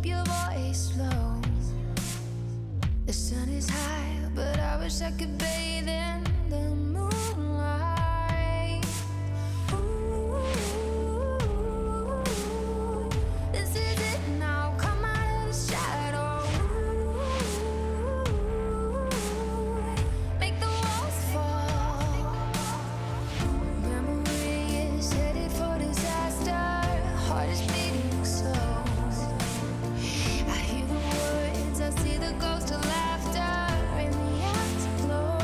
keep your voice low. The sun is high, but I wish I could bathe in the moonlight. Ooh, this is it now, come out of the shadow. Ooh, make the walls fall. Memory is headed for disaster, heart is beating slow. I hear the words, I see the ghost of laughter in the afterglow.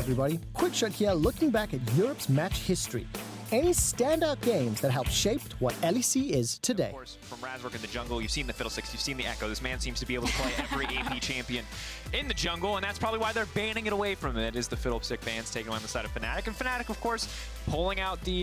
everybody, quick shot here looking back at Europe's match history. Any standout games that helped shape what LEC is today? Of course, from Razork in the jungle, you've seen the Fiddlesticks, you've seen the Echo. This man seems to be able to play every AP champion in the jungle, and that's probably why they're banning it away from it, is the Fiddlestick bans taking on the side of Fnatic. And Fnatic, of course, pulling out the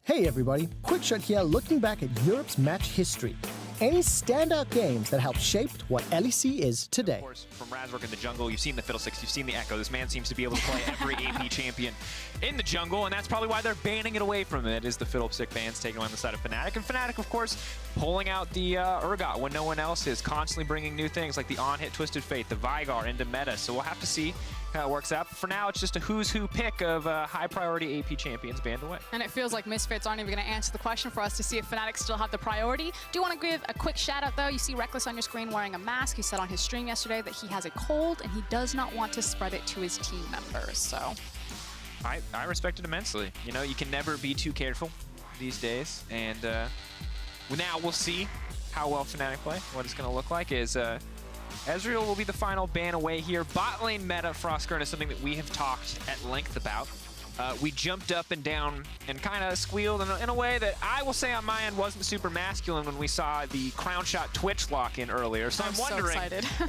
Hey everybody, quick shot here looking back at Europe's match history. Any standout games that helped shape what LEC is today? Of course, from Razork in the jungle, you've seen the Fiddlesticks, you've seen the Echo. This man seems to be able to play every AP champion in the jungle, and that's probably why they're banning it away from it, is the Fiddlestick bans taking on the side of Fnatic. And Fnatic, of course, pulling out the Urgot when no one else is, constantly bringing new things like the on-hit Twisted Fate, the Vigar into meta. So we'll have to see how it works out. But for now, it's just a who's who pick of high-priority AP champions banned away. And it feels like Misfits aren't even going to answer the question for us to see if Fnatic still have the priority. Do want to give a quick shout-out, though. You see Reckless on your screen wearing a mask. He said on his stream yesterday that he has a cold, and he does not want to spread it to his team members, so... I respect it immensely. You know, you can never be too careful these days. And now we'll see how well Fnatic play. What it's going to look like is... Ezreal will be the final ban away here. Bot lane meta, FLICKR, is something that we have talked at length about. We jumped up and down and kind of squealed in a way that I will say on my end wasn't super masculine when we saw the Crown Shot Twitch lock-in earlier. So I'm wondering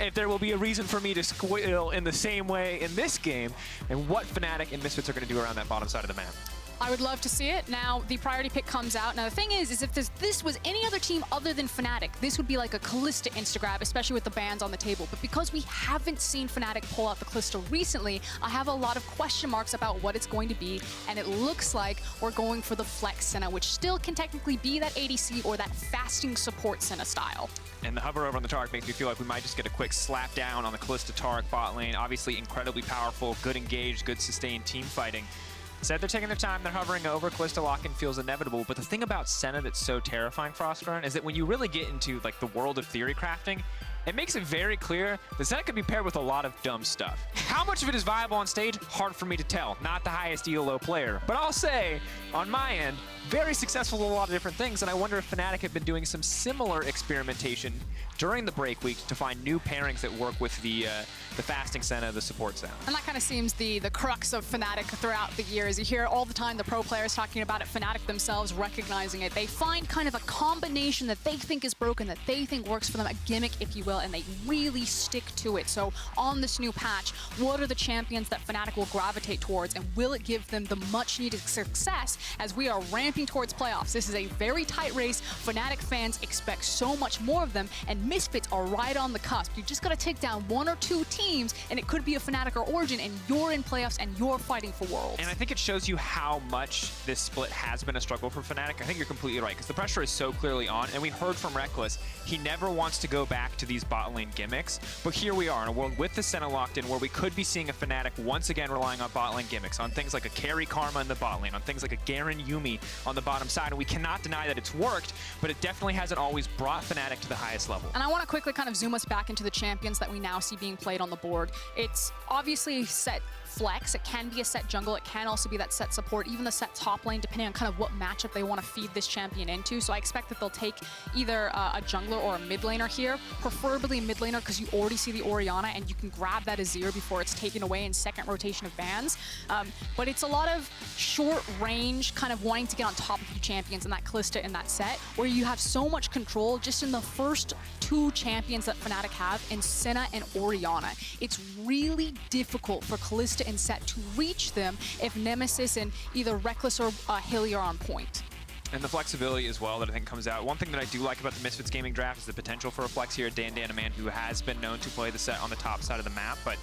if there will be a reason for me to squeal in the same way in this game, and what Fnatic and Misfits are going to do around that bottom side of the map. I would love to see it. Now, the priority pick comes out. Now, the thing is if this was any other team other than Fnatic, this would be like a Kalista Instagrab, especially with the bans on the table. But because we haven't seen Fnatic pull out the Kalista recently, I have a lot of question marks about what it's going to be, and it looks like we're going for the Flex Senna, which still can technically be that ADC or that fasting support Senna style. And the hover over on the Taric makes me feel like we might just get a quick slap down on the Kalista Taric bot lane. Obviously incredibly powerful, good engaged, good sustained team fighting. Said they're taking their time, they're hovering over. Kalista lock-in feels inevitable, but the thing about Senna that's so terrifying, FLICKR, is that when you really get into like the world of theory crafting, it makes it very clear that Senna can be paired with a lot of dumb stuff. How much of it is viable on stage? Hard for me to tell. Not the highest ELO player. But I'll say, on my end, very successful in a lot of different things, and I wonder if Fnatic have been doing some similar experimentation during the break week to find new pairings that work with the fasting Senna, the support Senna. And that kind of seems the crux of Fnatic throughout the years. You hear all the time the pro players talking about it, Fnatic themselves recognizing it. They find kind of a combination that they think is broken, that they think works for them, a gimmick, if you will, and they really stick to it. So on this new patch, what are the champions that Fnatic will gravitate towards, and will it give them the much-needed success as we are ramping towards playoffs? This is a very tight race. Fnatic fans expect so much more of them, and Misfits are right on the cusp. You just got to take down one or two teams, and it could be a Fnatic or Origen, and you're in playoffs, and you're fighting for Worlds. And I think it shows you how much this split has been a struggle for Fnatic. I think you're completely right, because the pressure is so clearly on, and we heard from Reckless, he never wants to go back to these bot lane gimmicks, but here we are in a world with the Senna locked in, where we could be seeing a Fnatic once again relying on bot lane gimmicks, on things like a carry Karma in the bot lane, on things like a Garen Yuumi on the bottom side, and we cannot deny that it's worked, but it definitely hasn't always brought Fnatic to the highest level. And I want to quickly kind of zoom us back into the champions that we now see being played on the board. It's obviously set flex. It can be a set jungle. It can also be that set support, even the set top lane, depending on kind of what matchup they want to feed this champion into. So I expect that they'll take either a jungler or a mid laner here, preferably mid laner because you already see the Orianna and you can grab that Azir before it's taken away in second rotation of bans. But it's a lot of short range, kind of wanting to get on top of you champions in that Kalista in that set, where you have so much control just in the first two champions that Fnatic have in Senna and Orianna. It's really difficult for Kalista and Set to reach them if Nemesis and either Reckless or Hilly are on point. And the flexibility as well that I think comes out. One thing that I do like about the Misfits gaming draft is the potential for a flex here. Dan, a man who has been known to play the set on the top side of the map, but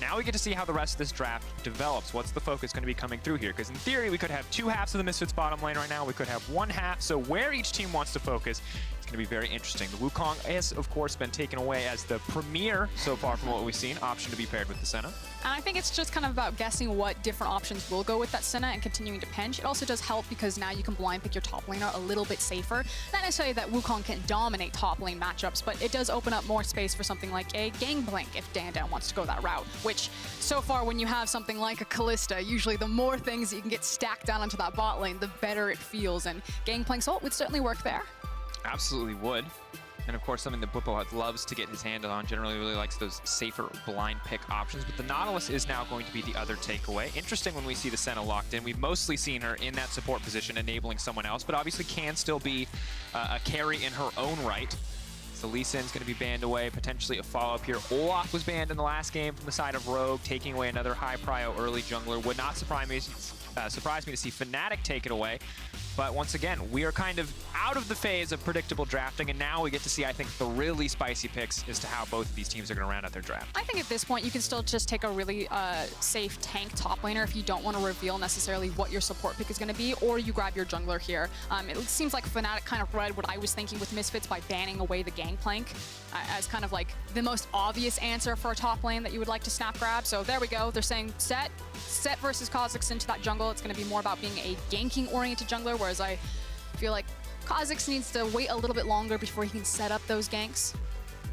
now we get to see how the rest of this draft develops. What's the focus going to be coming through here? Because in theory, we could have two halves of the Misfits bottom lane right now. We could have one half. So where each team wants to focus, it's going to be very interesting. The Wukong has, of course, been taken away as the premier so far from what we've seen. Option to be paired with the Senna. And I think it's just kind of about guessing what different options will go with that Senna and continuing to pinch. It also does help because now you can blind pick your top laner a little bit safer. Not necessarily that Wukong can dominate top lane matchups, but it does open up more space for something like a Gangplank if Dan wants to go that route, which so far when you have something like a Kalista, usually the more things you can get stacked down onto that bot lane, the better it feels. And Gangplank's ult would certainly work there. Absolutely would. And of course, something that Bwipo loves to get his hand on, generally really likes those safer blind pick options. But the Nautilus is now going to be the other takeaway. Interesting when we see the Senna locked in. We've mostly seen her in that support position, enabling someone else, but obviously can still be a carry in her own right. So Lee Sin's going to be banned away, potentially a follow-up here. Olaf was banned in the last game from the side of Rogue, taking away another high prio early jungler. Would not surprise me to see Fnatic take it away. But once again, we are kind of out of the phase of predictable drafting, and now we get to see, I think, the really spicy picks as to how both of these teams are going to round out their draft. I think at this point, you can still just take a really safe tank top laner if you don't want to reveal necessarily what your support pick is going to be, or you grab your jungler here. It seems like Fnatic kind of read what I was thinking with Misfits by banning away the Gangplank as kind of like the most obvious answer for a top lane that you would like to snap grab. So there we go. They're saying Set versus Kha'Zix into that jungle. It's going to be more about being a ganking-oriented jungler, whereas I feel like Kha'Zix needs to wait a little bit longer before he can set up those ganks.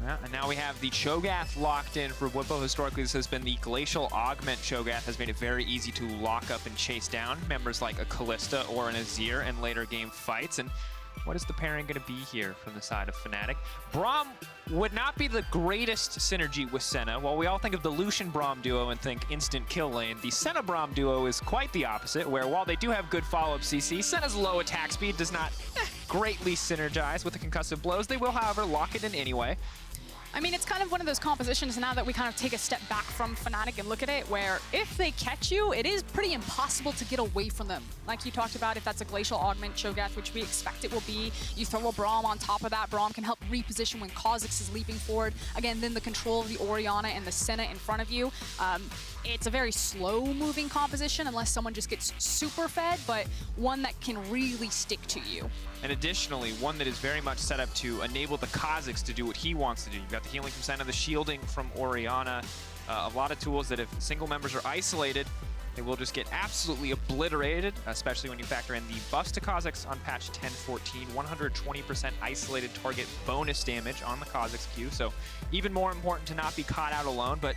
Yeah, and now we have the Cho'Gath locked in for Bwipo. Historically, this has been the Glacial Augment Cho'Gath, has made it very easy to lock up and chase down members like a Kalista or an Azir in later game fights. And what is the pairing going to be here from the side of Fnatic? Braum would not be the greatest synergy with Senna. While we all think of the Lucian Braum duo and think instant kill lane, the Senna Braum duo is quite the opposite, where while they do have good follow-up CC, Senna's low attack speed does not greatly synergize with the concussive blows. They will, however, lock it in anyway. I mean, it's kind of one of those compositions now that we kind of take a step back from Fnatic and look at it, where if they catch you, it is pretty impossible to get away from them. Like you talked about, if that's a Glacial Augment Cho'Gath, which we expect it will be, you throw a Braum on top of that. Braum can help reposition when Kha'Zix is leaping forward. Again, then the control of the Orianna and the Senna in front of you. It's a very slow-moving composition unless someone just gets super fed, but one that can really stick to you. And additionally, one that is very much set up to enable the Kha'Zix to do what he wants to do. You've got the healing from Senna, the shielding from Orianna, a lot of tools that if single members are isolated, they will just get absolutely obliterated, especially when you factor in the buffs to Kha'Zix on patch 10.14, 120% isolated target bonus damage on the Kha'Zix Q. So even more important to not be caught out alone, but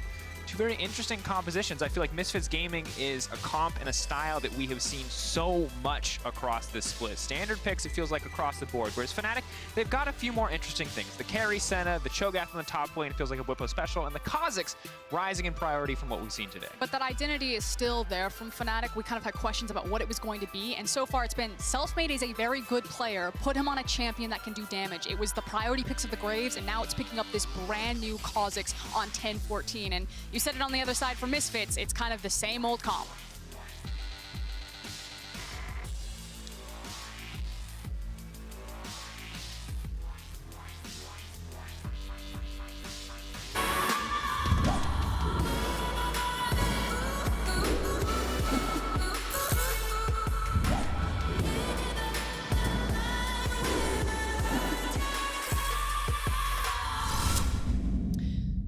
two very interesting compositions. I feel like Misfits Gaming is a comp and a style that we have seen so much across this split. Standard picks, it feels like across the board, whereas Fnatic, they've got a few more interesting things. The carry Senna, the Cho'Gath on the top lane feels like a Bwipo special, and the Kha'Zix rising in priority from what we've seen today. But that identity is still there from Fnatic. We kind of had questions about what it was going to be, and so far it's been Selfmade is a very good player. Put him on a champion that can do damage. It was the priority picks of the Graves, and now it's picking up this brand new Kha'Zix on 10.14. And you said it on the other side for Misfits, it's kind of the same old comp.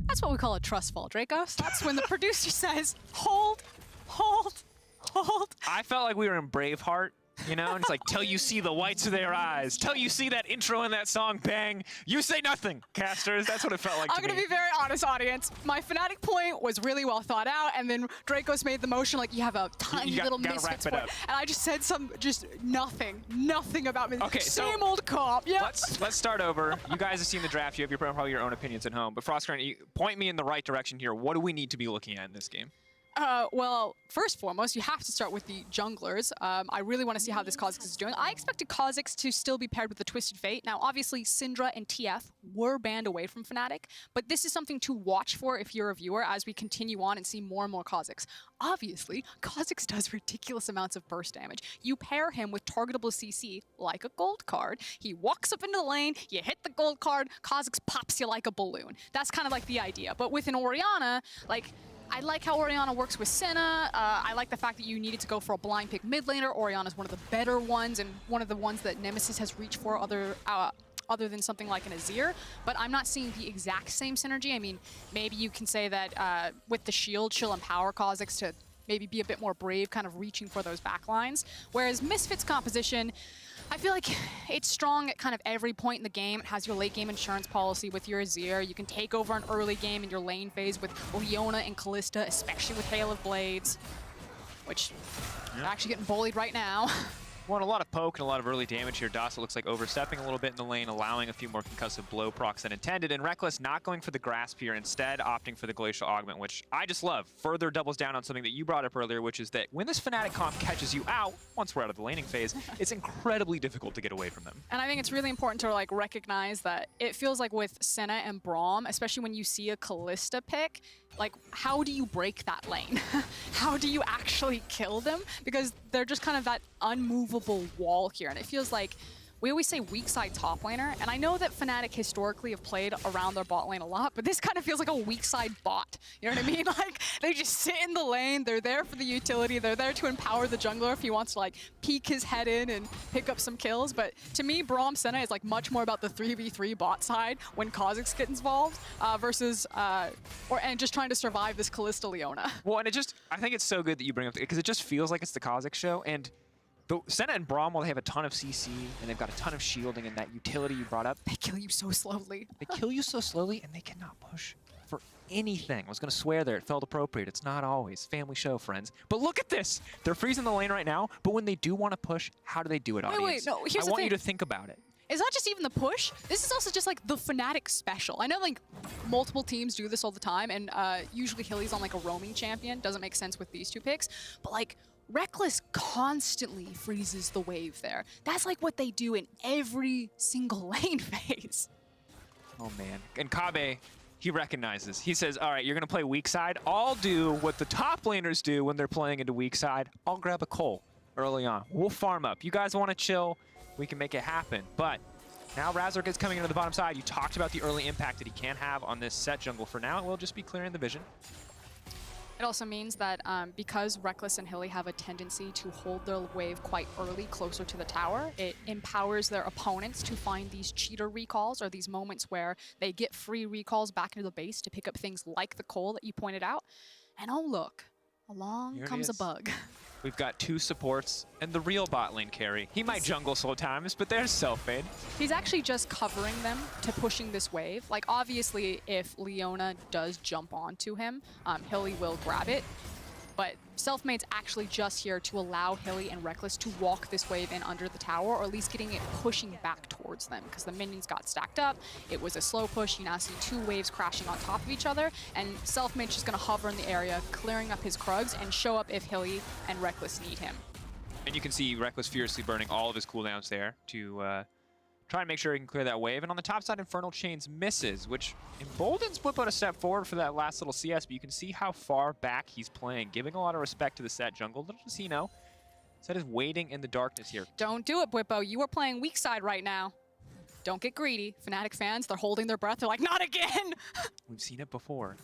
That's what we call a trust fall, Dracos. That's when the producer says, hold, hold, hold. I felt like we were in Braveheart You know, and it's like, till you see the whites of their eyes, till you see that intro in that song, bang, you say nothing, casters. That's what it felt like to me. I'm going to be very honest, audience. My Fnatic point was really well thought out, and then Dracos made the motion like you have a tiny little Misfits point. And I just said just nothing about Misfits. Okay, Same so old comp. Yep. Let's start over. You guys have seen the draft. You have probably your own opinions at home. But FrostCurrent, point me in the right direction here. What do we need to be looking at in this game? Well, first and foremost, you have to start with the junglers. I really want to see how this Kha'Zix is doing. I expected Kha'Zix to still be paired with the Twisted Fate. Now, obviously, Syndra and TF were banned away from Fnatic, but this is something to watch for if you're a viewer as we continue on and see more and more Kha'Zix. Obviously, Kha'Zix does ridiculous amounts of burst damage. You pair him with targetable CC like a gold card. He walks up into the lane, you hit the gold card, Kha'Zix pops you like a balloon. That's kind of like the idea. But with an Orianna, I like how Orianna works with Senna. I like the fact that you needed to go for a blind pick mid laner. Orianna's one of the better ones and one of the ones that Nemesis has reached for other than something like an Azir. But I'm not seeing the exact same synergy. I mean, maybe you can say that with the shield, she'll empower Kha'Zix to maybe be a bit more brave, kind of reaching for those backlines. Whereas Misfits composition, I feel like it's strong at kind of every point in the game. It has your late game insurance policy with your Azir. You can take over an early game in your lane phase with Leona and Kalista, especially with Hail of Blades, which are actually getting bullied right now. Want a lot of poke and a lot of early damage here. Dasa looks like overstepping a little bit in the lane, allowing a few more concussive blow procs than intended. And Reckless not going for the grasp here, instead opting for the Glacial Augment, which I just love. Further doubles down on something that you brought up earlier, which is that when this Fnatic comp catches you out, once we're out of the laning phase, it's incredibly difficult to get away from them. And I think it's really important to recognize that it feels like with Senna and Braum, especially when you see a Kalista pick, how do you break that lane? How do you actually kill them? Because they're just kind of that unmovable wall here. And it feels like we always say weak side top laner, and I know that Fnatic historically have played around their bot lane a lot, but this kind of feels like a weak side bot. You know what I mean? They just sit in the lane, they're there for the utility, they're there to empower the jungler if he wants to peek his head in and pick up some kills. But to me, Braum Senna is much more about the 3v3 bot side when Kha'Zix gets involved versus and just trying to survive this Kalista Leona. Well, and I think it's so good that you bring up, because it just feels like it's the Kha'Zix show. And Senna and Braum, while they have a ton of CC and they've got a ton of shielding and that utility you brought up, they kill you so slowly. They kill you so slowly, and they cannot push for anything. I was going to swear there. It felt appropriate. It's not always. Family show, friends. But look at this. They're freezing the lane right now, but when they do want to push, how do they do it, audience? Wait, no, here's the thing. I want you to think about it. It's not just even the push. This is also just the Fnatic special. I know multiple teams do this all the time, and usually Hilly's on a roaming champion. Doesn't make sense with these two picks, but Reckless constantly freezes the wave there. That's what they do in every single lane phase. Oh man. And Kabe, he recognizes. He says, all right, you're going to play weak side. I'll do what the top laners do when they're playing into weak side. I'll grab a Cole early on. We'll farm up. You guys want to chill? We can make it happen. But now Razork is coming into the bottom side. You talked about the early impact that he can have on this set jungle. For now, it will just be clearing the vision. It also means that because Reckless and Hilly have a tendency to hold their wave quite early, closer to the tower, it empowers their opponents to find these cheater recalls, or these moments where they get free recalls back into the base to pick up things like the Cole that you pointed out. And oh look, along comes a bug. We've got two supports and the real bot lane carry. He might jungle sometimes, but there's Selfmade. He's actually just covering them to pushing this wave. Obviously, if Leona does jump onto him, Hilly will grab it. But Selfmade's actually just here to allow Hilly and Reckless to walk this wave in under the tower, or at least getting it pushing back towards them, because the minions got stacked up. It was a slow push. You now see two waves crashing on top of each other, and Selfmade's just going to hover in the area, clearing up his Krugs, and show up if Hilly and Reckless need him. And you can see Reckless fiercely burning all of his cooldowns there to try and make sure he can clear that wave. And on the top side, Infernal Chains misses, which emboldens Bwipo a step forward for that last little CS, but you can see how far back he's playing, giving a lot of respect to the set jungle. Little does he know, Set is waiting in the darkness here. Don't do it, Bwipo. You are playing weak side right now. Don't get greedy. Fnatic fans, they're holding their breath. They're like, not again! We've seen it before.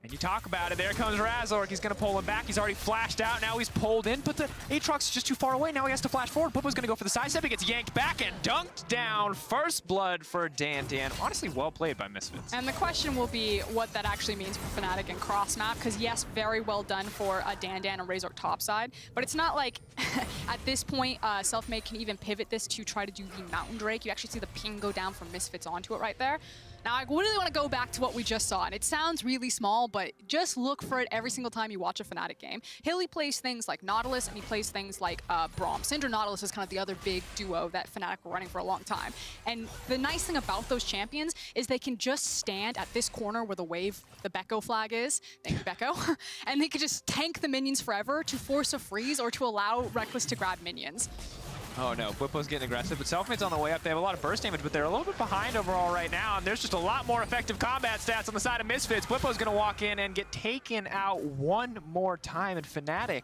And you talk about it, there comes Razork. He's gonna pull him back. He's already flashed out, now he's pulled in, but the Aatrox is just too far away. Now he has to flash forward. Bwipo's gonna go for the sidestep. He gets yanked back and dunked down. First blood for Dan. Honestly, well played by Misfits. And the question will be what that actually means for Fnatic and cross map, because yes, very well done for Dan and Razork topside, but it's not like at this point Selfmade can even pivot this to try to do the Mountain Drake. You actually see the ping go down from Misfits onto it right there. Now, I really want to go back to what we just saw, and it sounds really small, but just look for it every single time you watch a Fnatic game. Hilly plays things like Nautilus, and he plays things like Braum. Syndra Nautilus is kind of the other big duo that Fnatic were running for a long time. And the nice thing about those champions is they can just stand at this corner where the wave, the Becco flag is, thank you, Becco, and they can just tank the minions forever to force a freeze or to allow Reckless to grab minions. Oh no, Bwipo's getting aggressive, but Selfmade's on the way up. They have a lot of burst damage, but they're a little bit behind overall right now, and there's just a lot more effective combat stats on the side of Misfits. Bwipo's gonna walk in and get taken out one more time, and Fnatic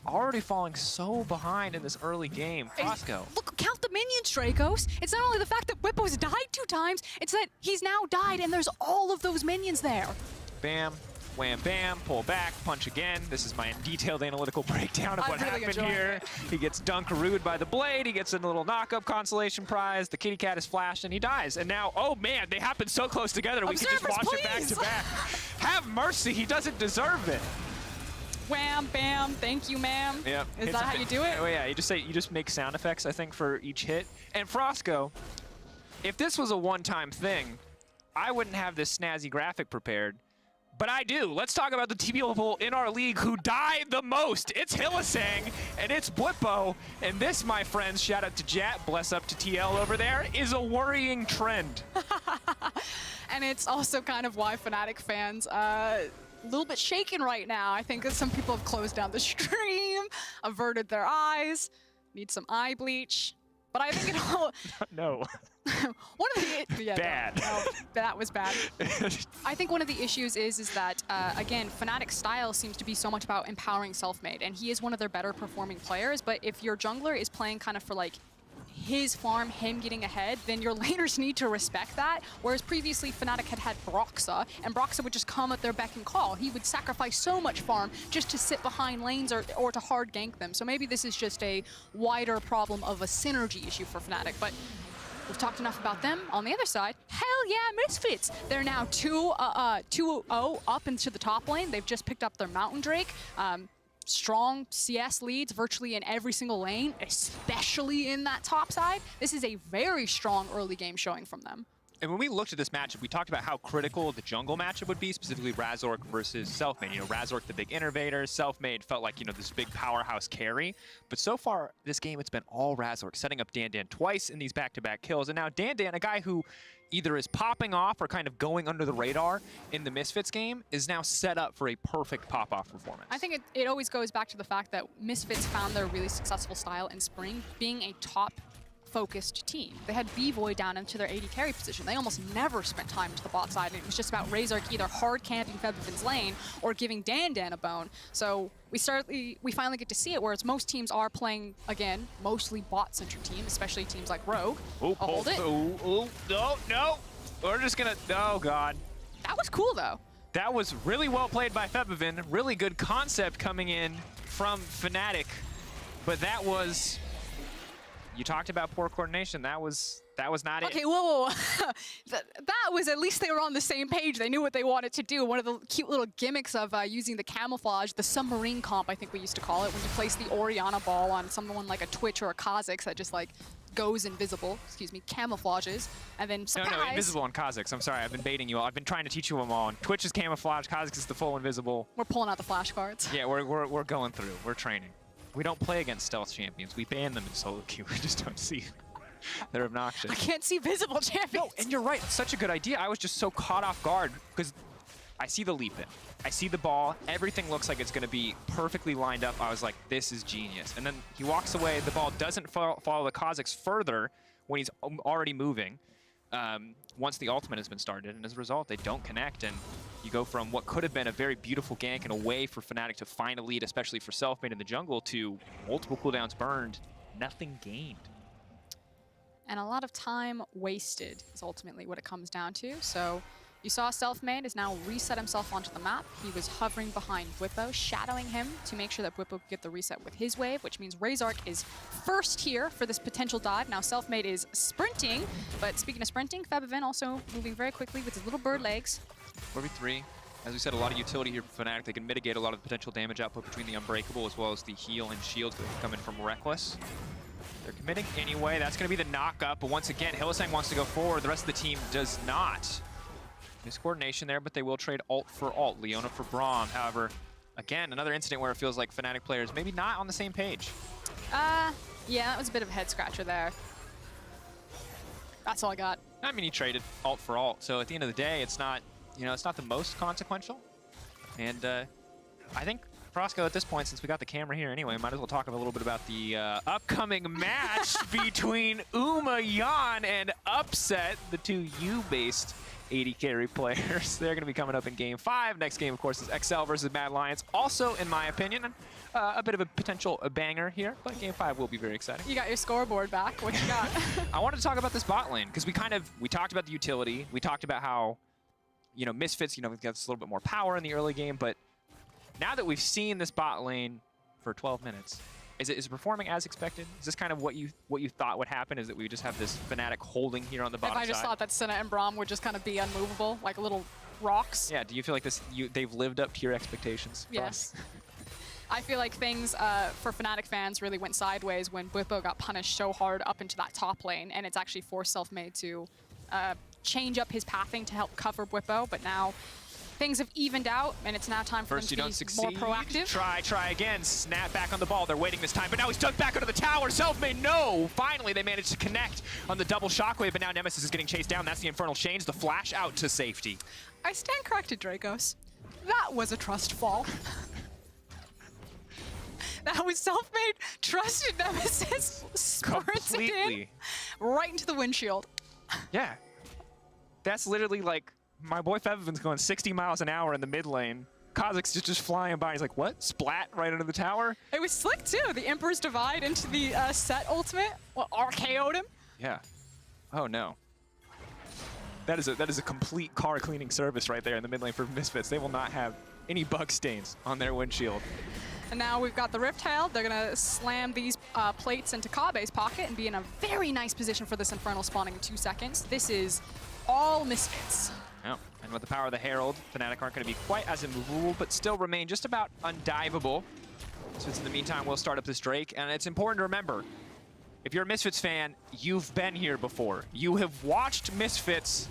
already falling so behind in this early game. Frosco. Look, count the minions, Dracos. It's not only the fact that Bwipo's died 2 times, it's that he's now died and there's all of those minions there. Bam. Wham, bam, pull back, punch again. This is my detailed analytical breakdown of what happened here. He gets dunkarooed by the blade. He gets a little knock-up consolation prize. The kitty cat is flashed, and he dies. And now, oh man, they happen so close together. We can just watch it back to back. Have mercy. He doesn't deserve it. Wham, bam, thank you, ma'am. Yep. Is that how you do it? Oh yeah, you just make sound effects, I think, for each hit. And Frosco, if this was a one-time thing, I wouldn't have this snazzy graphic prepared. But I do. Let's talk about the people in our league who died the most. It's Hylissang, and it's Bwipo. And this, my friends, shout out to Jat, bless up to TL over there, is a worrying trend. And it's also kind of why Fnatic fans a little bit shaken right now. I think that some people have closed down the stream, averted their eyes, need some eye bleach. But I think it all... No. One of the... Yeah, bad. No, that was bad. I think one of the issues is that, again, Fnatic's style seems to be so much about empowering Selfmade, and he is one of their better performing players, but if your jungler is playing kind of for, like, his farm, him getting ahead, then your laners need to respect that. Whereas previously Fnatic had Broxah, and Broxah would just come at their beck and call. He would sacrifice so much farm just to sit behind lanes or to hard gank them. So maybe this is just a wider problem of a synergy issue for Fnatic. But we've talked enough about them. On the other side, hell yeah, Misfits. They're now 2-0 up into the top lane. They've just picked up their Mountain Drake. Strong CS leads virtually in every single lane, especially in that top side. This is a very strong early game showing from them. And when we looked at this matchup, we talked about how critical the jungle matchup would be, specifically Razork versus Selfmade. You know, Razork, the big innovator. Selfmade felt like, you know, this big powerhouse carry. But so far, this game, it's been all Razork, setting up Dan twice in these back-to-back kills. And now Dan, a guy who either is popping off or kind of going under the radar in the Misfits game, is now set up for a perfect pop-off performance. I think it always goes back to the fact that Misfits found their really successful style in Spring, being a top-focused team. They had B-Boy down into their AD carry position. They almost never spent time into the bot side, and it was just about Razork either hard camping Febiven's lane or giving Dan a bone. So we finally get to see it, whereas most teams are playing, again, mostly bot-centered teams, especially teams like Rogue. Oh, hold it. Oh, no. We're just gonna, oh God. That was cool, though. That was really well played by Febiven. Really good concept coming in from Fnatic. But that was, you talked about poor coordination. That was not it. Okay, whoa. That was, at least they were on the same page. They knew what they wanted to do. One of the cute little gimmicks of using the camouflage, the submarine comp, I think we used to call it, when you place the Oriana ball on someone like a Twitch or a Kha'Zix that just like goes invisible, camouflages, and then surprise. No, invisible on Kha'Zix. I'm sorry, I've been baiting you all. I've been trying to teach you them all. Twitch is camouflage, Kha'Zix is the full invisible. We're pulling out the flashcards. Yeah, we're going through. We're training. We don't play against stealth champions. We ban them in solo queue. We just don't see them. They're obnoxious. I can't see visible champions. No, and you're right. It's such a good idea. I was just so caught off guard because I see the leap in. I see the ball. Everything looks like it's going to be perfectly lined up. I was like, this is genius. And then he walks away. The ball doesn't follow the Kha'Zix further when he's already moving once the ultimate has been started. And as a result, they don't connect. And you go from what could have been a very beautiful gank and a way for Fnatic to find a lead, especially for Selfmade in the jungle, to multiple cooldowns burned, nothing gained. And a lot of time wasted is ultimately what it comes down to. So You saw Selfmade has now reset himself onto the map. He was hovering behind Bwipo, shadowing him to make sure that Bwipo could get the reset with his wave, which means Razork is first here for this potential dive. Now Selfmade is sprinting, but speaking of sprinting, Febiven also moving very quickly with his little bird legs. 4v3. As we said, a lot of utility here for Fnatic. They can mitigate a lot of the potential damage output between the Unbreakable as well as the heal and shields that come in from Reckless. They're committing anyway. That's going to be the knock-up, but once again, Hylissang wants to go forward. The rest of the team does not. There's coordination there, but they will trade ult for ult. Leona for Braum. However, again, another incident where it feels like Fnatic players maybe not on the same page. Yeah, that was a bit of a head-scratcher there. That's all I got. I mean, he traded ult for ult, so at the end of the day, it's not, you know, it's not the most consequential. And I think Frosco, at this point, since we got the camera here anyway, might as well talk a little bit about the upcoming match between Yan and Upset, the two U-based AD carry players. They're going to be coming up in Game 5. Next game, of course, is XL versus Mad Lions. Also, in my opinion, a bit of a potential banger here, but Game 5 will be very exciting. You got your scoreboard back. What you got? I wanted to talk about this bot lane, because we talked about the utility. We talked about how, you know, Misfits, you know, gets a little bit more power in the early game, but now that we've seen this bot lane for 12 minutes, is it performing as expected? Is this kind of what you thought would happen? Is that we just have this Fnatic holding here on the bottom side? I just thought that Senna and Braum would just kind of be unmovable, like little rocks. Yeah, do you feel like they've lived up to your expectations? Yes. I feel like things for Fnatic fans really went sideways when Bwipo got punished so hard up into that top lane, and it's actually forced Selfmade to change up his pathing to help cover Bwipo, but now things have evened out, and it's now time for them to be more proactive. Try again. Snap back on the ball. They're waiting this time, but now he's dug back under the tower. Selfmade, no! Finally, they managed to connect on the double shockwave, but now Nemesis is getting chased down. That's the Infernal Chains. The flash out to safety. I stand corrected, Dracos. That was a trust fall. That was Selfmade, trusted Nemesis, sprinted in right into the windshield. Yeah. That's literally like, my boy Febiven's going 60 miles an hour in the mid lane. Kha'Zix's just flying by. He's like, what? Splat right under the tower? It was slick, too. The Emperor's Divide into the set ultimate. Well, RKO'd him. Yeah. Oh, no. That is a complete car cleaning service right there in the mid lane for Misfits. They will not have any bug stains on their windshield. And now we've got the Rift Tail. They're going to slam these plates into Kabe's pocket and be in a very nice position for this Infernal spawning in 2 seconds. This is all Misfits. Oh, and with the power of the Herald, Fnatic aren't going to be quite as immovable, but still remain just about undiveable. So in the meantime, we'll start up this Drake, and it's important to remember, if you're a Misfits fan, you've been here before. You have watched Misfits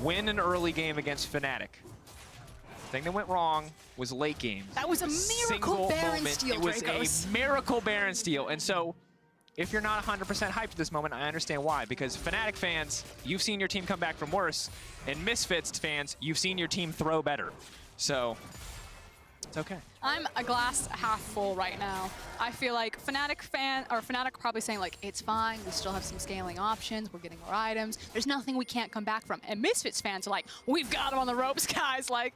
win an early game against Fnatic. The thing that went wrong was late game. That was a miracle Baron steal, It was a miracle Baron steal, and so if you're not 100% hyped at this moment, I understand why. Because Fnatic fans, you've seen your team come back from worse, and Misfits fans, you've seen your team throw better. So, it's okay. I'm a glass half full right now. I feel like Fnatic are probably saying like, it's fine, we still have some scaling options, we're getting more items, there's nothing we can't come back from. And Misfits fans are like, we've got them on the ropes, guys. Like,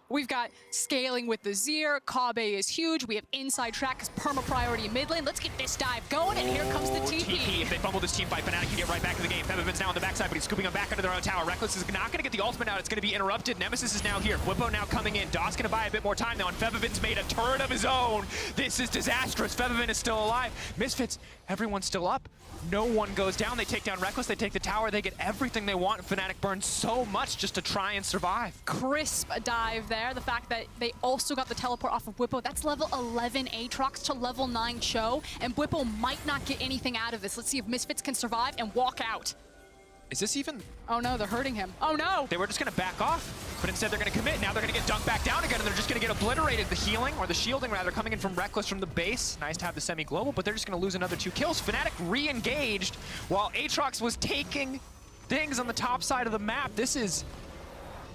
we've got scaling with the Zir. Kabe is huge. We have inside track as perma priority in mid lane. Let's get this dive going, and here comes the TP. If they fumble this team fight, Fnatic can get right back to the game. Febiven's now on the backside, but he's scooping them back under their own tower. Reckless is not going to get the ultimate out. It's going to be interrupted. Nemesis is now here. Bwipo now coming in. Daw's going to buy a bit more time now, and Febiven's made a turret of his own. This is disastrous. Febiven is still alive. Misfits, everyone's still up. No one goes down. They take down Reckless. They take the tower. They get everything they want. Fnatic burns so much just to try and survive. Crisp dive there. The fact that they also got the teleport off of Bwipo. That's level 11 Aatrox to level 9 Cho, and Bwipo might not get anything out of this. Let's see if Misfits can survive and walk out. Is this even... Oh no, they're hurting him. Oh no! They were just going to back off, but instead they're going to commit. Now they're going to get dunked back down again, and they're just going to get obliterated. The healing, or the shielding rather, coming in from Reckless from the base. Nice to have the semi-global, but they're just going to lose another 2 kills. Fnatic re-engaged while Aatrox was taking things on the top side of the map. This is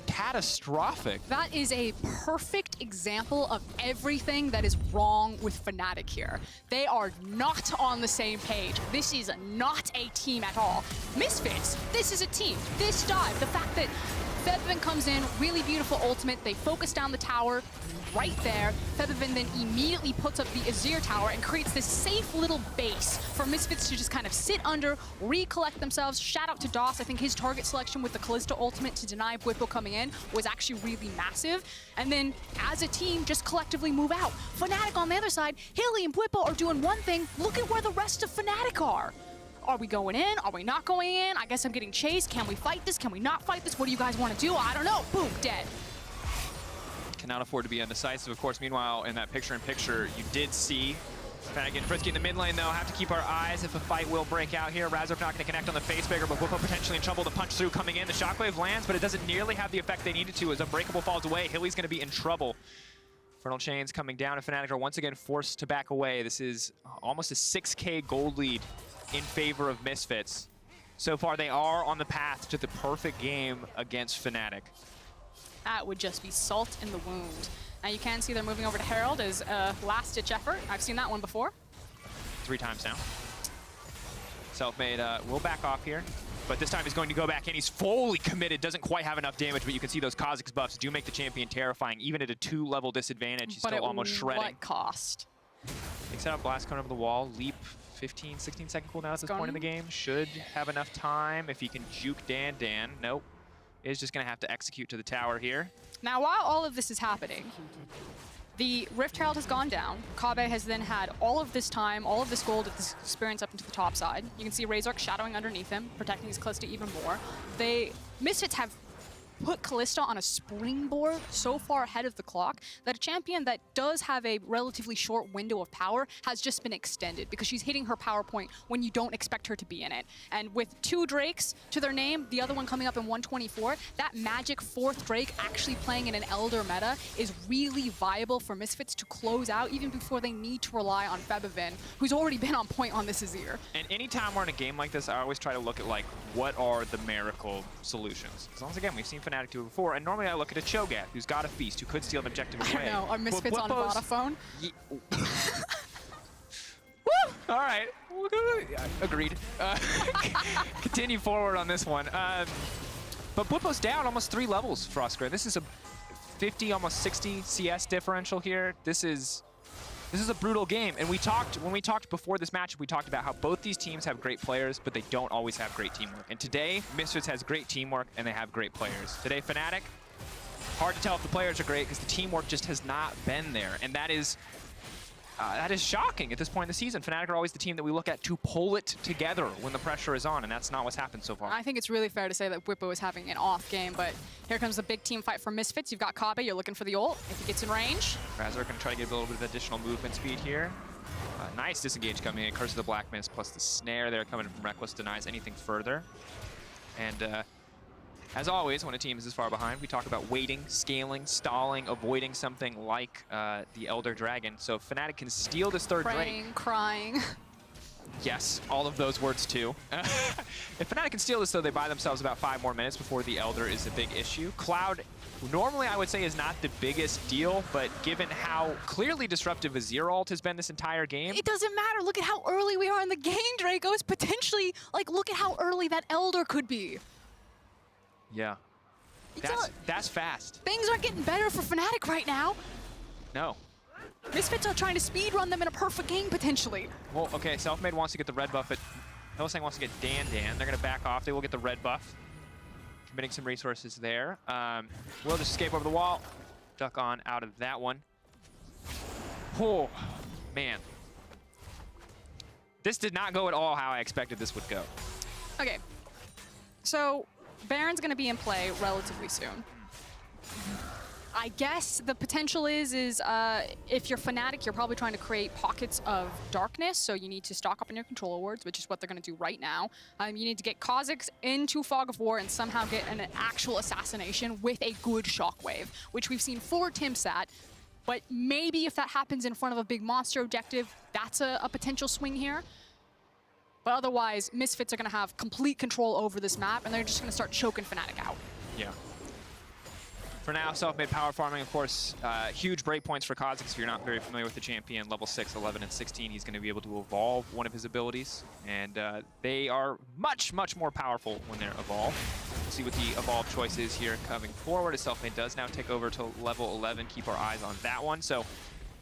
catastrophic. That is a perfect example of everything that is wrong with Fnatic here. They are not on the same page. This is not a team at all. Misfits, this is a team. This dive, the fact that Febiven comes in, really beautiful ultimate. They focus down the tower right there. Febiven then immediately puts up the Azir tower and creates this safe little base for Misfits to just kind of sit under, recollect themselves. Shout out to Doss. I think his target selection with the Kalista ultimate to deny Bwipo coming in in was actually really massive. And then as a team, just collectively move out. Fnatic on the other side, Hilly and Bwipo are doing one thing. Look at where the rest of Fnatic are. Are we going in? Are we not going in? I guess I'm getting chased. Can we fight this? Can we not fight this? What do you guys want to do? I don't know. Boom, dead. Cannot afford to be undecisive, of course. Meanwhile, in that picture-in-picture, you did see Fnatic getting frisky in the mid lane, though. Have to keep our eyes if a fight will break out here. Razork not going to connect on the facebreaker, but Bwipo potentially in trouble. The punch through coming in. The shockwave lands, but it doesn't nearly have the effect they needed to as Unbreakable falls away. Hilly's going to be in trouble. Infernal Chains coming down, and Fnatic are once again forced to back away. This is almost a 6K gold lead in favor of Misfits. So far, they are on the path to the perfect game against Fnatic. That would just be salt in the wound. Now you can see they're moving over to Herald as a last-ditch effort. I've seen that one before. 3 times now. Selfmade will back off here, but this time he's going to go back in. He's fully committed, doesn't quite have enough damage, but you can see those Kha'Zix buffs do make the champion terrifying. Even at a 2-level disadvantage, he's still almost shredding. What cost? Takes out blast cone over the wall, leap 15, 16 second cooldown at this point in the game. Should have enough time if he can juke Dan. Nope. Is just going to have to execute to the tower here. Now, while all of this is happening, the Rift Herald has gone down. Kabe has then had all of this time, all of this gold, this experience up into the top side. You can see Razork shadowing underneath him, protecting his Kalista even more. Misfits have put Kalista on a springboard so far ahead of the clock that a champion that does have a relatively short window of power has just been extended because she's hitting her power point when you don't expect her to be in it. And with 2 Drakes to their name, the other one coming up in 124, that magic 4th Drake actually playing in an Elder meta is really viable for Misfits to close out even before they need to rely on Febivin, who's already been on point on this Azir. And anytime we're in a game like this, I always try to look at, like, what are the miracle solutions? Because once again, we've seen Fnatic do it before, and normally I look at a Cho'Gath who's got a feast, who could steal an objective away. I don't know, are Misfits on Vodafone? Woo! All right, agreed. Continue forward on this one. But Bwipo's down almost 3 levels, Frostgrave. This is a 50, almost 60 CS differential here. This is a brutal game, and when we talked before this match, we talked about how both these teams have great players, but they don't always have great teamwork. And today, Misfits has great teamwork, and they have great players. Today, Fnatic, hard to tell if the players are great because the teamwork just has not been there, and that is shocking at this point in the season. Fnatic are always the team that we look at to pull it together when the pressure is on, and that's not what's happened so far. I think it's really fair to say that Bwipo is having an off game, but here comes the big team fight for Misfits. You've got Kabe, you're looking for the ult. If he gets in range. Razork can try to get a little bit of additional movement speed here. Nice disengage coming in. Curse of the Black Mist plus the snare there coming from Reckless denies anything further. And as always, when a team is this far behind, we talk about waiting, scaling, stalling, avoiding something like the Elder Dragon. So if Fnatic can steal this 3rd Drake. Crying. Yes, all of those words too. If Fnatic can steal this, though, they buy themselves about 5 more minutes before the Elder is a big issue. Cloud, normally I would say, is not the biggest deal, but given how clearly disruptive Azir ult has been this entire game. It doesn't matter. Look at how early we are in the game, Draco. It's potentially, like, look at how early that Elder could be. Yeah. That's fast. Things aren't getting better for Fnatic right now. No. Misfits are trying to speedrun them in a perfect game, potentially. Well, okay, Selfmade wants to get the red buff, but Hillsang wants to get Dan. They're going to back off. They will get the red buff. Committing some resources there. Will just escape over the wall. Duck on out of that one. Oh, man. This did not go at all how I expected this would go. Okay. So, Baron's going to be in play relatively soon. I guess the potential is if you're Fnatic, you're probably trying to create pockets of darkness, so you need to stock up on your controller wards, which is what they're going to do right now. You need to get Kha'Zix into Fog of War and somehow get an actual assassination with a good shockwave, which we've seen 4 Timps at. But maybe if that happens in front of a big monster objective, that's a potential swing here. But otherwise, Misfits are going to have complete control over this map, and they're just going to start choking Fnatic out. Yeah. For now, self-made power farming, of course, huge breakpoints for Kha'Zix. If you're not very familiar with the champion, level 6, 11, and 16, he's going to be able to evolve one of his abilities. And they are much, much more powerful when they're evolved. We'll see what the evolved choice is here coming forward, as self-made does now take over to level 11. Keep our eyes on that one. So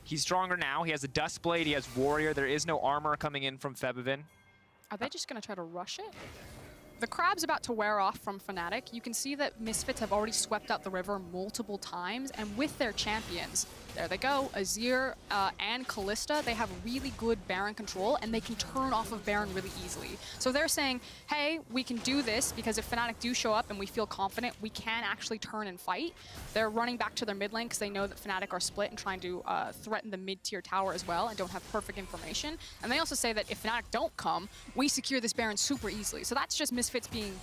he's stronger now. He has a Dust Blade. He has Warrior. There is no armor coming in from Febivin. Are they just going to try to rush it? the crab's about to wear off from Fnatic. You can see that Misfits have already swept out the river multiple times, and with their champions, there they go, Azir and Kalista, they have really good Baron control, and they can turn off of Baron really easily. So they're saying, hey, we can do this, because if Fnatic do show up and we feel confident, we can actually turn and fight. They're running back to their mid lane because they know that Fnatic are split and trying to threaten the mid-tier tower as well, and don't have perfect information. And they also say that if Fnatic don't come, we secure this Baron super easily. So that's just Misfits being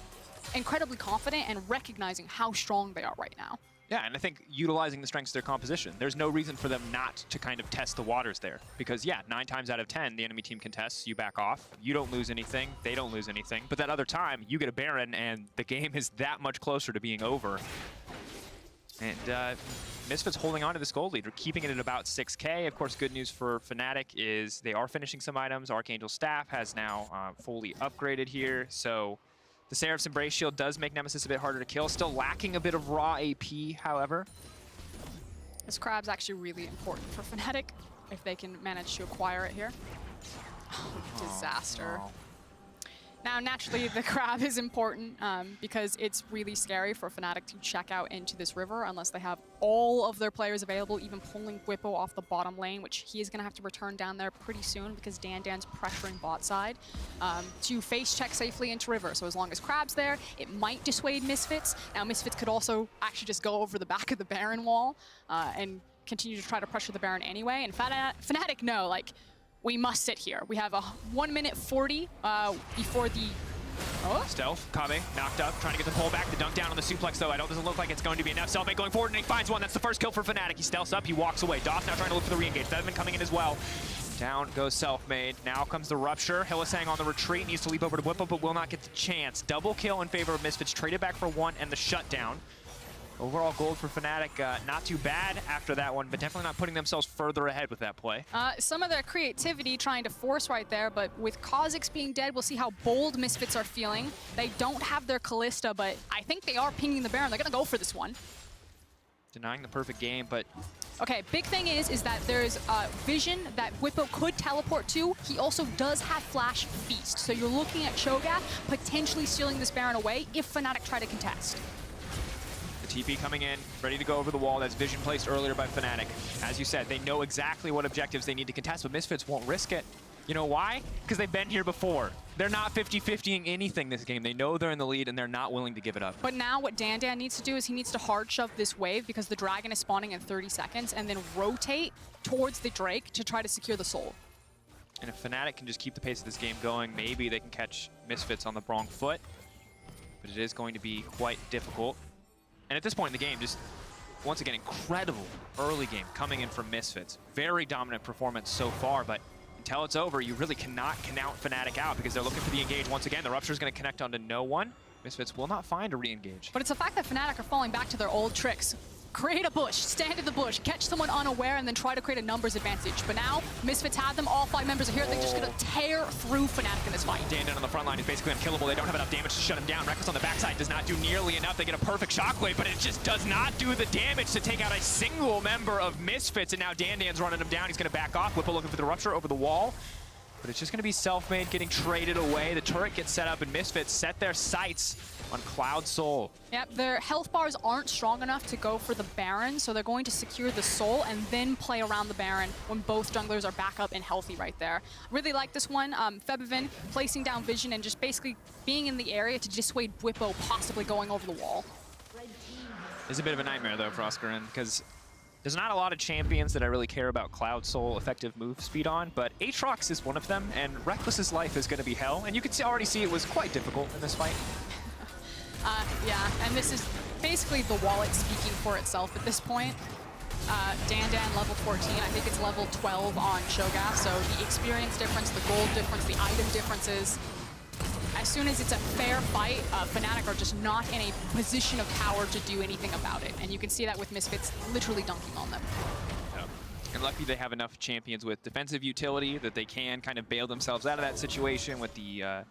incredibly confident and recognizing how strong they are right now. Yeah, and I think utilizing the strengths of their composition. There's no reason for them not to kind of test the waters there. Because, yeah, 9 times out of 10, the enemy team contests, you back off, you don't lose anything, they don't lose anything. But that other time, you get a Baron, and the game is that much closer to being over. And Misfits holding on to this gold lead. We're keeping it at about 6K. Of course, good news for Fnatic is they are finishing some items. Archangel Staff has now fully upgraded here, so the Seraph's Embrace Shield does make Nemesis a bit harder to kill. Still lacking a bit of raw AP, however. This crab's actually really important for Fnatic if they can manage to acquire it here. Oh, disaster. Oh. Now, naturally, the crab is important because it's really scary for Fnatic to check out into this river unless they have all of their players available, even pulling Bwipo off the bottom lane, which he is going to have to return down there pretty soon because Dan's pressuring bot side to face check safely into river. So as long as crab's there, it might dissuade Misfits. Now, Misfits could also actually just go over the back of the Baron wall and continue to try to pressure the Baron anyway. And Fnatic know, like, we must sit here. We have a 1 minute 40 before the... Oh. Stealth, Kame, knocked up, trying to get the pull back. The dunk down on the suplex, though, doesn't look like it's going to be enough. Selfmade going forward, and he finds one. That's the first kill for Fnatic. He stealths up, he walks away. Doff now trying to look for the re-engage. Devin coming in as well. Down goes Selfmade. Now comes the Rupture. Hylissang on the retreat, needs to leap over to Bwipo, but will not get the chance. Double kill in favor of Misfits, traded back for 1, and the shutdown. Overall gold for Fnatic, not too bad after that one, but definitely not putting themselves further ahead with that play. Some of their creativity trying to force right there, but with Kha'Zix being dead, we'll see how bold Misfits are feeling. They don't have their Kalista, but I think they are pinging the Baron. They're going to go for this one. Denying the perfect game, but... Okay, big thing is that there's vision that Bwipo could teleport to. He also does have Flash Feast, so you're looking at Cho'Gath potentially stealing this Baron away if Fnatic try to contest. TP coming in, ready to go over the wall. That's vision placed earlier by Fnatic. As you said, they know exactly what objectives they need to contest, but Misfits won't risk it. You know why? Because they've been here before. They're not 50-50ing anything this game. They know they're in the lead, and they're not willing to give it up. But now what Dan needs to do is he needs to hard shove this wave because the dragon is spawning in 30 seconds, and then rotate towards the Drake to try to secure the soul. And if Fnatic can just keep the pace of this game going, maybe they can catch Misfits on the wrong foot. But it is going to be quite difficult. And at this point in the game, just, once again, incredible early game coming in from Misfits. Very dominant performance so far, but until it's over, you really cannot count Fnatic out because they're looking for the engage once again. The Rupture is going to connect onto no one. Misfits will not find a re-engage. But it's the fact that Fnatic are falling back to their old tricks. Create a bush, stand in the bush, catch someone unaware, and then try to create a numbers advantage. But now, Misfits have them, all 5 members are here. They're just going to tear through Fnatic in this fight. Dan on the front line is basically unkillable. They don't have enough damage to shut him down. Reckless on the backside does not do nearly enough. They get a perfect shockwave, but it just does not do the damage to take out a single member of Misfits. And now Dan's running him down. He's going to back off. Whipple looking for the Rupture over the wall. But it's just going to be Selfmade getting traded away. The turret gets set up, and Misfits set their sights on Cloud Soul. Yep, their health bars aren't strong enough to go for the Baron, so they're going to secure the Soul and then play around the Baron when both junglers are back up and healthy right there. Really like this one. Febivin placing down vision and just basically being in the area to dissuade Bwipo possibly going over the wall. It's a bit of a nightmare, though, for Oscarin, because there's not a lot of champions that I really care about Cloud Soul effective move speed on, but Aatrox is one of them, and Reckless's life is going to be hell, and you can already see it was quite difficult in this fight. Yeah, and this is basically the wallet speaking for itself at this point. Dan level 14, I think it's level 12 on Cho'Gath, so the experience difference, the gold difference, the item differences. As soon as it's a fair fight, Fnatic are just not in a position of power to do anything about it. And you can see that with Misfits literally dunking on them. Yeah. And lucky they have enough champions with defensive utility that they can kind of bail themselves out of that situation with the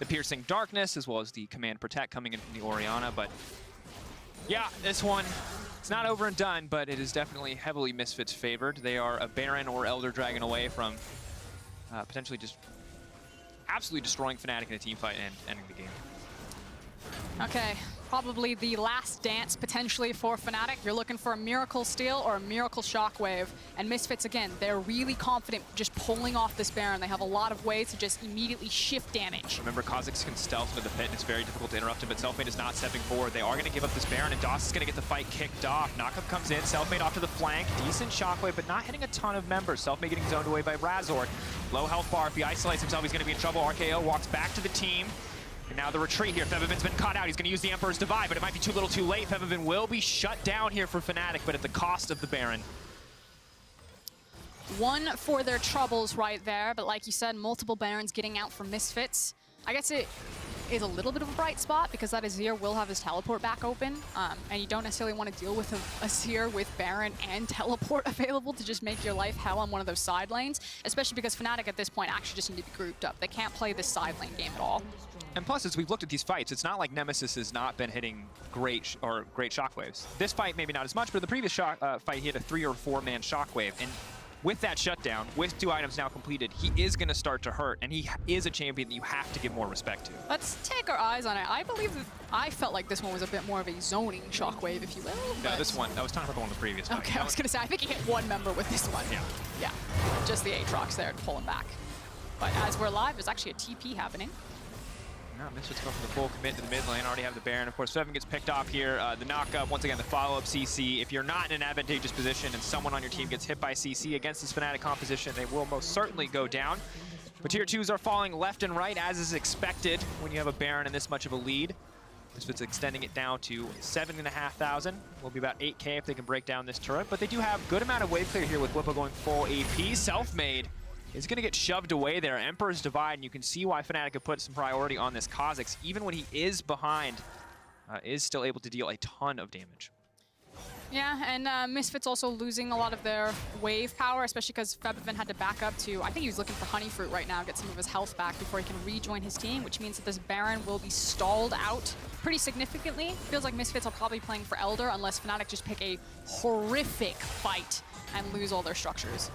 Piercing Darkness, as well as the Command Protect coming in from the Oriana. But yeah, this one, it's not over and done, but it is definitely heavily Misfits favored. They are a Baron or Elder Dragon away from potentially just absolutely destroying Fnatic in a team fight and ending the game. Okay, probably the last dance potentially for Fnatic. You're looking for a Miracle Steal or a Miracle Shockwave. And Misfits, again, they're really confident just pulling off this Baron. They have a lot of ways to just immediately shift damage. Remember, Kha'Zix can stealth into the pit, and it's very difficult to interrupt him, but Selfmade is not stepping forward. They are going to give up this Baron, and Doss is going to get the fight kicked off. Knockup comes in, Selfmade off to the flank. Decent Shockwave, but not hitting a ton of members. Selfmade getting zoned away by Razor. Low health bar. If he isolates himself, he's going to be in trouble. RKO walks back to the team. And now the retreat here. Febiven's been caught out. He's going to use the Emperor's Divide, but it might be too little too late. Febiven will be shut down here for Fnatic, but at the cost of the Baron. One for their troubles right there, but like you said, multiple Barons getting out for Misfits. I guess it is a little bit of a bright spot because that Azir will have his teleport back open, and you don't necessarily want to deal with a Azir with Baron and teleport available to just make your life hell on one of those side lanes, especially because Fnatic at this point actually just need to be grouped up. They can't play this side lane game at all. And plus, as we've looked at these fights, it's not like Nemesis has not been hitting great shockwaves. This fight, maybe not as much, but the previous fight, he had a 3 or 4 man shockwave. And with that shutdown, with 2 items now completed, he is going to start to hurt, and he is a champion that you have to give more respect to. Let's take our eyes on it. I believe that I felt like this one was a bit more of a zoning shockwave, if you will. No, this one, I was talking about the one in the previous fight. Okay, I was going to say, I think he hit 1 member with this one. Yeah. Yeah, just the Aatrox there to pull him back. But as we're live, there's actually a TP happening. No, Misfits go for the full commit to the mid lane, already have the Baron. Of course, Febiven gets picked off here. The knockup, once again, the follow-up CC. If you're not in an advantageous position and someone on your team gets hit by CC against this Fnatic composition, they will most certainly go down. But tier 2s are falling left and right, as is expected when you have a Baron and this much of a lead. Misfits extending it down to 7,500. Will be about 8K if they can break down this turret. But they do have good amount of wave clear here with Whippo going full AP. Selfmade is going to get shoved away there. Emperor's Divide, and you can see why Fnatic have put some priority on this Kha'Zix. Even when he is behind, is still able to deal a ton of damage. Yeah, and Misfits also losing a lot of their wave power, especially because Febiven had to back up to, I think he was looking for Honey Fruit right now, get some of his health back before he can rejoin his team, which means that this Baron will be stalled out pretty significantly. Feels like Misfits are probably playing for Elder unless Fnatic just pick a horrific fight and lose all their structures.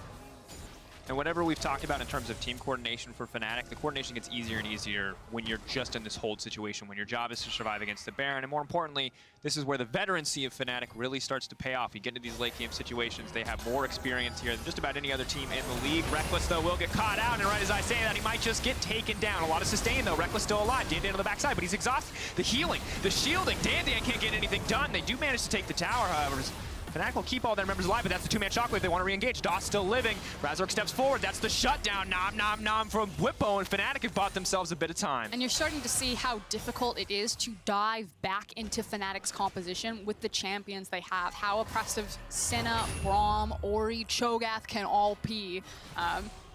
And whatever we've talked about in terms of team coordination for Fnatic, the coordination gets easier and easier when you're just in this hold situation, when your job is to survive against the Baron. And more importantly, this is where the veterancy of Fnatic really starts to pay off. You get into these late game situations, they have more experience here than just about any other team in the league. Reckless, though, will get caught out, and right as I say that, he might just get taken down. A lot of sustain, though. Reckless still alive. Dandan on the backside, but he's exhausted. The healing, the shielding. Dandan can't get anything done. They do manage to take the tower, however. Fnatic will keep all their members alive, but that's the 2-man shockwave. They want to re-engage. Doss still living. Razork steps forward. That's the shutdown. Nom, nom, nom from Whippo, and Fnatic have bought themselves a bit of time. And you're starting to see how difficult it is to dive back into Fnatic's composition with the champions they have. How oppressive Senna, Braum, Ori, Cho'Gath can all be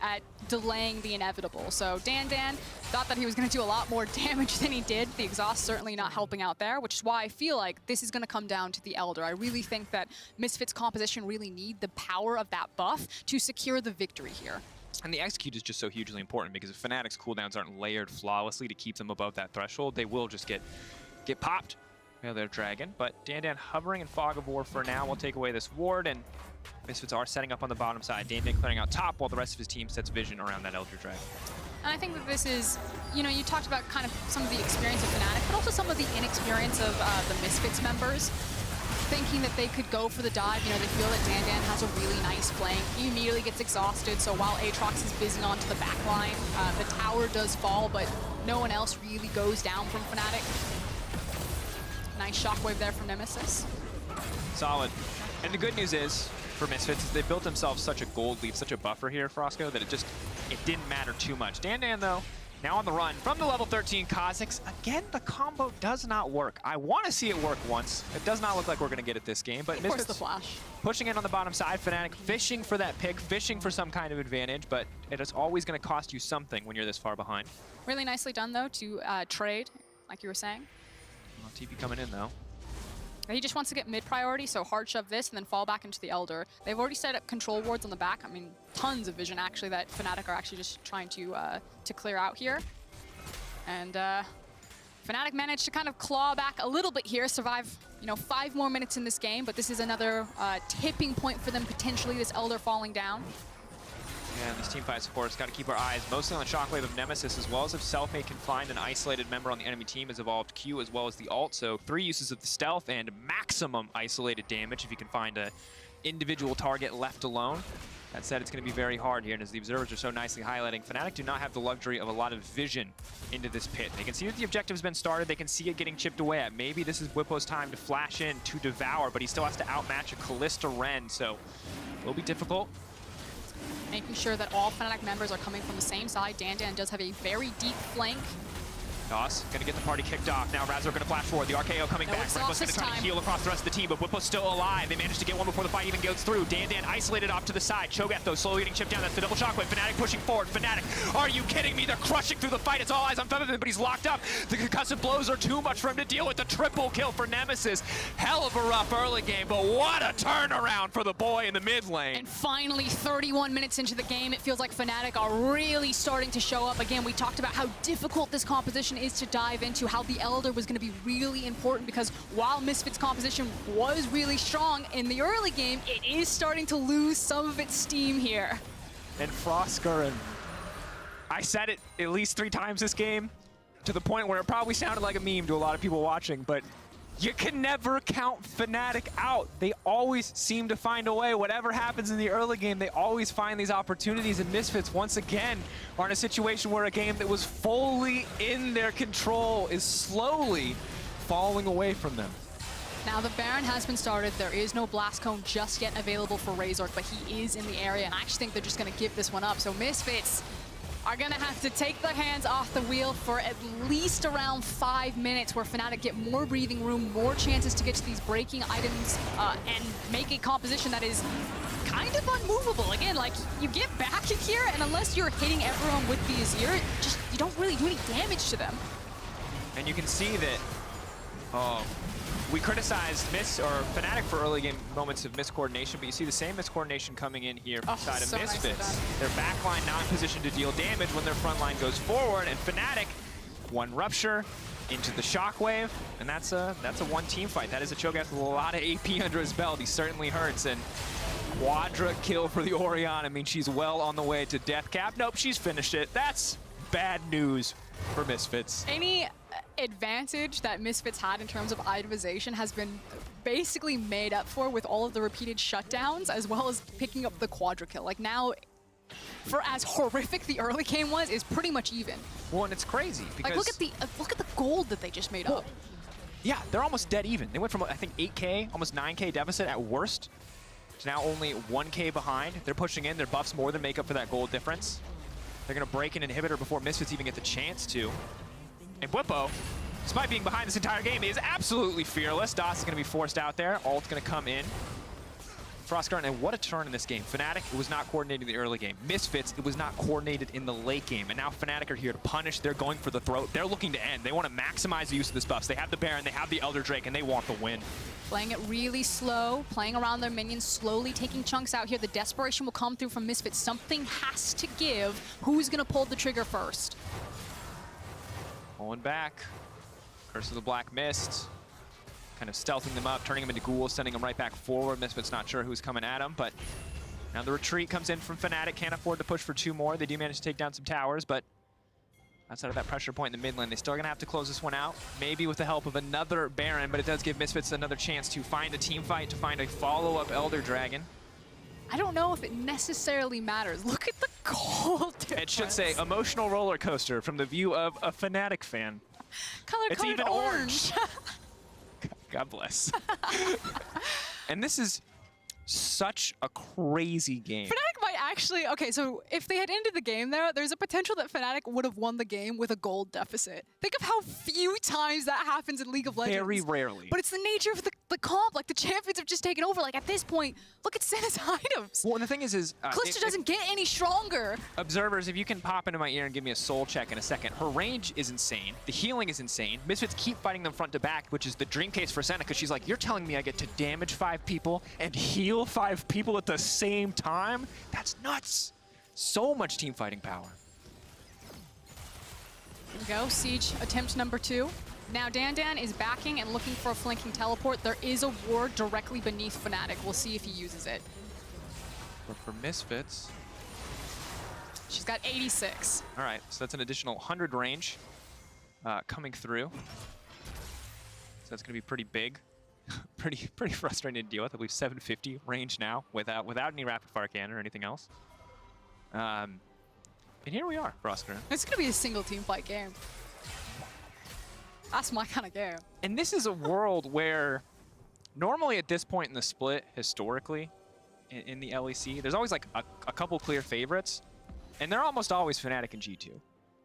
at delaying the inevitable. So Dandan thought that he was going to do a lot more damage than he did. The exhaust certainly not helping out there, which is why I feel like this is going to come down to the Elder. I really think that Misfits composition really need the power of that buff to secure the victory here. And the execute is just so hugely important because if Fnatic's cooldowns aren't layered flawlessly to keep them above that threshold, they will just get popped by their dragon. But Dandan hovering in Fog of War for now will take away this ward, and Misfits are setting up on the bottom side. Dandan clearing out top while the rest of his team sets vision around that Elder Dragon. And I think that this is, you know, you talked about kind of some of the experience of Fnatic, but also some of the inexperience of the Misfits members, thinking that they could go for the dive. You know, they feel that Dandan has a really nice flank. He immediately gets exhausted, so while Aatrox is busy onto the back line, the tower does fall, but no one else really goes down from Fnatic. Nice shockwave there from Nemesis. Solid. And the good news is, for Misfits, is they built themselves such a gold lead, such a buffer here, Frosco, that it didn't matter too much. Dandan, though, now on the run from the level 13 Kha'Zix. Again, the combo does not work. I want to see it work once. It does not look like we're going to get it this game, but Misfits the flash. Pushing in on the bottom side, Fnatic fishing for that pick, fishing for some kind of advantage, but it is always going to cost you something when you're this far behind. Really nicely done, though, to trade, like you were saying. Well, TP coming in, though. He just wants to get mid priority, so hard shove this and then fall back into the Elder. They've already set up control wards on the back. I mean, tons of vision actually that Fnatic are actually just trying to clear out here. And Fnatic managed to kind of claw back a little bit here, survive, you know, 5 more minutes in this game, but this is another tipping point for them potentially, this Elder falling down. Yeah, and these team fights, of course, got to keep our eyes mostly on the shockwave of Nemesis, as well as if Selfmade can find an isolated member on the enemy team has evolved Q as well as the ult. So 3 uses of the stealth and maximum isolated damage if you can find a individual target left alone. That said, it's going to be very hard here, and as the observers are so nicely highlighting, Fnatic do not have the luxury of a lot of vision into this pit. They can see that the objective's been started, they can see it getting chipped away at. Maybe this is Whippo's time to flash in to devour, but he still has to outmatch a Kalista Ren, so it will be difficult. Making sure that all Fnatic members are coming from the same side. Dan does have a very deep flank. Doss gonna get the party kicked off. Now Razor gonna flash forward. The RKO coming back. Brembo's gonna try to heal across the rest of the team, but Whippo's still alive. They managed to get one before the fight even goes through. Dan isolated off to the side. Cho'Gath though slowly getting chipped down. That's the double shockwave. Fnatic pushing forward. Fnatic, are you kidding me? They're crushing through the fight. It's all eyes on Featherman, but he's locked up. The concussive blows are too much for him to deal with. The triple kill for Nemesis. Hell of a rough early game, but what a turnaround for the boy in the mid lane. And finally, 31 minutes into the game, it feels like Fnatic are really starting to show up. Again, we talked about how difficult this composition is to dive into, how the Elder was going to be really important, because while Misfits' composition was really strong in the early game, it is starting to lose some of its steam here. And FLICKR, I said it at least 3 times this game, to the point where it probably sounded like a meme to a lot of people watching, but you can never count Fnatic out. They always seem to find a way. Whatever happens in the early game, they always find these opportunities, and Misfits, once again, are in a situation where a game that was fully in their control is slowly falling away from them. Now the Baron has been started. There is no Blast Cone just yet available for Razor, but he is in the area, and I actually think they're just going to give this one up. So Misfits are going to have to take their hands off the wheel for at least around 5 minutes, where Fnatic get more breathing room, more chances to get to these breaking items, and make a composition that is kind of unmovable. Again, like, you get back in here, and unless you're hitting everyone with the Azir, just you don't really do any damage to them. And you can see that, we criticized Fnatic for early game moments of miscoordination, but you see the same miscoordination coming in here from the side of so Misfits. nice. Their backline not in position to deal damage when their front line goes forward, and Fnatic, one rupture into the shockwave, and that's a one team fight. That is a Cho'Gath with a lot of AP under his belt. He certainly hurts, and quadra kill for the Origen. I mean, she's well on the way to death cap. Nope, she's finished it. That's bad news for Misfits. Any advantage that Misfits had in terms of itemization has been basically made up for with all of the repeated shutdowns, as well as picking up the quadra kill. Like, now, for as horrific the early game was, is pretty much even. Well, and it's crazy because Like, look at the gold that they just made up. Yeah, they're almost dead even. They went from, I think, 8K, almost 9K deficit at worst, to now only 1K behind. They're pushing in. Their buffs more than make up for that gold difference. They're going to break an inhibitor before Misfits even get the chance to. And Whippo, despite being behind this entire game, is absolutely fearless. Doss is going to be forced out there. Ult's going to come in. FLICKR, and what a turn in this game. Fnatic, it was not coordinated in the early game. Misfits, it was not coordinated in the late game. And now Fnatic are here to punish. They're going for the throat. They're looking to end. They want to maximize the use of this buffs. They have the Baron, they have the Elder Drake, and they want the win. Playing it really slow, playing around their minions, slowly taking chunks out here. The desperation will come through from Misfits. Something has to give. Who's going to pull the trigger first? Pulling back. Curse of the Black Mist. Kind of stealthing them up, turning them into ghouls, sending them right back forward. Misfits not sure who's coming at them, but now the retreat comes in from Fnatic. Can't afford to push for 2 more. They do manage to take down some towers, but outside of that pressure point in the mid lane, they're still going to have to close this one out. Maybe with the help of another Baron, but it does give Misfits another chance to find a team fight, to find a follow-up Elder Dragon. I don't know if it necessarily matters. Look at the gold difference. It should say emotional roller coaster from the view of a Fnatic fan. It's even orange. God bless. And this is such a crazy game. Fnatic might actually, okay, so if they had ended the game there's a potential that Fnatic would have won the game with a gold deficit. Think of how few times that happens in League of Legends. Very rarely. But it's the nature of the comp. Like, the champions have just taken over. Like, at this point, look at Senna's items. Well, and the thing is Kalista doesn't get any stronger. Observers, if you can pop into my ear and give me a soul check in a second. Her range is insane. The healing is insane. Misfits keep fighting them front to back, which is the dream case for Senna, because she's like, you're telling me I get to damage 5 people and heal 5 people at the same time? That's nuts. So much team fighting power. Here we go, Siege attempt number 2. Now Dan is backing and looking for a flanking teleport. There is a ward directly beneath Fnatic. We'll see if he uses it. But for Misfits, She's got 86. All right, so that's an additional 100 range coming through. So that's going to be pretty big. pretty frustrating to deal with. I believe 750 range now without any rapid fire cannon or anything else. And here we are for Oscar. It's gonna be a single team fight game. That's my kind of game. And this is a world where normally at this point in the split, historically, in the LEC, there's always like a couple clear favorites, and they're almost always Fnatic and G2.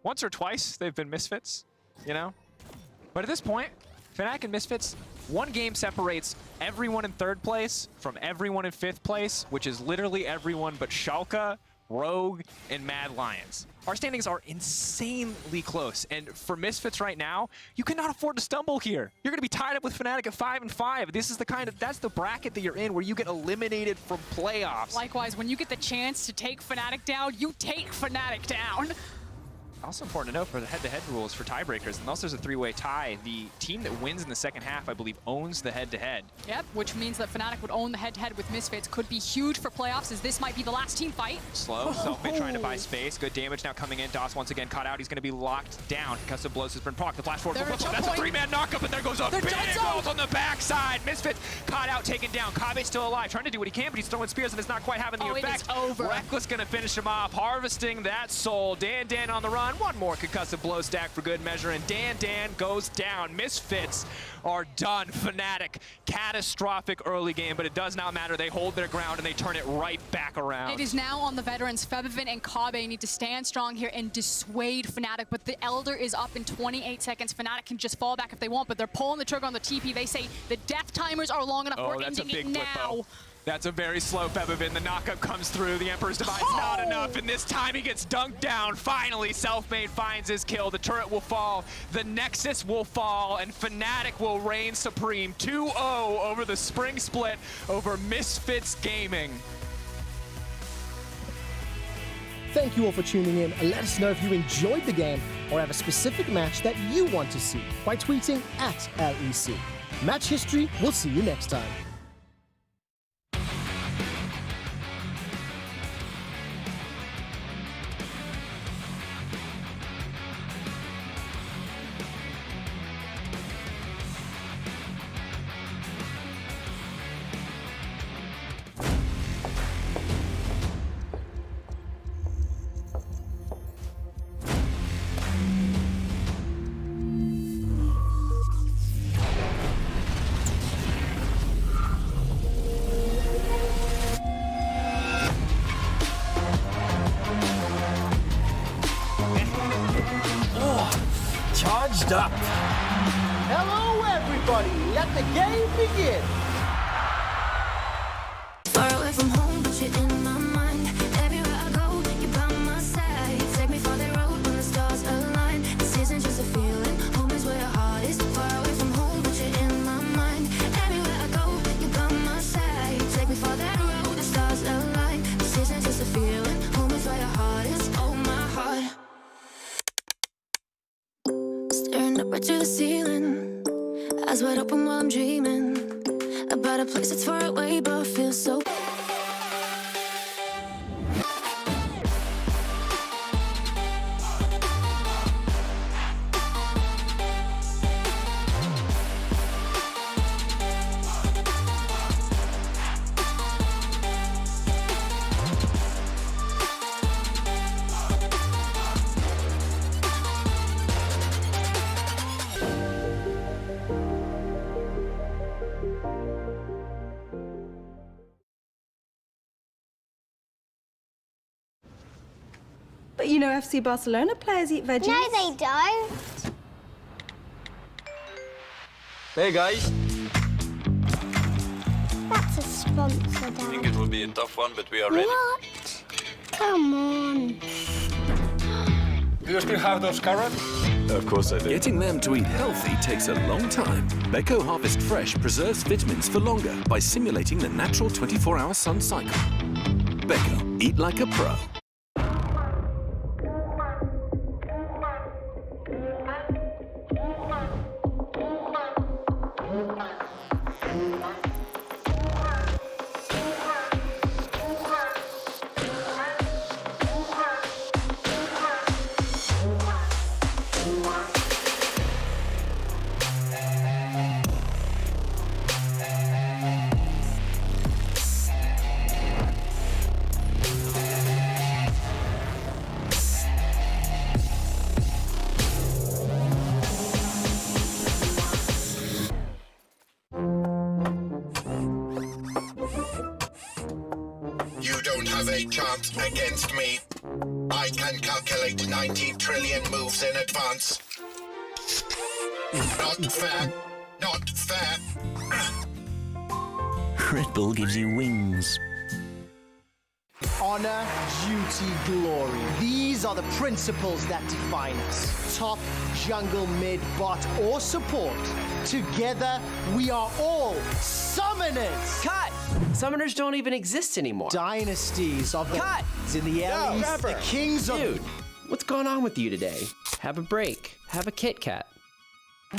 Once or twice they've been Misfits, you know? But at this point, Fnatic and Misfits, one game separates everyone in 3rd place from everyone in 5th place, which is literally everyone but Schalke, Rogue, and Mad Lions. Our standings are insanely close, and for Misfits right now, you cannot afford to stumble here. You're gonna be tied up with Fnatic at 5-5. This is that's the bracket that you're in where you get eliminated from playoffs. Likewise, when you get the chance to take Fnatic down, you take Fnatic down. Also important to note for the head-to-head rules for tiebreakers, unless there's a 3-way tie, the team that wins in the second half, I believe, owns the head-to-head. Yep, which means that Fnatic would own the head-to-head with Misfits. Could be huge for playoffs, as this might be the last team fight. Slow, Selfmade trying to buy space. Good damage now coming in. DOS once again caught out. He's going to be locked down. Concussive blows has been proc. The flash forward. That's a 3-man knockup, and there goes a big ult on the backside. Misfits caught out, taken down. Kabe's still alive, trying to do what he can, but he's throwing spears, and it's not quite having the effect. It is over. Reckless going to finish him off, harvesting that soul. Dan on the run. One more concussive blow stack for good measure, and Dan goes down. Misfits are done. Fnatic, catastrophic early game, but it does not matter. They hold their ground and they turn it right back around. It is now on the veterans. Febvin and Kabe need to stand strong here and dissuade Fnatic, but the Elder is up in 28 seconds. Fnatic can just fall back if they want, but they're pulling the trigger on the TP. They say the death timers are long enough. We're ending it now. That's a very slow Febvin. The knockup comes through. The Emperor's Divine's not enough, and this time he gets dunked down. Finally, Selfmade finds his kill. The turret will fall, the Nexus will fall, and Fnatic will reign supreme. 2-0 over the spring split over Misfits Gaming. Thank you all for tuning in, and let us know if you enjoyed the game or have a specific match that you want to see by tweeting at LEC. Match History, we'll see you next time. Charged up. Hello, everybody. Let the game begin. Far away from home, but you're in my mind. Everywhere I go, you're by my side. Take me for the road when the stars align. This isn't just a feeling, home is where your heart is. Far away from home, but you're in my mind. Everywhere I go, you're by my side. Take me for that road, the stars align. This isn't just a feeling, home is where your heart is. Oh, my heart. Staring up right to the ceiling, eyes wide open while I'm dreaming about a place that's far away but feels so. But you know FC Barcelona players eat veggies. No, they don't. Hey guys. That's a sponsor, I think Dad. it will be a tough one, but we are ready. What? Come on. Do you still have those carrots? Of course I do. Getting them to eat healthy takes a long time. Beko Harvest Fresh preserves vitamins for longer by simulating the natural 24-hour sun cycle. Beko, eat like a pro. they chant against me. I can calculate 90 trillion moves in advance. Not fair. Not fair. Red Bull gives you wings. Honor, duty, glory. These are the principles that define us. Top, jungle, mid, bot, or support. Together, we are all summoners. Cut! Summoners don't even exist anymore. Dynasties of the... Cut! In the LEC, the kings of... Dude, what's going on with you today? Have a break. Have a Kit Kat.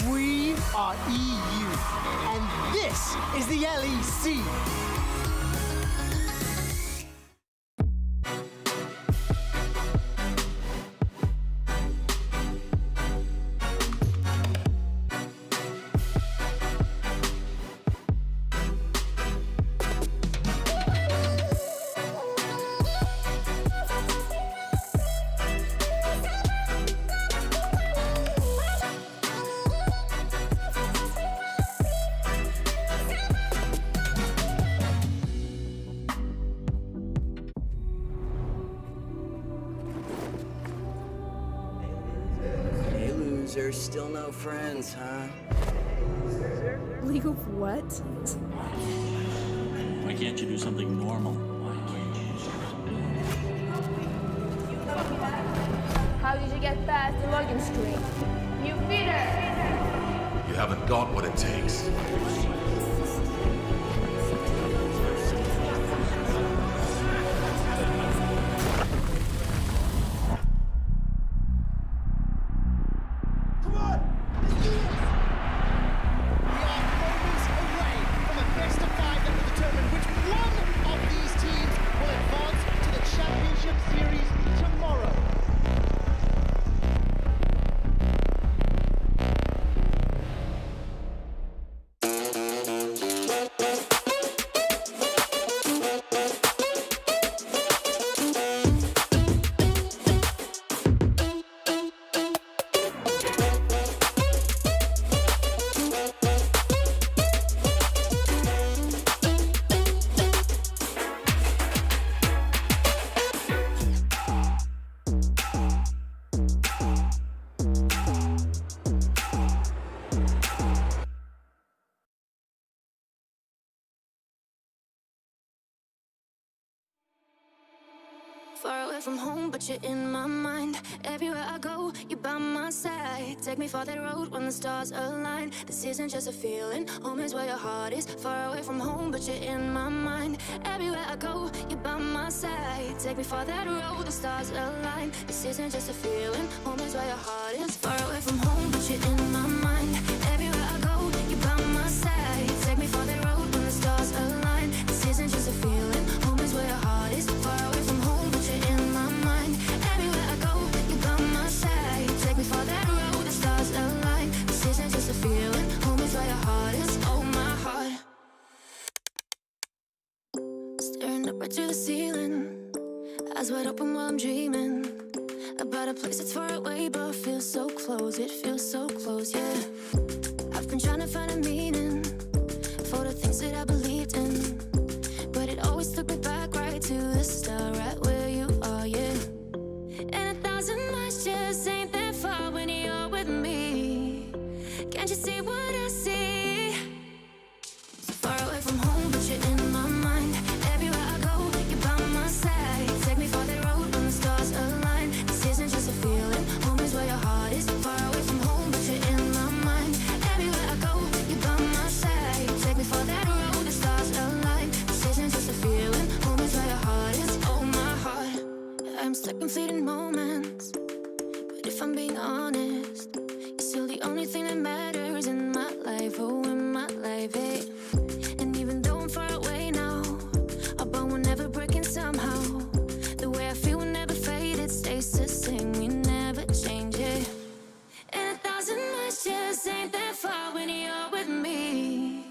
We are EU, and this is the LEC. There's still no friends, huh? League of what? Why can't you do something normal? How did you get past the login screen? You feeder! You haven't got what it takes. Far away from home, but you're in my mind. Everywhere I go, you're by my side. Take me for that road when the stars align. This isn't just a feeling, home is where your heart is. Far away from home, but you're in my mind. Everywhere I go, you're by my side. Take me for that road, the stars align. This isn't just a feeling, home is where your heart is. Far away from home, but you're in my mind. Everywhere I go, you're by my side. Take me for that road when the stars align. This isn't just a feeling, home is where your heart is. Far away from home, in my mind. Everywhere I go, you're by my side. Take me for that road, the stars align. This isn't just a feeling, home is where your heart is. Oh, my heart. Staring up right to the ceiling, eyes wide open while I'm dreaming about a place that's far away but feels so close. It feels so close, yeah. I've been trying to find a meaning for the things that I believed in, but it always took me back right to the start, right where you are, yeah. And 1,000 miles just ain't that far when you're with me. Can't you see what I see? So far away from home, but you're in my mind. Everywhere I go, you're by my side. Take me for that road when the stars align. This isn't just a feeling, home is where your heart is. Far away from home, but you're in my mind. Everywhere I go, you're by my side. Take me for that road, the stars align. This isn't just a feeling, home is where your heart is. Oh, my heart. I'm stuck in fleeting moments, but if I'm being honest, you're still the only thing that matters in my life. Oh, in my life, hey. And even though I'm far away now, our bond will never break in somehow. The way I feel will never fade, it stays the same, we never change it. And 1,000 miles just ain't that far when you're with me.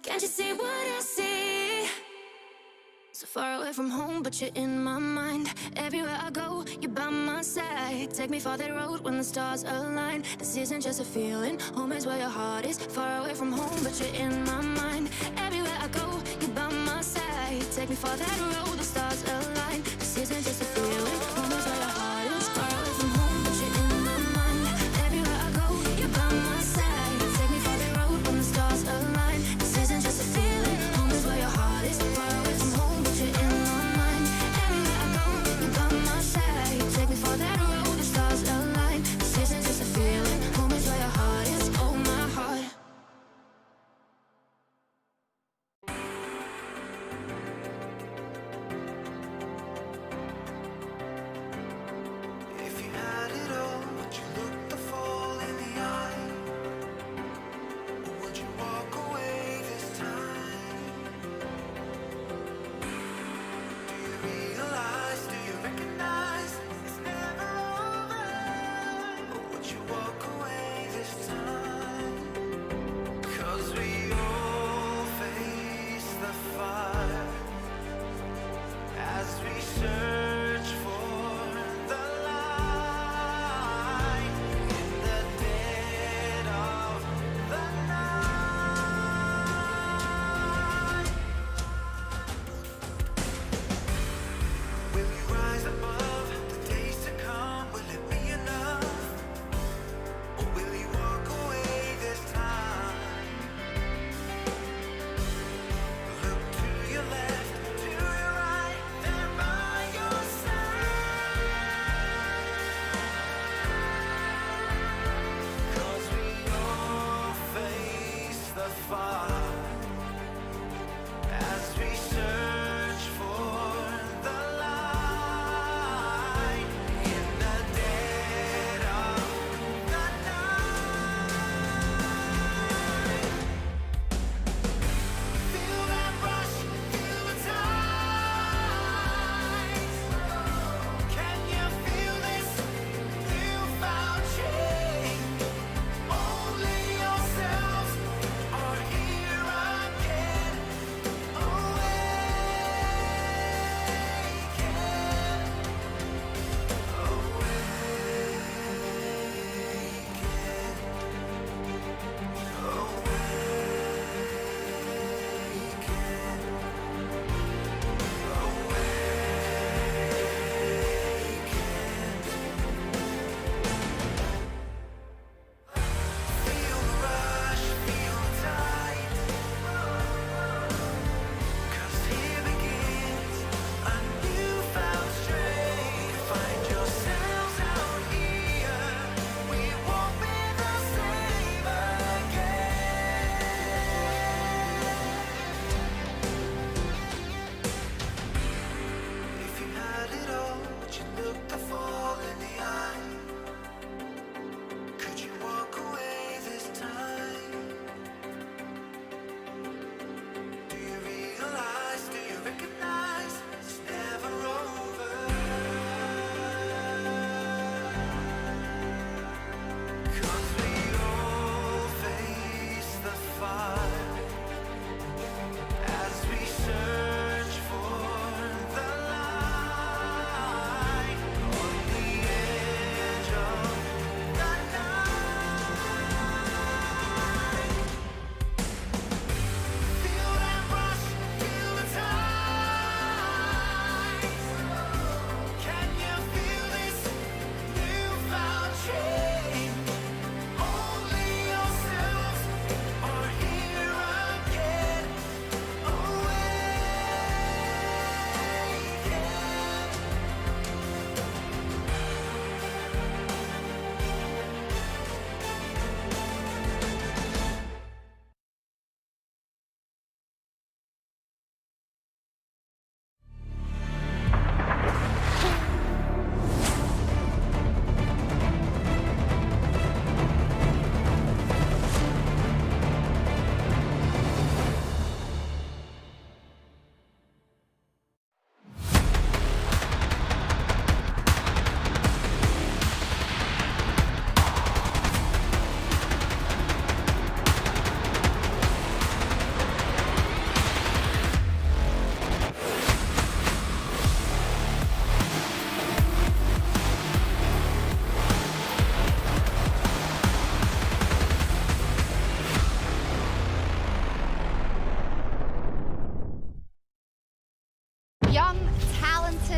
Can't you see what I see? So far away from home, but you're in my mind. Everywhere I go, you're by my side. Take me for that road when the stars align. This isn't just a feeling, home is where your heart is. Far away from home, but you're in my mind. Everywhere I go, you're by my side. Take me for that road, the stars align.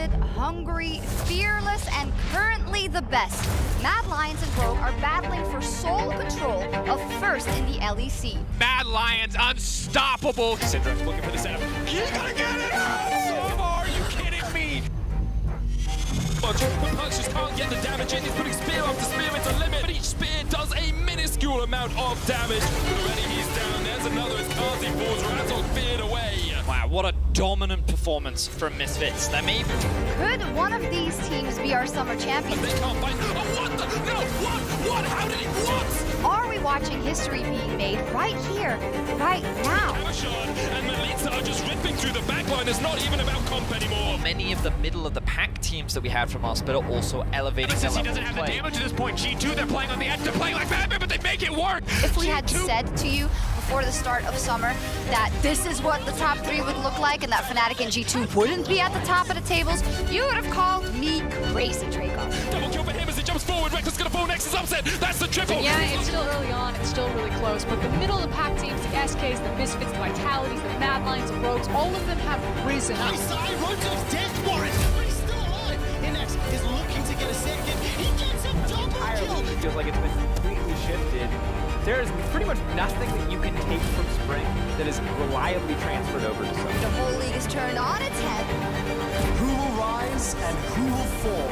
talented, hungry, fearless, and currently the best. Mad Lions and Rogue are battling for sole control of first in the LEC. Mad Lions unstoppable. Syndra's looking for the setup. He's gonna get it! Oh, are you kidding me? But Punch just can't get the damage in. He's putting spear after spear into limit, but each spear does a minuscule amount of damage. But already he's down. There's another as Kazi falls rattled, feared away. Wow, what a dominant performance from Misfits. They may Could one of these teams be our summer champions? They can't fight. Oh, what the? No, what? How did he? What? Are we watching history being made right here, right now? Kamashon and Melitza are just ripping through the backline. It's not even about comp anymore. many of the middle of the pack teams that we had from our split are also elevating their Since he level doesn't of have play. the damage at this point, G2, they're playing on the edge, they're playing like Batman, but they make it work! If we G2. had said to you before the start of summer that this is what the top 3 would look like and that Fnatic and G2 wouldn't be at the top of the tables, you would have called me crazy, Draco. Double kill for him as he jumps forward. Reckless gonna fall next is upset. That's the triple. Yeah, it's still early on. It's still really close. But the middle of the pack teams, the SKs, the Misfits, the Vitalities, the Mad Lions, the Rogues, all of them have risen. Nice side, Roto's death warrant, but he's still alive. Inex is looking to get a second. He gets a double kill. It feels like it's been completely shifted. There's pretty much nothing that you can take from Spring that is reliably transferred over to Summer. The whole league is turned on its head. Who will rise and who will fall?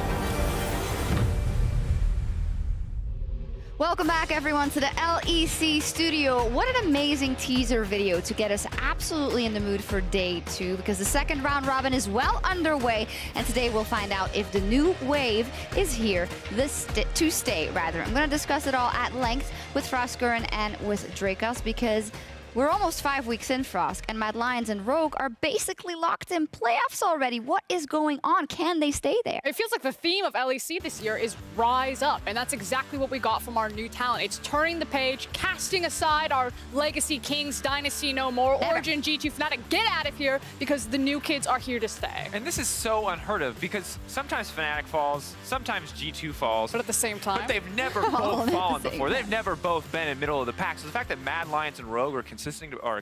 Welcome back, everyone, to the LEC studio. What an amazing teaser video to get us absolutely in the mood for day 2, because the second round robin is well underway, and today we'll find out if the new wave is here to stay. I'm going to discuss it all at length with FLICKR and with Dracos, because we're almost 5 weeks in, Frost, and Mad Lions and Rogue are basically locked in playoffs already. What is going on? Can they stay there? It feels like the theme of LEC this year is rise up, and that's exactly what we got from our new talent. It's turning the page, casting aside our legacy kings, dynasty no more, Origen, G2, Fnatic, get out of here, because the new kids are here to stay. And this is so unheard of, because sometimes Fnatic falls, sometimes G2 falls. But at the same time. But they've never both fallen before. They've never both been in the middle of the pack. So the fact that Mad Lions and Rogue are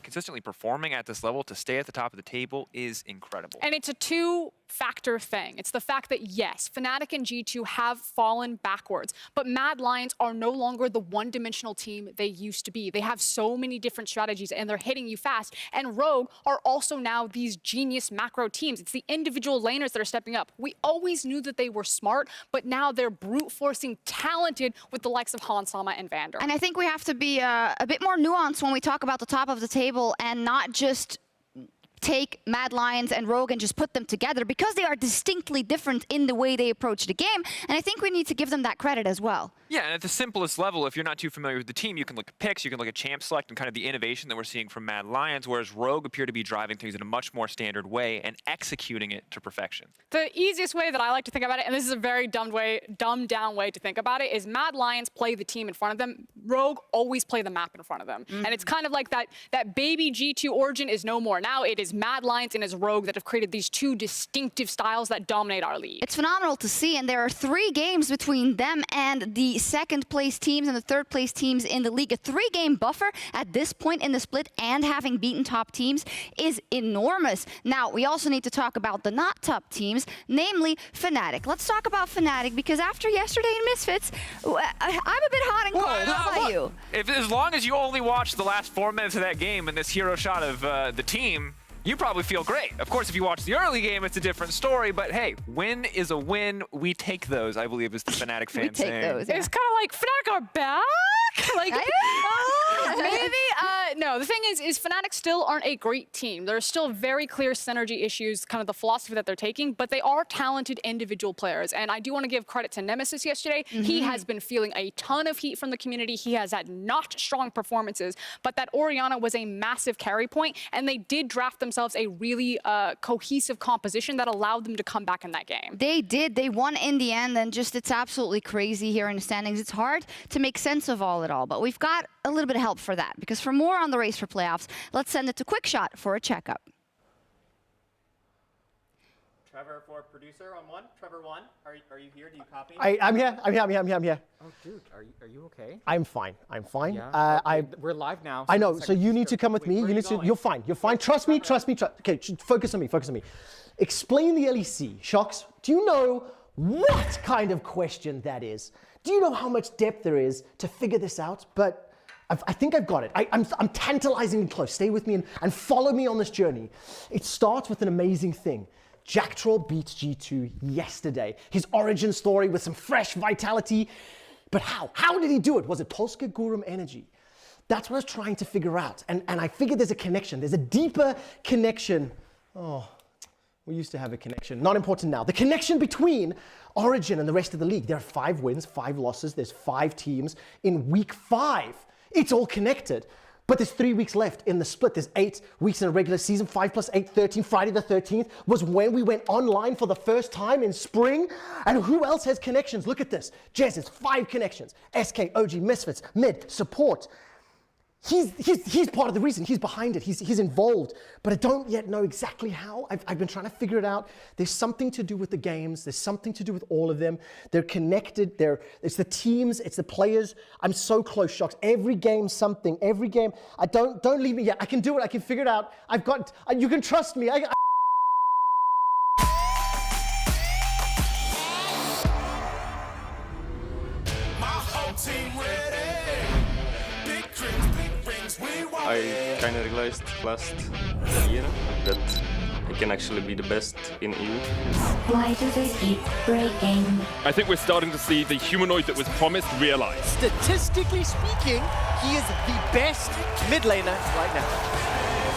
consistently performing at this level to stay at the top of the table is incredible. And it's a two-factor thing. It's the fact that, yes, Fnatic and G2 have fallen backwards, but Mad Lions are no longer the one-dimensional team they used to be. They have so many different strategies, and they're hitting you fast. And Rogue are also now these genius macro teams. It's the individual laners that are stepping up. We always knew that they were smart, but now they're brute-forcing talented with the likes of Hansama and Vander. And I think we have to be a bit more nuanced when we talk about the top of the table and not just take Mad Lions and Rogue and just put them together, because they are distinctly different in the way they approach the game, and I think we need to give them that credit as well. Yeah, and at the simplest level, if you're not too familiar with the team, you can look at picks, you can look at champ select and kind of the innovation that we're seeing from Mad Lions, whereas Rogue appear to be driving things in a much more standard way and executing it to perfection. The easiest way that I like to think about it, and this is a very dumbed down way to think about it, is Mad Lions play the team in front of them. Rogue always play the map in front of them. And it's kind of like that baby G2 Origen is no more. Now it is Mad Lions and his Rogue that have created these two distinctive styles that dominate our league. It's phenomenal to see, and there are 3 games between them and the second place teams and the third place teams in the league. A 3-game buffer at this point in the split, and having beaten top teams, is enormous. Now, we also need to talk about the not top teams, namely Fnatic. Let's talk about Fnatic, because after yesterday in Misfits, I'm a bit hot and cold. How about you? As long as you only watch the last 4 minutes of that game and this hero shot of the team, you probably feel great. Of course, if you watch the early game, it's a different story, but hey, win is a win. We take those, I believe, is the Fnatic fan saying. We take those, yeah. It's kind of like, Fnatic are back? Like, maybe? No, the thing is Fnatic still aren't a great team. There are still very clear synergy issues, kind of the philosophy that they're taking, but they are talented individual players. And I do want to give credit to Nemesis yesterday. He has been feeling a ton of heat from the community. He has had not strong performances, but that Oriana was a massive carry point, and they did draft themselves a really cohesive composition that allowed them to come back in that game. They did. They won in the end, and just it's absolutely crazy here in the standings. It's hard to make sense of all it all, but we've got a little bit of help for that, because for more on the race for playoffs, let's send it to Quick Shot for a checkup. Trevor for producer on 1. Trevor 1. Are you here? Do you copy? I'm here. Oh, dude, are you okay? I'm fine. Yeah. Okay. We're live now. I know. So you need to come with me. You're fine. Trust me. Okay, focus on me. Explain the LEC. Shocks, do you know what kind of question that is? Do you know how much depth there is to figure this out? But I think I've got it. I'm tantalizingly close. Stay with me and follow me on this journey. It starts with an amazing thing. Jack Troll beat G2 yesterday. His origin story with some fresh vitality. But how? How did he do it? Was it Polska Gurum energy? That's what I was trying to figure out. And I figured there's a connection. There's a deeper connection. Oh, we used to have a connection. Not important now. The connection between Origen and the rest of the league. There are 5 wins, 5 losses. There's 5 teams in week 5. It's all connected. But there's 3 weeks left in the split. There's 8 weeks in a regular season. 5 plus 8, 13. Friday the 13th was when we went online for the first time in spring. And who else has connections? Look at this. Jez has 5 connections. SK, OG, Misfits, mid, support. He's part of the reason. He's behind it. He's involved. But I don't yet know exactly how. I've been trying to figure it out. There's something to do with the games. There's something to do with all of them. They're connected. It's the teams. It's the players. I'm so close, Shocks. Every game, something. Every game. Don't leave me yet. I can do it. I can figure it out. You can trust me. My whole team ready. I kind of realized last year that I can actually be the best in EU. Why do they keep breaking? I think we're starting to see the humanoid that was promised realized. Statistically speaking, he is the best mid laner right now.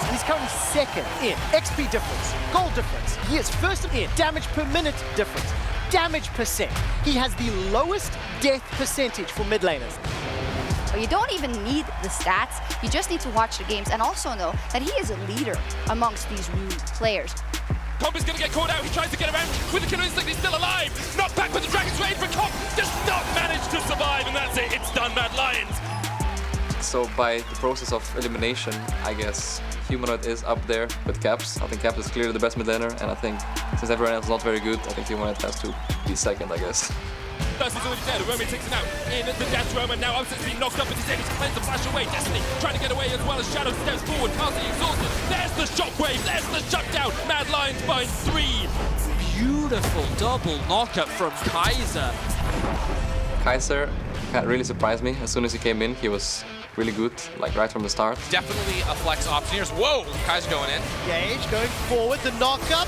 He's currently 2nd in XP difference, goal difference. He is 1st in damage per minute difference, damage percent. He has the lowest death percentage for mid laners. You don't even need the stats, you just need to watch the games and also know that he is a leader amongst these new players. Comp is going to get caught out, he tries to get around with the Canoe Instinct, he's still alive! Knocked back with the Dragon's Rage, but Comp does not manage to survive, and that's it, it's done, Mad Lions! So by the process of elimination, I guess Humanoid is up there with Caps. I think Caps is clearly the best mid laner, and I think since everyone else is not very good, I think Humanoid has to be 2nd, I guess. Darcy's already dead, Roman takes him out in the dash Roman, now Upset's being knocked up with his aim, he's cleansed the flash away, Destiny trying to get away as well as Shadow steps forward, Carsey exhausted, there's the shockwave, there's the shutdown, Mad Lions find 3. Beautiful double knockup from Kaiser. Kaiser really surprised me. As soon as he came in, he was really good, like right from the start. Definitely a flex option here. Whoa, Kaiser going in. Gage going forward, the knockup.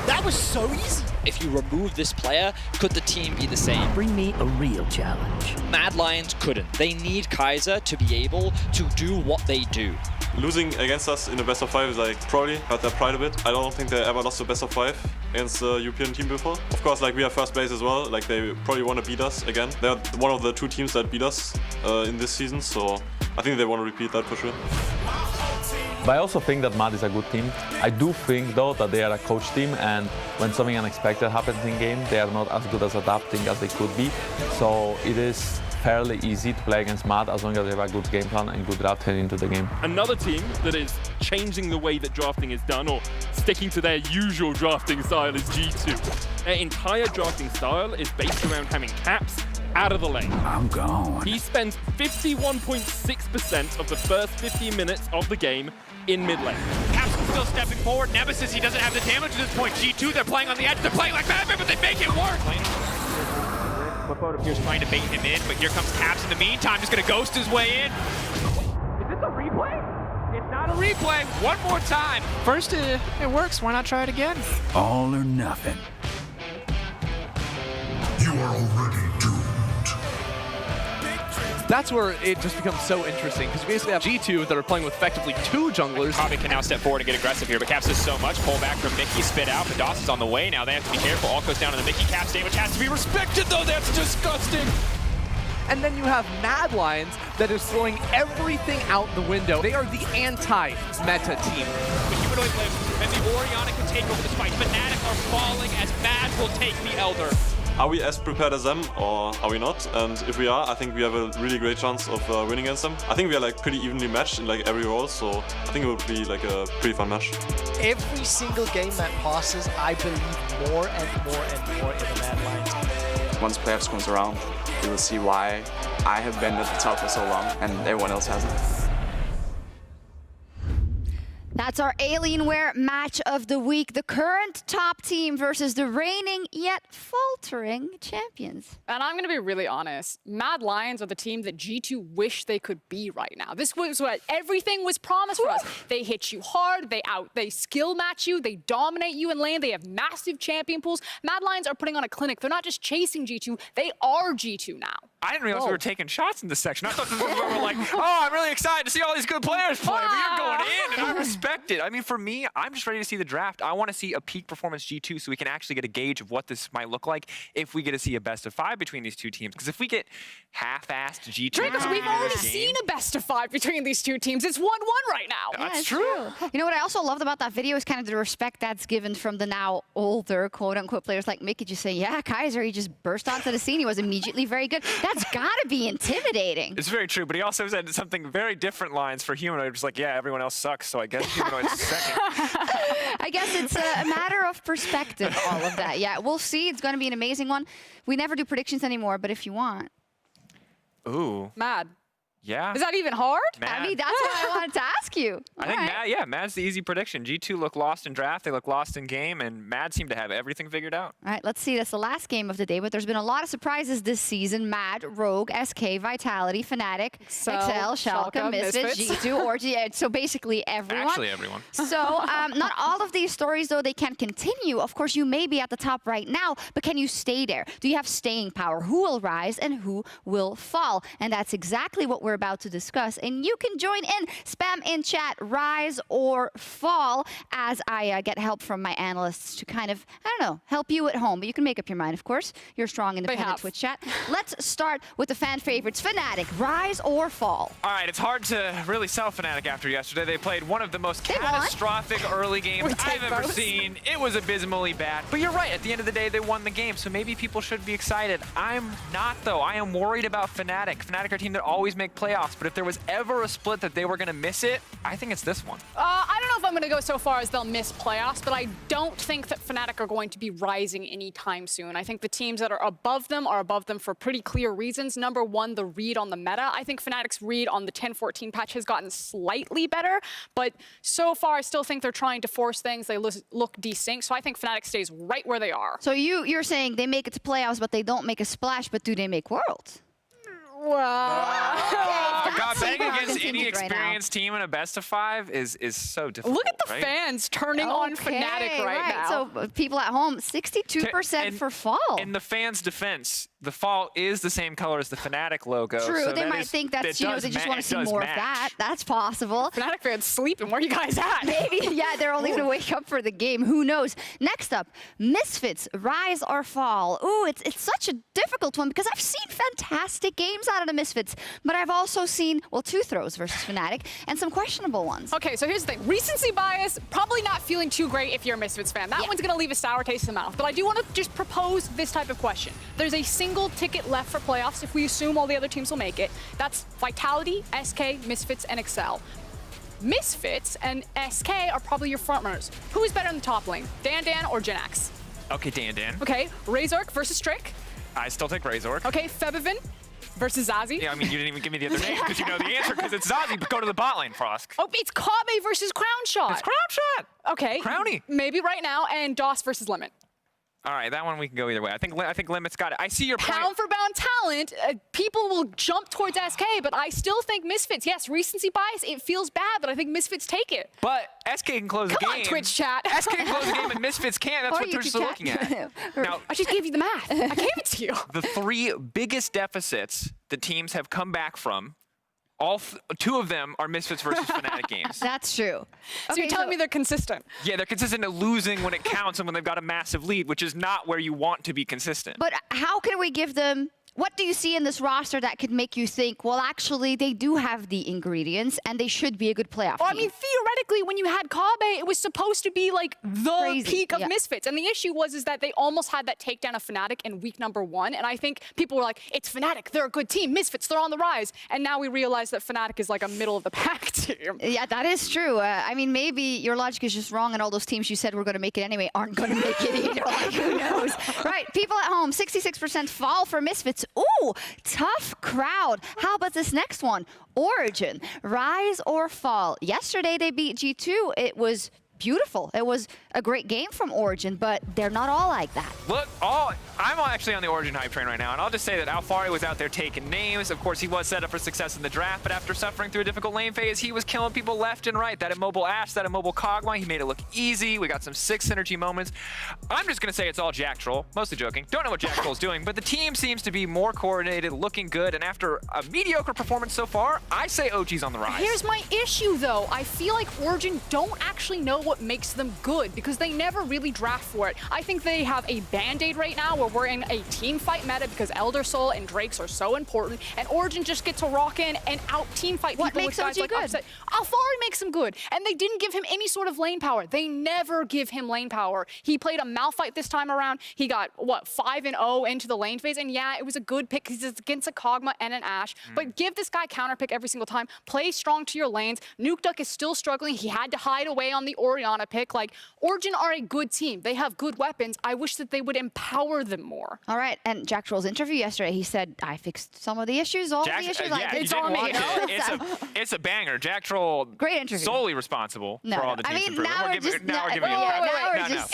That was so easy. If you remove this player, could the team be the same? Bring me a real challenge. Mad Lions couldn't. They need Kaiser to be able to do what they do. Losing against us in the best of 5 is like probably hurt their pride a bit. I don't think they ever lost the best of 5 against a European team before. Of course, like we are first place as well. Like they probably want to beat us again. They're one of the 2 teams that beat us in this season, so I think they want to repeat that for sure. But I also think that Mad is a good team. I do think though that they are a coach team, and when something unexpected happens in game, they are not as good as adapting as they could be. So it is fairly easy to play against Mad as long as they have a good game plan and good route heading into the game. Another team that is changing the way that drafting is done, or sticking to their usual drafting style, is G2. Their entire drafting style is based around having Caps out of the lane. I'm gone. He spends 51.6% of the first 15 minutes of the game in mid lane. Caps still stepping forward. Nemesis, he doesn't have the damage at this point. G2, they're playing on the edge. They're playing like madmen, but they make it work. Here's trying to bait him in, but here comes Caps in the meantime. Just gonna ghost his way in. Is this a replay? It's not a replay. One more time. First, it works. Why not try it again? All or nothing. You are already doomed. That's where it just becomes so interesting, because we basically have G2 that are playing with effectively 2 junglers. Kavik can now step forward and get aggressive here, but Caps does so much. Pull back from Mickey, spit out, but Doss is on the way now. They have to be careful. All goes down to the Mickey. Caps stay, which has to be respected, though. That's disgusting. And then you have Mad Lions that is throwing everything out the window. They are the anti-meta team. The Humanoid lives, and the Origen can take over this fight. Fnatic are falling as Mad will take the Elder. are we as prepared as them or are we not? And if we are, I think we have a really great chance of winning against them. I think we are like pretty evenly matched in like every role, so I think it would be like a pretty fun match. Every single game that passes, I believe more and more and more in the Mad Lions. Once playoffs comes around, you will see why I have been at the top for so long and everyone else hasn't. That's our Alienware match of the week. The current top team versus the reigning yet faltering champions. And I'm going to be really honest. Mad Lions are the team that G2 wish they could be right now. This was what everything was promised for us. They hit you hard. They skill match you. They dominate you in lane. They have massive champion pools. Mad Lions are putting on a clinic. They're not just chasing G2. They are G2 now. I didn't realize we were taking shots in this section. I thought this was where we're like, oh, I'm really excited to see all these good players play. But you're going in, and I respect it. I mean, for me, I'm just ready to see the draft. I want to see a peak performance G2 so we can actually get a gauge of what this might look like if we get to see a best of 5 between these two teams. Because if we get half-assed G2... Because we've already seen a best of 5 between these two teams. It's 1-1 right now. Yeah, that's true. You know what I also loved about that video is kind of the respect that's given from the now older, quote-unquote, players like Mickey. Just say, yeah, Kaiser, he just burst onto the scene. He was immediately very good. That's got to be intimidating. It's very true, but he also said something very different lines for Humanoid. Just like, yeah, everyone else sucks, so I guess Humanoid's second. I guess it's a matter of perspective, all of that. Yeah, we'll see. It's going to be an amazing one. We never do predictions anymore, but if you want. Ooh. Mad. Yeah. Is that even hard? Mad. I mean, that's what I wanted to ask you. I think Mad, Mad's the easy prediction. G2 look lost in draft, they look lost in game, and Mad seem to have everything figured out. All right, let's see. That's the last game of the day, but there's been a lot of surprises this season. Mad, Rogue, SK, Vitality, Fnatic, Excel, Schalke, Misfits, G2, Origen. So basically everyone. Actually everyone. So not all of these stories, though, they can continue. Of course, you may be at the top right now, but can you stay there? Do you have staying power? Who will rise and who will fall? And that's exactly what we're about to discuss. And you can join in, spam in chat, rise or fall, as I get help from my analysts to kind of, I don't know, help you at home. But you can make up your mind, of course. You're strong, independent Twitch chat. Let's start with the fan favorites. Fnatic, rise or fall? All right, it's hard to really sell Fnatic after yesterday. They played one of the most catastrophic early games I've ever seen. It was abysmally bad. But you're right, at the end of the day, they won the game, so maybe people should be excited. I'm not, though. I am worried about Fnatic. Fnatic are a team that always make playoffs, but if there was ever a split that they were going to miss it, I think it's this one. I don't know if I'm going to go so far as they'll miss playoffs, but I don't think that Fnatic are going to be rising anytime soon. I think the teams that are above them for pretty clear reasons. Number one, the read on the meta. I think Fnatic's read on the 10-14 patch has gotten slightly better, but so far I still think they're trying to force things. They look desynced, so I think Fnatic stays right where they are. So you're saying they make it to playoffs, but they don't make a splash, but do they make Worlds? Wow. God, betting against any experienced team in a best of 5 is so difficult. Look at the fans turning on Fnatic right now. So people at home, 62% for fall. In the fans' defense, the fall is the same color as the Fnatic logo. True, so they might think that's, you know, they just want to see more of that. That's possible. Fnatic fans sleeping. Where are you guys at? Maybe, yeah, they're only going to wake up for the game. Who knows? Next up, Misfits, rise or fall. Ooh, it's such a difficult one because I've seen fantastic games out of the Misfits, but I've also seen, well, 2 throws versus Fnatic and some questionable ones. Okay, so here's the thing. Recency bias, probably not feeling too great if you're a Misfits fan. That one's going to leave a sour taste in the mouth. But I do want to just propose this type of question. There's a single ticket left for playoffs if we assume all the other teams will make it. That's Vitality, SK, Misfits, and Excel. Misfits and SK are probably your frontrunners. Who is better in the top lane, Dan or Jinax? Okay, Dan. Okay, Razork versus Strick. I still take Razork. Okay, Febivin versus Zazie. Yeah, I mean, you didn't even give me the other name because you know the answer because it's Zazie, but go to the bot lane, Frosk. Oh, it's Kabe versus Crown Shot. It's Crown Shot. Okay. Crowny. Maybe right now, and DOS versus Limit. All right, that one we can go either way. I think Limit's got it. I see your point. Pound for pound talent, people will jump towards SK, but I still think Misfits. Yes, recency bias, it feels bad, but I think Misfits take it. But SK can close the game. Come on, Twitch chat. SK can close the game and Misfits can't. That's what Twitch is looking at. Now, I just gave you the math. I gave it to you. The 3 biggest deficits that teams have come back from, all 2 of them are Misfits versus Fnatic games. That's true. So you're telling me they're consistent? Yeah, they're consistent at losing when it counts and when they've got a massive lead, which is not where you want to be consistent. But how can we give them What do you see in this roster that could make you think, well, actually, they do have the ingredients and they should be a good playoff team? I mean, theoretically, when you had Kabe, it was supposed to be like the peak of Misfits. And the issue was that they almost had that takedown of Fnatic in week #1. And I think people were like, it's Fnatic, they're a good team. Misfits, they're on the rise. And now we realize that Fnatic is like a middle of the pack team. Yeah, that is true. I mean, maybe your logic is just wrong and all those teams you said were going to make it anyway aren't going to make it either. Like, who knows? Right, people at home, 66% fall for Misfits. Ooh, tough crowd. How about this next one? Origen, rise or fall. Yesterday they beat G2. It was beautiful. It was a great game from Origen, but they're not all like that. Look, I'm actually on the Origen hype train right now, and I'll just say that Alfari was out there taking names. Of course, he was set up for success in the draft, but after suffering through a difficult lane phase, he was killing people left and right. That immobile Ashe, that immobile Kog'Maw, he made it look easy. We got some sick synergy moments. I'm just going to say it's all Jack Troll, mostly joking. Don't know what Jack Troll's doing, but the team seems to be more coordinated, looking good, and after a mediocre performance so far, I say OG's on the rise. Here's my issue, though. I feel like Origen don't actually know what makes them good because they never really draft for it. I think they have a band-aid right now where we're in a team fight meta because Elder Soul and Drakes are so important, and Origen just get to rock in and out team fight people with guys like Upset. Alfari makes him good, and they didn't give him any sort of lane power. They never give him lane power. He played a Malphite this time around. He got, what, 5-0 into the lane phase, and yeah, it was a good pick because it's against a Kog'Maw and an Ashe, but give this guy counter pick every single time. Play strong to your lanes. Nuke Duck is still struggling. He had to hide away on the Orianna pick. Like, Origen are a good team. They have good weapons. I wish that they would empower them more. All right, and Jack Troll's interview yesterday, he said, I fixed some of the issues, all the issues. Yeah, it's on me. It's a banger. Jack Troll, great interview. Solely responsible for all the team's improvement. Now we're giving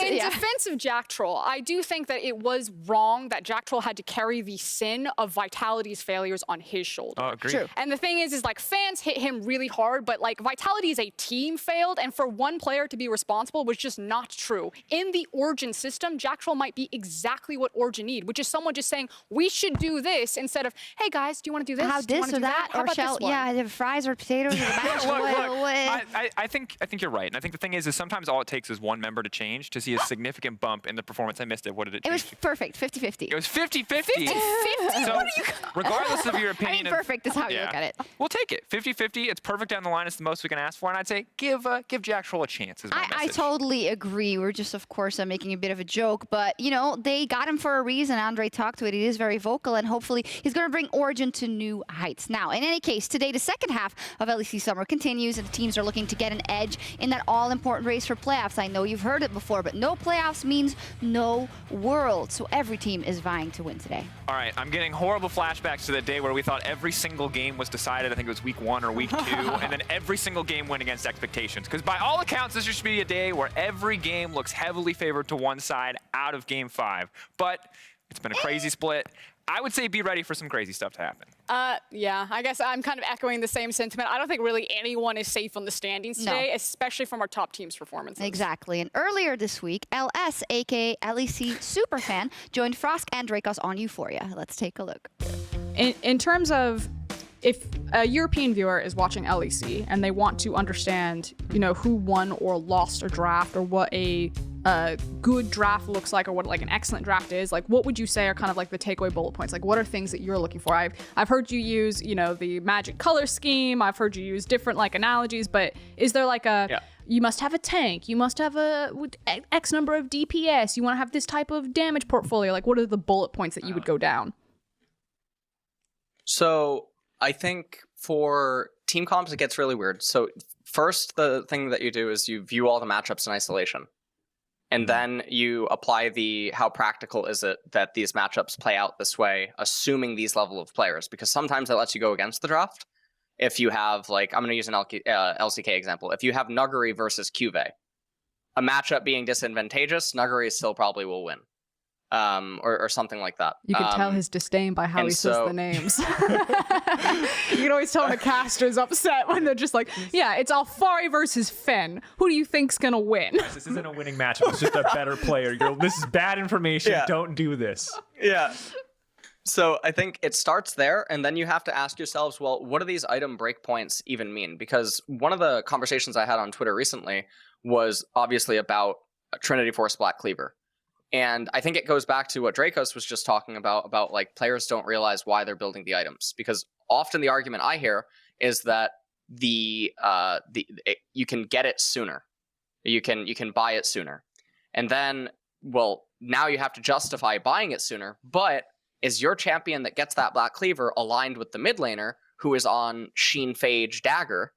In defense of Jack Troll, I do think that it was wrong that Jack Troll had to carry the sin of Vitality's failures on his shoulder. Oh, agreed. True. And the thing is like fans hit him really hard, but like Vitality as a team failed, and for one player to be responsible was just not true. In the Origen system, Jack Troll might be exactly what Origen need, which is someone just saying, we should do this, instead of, hey guys, do you want to do this? How this or that? Or shall, yeah, the fries or potatoes or the mashed I think you're right. And I think the thing is sometimes all it takes is one member to change to see a significant bump in the performance. I missed it. What did it change? It was perfect, 50-50. It was 50-50? 50-50? So, regardless of your opinion. I mean, perfect is how you look at it. We'll take it. 50-50. It's perfect down the line. It's the most we can ask for. And I'd say give Jack Troll a chance is my message. I totally agree. We're just, of course, making a bit of a joke. But, you know, they got him for a reason. Andre talked to it. He is very vocal. And hopefully he's going to bring Origen to new heights. Now, in any case, today, the second half of LEC Summer continues. And the teams are looking to get an edge in that all-important race for playoffs. I know you've heard it before, but no playoffs means no world. So every team is vying to win today. All right, I'm getting horrible flashbacks to the day where we thought every single game was decided. I think it was week 1 or week 2, and then every single game went against expectations. Because by all accounts, this should be a day where every game looks heavily favored to one side out of game 5. But it's been a crazy split. I would say be ready for some crazy stuff to happen. Yeah, I guess I'm kind of echoing the same sentiment. I don't think really anyone is safe on the standings today, especially from our top team's performances. Exactly. And earlier this week, LS, aka LEC Superfan, joined Frosk and Drakos on Euphoria. Let's take a look. In terms of if a European viewer is watching LEC and they want to understand, you know, who won or lost a draft or what a good draft looks like or what like an excellent draft is, like what would you say are kind of like the takeaway bullet points? Like what are things that you're looking for? I've heard you use, you know, the magic color scheme. I've heard you use different like analogies, but is there like a you must have a tank, you must have a X number of DPS, you want to have this type of damage portfolio? Like what are the bullet points that you would go down? So I think for team comps, it gets really weird. So first, the thing that you do is you view all the matchups in isolation. And then you apply the how practical is it that these matchups play out this way, assuming these level of players, because sometimes that lets you go against the draft. If you have, like, I'm going to use an LCK example. If you have Nuguri versus Cuvee, a matchup being disadvantageous, Nuguri still probably will win. Or something like that. You can tell his disdain by how he says the names. You can always tell when a caster's upset when they're just like, yeah, it's Alfari versus Fen. Who do you think's gonna win? This isn't a winning matchup. It's just a better player. This is bad information. Yeah. Don't do this. Yeah. So I think it starts there, and then you have to ask yourselves, well, what do these item breakpoints even mean? Because one of the conversations I had on Twitter recently was obviously about Trinity Force Black Cleaver. And I think it goes back to what Dracos was just talking about like players don't realize why they're building the items. Because often the argument I hear is that you can get it sooner. You can buy it sooner. And then, well, now you have to justify buying it sooner, but is your champion that gets that Black Cleaver aligned with the mid laner who is on Sheen Phage Dagger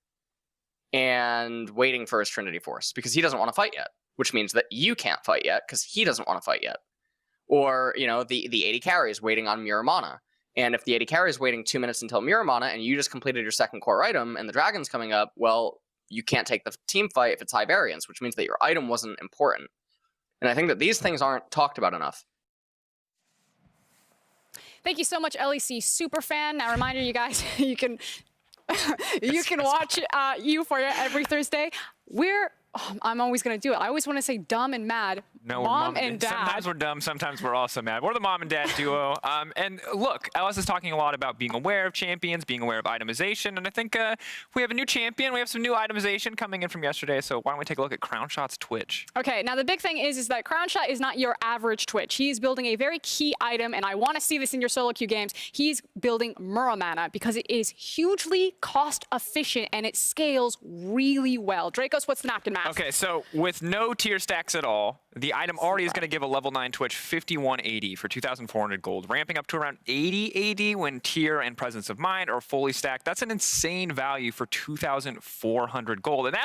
and waiting for his Trinity Force because he doesn't want to fight yet, which means that you can't fight yet because he doesn't want to fight yet. Or, you know, the AD carry is waiting on Miramana. And if the AD carry is waiting 2 minutes until Miramana and you just completed your second core item and the dragon's coming up, well, you can't take the team fight if it's high variance, which means that your item wasn't important. And I think that these things aren't talked about enough. Thank you so much, LEC Superfan. Now, reminder, you guys, you can watch Euphoria every Thursday. I'm always going to do it. I always want to say dumb and mad. No, mom and dad. Sometimes we're dumb, sometimes we're also mad. We're the mom and dad duo. And look, Ellis is talking a lot about being aware of champions, being aware of itemization, and I think we have a new champion. We have some new itemization coming in from yesterday, so why don't we take a look at Crownshot's Twitch? Okay, now the big thing is that Crownshot is not your average Twitch. He's building a very key item, and I want to see this in your solo queue games. He's building Muramana because it is hugely cost efficient and it scales really well. Dracos, what's the napkin math? Okay, so with no tier stacks at all, the item already is going to give a level 9 Twitch 5180 for 2,400 gold, ramping up to around 8080 when tier and presence of mind are fully stacked. That's an insane value for 2,400 gold. And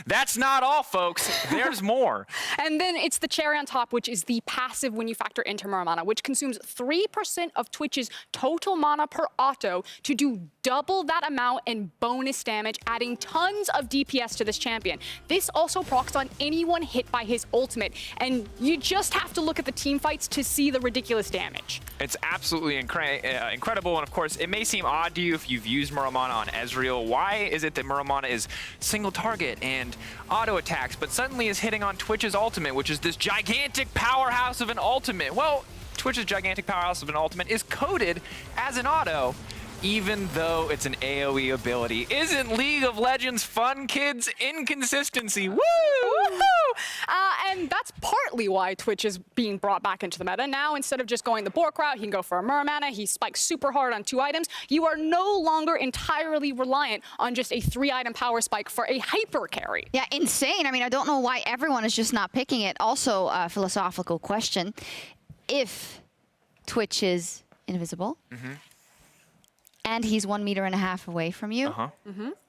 that's not all, folks. There's more. And then it's the cherry on top, which is the passive when you factor into Muramana, which consumes 3% of Twitch's total mana per auto to do double that amount in bonus damage, adding tons of DPS to this champion. This also procs on anyone hit by his ultimate. And you just have to look at the team fights to see the ridiculous damage. It's absolutely incredible, and of course, it may seem odd to you if you've used Muramana on Ezreal. Why is it that Muramana is single target and auto attacks, but suddenly is hitting on Twitch's ultimate, which is this gigantic powerhouse of an ultimate? Well, Twitch's gigantic powerhouse of an ultimate is coded as an auto, even though it's an AoE ability. Isn't League of Legends fun, kids? Inconsistency. Woo! Woohoo! And that's partly why Twitch is being brought back into the meta. Now, instead of just going the Bork route, he can go for a Muramana. He spikes super hard on 2 items. You are no longer entirely reliant on just a 3-item power spike for a hyper carry. Yeah, insane. I mean, I don't know why everyone is just not picking it. Also, a philosophical question. If Twitch is invisible, and he's 1.5 meters away from you,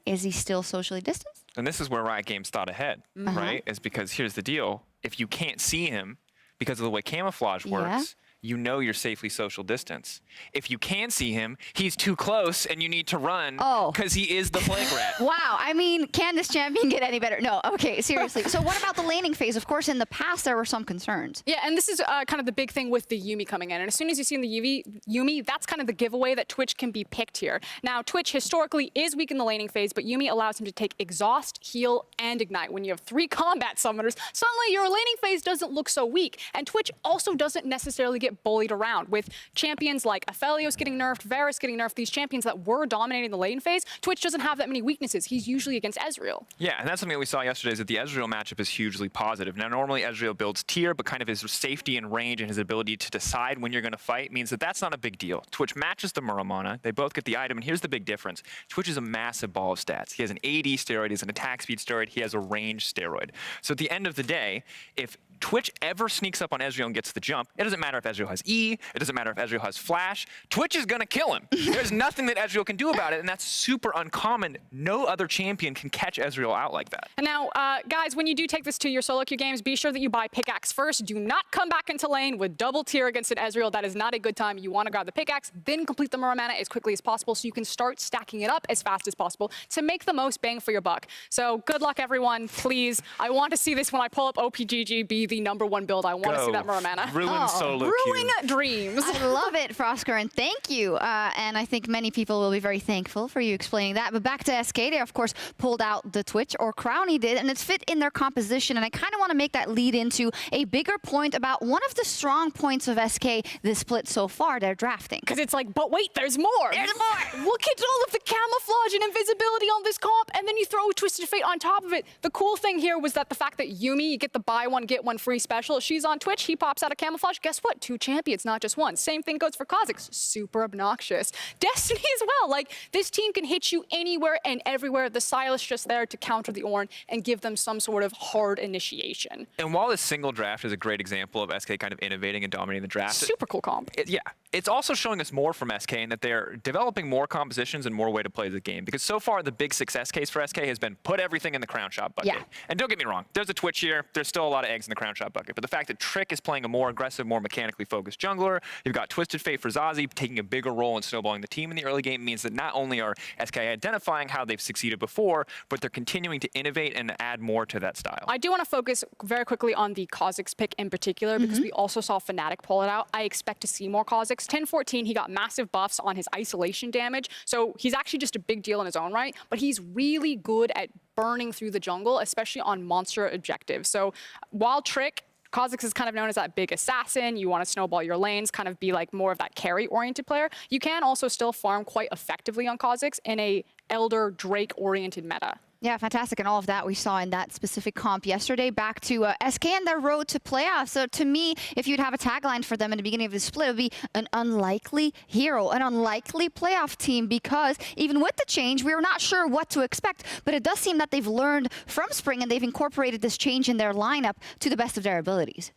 is he still socially distanced? And this is where Riot Games thought ahead, right? Is because here's the deal. If you can't see him because of the way camouflage works, you know you're safely social distance. If you can see him, he's too close and you need to run because he is the FLICKR. Wow, I mean, can this champion get any better? No, okay, seriously. So what about the laning phase? Of course, in the past, there were some concerns. Yeah, and this is kind of the big thing with the Yuumi coming in. And as soon as you see the Yuumi, that's kind of the giveaway that Twitch can be picked here. Now, Twitch historically is weak in the laning phase, but Yuumi allows him to take Exhaust, Heal, and Ignite. When you have 3 combat summoners, suddenly your laning phase doesn't look so weak. And Twitch also doesn't necessarily get bullied around. With champions like Aphelios getting nerfed, Varus getting nerfed, these champions that were dominating the lane phase, Twitch doesn't have that many weaknesses. He's usually against Ezreal. Yeah, and that's something that we saw yesterday is that the Ezreal matchup is hugely positive. Now, normally Ezreal builds tier, but kind of his safety and range and his ability to decide when you're going to fight means that that's not a big deal. Twitch matches the Muramana. They both get the item, and here's the big difference. Twitch is a massive ball of stats. He has an AD steroid, he has an attack speed steroid, he has a range steroid. So at the end of the day, if Twitch ever sneaks up on Ezreal and gets the jump, it doesn't matter if Ezreal has E, it doesn't matter if Ezreal has Flash, Twitch is gonna kill him. There's nothing that Ezreal can do about it, and that's super uncommon. No other champion can catch Ezreal out like that. And now, guys, when you do take this to your solo queue games, be sure that you buy pickaxe first. Do not come back into lane with double tier against an Ezreal. That is not a good time. You wanna grab the pickaxe, then complete the Muramana as quickly as possible so you can start stacking it up as fast as possible to make the most bang for your buck. So good luck, everyone, please. I want to see this when I pull up OPGG be the #1 build. I want to see that Muramana. Ruin solo ruin queue. dreams. I love it, FLICKR, and thank you. And I think many people will be very thankful for you explaining that. But back to SK, they of course pulled out the Twitch, or Crowny did, and it's fit in their composition. And I kind of want to make that lead into a bigger point about one of the strong points of SK this split so far, their drafting. Because it's like, but wait, there's more. There's more. Look at all of the camouflage and invisibility on this comp, and then you throw Twisted Fate on top of it. The cool thing here was that the fact that Yuumi, you get the buy one, get one one free special. She's on Twitch. He pops out a camouflage. Guess what? 2 champions, not just one. Same thing goes for Kha'Zix. Super obnoxious. Destiny as well. Like, this team can hit you anywhere and everywhere. The Silas just there to counter the Ornn and give them some sort of hard initiation. And while this single draft is a great example of SK kind of innovating and dominating the draft, super cool comp. Yeah, it's also showing us more from SK in that they're developing more compositions and more way to play the game. Because so far, the big success case for SK has been put everything in the crown shot bucket. Yeah. And don't get me wrong, there's a Twitch here. There's still a lot of eggs in the crown shot bucket. But the fact that Trick is playing a more aggressive, more mechanically focused jungler, you've got Twisted Fate for Zazie taking a bigger role in snowballing the team in the early game means that not only are SK identifying how they've succeeded before, but they're continuing to innovate and add more to that style. I do want to focus very quickly on the Kha'Zix pick in particular because we also saw Fnatic pull it out. I expect to see more Kha'Zix. 10-14, he got massive buffs on his isolation damage, so he's actually just a big deal in his own right, but he's really good at burning through the jungle, especially on monster objectives. So while Trick, Kha'Zix is kind of known as that big assassin. You want to snowball your lanes, kind of be like more of that carry-oriented player. You can also still farm quite effectively on Kha'Zix in a Elder Drake-oriented meta. Yeah, fantastic. And all of that we saw in that specific comp yesterday. Back to SK and their road to playoffs. So to me, if you'd have a tagline for them in the beginning of the split, it would be an unlikely hero, an unlikely playoff team, because even with the change, we were not sure what to expect. But it does seem that they've learned from Spring and they've incorporated this change in their lineup to the best of their abilities.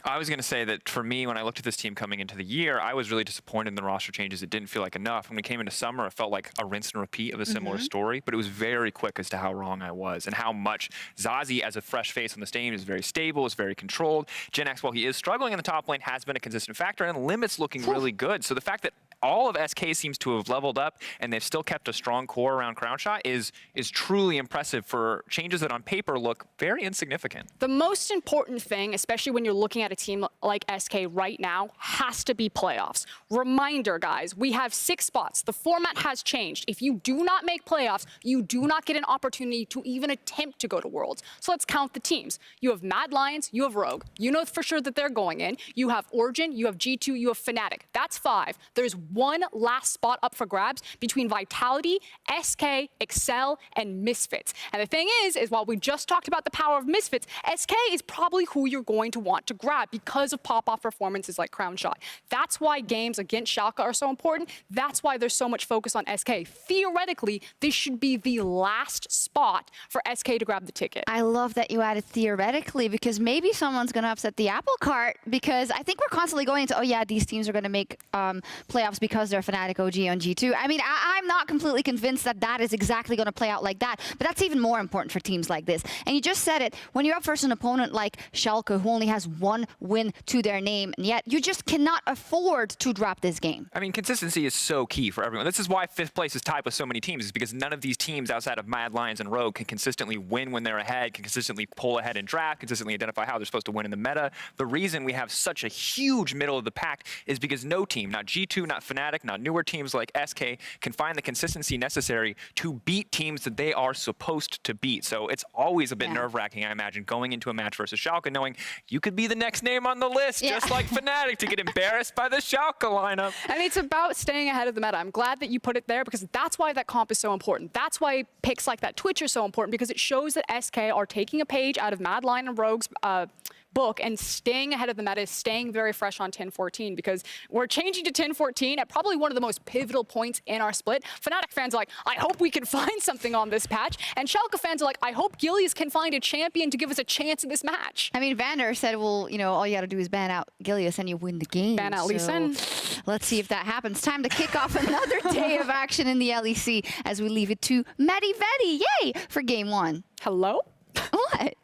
I was going to say that for me, when I looked at this team coming into the year, I was really disappointed in the roster changes. It didn't feel like enough. When we came into summer, it felt like a rinse and repeat of a similar story, but it was very quick as to how wrong I was and how much Zazie, as a fresh face on the stage, is very stable, is very controlled. Gen X, while he is struggling in the top lane, has been a consistent factor, and Limit's looking really good. So the fact that all of SK seems to have leveled up and they've still kept a strong core around crown shot is truly impressive for changes that on paper look very insignificant. The most important thing, especially when you're looking at a team like SK right now, has to be playoffs. Reminder, guys, we have 6 spots. The format has changed. If you do not make playoffs, you do not get an opportunity to even attempt to go to Worlds. So let's count the teams. You have Mad Lions, you have Rogue. You know for sure that they're going in. You have Origen, you have G2, you have Fnatic. That's 5. There's one last spot up for grabs between Vitality, SK, Excel, and Misfits. And the thing is while we just talked about the power of Misfits, SK is probably who you're going to want to grab because of pop-off performances like Crown Shot. That's why games against Schalke are so important. That's why there's so much focus on SK. Theoretically, this should be the last spot for SK to grab the ticket. I love that you added theoretically, because maybe someone's going to upset the apple cart, because I think we're constantly going into, oh yeah, these teams are going to make playoffs because they're Fnatic OG on G2. I mean, I'm not completely convinced that that is exactly going to play out like that, but that's even more important for teams like this. And you just said it, when you're up versus an opponent like Schalke, who only has 1 win to their name, and yet you just cannot afford to drop this game. I mean, consistency is so key for everyone. This is why 5th place is tied with so many teams, is because none of these teams outside of Mad Lions and Rogue can consistently win when they're ahead, can consistently pull ahead in draft, consistently identify how they're supposed to win in the meta. The reason we have such a huge middle of the pack is because no team, not G2, not Fnatic, not newer teams like SK, can find the consistency necessary to beat teams that they are supposed to beat. So it's always a bit nerve-wracking, I imagine, going into a match versus Schalke, knowing you could be the next name on the list, just like Fnatic, to get embarrassed by the Schalke lineup. And it's about staying ahead of the meta. I'm glad that you put it there, because that's why that comp is so important. That's why picks like that Twitch are so important, because it shows that SK are taking a page out of Mad Lion and Rogue's book and staying ahead of the meta, staying very fresh on 10-14, because we're changing to 10-14 at probably one of the most pivotal points in our split. Fnatic fans are like, I hope we can find something on this patch. And Schalke fans are like, I hope Gilius can find a champion to give us a chance in this match. I mean, Vander said, well, you know, all you got to do is ban out Gilius and you win the game. Ban out Lee Sin. Let's see if that happens. Time to kick off another day of action in the LEC as we leave it to Medi Vedi. Yay! For game 1. Hello? What?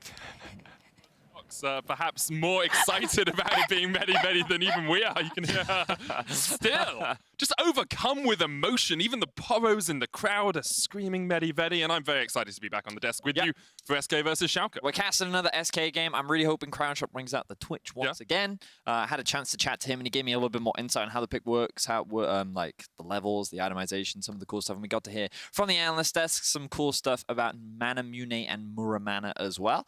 Perhaps more excited about it being Medi Vedi than even we are. You can hear her still just overcome with emotion. Even the poros in the crowd are screaming Medi Vedi, and I'm very excited to be back on the desk with you for SK versus Schalke. We're casting another SK game. I'm really hoping Crownshot brings out the Twitch once again. I had a chance to chat to him, and he gave me a little bit more insight on how the pick works, how like the levels, the itemization, some of the cool stuff. And we got to hear from the analyst desk some cool stuff about Manamune and Muramana as well.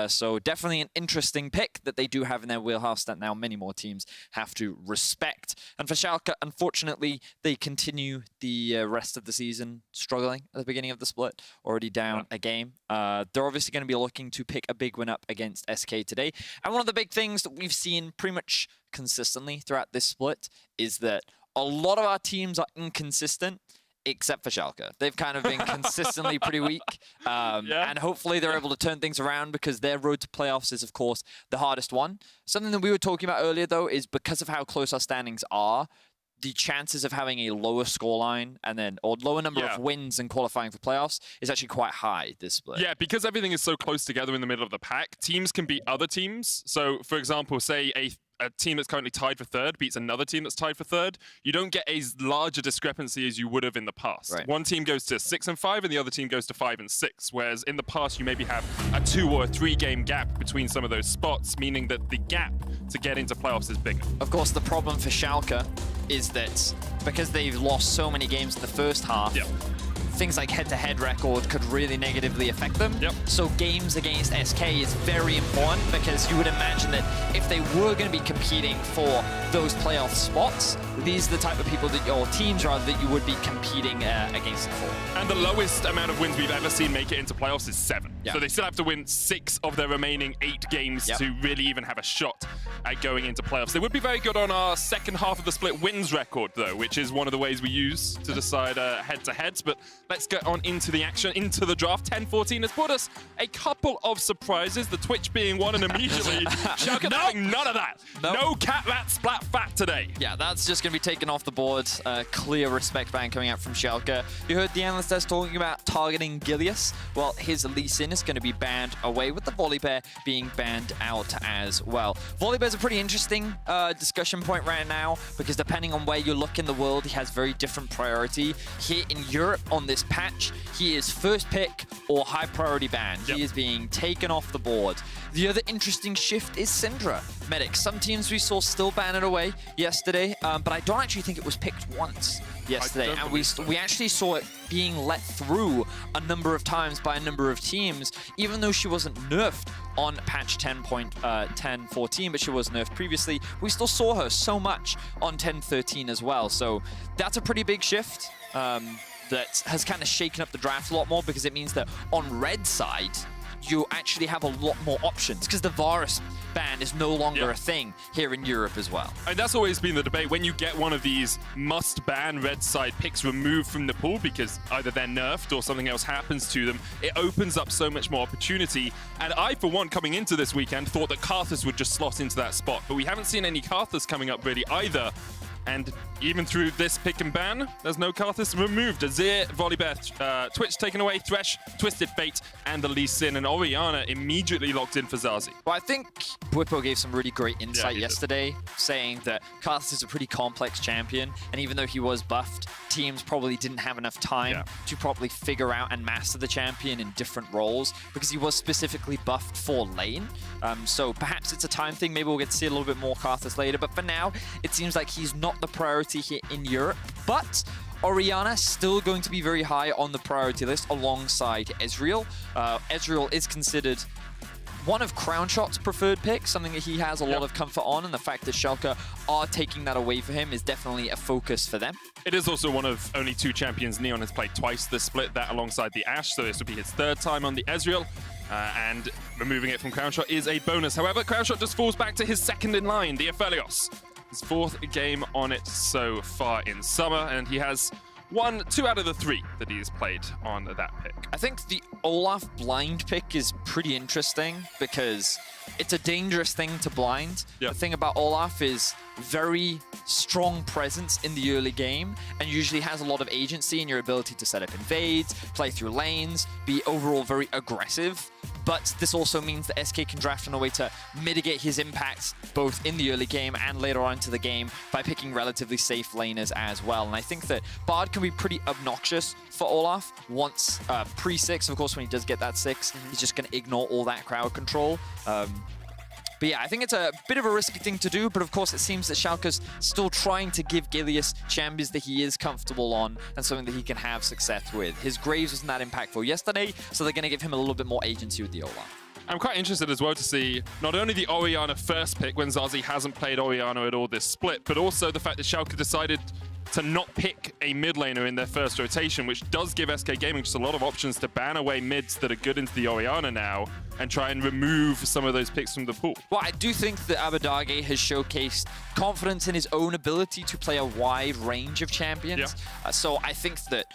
So definitely an interesting pick that they do have in their wheelhouse that now many more teams have to respect. And for Schalke, unfortunately, unfortunately, they continue the rest of the season struggling at the beginning of the split, already down a game. They're obviously going to be looking to pick a big win up against SK today. And one of the big things that we've seen pretty much consistently throughout this split is that a lot of our teams are inconsistent, except for Schalke. They've kind of been consistently pretty weak. And hopefully they're able to turn things around because their road to playoffs is, of course, the hardest one. Something that we were talking about earlier, though, is because of how close our standings are, the chances of having a lower scoreline or lower number of wins and qualifying for playoffs is actually quite high this split. Yeah, because everything is so close together in the middle of the pack, teams can beat other teams. So, for example, say a team that's currently tied for third beats another team that's tied for third, you don't get as large a discrepancy as you would have in the past. Right. One team goes to 6 and 5 and the other team goes to 5 and 6, whereas in the past you maybe have a 2 or a 3 game gap between some of those spots, meaning that the gap to get into playoffs is bigger. Of course, the problem for Schalke is that because they've lost so many games in the first half, things like head-to-head record could really negatively affect them. So games against SK is very important because you would imagine that if they were going to be competing for those playoff spots, these are the type of people that your teams rather that you would be competing against them for. And the lowest amount of wins we've ever seen make it into playoffs is 7. So they still have to win 6 of their remaining 8 games to really even have a shot at going into playoffs. They would be very good on our second half of the split wins record, though, which is one of the ways we use to decide head-to-heads. But let's get on into the action, into the draft. 10-14 has brought us a couple of surprises, the Twitch being one, and immediately Schalke having none of that. No cat, rat, splat, fat today. Yeah, that's just going to be taken off the board. Clear respect ban coming out from Schalke. You heard the analyst there talking about targeting Gilius. Well, his Lee Sin is going to be banned away, with the Volibear being banned out as well. Volibear's a pretty interesting discussion point right now, because depending on where you look in the world, he has very different priority. Here in Europe, on this patch, he is first pick or high priority ban. He is being taken off the board. The other interesting shift is Syndra. Medic, some teams we saw still ban it away yesterday, but I don't actually think it was picked once yesterday. And we actually saw it being let through a number of times by a number of teams, even though she wasn't nerfed on patch 10.10.14, but she was nerfed previously. We still saw her so much on 10.13 as well. So that's a pretty big shift that has kind of shaken up the draft a lot more, because it means that on red side, you actually have a lot more options, because the Varus ban is no longer a thing here in Europe as well. And that's always been the debate. When you get one of these must-ban red side picks removed from the pool because either they're nerfed or something else happens to them, it opens up so much more opportunity. And I, for one, coming into this weekend, thought that Karthus would just slot into that spot. But we haven't seen any Karthus coming up really either. And even through this pick and ban, there's no Karthus removed. Azir, Volibear, Twitch taken away, Thresh, Twisted Fate, and the Lee Sin. And Oriana immediately locked in for Zazie. Well, I think Bwipo gave some really great insight yesterday, saying that Karthus is a pretty complex champion. And even though he was buffed, teams probably didn't have enough time to properly figure out and master the champion in different roles, because he was specifically buffed for lane. So perhaps it's a time thing. Maybe we'll get to see a little bit more Karthus later. But for now, it seems like he's not the priority here in Europe. But Oriana still going to be very high on the priority list alongside Ezreal. Ezreal is considered one of Crownshot's preferred picks, something that he has a lot of comfort on, and the fact that Schalke are taking that away for him is definitely a focus for them. It is also one of only 2 champions Neon has played twice this split, that alongside the Ashe, so this would be his 3rd time on the Ezreal. And removing it from Crownshot is a bonus. However, Crownshot just falls back to his 2nd in line, the Aphelios. His 4th game on it so far in summer, and he has won 2 out of the 3 that he has played on that pick. I think the Olaf blind pick is pretty interesting, because it's a dangerous thing to blind. The thing about Olaf is very strong presence in the early game, and usually has a lot of agency in your ability to set up invades, play through lanes, be overall very aggressive. But this also means that SK can draft in a way to mitigate his impact both in the early game and later on into the game by picking relatively safe laners as well. And I think that Bard can be pretty obnoxious for Olaf once pre-6. Of course, when he does get that 6, he's just going to ignore all that crowd control. But yeah, I think it's a bit of a risky thing to do, but of course it seems that Schalke's still trying to give Gilius champions that he is comfortable on and something that he can have success with. His Graves wasn't that impactful yesterday, so they're going to give him a little bit more agency with the Olaf. I'm quite interested as well to see not only the Oriana first pick when Zazie hasn't played Oriana at all this split, but also the fact that Schalke decided to not pick a mid laner in their first rotation, which does give SK Gaming just a lot of options to ban away mids that are good into the Oriana now and try and remove some of those picks from the pool. Well, I do think that Abadage has showcased confidence in his own ability to play a wide range of champions. So I think that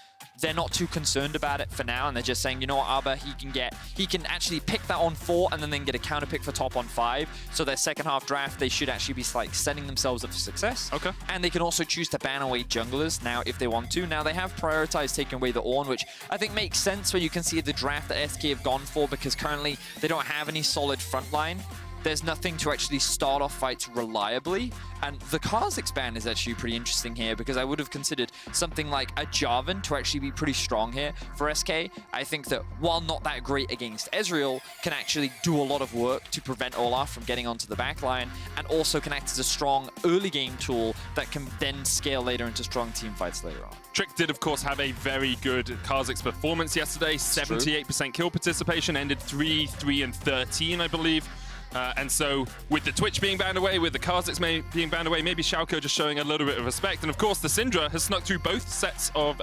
they're not too concerned about it for now, and they're just saying, you know what, Abba, he can actually pick that on 4 and then get a counter pick for top on 5. So their second half draft, they should actually be like setting themselves up for success. Okay. And they can also choose to ban away junglers now if they want to. Now they have prioritized taking away the Ornn, which I think makes sense when you can see the draft that SK have gone for, because currently they don't have any solid frontline. There's nothing to actually start off fights reliably. And the Kha'Zix ban is actually pretty interesting here, because I would have considered something like a Jarvan to actually be pretty strong here for SK. I think that while not that great against Ezreal, can actually do a lot of work to prevent Olaf from getting onto the backline, and also can act as a strong early game tool that can then scale later into strong team fights later on. Trick did, of course, have a very good Kha'Zix performance yesterday. 78% kill participation, ended 3-3-13, I believe. And so with the Twitch being banned away, with the Kha'Zix being banned away, maybe Schalke just showing a little bit of respect. And of course, the Syndra has snuck through both sets of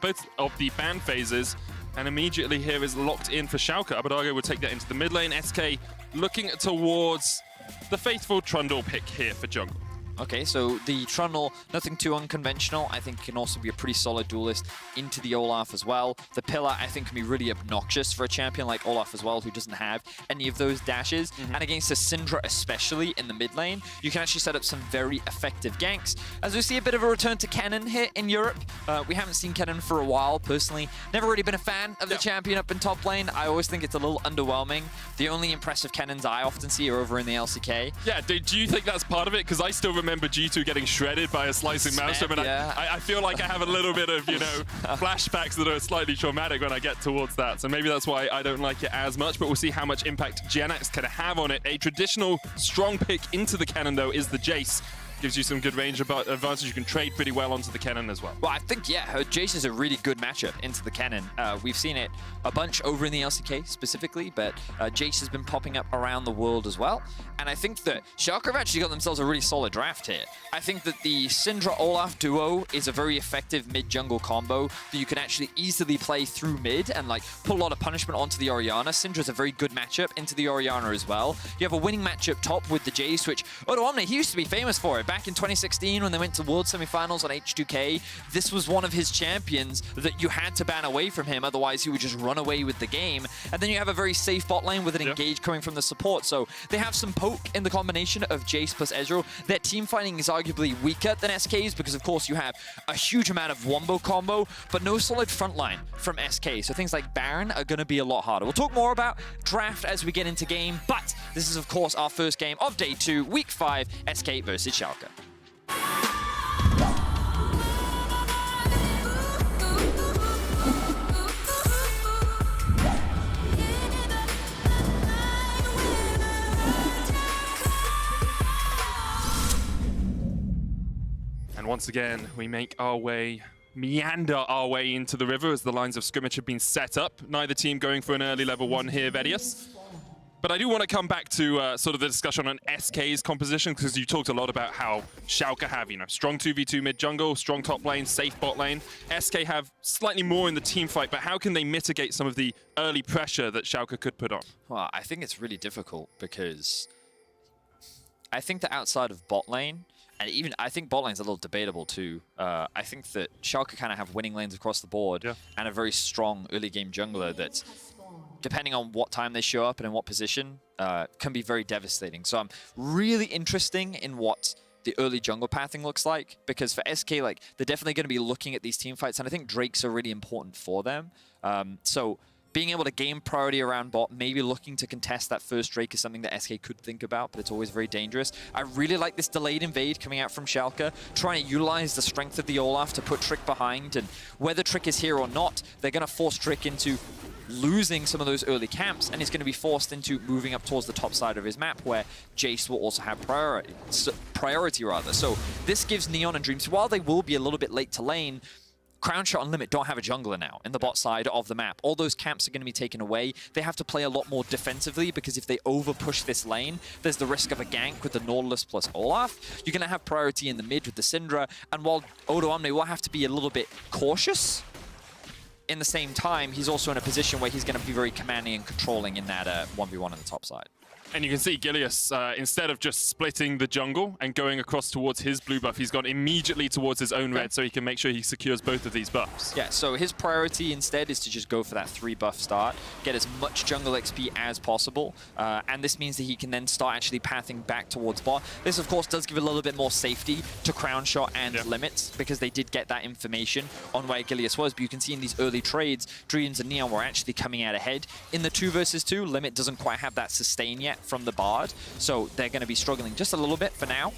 both of the ban phases, and immediately here is locked in for Schalke. Abadago would take that into the mid lane. SK looking towards the faithful Trundle pick here for jungle. Okay, so the Trundle, nothing too unconventional. I think can also be a pretty solid duelist into the Olaf as well. The Pillar, I think, can be really obnoxious for a champion like Olaf as well, who doesn't have any of those dashes. And against a Syndra, especially in the mid lane, you can actually set up some very effective ganks. As we see a bit of a return to Kennen here in Europe. We haven't seen Kennen for a while, personally. Never really been a fan of the champion up in top lane. I always think it's a little underwhelming. The only impressive Kennens I often see are over in the LCK. Yeah, do you think that's part of it? Because I still remember G2 getting shredded by a slicing Maelstrom, and I feel like I have a little bit of, you know, flashbacks that are slightly traumatic when I get towards that. So maybe that's why I don't like it as much, but we'll see how much impact Genax can have on it. A traditional strong pick into the Kennen, though, is the Jace. Gives you some good range advantage. You can trade pretty well onto the Kennen as well. Well, I think, yeah, her Jace is a really good matchup into the Kennen. We've seen it a bunch over in the LCK specifically, but Jace has been popping up around the world as well. And I think that Schalke have actually got themselves a really solid draft here. I think that the Syndra-Olaf duo is a very effective mid-jungle combo that you can actually easily play through mid and like put a lot of punishment onto the Oriana. Syndra's a very good matchup into the Oriana as well. You have a winning matchup top with the Jace, which Odo Omni, he used to be famous for it. Back in 2016 when they went to World Semifinals on H2K, this was one of his champions that you had to ban away from him, otherwise he would just run away with the game. And then you have a very safe bot lane with an engage coming from the support, so they have some poke in the combination of Jace plus Ezreal. Their team fighting is arguably weaker than SK's because of course you have a huge amount of wombo combo, but no solid frontline from SK, so things like Baron are going to be a lot harder. We'll talk more about draft as we get into game, but this is of course our first game of day 2, week 5, SK versus Schalke. And once again, we make our way, meander our way into the river as the lines of scrimmage have been set up. Neither team going for an early level 1 here, Vedius. But I do want to come back to sort of the discussion on SK's composition, because you talked a lot about how Schalke have, you know, strong 2v2 mid jungle, strong top lane, safe bot lane. SK have slightly more in the team fight, but how can they mitigate some of the early pressure that Schalke could put on? Well, I think it's really difficult because I think that outside of bot lane, and even I think bot lane's a little debatable too. I think that Schalke kind of have winning lanes across the board and a very strong early game jungler that's, depending on what time they show up and in what position, can be very devastating. So I'm really interested in what the early jungle pathing looks like, because for SK, like, they're definitely going to be looking at these team fights, and I think Drakes are really important for them. So being able to game priority around bot, maybe looking to contest that first Drake is something that SK could think about, but it's always very dangerous. I really like this delayed invade coming out from Schalke, trying to utilize the strength of the Olaf to put Trick behind, and whether Trick is here or not, they're going to force Trick into losing some of those early camps, and he's going to be forced into moving up towards the top side of his map, where Jace will also have priority rather. So this gives Neon and Dreams, while they will be a little bit late to lane, Crownshot and Limit don't have a jungler now in the bot side of the map. All those camps are going to be taken away. They have to play a lot more defensively because if they over-push this lane, there's the risk of a gank with the Nautilus plus Olaf. You're going to have priority in the mid with the Syndra, and while Odo Omne will have to be a little bit cautious, in the same time, he's also in a position where he's going to be very commanding and controlling in that 1v1 on the top side. And you can see Gilius, instead of just splitting the jungle and going across towards his blue buff, he's gone immediately towards his own red so he can make sure he secures both of these buffs. Yeah, so his priority instead is to just go for that 3 buff start, get as much jungle XP as possible, and this means that he can then start actually pathing back towards bot. This, of course, does give a little bit more safety to Crownshot and Limits because they did get that information on where Gilius was, but you can see in these early trades, Dreams and Neon were actually coming out ahead. In the 2 versus 2, Limit doesn't quite have that sustain yet from the Bard, so they're going to be struggling just a little bit for now.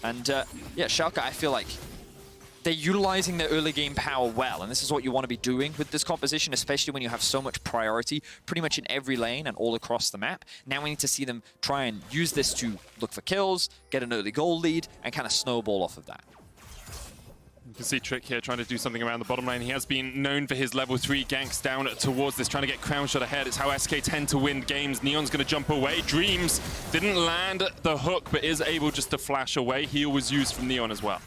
And yeah, Schalke, I feel like they're utilizing their early game power well, and this is what you want to be doing with this composition, especially when you have so much priority pretty much in every lane and all across the map. Now we need to see them try and use this to look for kills, get an early goal lead, and kind of snowball off of that. You can see Trick here trying to do something around the bottom lane. He has been known for his level 3 ganks down towards this, trying to get Crownshot ahead. It's how SK tend to win games. Neon's going to jump away. Dreams didn't land the hook, but is able just to flash away. Heal was used from Neon as well.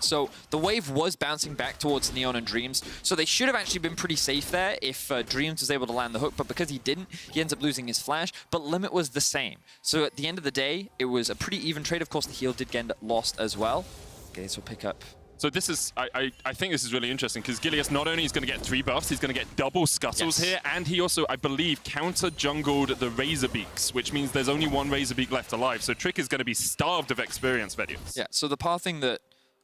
So the wave was bouncing back towards Neon and Dreams, so they should have actually been pretty safe there if Dreams was able to land the hook, but because he didn't, he ends up losing his flash, but Limit was the same. So at the end of the day, it was a pretty even trade. Of course, the heal did get lost as well. Okay, this will pick up. So this is, I think this is really interesting because Gilius not only is going to get 3 buffs, he's going to get double scuttles here, and he also, I believe, counter-jungled the Razorbeaks, which means there's only 1 Razorbeak left alive. So Trick is going to be starved of experience, Vedius. Yeah, so the pathing that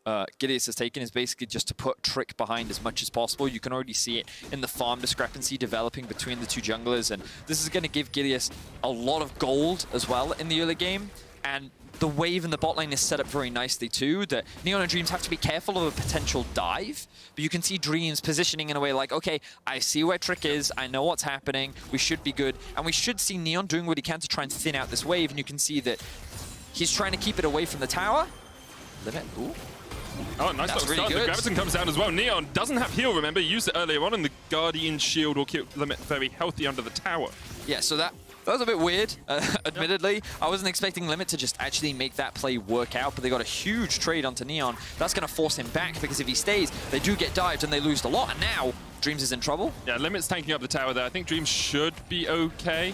Gilius has taken is basically just to put Trick behind as much as possible. You can already see it in the farm discrepancy developing between the 2 junglers, and this is going to give Gilius a lot of gold as well in the early game, and the wave in the bot lane is set up very nicely too, that Neon and Dreams have to be careful of a potential dive, but you can see Dreams positioning in a way like, okay, I see where Trick is, I know what's happening, we should be good, and we should see Neon doing what he can to try and thin out this wave, and you can see that he's trying to keep it away from the tower. Limit, ooh. Oh, nice little start. The Graviton comes down as well. Neon doesn't have heal, remember, he used it earlier on, and the Guardian Shield will keep Limit very healthy under the tower. Yeah, so that was a bit weird, admittedly. I wasn't expecting Limit to just actually make that play work out, but they got a huge trade onto Neon. That's going to force him back, because if he stays, they do get dived and they lose a lot, and now Dreams is in trouble. Yeah, Limit's tanking up the tower there. I think Dreams should be okay.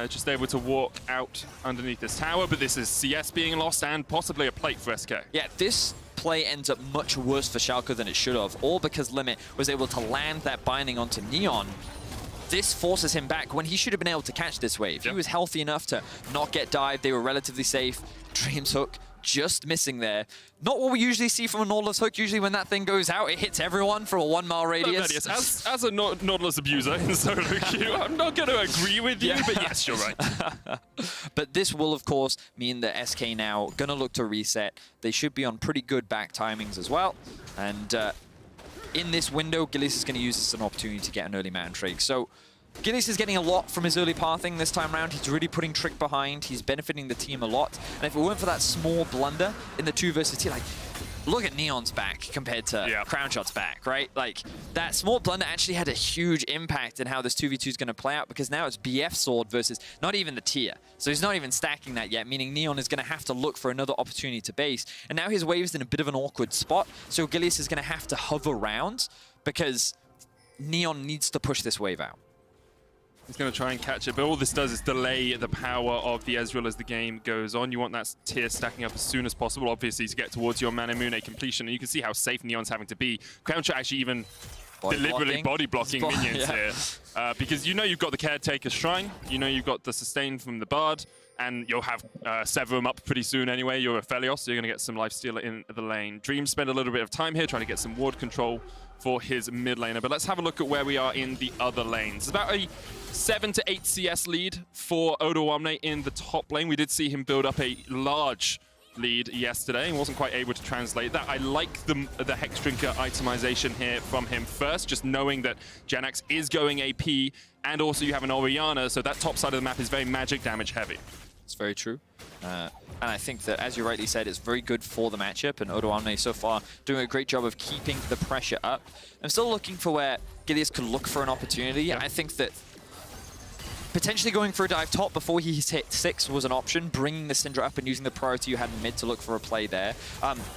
Just able to walk out underneath this tower, but this is CS being lost and possibly a plate for SK. Yeah, this play ends up much worse for Schalke than it should have, all because Limit was able to land that binding onto Neon. This forces him back when he should have been able to catch this wave. He was healthy enough to not get dived. They were relatively safe. Dreams hook just missing there. Not what we usually see from a Nautilus hook. Usually when that thing goes out, it hits everyone from a 1 mile radius. As a Nautilus abuser in solo queue, I'm not going to agree with you, but yes, you're right. But this will, of course, mean that SK now going to look to reset. They should be on pretty good back timings as well. And in this window, Gilius is going to use this as an opportunity to get an early man trade. So Gilius is getting a lot from his early pathing this time around. He's really putting Trick behind. He's benefiting the team a lot. And if it weren't for that small blunder in the 2 versus 2, like, look at Neon's back compared to Crownshot's back, right? Like, that small blunder actually had a huge impact in how this 2v2 is going to play out, because now it's BF Sword versus not even the tier. So he's not even stacking that yet, meaning Neon is going to have to look for another opportunity to base. And now his wave's in a bit of an awkward spot, so Gilius is going to have to hover around because Neon needs to push this wave out. He's going to try and catch it, but all this does is delay the power of the Ezreal as the game goes on. You want that tier stacking up as soon as possible, obviously, to get towards your Manamune completion. And you can see how safe Neon's having to be. Crownshot actually even deliberately body blocking minions here. Because you know you've got the Caretaker Shrine, you know you've got the sustain from the Bard, and you'll have Severum up pretty soon anyway. You're a Felios, so you're going to get some lifesteal in the lane. Dream spent a little bit of time here trying to get some ward control for his mid laner. But let's have a look at where we are in the other lanes. It's about a 7 to 8 CS lead for Odo Omne in the top lane. We did see him build up a large lead yesterday and wasn't quite able to translate that. I like the Hexdrinker itemization here from him first, just knowing that Janax is going AP, and also you have an Oriana, so that top side of the map is very magic damage heavy. It's very true. And I think that, as you rightly said, it's very good for the matchup, and Odoamne so far doing a great job of keeping the pressure up. I'm still looking for where Gilius could look for an opportunity. I think that potentially going for a dive top before he hit 6 was an option. Bringing the Syndra up and using the priority you had in mid to look for a play there.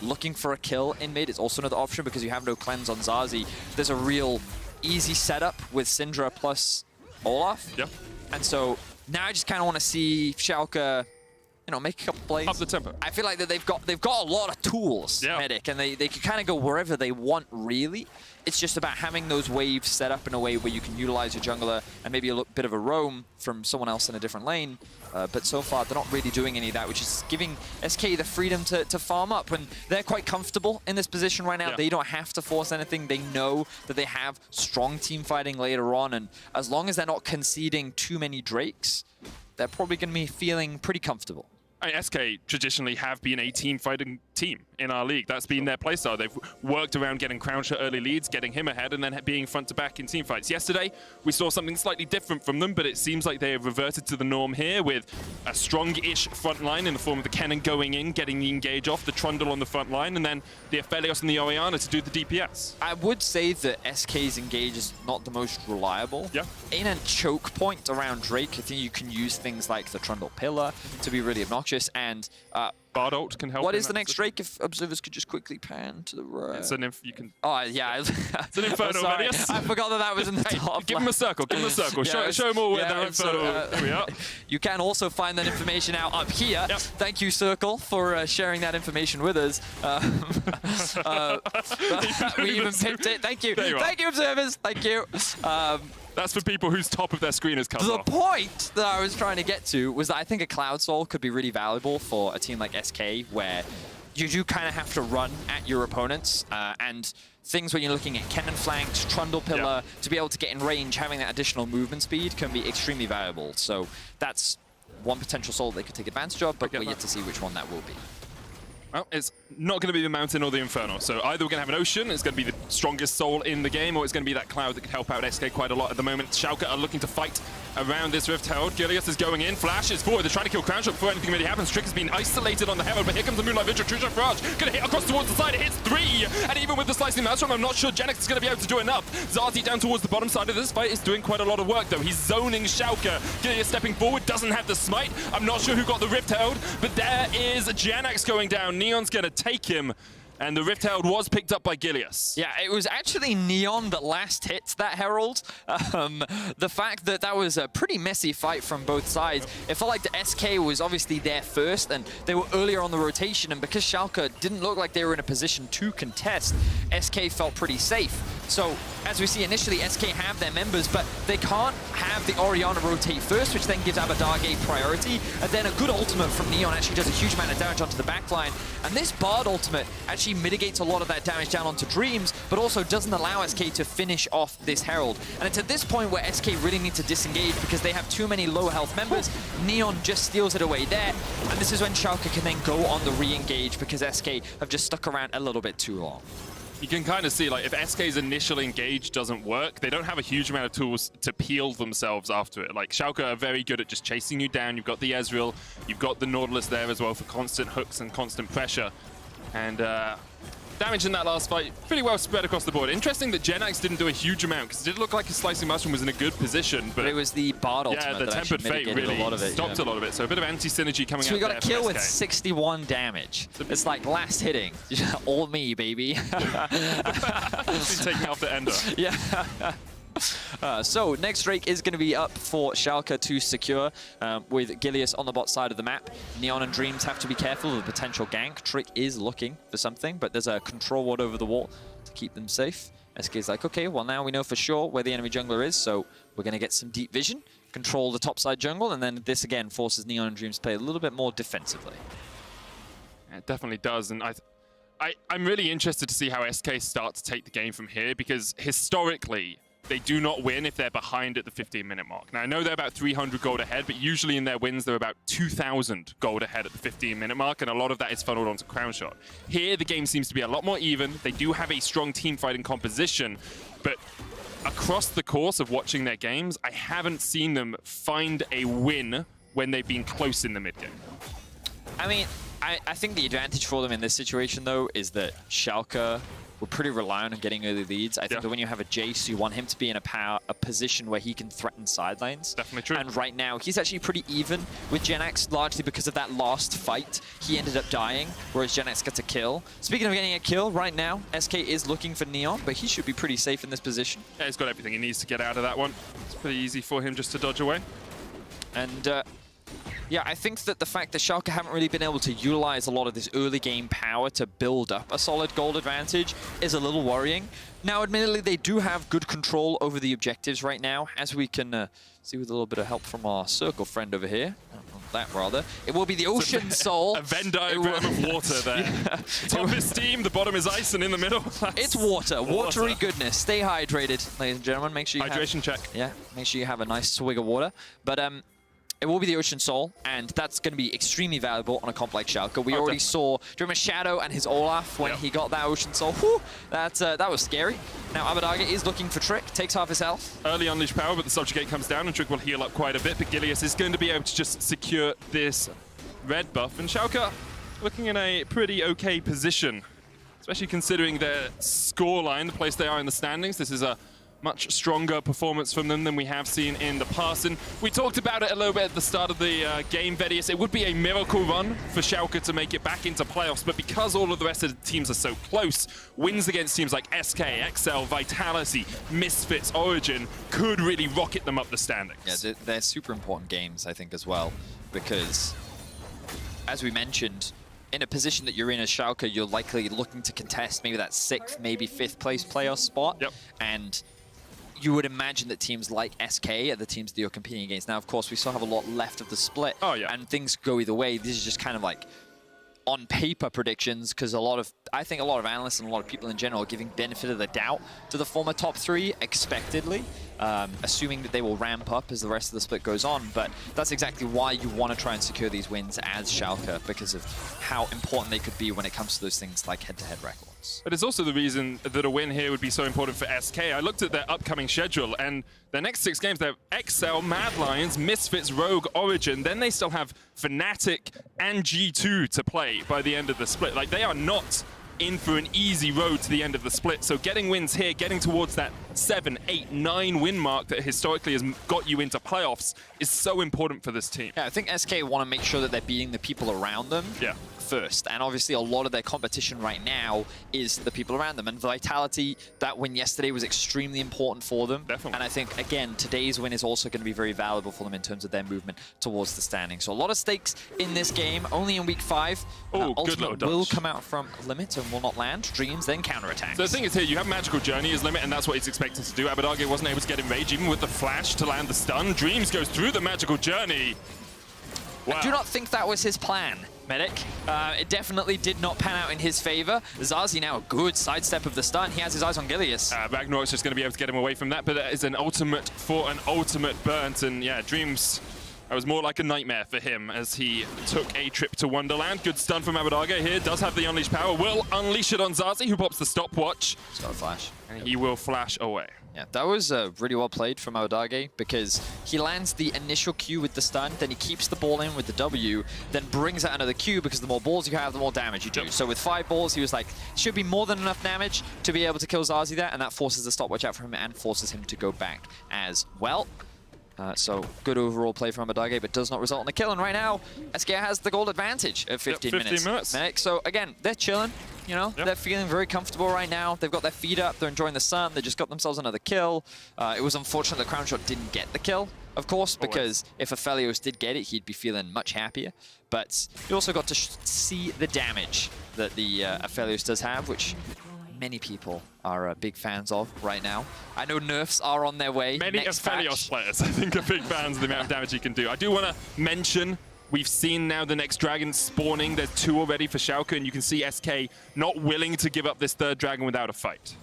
Looking for a kill in mid is also another option because you have no cleanse on Zazi. There's a real easy setup with Syndra plus Olaf. Yep. And so now I just kind of want to see Schalke, you know, make a couple plays. Up the tempo. I feel like that they've got a lot of tools, Medic, and they can kind of go wherever they want, really. It's just about having those waves set up in a way where you can utilize your jungler and maybe a bit of a roam from someone else in a different lane. But so far, they're not really doing any of that, which is giving SK the freedom to farm up. When they're quite comfortable in this position right now, they don't have to force anything. They know that they have strong team fighting later on, and as long as they're not conceding too many Drakes, they're probably going to be feeling pretty comfortable. SK traditionally have been a team fighting team in our league. That's been their playstyle. They've worked around getting Crownshot early leads, getting him ahead, and then being front to back in team fights. Yesterday, we saw something slightly different from them, but it seems like they have reverted to the norm here with a strong-ish front line in the form of the Kennen going in, getting the engage off, the Trundle on the front line, and then the Aphelios and the Oriana to do the DPS. I would say that SK's engage is not the most reliable. In a choke point around Drake, I think you can use things like the Trundle Pillar to be really obnoxious, and Bard ult can help. What is the next Drake? If observers could just quickly pan to the right. It's an you can. Oh yeah, it's an Inferno. I forgot that was in the top. Give him a circle. Give him a circle. Show him all where that Inferno. Here we are. You can also find that information out up here. Thank you, Circle, for sharing that information with us. We even picked it. Thank you. Thank you, observers. Thank you. That's for people whose top of their screen is cut off. The point that I was trying to get to was that I think a Cloud Soul could be really valuable for a team like SK, where you do kind of have to run at your opponents, and things when you're looking at Kennen flanks, Trundle Pillar, to be able to get in range, having that additional movement speed can be extremely valuable. So that's one potential soul they could take advantage of, but we're yet to see which one that will be. Well, it's not going to be the Mountain or the Inferno. So either we're going to have an Ocean, it's going to be the strongest soul in the game, or it's going to be that Cloud that could help out SK quite a lot at the moment. Schalke are looking to fight around this Rift Herald. Gilius is going in, Flash is forward, they're trying to kill Crownshot before anything really happens. Trick has been isolated on the Herald, but here comes the Moonlight Vigil. Trisha Farage going to hit across towards the side, it hits 3! And even with the Slicing Maelstrom, I'm not sure Genix is going to be able to do enough. Zazi down towards the bottom side of this fight is doing quite a lot of work though. He's zoning Schalke. Gilius stepping forward, doesn't have the smite. I'm not sure who got the Rift Herald, but there is Janax going down. Neon's going to take him, and the Rift Herald was picked up by Gilius. Yeah, it was actually Neon that last hit that Herald. The fact that that was a pretty messy fight from both sides, it felt like the SK was obviously there first, and they were earlier on the rotation, and because Schalke didn't look like they were in a position to contest, SK felt pretty safe. So, as we see initially, SK have their members, but they can't have the Oriana rotate first, which then gives Abadage priority, and then a good ultimate from Neon actually does a huge amount of damage onto the backline, and this Bard ultimate actually mitigates a lot of that damage down onto Dreams, but also doesn't allow SK to finish off this Herald. And it's at this point where SK really need to disengage because they have too many low health members. Neon just steals it away there, and this is when Schalke can then go on the re-engage because SK have just stuck around a little bit too long. You can kind of see, like, if SK's initial engage doesn't work, they don't have a huge amount of tools to peel themselves after it. Like, Schalke are very good at just chasing you down. You've got the Ezreal, you've got the Nautilus there as well for constant hooks and constant pressure. And damage in that last fight, pretty well spread across the board. Interesting that Genax didn't do a huge amount, because it did look like his Slicing Mushroom was in a good position. But it was the Bard ultimate the that Tempered Fate really stopped a lot of it. So a bit of anti-synergy coming out. So we got a kill with SK. 61 damage. It's like last hitting. All me, baby. It's been taken off the Ender. Yeah. So next Drake is going to be up for Schalke to secure with Gilius on the bot side of the map. Neon and Dreams have to be careful of the potential gank. Trick is looking for something, but there's a control ward over the wall to keep them safe. SK is like, okay, well now we know for sure where the enemy jungler is, so we're going to get some deep vision, control the top side jungle, and then this again forces Neon and Dreams to play a little bit more defensively. It definitely does, and I'm really interested to see how SK start to take the game from here, because historically, they do not win if they're behind at the 15-minute mark. Now, I know they're about 300 gold ahead, but usually in their wins, they're about 2,000 gold ahead at the 15-minute mark, and a lot of that is funneled onto Crownshot. Here, the game seems to be a lot more even. They do have a strong team-fighting composition, but across the course of watching their games, I haven't seen them find a win when they've been close in the mid-game. I mean, I think the advantage for them in this situation, though, is that Schalke were pretty reliant on getting early leads. I think that when you have a Jace, you want him to be in a position where he can threaten side lanes. Definitely true. And right now, he's actually pretty even with GenX, largely because of that last fight. He ended up dying, whereas GenX gets a kill. Speaking of getting a kill, right now, SK is looking for Neon, but he should be pretty safe in this position. Yeah, he's got everything he needs to get out of that one. It's pretty easy for him just to dodge away. And yeah, I think that the fact that Schalke haven't really been able to utilize a lot of this early game power to build up a solid gold advantage is a little worrying. Now, admittedly, they do have good control over the objectives right now, as we can see with a little bit of help from our circle friend over here. That rather. It will be the Ocean Soul. A Venn diagram of water there. Yeah. Top is steam, the bottom is ice, and in the middle, it's water. Watery goodness. Stay hydrated, ladies and gentlemen. Make sure you hydration check. Yeah, make sure you have a nice swig of water. But it will be the Ocean Soul, and that's going to be extremely valuable on a comp like Schalke. We already saw, do you remember Shadow and his Olaf when he got that Ocean Soul? Whew, that was scary. Now Abadage is looking for Trick, takes half his health. Early unleash power, but the subjugate comes down and Trick will heal up quite a bit, but Gilius is going to be able to just secure this red buff, and Schalke looking in a pretty okay position, especially considering their scoreline, the place they are in the standings. This is a much stronger performance from them than we have seen in the past. And we talked about it a little bit at the start of the game, Vedius. It would be a miracle run for Schalke to make it back into playoffs, but because all of the rest of the teams are so close, wins against teams like SK, XL, Vitality, Misfits, Origen could really rocket them up the standings. Yeah, they're super important games, I think, as well, because, as we mentioned, in a position that you're in as Schalke, you're likely looking to contest maybe that 6th, maybe 5th place playoff spot. Yep. And you would imagine that teams like SK are the teams that you're competing against. Now, of course, we still have a lot left of the split. Oh, yeah. And things go either way. This is just kind of like on paper predictions, because I think a lot of analysts and a lot of people in general are giving benefit of the doubt to the former top 3 expectedly, assuming that they will ramp up as the rest of the split goes on. But that's exactly why you want to try and secure these wins as Schalke, because of how important they could be when it comes to those things like head-to-head records. But it's also the reason that a win here would be so important for SK. I looked at their upcoming schedule, and their next 6 games, they have XL, Mad Lions, Misfits, Rogue, Origen. Then they still have Fnatic and G2 to play by the end of the split. Like, they are not in for an easy road to the end of the split. So getting wins here, getting towards that 7, 8, 9 win mark that historically has got you into playoffs is so important for this team. Yeah, I think SK want to make sure that they're beating the people around them first. And obviously a lot of their competition right now is the people around them. And Vitality, that win yesterday was extremely important for them. Definitely. And I think, again, today's win is also going to be very valuable for them in terms of their movement towards the standing. So a lot of stakes in this game, only in week 5. Ultimate will come out from Limit and will not land. Dreams, then counterattacks. So the thing is here, you have Magical Journey as Limit, and that's what he's expected to do. Abadage wasn't able to get Enrage, even with the flash to land the stun. Dreams goes through the Magical Journey. Wow. I do not think that was his plan, Medic. It definitely did not pan out in his favor. Zazi now a good sidestep of the stun. He has his eyes on Gilius. Ragnarok's just going to be able to get him away from that, but that is an ultimate for an ultimate burnt. And yeah, Dreams, that was more like a nightmare for him as he took a trip to Wonderland. Good stun from Abadage here. Does have the Unleash power. Will unleash it on Zazi, who pops the stopwatch. He's got a flash. And he will flash away. Yeah, that was really well played from Abadage, because he lands the initial Q with the stun, then he keeps the ball in with the W, then brings out another Q, because the more balls you have, the more damage you do. Yep. So with 5 balls, he was like, should be more than enough damage to be able to kill Zazi there, and that forces the stopwatch out for him and forces him to go back as well. So good overall play from Abadage, but does not result in a kill. And right now, SK has the gold advantage of 15 minutes. So again, they're chilling. You know, they're feeling very comfortable right now. They've got their feet up. They're enjoying the sun. They just got themselves another kill. It was unfortunate that Crownshot didn't get the kill, of course, because if Aphelios did get it, he'd be feeling much happier. But you also got to see the damage that the Aphelios does have, which many people are big fans of right now. I know nerfs are on their way. Many Aphelios players, I think, are big fans of the amount of damage he can do. I do want to mention, we've seen now the next dragon spawning. There's 2 already for Schalke, and you can see SK not willing to give up this 3rd dragon without a fight.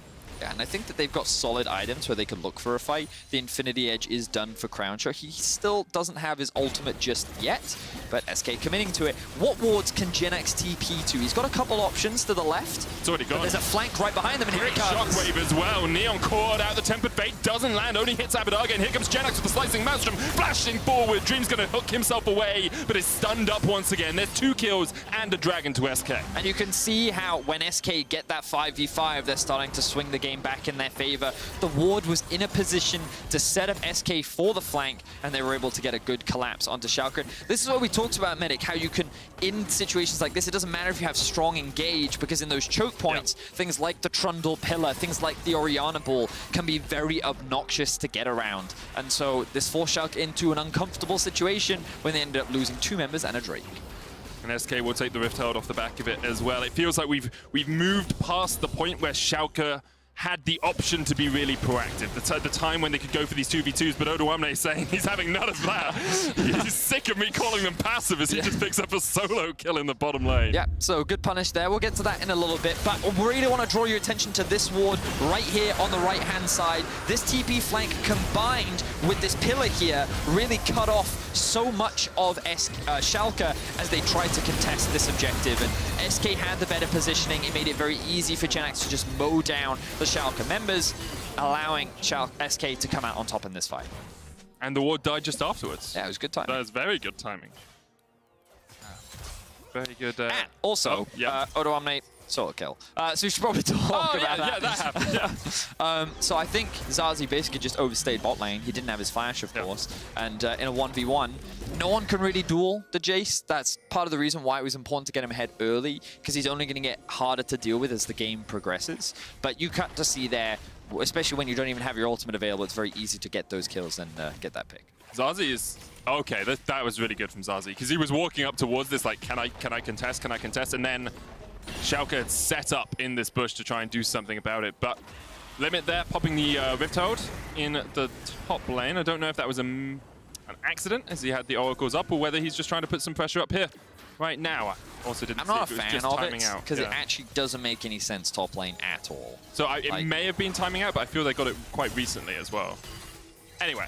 Yeah, and I think that they've got solid items where they can look for a fight. The Infinity Edge is done for Crownshaw. He still doesn't have his ultimate just yet, but SK committing to it. What wards can GenX TP to? He's got a couple options to the left. It's already gone. There's a flank right behind them, and here it comes. Shockwave as well. Neon cord out the Tempered Fate doesn't land, only hits Abidaga, and here comes GenX with the Slicing Maelstrom, flashing forward. Dream's gonna hook himself away, but is stunned up once again. There's 2 kills and a Dragon to SK. And you can see how when SK get that 5v5, they're starting to swing the game back in their favor. The ward was in a position to set up SK for the flank, and they were able to get a good collapse onto Schalke. This is what we talked about, Medic, how you can, in situations like this, it doesn't matter if you have strong engage, because in those choke points, things like the Trundle Pillar, things like the Oriana Ball can be very obnoxious to get around. And so this forced Schalke into an uncomfortable situation when they ended up losing 2 members and a Drake. And SK will take the Rift Herald off the back of it as well. It feels like we've moved past the point where Schalke had the option to be really proactive. The time when they could go for these 2v2s, but Odoamne is saying he's having none of that. He's sick of me calling them passive as he just picks up a solo kill in the bottom lane. Yeah, so good punish there. We'll get to that in a little bit, but we really want to draw your attention to this ward right here on the right-hand side. This TP flank combined with this pillar here really cut off so much of Schalke as they tried to contest this objective, and SK had the better positioning. It made it very easy for GenX to just mow down the Schalke members, allowing SK to come out on top in this fight. And the ward died just afterwards. Yeah, it was good timing. That was very good timing. Very good. And also, Odoamne solo kill. So we should probably talk about that. Yeah, that happened. So I think Zazi basically just overstayed bot lane. He didn't have his flash, of course. And in a 1v1, no one can really duel the Jace. That's part of the reason why it was important to get him ahead early, because he's only going to get harder to deal with as the game progresses. But you cut to see there, especially when you don't even have your ultimate available, it's very easy to get those kills and get that pick. Zazi is... Okay, that was really good from Zazi, because he was walking up towards this like, can I contest, can I contest? And then Schalke had set up in this bush to try and do something about it. But Limit there, popping the Rift Hold in the top lane. I don't know if that was an accident as he had the oracles up, or whether he's just trying to put some pressure up here right now. I also didn't I'm see not if a it was fan just of timing it, out. because it actually doesn't make any sense top lane at all. So it may have been timing out, but I feel they got it quite recently as well. Anyway.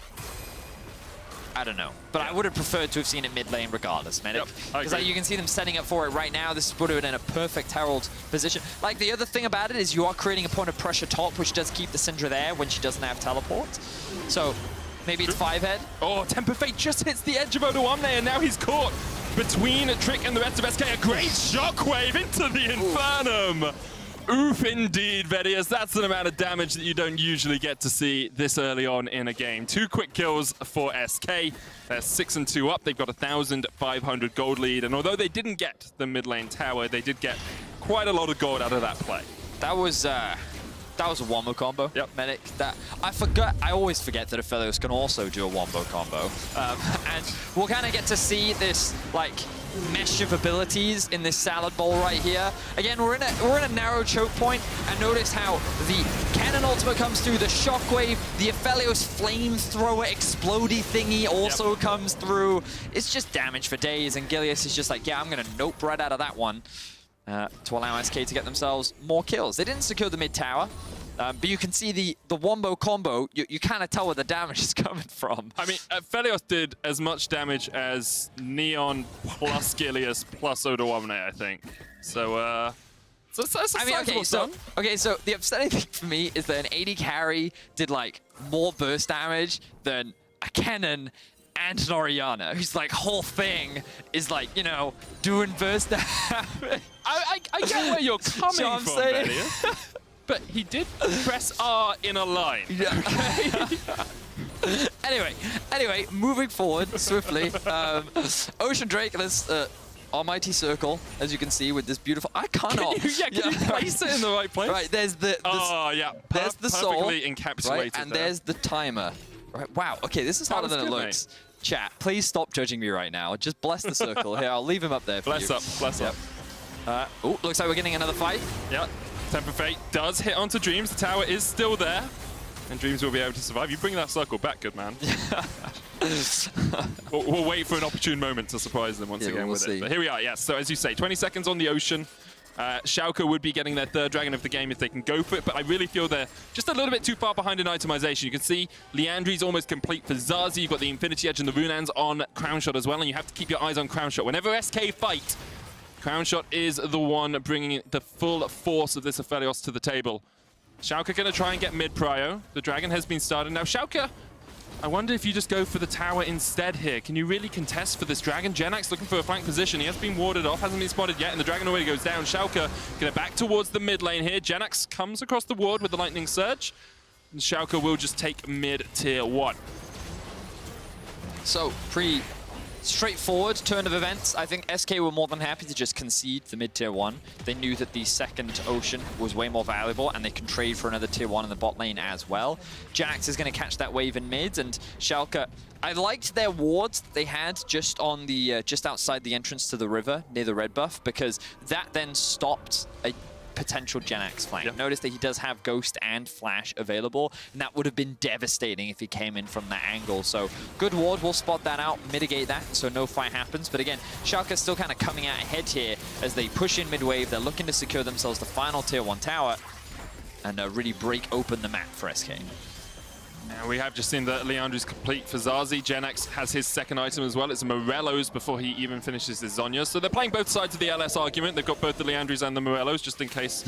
I don't know, but I would have preferred to have seen it mid lane regardless, Medic. Because you can see them setting up for it right now. This would have been in a perfect Herald position. Like, the other thing about it is you are creating a point of pressure top, which does keep the Syndra there when she doesn't have teleport. So maybe it's 5-head. Oh, Temper Fate just hits the edge of Odoamne, and now he's caught between Trick and the rest of SK. A great shockwave into the Infernum. Oof, indeed, Vedius. That's an amount of damage that you don't usually get to see this early on in a game. 2 quick kills for SK. They're 6-2 up. They've got 1,500 gold lead. And although they didn't get the mid lane tower, they did get quite a lot of gold out of that play. That was a wombo combo, Medic. I always forget that Aphelios can also do a wombo combo. And we'll kind of get to see this, like, mesh of abilities in this salad bowl right here. Again, we're in a narrow choke point, and notice how the cannon ultimate comes through, the shockwave, the Aphelios flamethrower explodey thingy also comes through. It's just damage for days, and Gilius is just like, yeah, I'm gonna nope right out of that one to allow SK to get themselves more kills. They didn't secure the mid tower. But you can see the wombo combo, you kind of tell where the damage is coming from. I mean, Aphelios did as much damage as Neon plus Gilius plus Odoamne, I think. So, that's a okay, so the upsetting thing for me is that an 80 carry did, like, more burst damage than a cannon and an Oriana, whose, like, whole thing is, like, you know, doing burst damage. I get where you're coming from, Vedius. But he did press R in a line. Okay? Anyway, moving forward swiftly. Ocean Drake, this almighty circle, as you can see, with this beautiful. Can you place it in the right place? Right, there's the there's the soul, perfectly encapsulated, right, and there's the timer. Right, wow. Okay, this is harder than it looks. Mate. Chat, please stop judging me right now. Just bless the circle. Here, I'll leave him up there for you. Bless up. Oh, looks like we're getting another fight. Yep. Temper Fate does hit onto Dreams. The tower is still there, and Dreams will be able to survive. You bring that circle back, good man. we'll wait for an opportune moment to surprise them once again with it. But here we are, yes. So as you say, 20 seconds on the Ocean. Schalke would be getting their third Dragon of the game if they can go for it, but I really feel they're just a little bit too far behind in itemization. You can see Liandry's almost complete for Zazi. You've got the Infinity Edge and the Runans on Crownshot as well, and you have to keep your eyes on Crownshot. Whenever SK fight, Crownshot is the one bringing the full force of this Aphelios to the table. Schalke going to try and get mid-prio. The Dragon has been started. Now, Schalke, I wonder if you just go for the tower instead here. Can you really contest for this Dragon? Jenax looking for a flank position. He has been warded off, hasn't been spotted yet, and the Dragon already goes down. Schalke going back towards the mid lane here. Jenax comes across the ward with the Lightning Surge. And Schalke will just take mid tier 1. So, pretty straightforward turn of events. I think SK were more than happy to just concede the mid-tier 1. They knew that the second Ocean was way more valuable, and they can trade for another tier 1 in the bot lane as well. Jax is going to catch that wave in mid, and Schalke, I liked their wards they had just on the just outside the entrance to the river near the red buff, because that then stopped a potential Jenax flank. Yep. Notice that he does have Ghost and Flash available, and that would have been devastating if he came in from that angle. So good ward, we'll spot that out, mitigate that, so no fight happens. But again, Schalke is still kind of coming out ahead here as they push in mid-wave. They're looking to secure themselves the final tier 1 tower and really break open the map for SK. And we have just seen that Liandry's complete for Zazi. Jenax has his second item as well. It's Morello's before he even finishes his Zhonya. So they're playing both sides of the LS argument. They've got both the Liandrys and the Morellos, just in case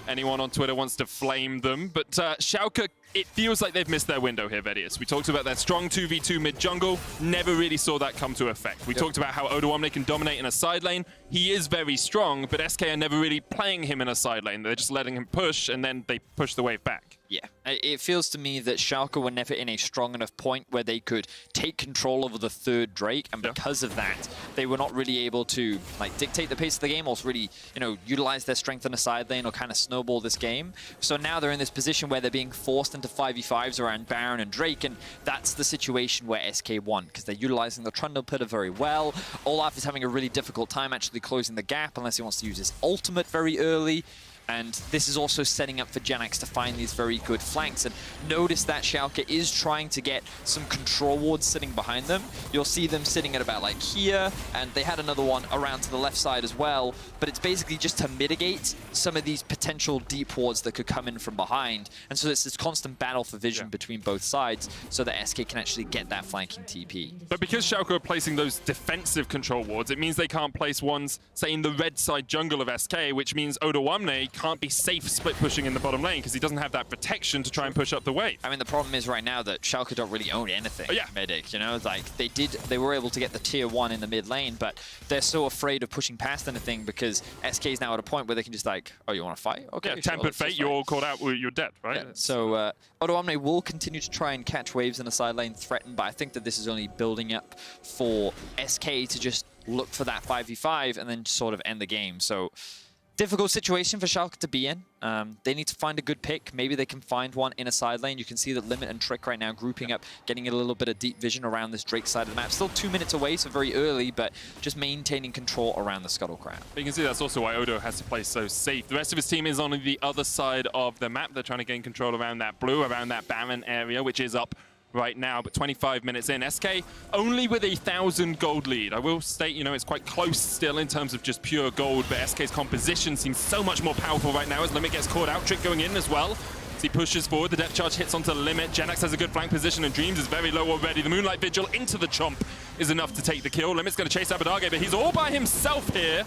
anyone on Twitter wants to flame them. But Schalke, it feels like they've missed their window here, Vedius. We talked about their strong 2v2 mid-jungle. Never really saw that come to effect. We talked about how Odoamne can dominate in a side lane. He is very strong, but SK are never really playing him in a side lane. They're just letting him push, and then they push the wave back. Yeah, it feels to me that Schalke were never in a strong enough point where they could take control over the third Drake, and because of that, they were not really able to like dictate the pace of the game or really, you know, utilize their strength in a side lane or kind of snowball this game. So now they're in this position where they're being forced into 5v5s around Baron and Drake, and that's the situation where SK won, because they're utilizing the Trundle Pitter very well. Olaf is having a really difficult time actually closing the gap unless he wants to use his ultimate very early. And this is also setting up for Jenax to find these very good flanks. And notice that Schalke is trying to get some control wards sitting behind them. You'll see them sitting at about like here, and they had another one around to the left side as well. But it's basically just to mitigate some of these potential deep wards that could come in from behind. And so it's this constant battle for vision between both sides so that SK can actually get that flanking TP. But because Schalke are placing those defensive control wards, it means they can't place ones, say, in the red side jungle of SK, which means Odoamne can't be safe split pushing in the bottom lane because he doesn't have that protection to try and push up the wave. I mean, the problem is right now that Schalke don't really own anything. Medic, you know, like they were able to get the tier 1 in the mid lane, but they're so afraid of pushing past anything because SK is now at a point where they can just like, oh, you want to fight? Okay. Yeah, Tempered Fate, you're all called out, you're dead, right? Yeah. So Odoamne will continue to try and catch waves in the side lane, threaten, but I think that this is only building up for SK to just look for that 5v5 and then sort of end the game. So difficult situation for Schalke to be in. They need to find a good pick. Maybe they can find one in a side lane. You can see that Limit and Trick right now grouping up, getting a little bit of deep vision around this Drake side of the map. Still 2 minutes away, so very early, but just maintaining control around the Scuttle Crown. But you can see that's also why Odo has to play so safe. The rest of his team is on the other side of the map. They're trying to gain control around that blue, around that Baron area, which is up right now, but 25 minutes in. SK only with 1,000 gold lead. I will state, you know, it's quite close still in terms of just pure gold, but SK's composition seems so much more powerful right now as Limit gets caught out. Trick going in as well. As he pushes forward, the depth charge hits onto Limit. Jenax has a good flank position and Dreams is very low already. The Moonlight Vigil into the chomp is enough to take the kill. Limit's going to chase Abadage, but he's all by himself here.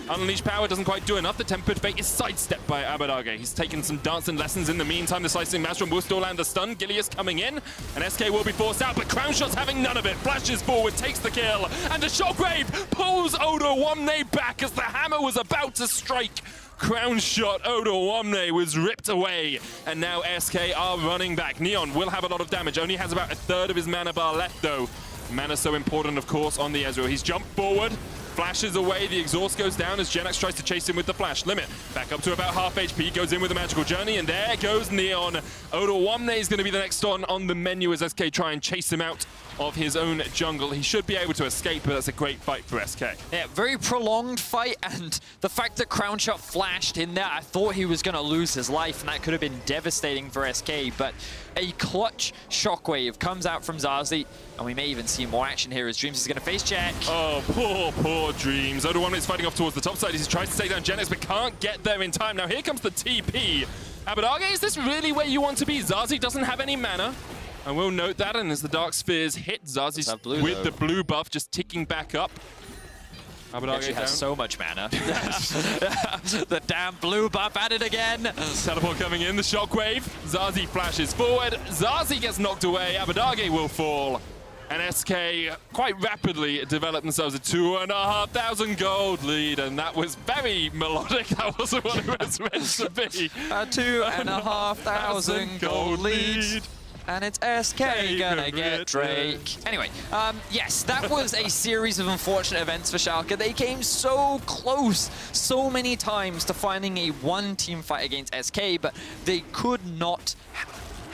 Unleashed Power doesn't quite do enough. The Tempered Fate is sidestepped by Abadage. He's taken some dancing lessons in the meantime. The Slicing Maelstrom will still land the stun. Gilius coming in, and SK will be forced out, but Crownshot's having none of it. Flashes forward, takes the kill, and a Shockwave pulls Odoamne back as the hammer was about to strike. Crownshot Odoamne was ripped away, and now SK are running back. Neon will have a lot of damage. Only has about 1/3 of his mana bar left, though. Mana so important, of course, on the Ezreal. He's jumped forward, flashes away, the exhaust goes down as Jenax tries to chase him with the flash. Limit back up to about half HP, goes in with a magical journey, and there goes Neon. Odoamne is going to be the next on the menu as SK try and chase him out of his own jungle. He should be able to escape, but that's a great fight for SK. Yeah, very prolonged fight, and the fact that Crownshot flashed in there, I thought he was going to lose his life, and that could have been devastating for SK, but a clutch shockwave comes out from Zazi, and we may even see more action here as Dreams is going to face check. Oh, poor Dreams. Odo1 is fighting off towards the top side as he tries to take down Genex, but can't get there in time. Now here comes the TP. Abadage, is this really where you want to be? Zazi doesn't have any mana. I will note that, and as the Dark Spheres hit, Zazi's with the blue buff just ticking back up. She has so much mana. The damn blue buff at it again. Teleport coming in, the shockwave. Zazi flashes forward. Zazi gets knocked away. Abadage will fall. And SK quite rapidly developed themselves a 2,500 gold lead, and that was very melodic. That wasn't what it was meant to be. A 2,500 gold lead. And it's SK gonna get Drake. Anyway, yes, that was a series of unfortunate events for Schalke. They came so close so many times to finding a one-team fight against SK, but they could not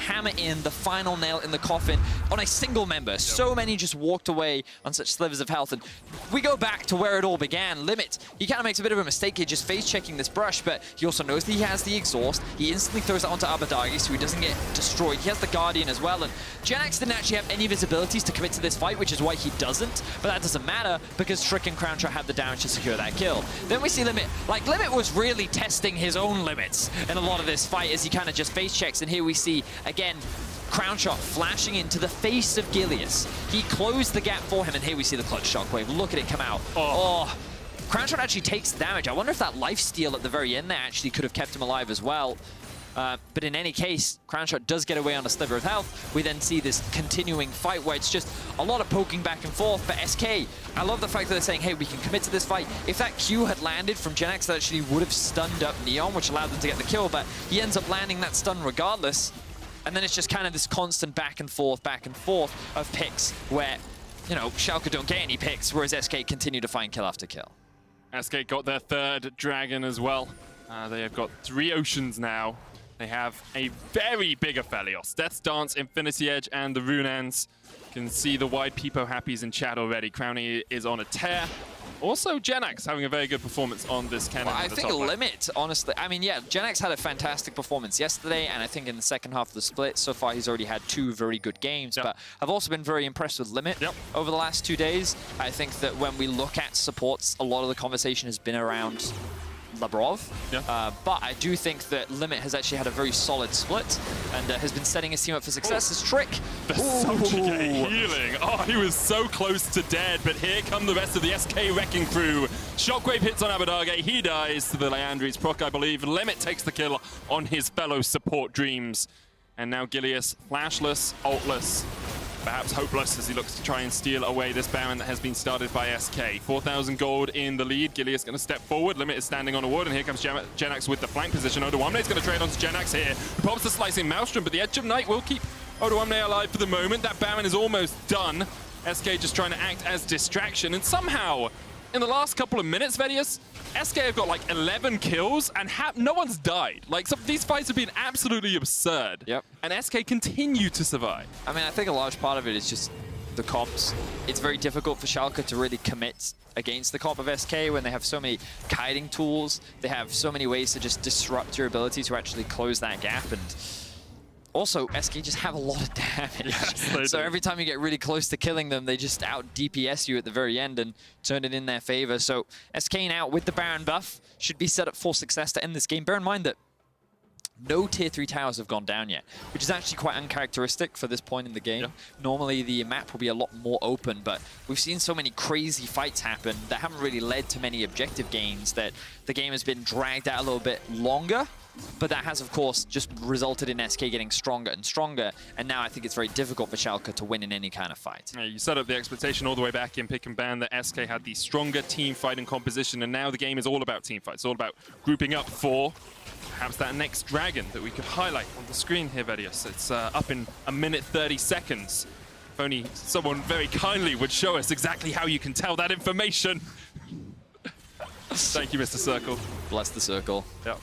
hammer in the final nail in the coffin on a single member. So many just walked away on such slivers of health. And we go back to where it all began. Limit, he kind of makes a bit of a mistake here just face-checking this brush, but he also knows that he has the exhaust. He instantly throws it onto Abadage so he doesn't get destroyed. He has the Guardian as well, and Genex didn't actually have any visibilities to commit to this fight, which is why he doesn't, but that doesn't matter because Trick and Crownshot have the damage to secure that kill. Then we see Limit. Like, Limit was really testing his own limits in a lot of this fight as he kind of just face-checks, and here we see again, Crownshot flashing into the face of Gilius. He closed the gap for him, and here we see the clutch shockwave. Look at it come out. Oh. Crownshot actually takes the damage. I wonder if that lifesteal at the very end there actually could have kept him alive as well. But in any case, Crownshot does get away on a sliver of health. We then see this continuing fight where it's just a lot of poking back and forth. But SK, I love the fact that they're saying, hey, we can commit to this fight. If that Q had landed from Genex, that actually would have stunned up Neon, which allowed them to get the kill. But he ends up landing that stun regardless. And then it's just kind of this constant back and forth of picks where, you know, Schalke don't get any picks, whereas SK continue to find kill after kill. SK got their third dragon as well. They have got 3 oceans now. They have a very big Aphelios. Death's Dance, Infinity Edge, and the Runans. You can see the wide Peepo happies in chat already. Crowny is on a tear. Also, Genex having a very good performance on this cannon. Well, I think Limit, honestly. I mean, yeah, Genex had a fantastic performance yesterday, and I think in the second half of the split, so far he's already had 2 very good games. But I've also been very impressed with Limit over the last 2 days. I think that when we look at supports, a lot of the conversation has been around Labrov, but I do think that Limit has actually had a very solid split and has been setting his team up for success. This Trick. The subjugate healing. Oh, he was so close to dead, but here come the rest of the SK Wrecking Crew. Shockwave hits on Abadage. He dies to the Leandri's proc, I believe. Limit takes the kill on his fellow support Dreams. And now Gilius, flashless, ultless, perhaps hopeless as he looks to try and steal away this Baron that has been started by SK. 4,000 gold in the lead. Gilius going to step forward. Limit is standing on a ward, and here comes Genex with the flank position. Odo1 is going to trade onto Genex here. He pops the slicing Maelstrom, but the Edge of Night will keep Odo1 alive for the moment. That Baron is almost done. SK just trying to act as distraction, and somehow, in the last couple of minutes, Vedius, SK have got like 11 kills and no one's died. Like, these fights have been absolutely absurd. And SK continue to survive. I mean, I think a large part of it is just the comps. It's very difficult for Schalke to really commit against the comp of SK when they have so many kiting tools. They have so many ways to just disrupt your ability to actually close that gap. And also, SK just have a lot of damage. Yes, so every time you get really close to killing them, they just out-DPS you at the very end and turn it in their favor. So SK now with the Baron buff should be set up for success to end this game. Bear in mind that no tier 3 towers have gone down yet, which is actually quite uncharacteristic for this point in the game. Normally the map will be a lot more open, but we've seen so many crazy fights happen that haven't really led to many objective gains that the game has been dragged out a little bit longer. But that has, of course, just resulted in SK getting stronger and stronger, and now I think it's very difficult for Schalke to win in any kind of fight. Yeah, you set up the expectation all the way back in Pick and Ban that SK had the stronger team fighting composition, and now the game is all about team fights. It's all about grouping up for perhaps that next dragon that we could highlight on the screen here, Vedius. It's up in 1 minute 30 seconds. If only someone very kindly would show us exactly how you can tell that information. Thank you, Mr. Circle. Bless the Circle. Yep.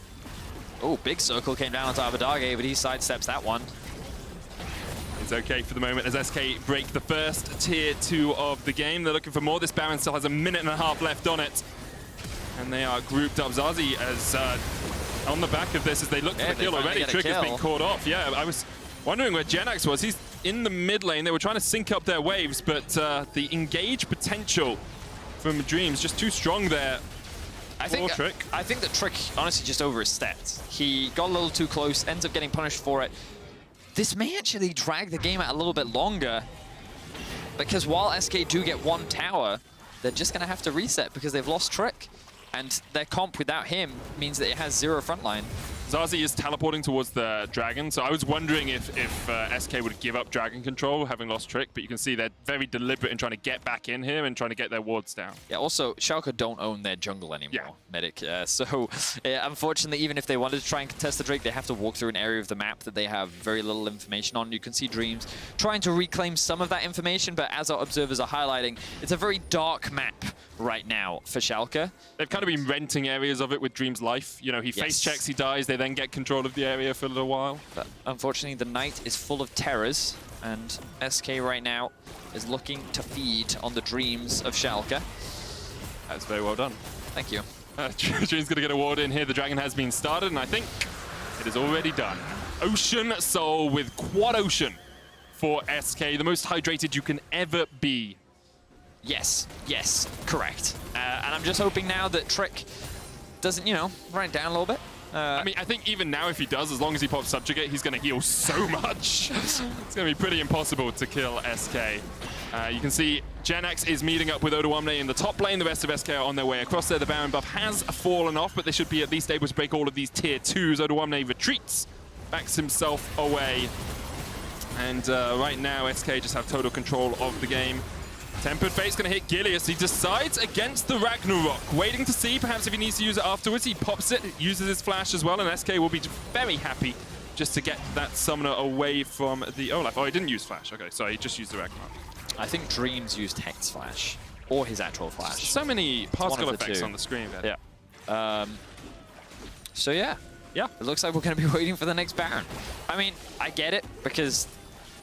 Oh, big circle came down onto Abadage, but he sidesteps that one. It's okay for the moment as SK break the first tier 2 of the game. They're looking for more. This Baron still has 1.5 minutes left on it. And they are grouped up. Zazi as on the back of this as they look for the kill already. Trick has been caught off. Yeah, I was wondering where Genax was. He's in the mid lane. They were trying to sync up their waves, but the engage potential from Dreams just too strong there. I think that Trick honestly just over his stats. He got a little too close, ends up getting punished for it. This may actually drag the game out a little bit longer, because while SK do get 1 tower, they're just going to have to reset because they've lost Trick. And their comp without him means that it has 0 frontline. Zazi is teleporting towards the dragon, so I was wondering if SK would give up dragon control, having lost Trick, but you can see they're very deliberate in trying to get back in here and trying to get their wards down. Yeah, also, Schalke don't own their jungle anymore, Medic. So, unfortunately, even if they wanted to try and contest the Drake, they have to walk through an area of the map that they have very little information on. You can see Dreams trying to reclaim some of that information, but as our observers are highlighting, it's a very dark map right now for Schalke. They've kind of been renting areas of it with Dream's life. You know, he face checks, he dies, they then get control of the area for a little while. But unfortunately, the night is full of terrors, and SK right now is looking to feed on the dreams of Schalke. That's very well done. Thank you. Dream's going to get a ward in here. The dragon has been started, and I think it is already done. Ocean Soul with Quad Ocean for SK, the most hydrated you can ever be. Yes, correct. And I'm just hoping now that Trick doesn't, you know, run it down a little bit. I mean, I think even now if he does, as long as he pops Subjugate, he's going to heal so much. It's going to be pretty impossible to kill SK. You can see Genax is meeting up with Odoamne in the top lane. The rest of SK are on their way across there. The Baron buff has fallen off, but they should be at least able to break all of these tier 2s. Odoamne retreats, backs himself away. And right now, SK just have total control of the game. Tempered Fate's going to hit Gilius. He decides against the Ragnarok, waiting to see perhaps if he needs to use it afterwards. He pops it, uses his flash as well, and SK will be very happy just to get that summoner away from the Olaf. Oh, he didn't use flash. Okay, sorry, he just used the Ragnarok. I think Dreams used Hex flash, or his actual flash. So many particle effects on the screen there. Yeah. So yeah, it looks like we're going to be waiting for the next Baron. I mean, I get it, because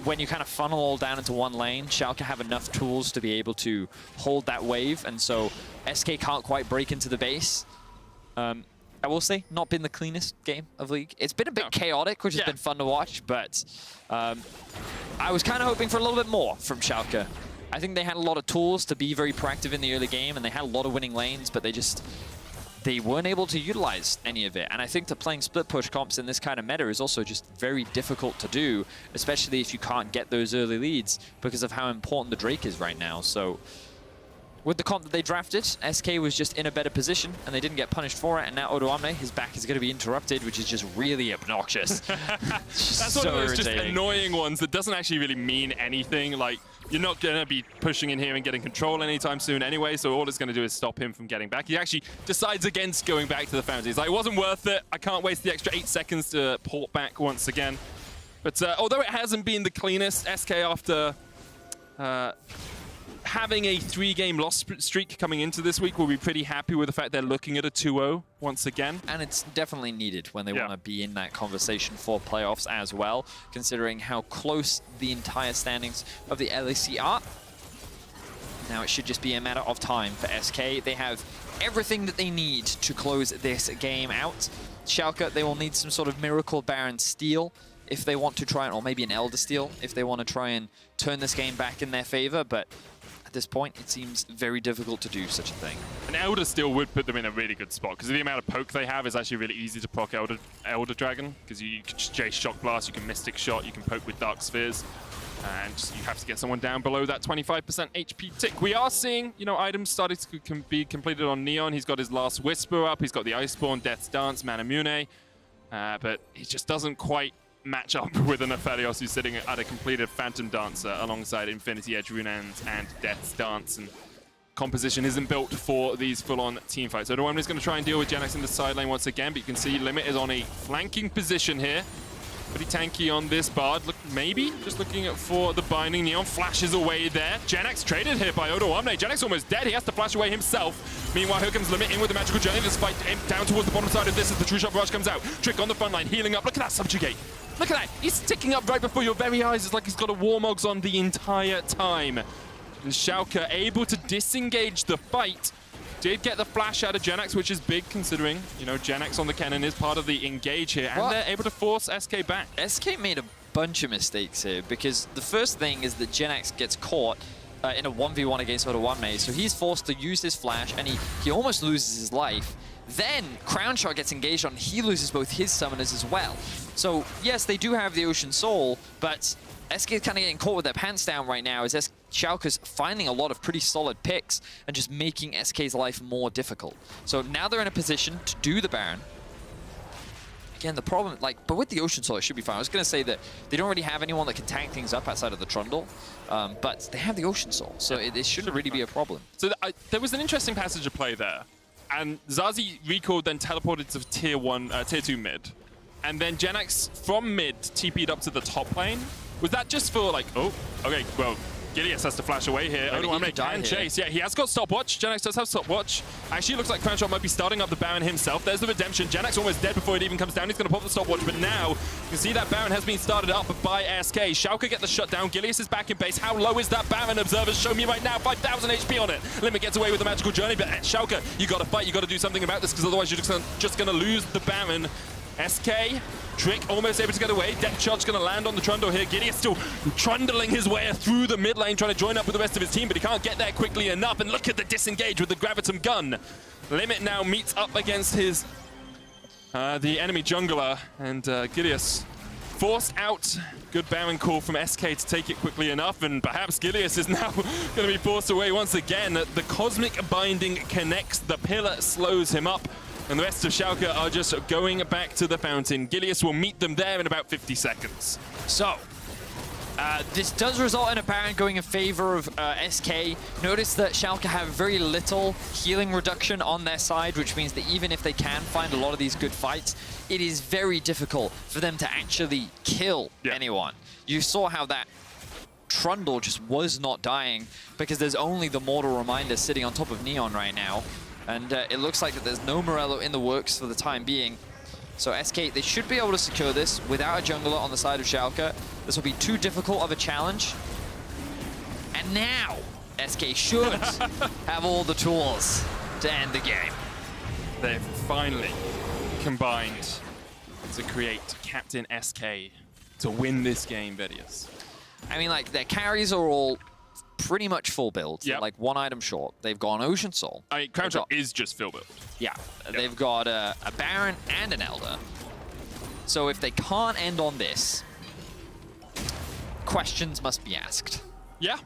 when you kind of funnel all down into one lane, Schalke have enough tools to be able to hold that wave, and so SK can't quite break into the base. I will say, not been the cleanest game of League. It's been a bit chaotic, which has been fun to watch, but I was kind of hoping for a little bit more from Schalke. I think they had a lot of tools to be very proactive in the early game, and they had a lot of winning lanes, but they weren't able to utilize any of it. And I think that playing split push comps in this kind of meta is also just very difficult to do, especially if you can't get those early leads because of how important the Drake is right now. So with the comp that they drafted, SK was just in a better position and they didn't get punished for it. And now Odoamne, his back is going to be interrupted, which is just really obnoxious. That's one of those just annoying ones that doesn't actually really mean anything. Like, you're not going to be pushing in here and getting control anytime soon anyway, so all it's going to do is stop him from getting back. He actually decides against going back to the fountain. He's like, it wasn't worth it. I can't waste the extra 8 seconds to port back once again. But although it hasn't been the cleanest, SK after having a 3-game loss streak coming into this week will be pretty happy with the fact they're looking at a 2-0 once again. And it's definitely needed when they want to be in that conversation for playoffs as well, considering how close the entire standings of the LEC are. Now it should just be a matter of time for SK. They have everything that they need to close this game out. Schalke, they will need some sort of miracle Baron steal if they want to try, or maybe an Elder steal if they want to try and turn this game back in their favor, but at this point, it seems very difficult to do such a thing. An Elder still would put them in a really good spot, because the amount of poke they have is actually really easy to proc Elder Dragon, because you can just Jace Shock Blast, you can Mystic Shot, you can poke with Dark Spheres, and you have to get someone down below that 25% HP tick. We are seeing, you know, items starting to be completed on Neon. He's got his last Whisper up, he's got the Iceborne, Death's Dance, Manamune, but he just doesn't quite match up with an Aphelios who's sitting at a completed Phantom Dancer alongside Infinity Edge Runans and Death's Dance, and composition isn't built for these full-on team fights. So Odoamne is going to try and deal with Genax in the side lane once again, but you can see Limit is on a flanking position here. Pretty tanky on this Bard. Look, maybe just looking for the binding. Neon flashes away there. Genax traded here by Odoamne. Genax almost dead. He has to flash away himself. Meanwhile, here comes Limit in with the magical journey. Just fight down towards the bottom side of this as the True Shot Barrage comes out. Trick on the front line, healing up. Look at that Subjugate. Look at that. He's ticking up right before your very eyes. It's like he's got a Warmogs on the entire time. And Schalke able to disengage the fight. Did get the flash out of Genax, which is big considering, you know, Genax on the cannon is part of the engage here. And they're able to force SK back. SK made a bunch of mistakes here because the first thing is that Genax gets caught in a 1v1 against Oda 1 Maze, so he's forced to use his flash and he almost loses his life. Then Crownshot gets engaged on, he loses both his summoners as well. So yes, they do have the Ocean Soul, but SK is kind of getting caught with their pants down right now as Schalke's finding a lot of pretty solid picks and just making SK's life more difficult. So now they're in a position to do the Baron. Again, the problem, but with the Ocean Soul, it should be fine. I was going to say that they don't really have anyone that can tank things up outside of the Trundle, but they have the Ocean Soul, so it shouldn't really be a problem. So there was an interesting passage of play there, and Zazi recalled, then teleported to tier 2 mid, and then Genax from mid TP'd up to the top lane. Was that just for oh, okay, well, Gideus has to flash away here. Oda 1 can chase. Yeah, he has got stopwatch. Genax does have stopwatch. Actually, it looks like Crownshot might be starting up the Baron himself. There's the redemption. Genax almost dead before it even comes down. He's going to pop the stopwatch, but now you can see that Baron has been started up by SK. Schalke get the shutdown. Gideus is back in base. How low is that Baron? Observers show me right now. 5,000 HP on it. Limit gets away with the magical journey, but Schalke, you got to fight. You got to do something about this because otherwise you're just going to lose the Baron. SK, Trick almost able to get away. Depth charge going to land on the Trundle here. Gideus still trundling his way through the mid lane, trying to join up with the rest of his team, but he can't get there quickly enough. And look at the disengage with the Gravitum gun. Limit now meets up against his the enemy jungler, and Gideus forced out. Good Baron call from SK to take it quickly enough, and perhaps Gideus is now going to be forced away once again. The Cosmic Binding connects, the pillar slows him up. And the rest of Schalke are just going back to the fountain. Gideus will meet them there in about 50 seconds. So, this does result in a Baron going in favor of SK. Notice that Schalke have very little healing reduction on their side, which means that even if they can find a lot of these good fights, it is very difficult for them to actually kill anyone. You saw how that Trundle just was not dying because there's only the Mortal Reminder sitting on top of Neon right now. And it looks like that there's no Morello in the works for the time being. So SK, they should be able to secure this without a jungler on the side of Schalke. This will be too difficult of a challenge. And now, SK should have all the tools to end the game. They've finally combined to create Captain SK to win this game, Vidius. I mean, their carries are all pretty much full build, like one item short. They've gone Ocean Soul. I mean, Crownshot is just full build. Yeah, they've got a Baron and an Elder. So if they can't end on this, questions must be asked. Yeah,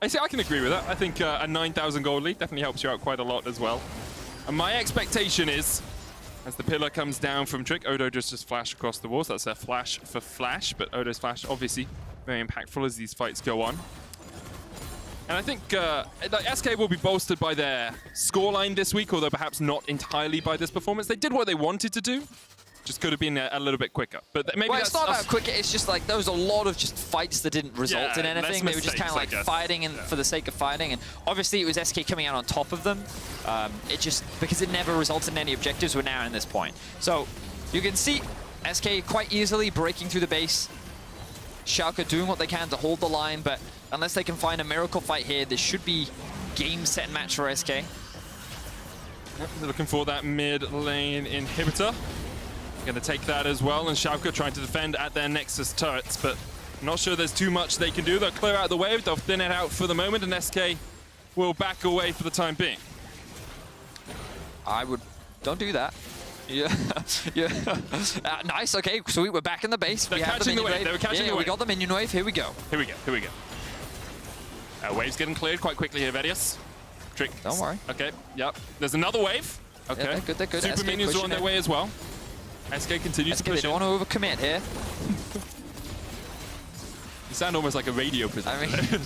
I can agree with that. I think a 9,000 gold lead definitely helps you out quite a lot as well. And my expectation is, as the pillar comes down from Trick, Odo just flash across the walls. That's a flash for flash, but Odo's flash obviously very impactful as these fights go on. And I think SK will be bolstered by their scoreline this week, although perhaps not entirely by this performance. They did what they wanted to do, just could have been a little bit quicker. But maybe it's not about quicker, it's just there was a lot of just fights that didn't result in anything. They were just kind of fighting for the sake of fighting. And obviously it was SK coming out on top of them. It just, because it never resulted in any objectives, we're now in this point. So you can see SK quite easily breaking through the base. Schalke doing what they can to hold the line, but unless they can find a miracle fight here, this should be game, set, and match for SK. Yep, they're looking for that mid lane inhibitor. Going to take that as well, and Schalke trying to defend at their Nexus turrets, but I'm not sure there's too much they can do. They'll clear out the wave, they'll thin it out for the moment, and SK will back away for the time being. Don't do that. Yeah, nice. Okay, sweet. We're back in the base. They're catching the wave. They were catching the wave. We got the minion wave. Here we go. Here we go. Wave's getting cleared quite quickly here, Vidius. Trick. Don't worry. Okay. Yep. There's another wave. Okay. Yeah, they're good. Super minions are on their way as well. SK continues to push. They don't want to overcommit here. You sound almost like a radio presenter. I mean,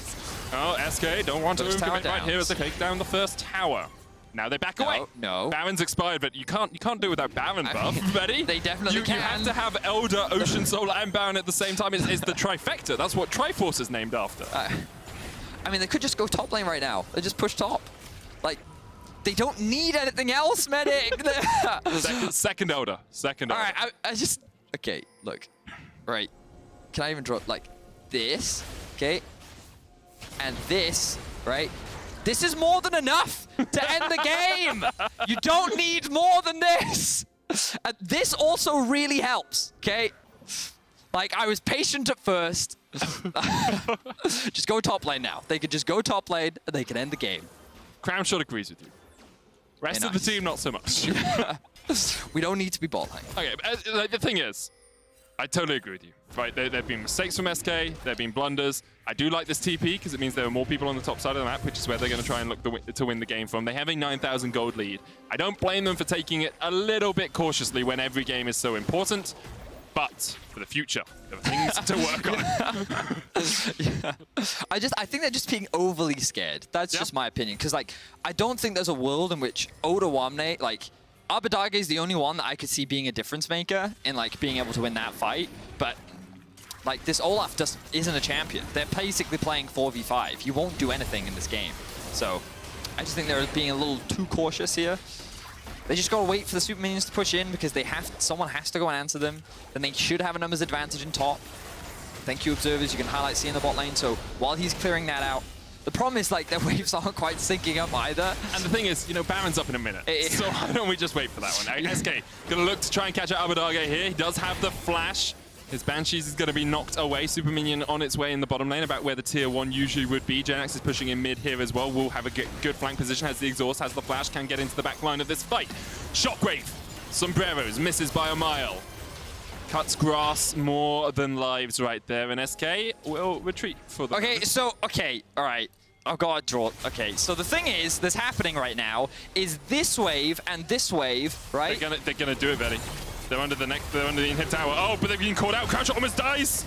oh, SK don't want to overcommit right here as they take down the first tower. Now they back away. No. Baron's expired, but you can't do it without Baron buff. Ready? They definitely can. You have to have Elder, Ocean Soul, and Baron at the same time. It's the trifecta. That's what Triforce is named after. I mean, they could just go top lane right now. They just push top. They don't need anything else, medic. Second Elder. All right, I just... Okay, look. right? Can I even draw like this? Okay. And this, right? This is more than enough to end the game. You don't need more than this. And this also really helps, okay? Like, I was patient at first. Just go top lane now. They could just go top lane and they can end the game. Crownshot agrees with you. Rest of the team, not so much. We don't need to be bot lane. Okay, but, the thing is, I totally agree with you. Right, there have been mistakes from SK, there have been blunders. I do like this TP because it means there are more people on the top side of the map, which is where they're going to try and look to win the game from. They have a 9,000 gold lead. I don't blame them for taking it a little bit cautiously when every game is so important, but for the future, there are things to work on. Yeah. I think they're just being overly scared. That's just my opinion. Because, like, I don't think there's a world in which Oda-Wamne, like, Abadage is the only one that I could see being a difference maker in, like, being able to win that fight. But, like, this Olaf just isn't a champion. They're basically playing 4v5. You won't do anything in this game. So, I just think they're being a little too cautious here. They just gotta wait for the super minions to push in because someone has to go and answer them. Then they should have a numbers advantage in top. Thank you, observers. You can highlight C in the bot lane. So while he's clearing that out, the problem is like their waves aren't quite syncing up either. And the thing is, you know, Baron's up in a minute. So why don't we just wait for that one? SK gonna look to try and catch out Abadage here. He does have the flash. His Banshees is going to be knocked away. Super Minion on its way in the bottom lane, about where the tier 1 usually would be. Genax is pushing in mid here as well. Will have a good flank position, has the exhaust, has the flash, can get into the back line of this fight. Shockwave, Sombreros, misses by a mile. Cuts grass more than lives right there, and SK will retreat for the moment. All right. I've got to draw. Okay, so the thing is, that's happening right now is this wave and this wave, right? They're gonna do it, Betty. They're under the inhib tower. Oh, but they've been caught out. Crownshot almost dies.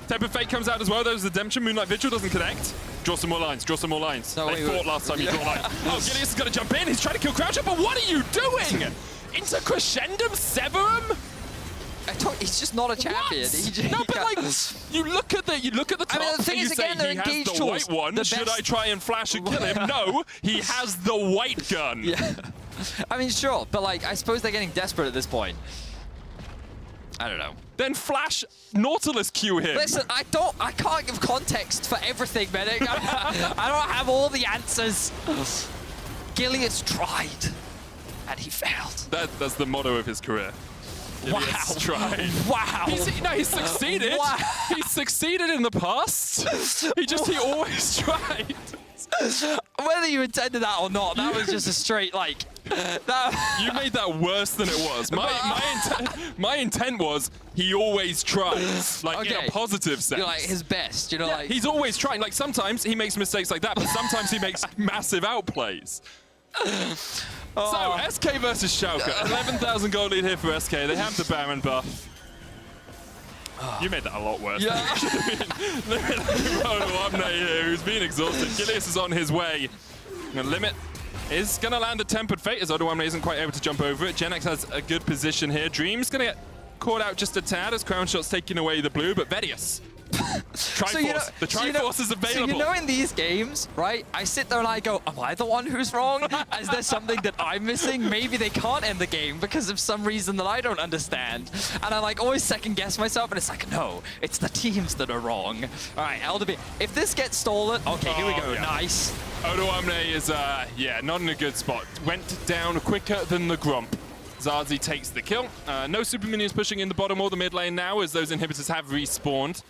Temper Fate comes out as well. There's the Redemption. Moonlight Vigil doesn't connect. Draw some more lines. Draw some more lines. No, they fought last time you draw lines. Oh, Gilius is going to jump in. He's trying to kill Crownshot, but what are you doing? Into Crescendum Severum? He's just not a champion. No, but like, you look at the top. I mean, the thing is, again, they're engaged has the white one. Should I try and flash and kill him? No, he has the white gun. Yeah. I mean, sure, but like, I suppose they're getting desperate at this point. I don't know. Then flash Nautilus Q him. Listen, I can't give context for everything, Medic. I don't have all the answers. Gilius tried, and he failed. That's the motto of his career. Gilius tried. Wow. He's succeeded. Wow. He's succeeded in the past. He always tried. Whether you intended that or not, that was just a straight, like... You made that worse than it was. My intent was he always tries, like in a positive sense. You're like his best, you know, like... He's always trying. Like sometimes he makes mistakes like that, but sometimes he makes massive outplays. So, SK versus Schalke. 11,000 gold lead here for SK. They have the Baron buff. You made that a lot worse. Yeah. Oda-Wamne here, who's been exhausted. Gilius is on his way. And Limit is going to land a Tempered Fate, as Oda-Wamne isn't quite able to jump over it. Genax has a good position here. Dream's going to get caught out just a tad as Crownshot's taking away the blue, but Vedius. Triforce. The Triforce is available. So you know in these games, right, I sit there and I go, am I the one who's wrong? Is there something that I'm missing? Maybe they can't end the game because of some reason that I don't understand. And I like always second guess myself and it's like, no, it's the teams that are wrong. All right, LDB, if this gets stolen, okay, here we go, nice. Oda-Wamne is, not in a good spot. Went down quicker than the Grump. Zazi takes the kill. No super minions pushing in the bottom or the mid lane now as those inhibitors have respawned.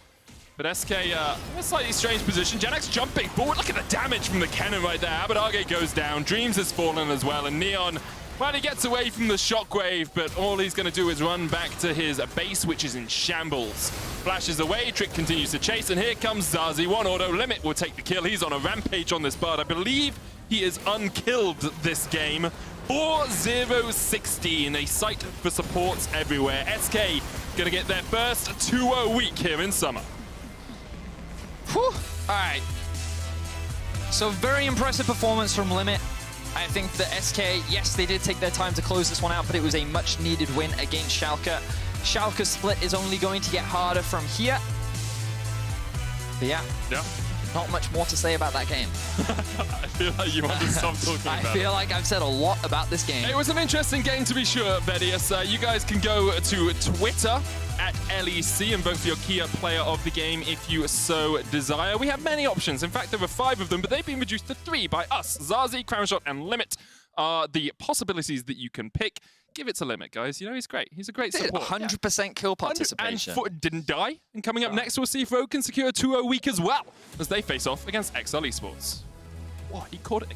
But SK in a slightly strange position. Genax jumping forward. Look at the damage from the cannon right there. Abadage goes down. Dreams has fallen as well. And Neon, well, he gets away from the shockwave, but all he's going to do is run back to his base, which is in shambles. Flashes away. Trick continues to chase. And here comes Zazi. One auto. Limit will take the kill. He's on a rampage on this Bard. I believe he is unkilled this game. 4-0-16. A sight for supports everywhere. SK going to get their first 2-0 week here in summer. Whew. All right. So very impressive performance from Limit. I think the SK, yes, they did take their time to close this one out, but it was a much-needed win against Schalke. Schalke's split is only going to get harder from here. But yeah. not much more to say about that game. I feel like you want to stop talking about I feel like I've said a lot about this game. It was an interesting game to be sure, Vedius. You guys can go to Twitter at LEC and vote for your key player of the game if you so desire. We have many options. In fact, there were 5 of them, but they've been reduced to 3 by us. Zazi, Crownshot, and Limit are the possibilities that you can pick. Give it to Limit, guys. You know, he's great. He's a great support. 100% kill participation. And didn't die. And coming up next, we'll see if Rogue can secure a 2-0 week as well as they face off against XL Esports. Whoa, he caught it.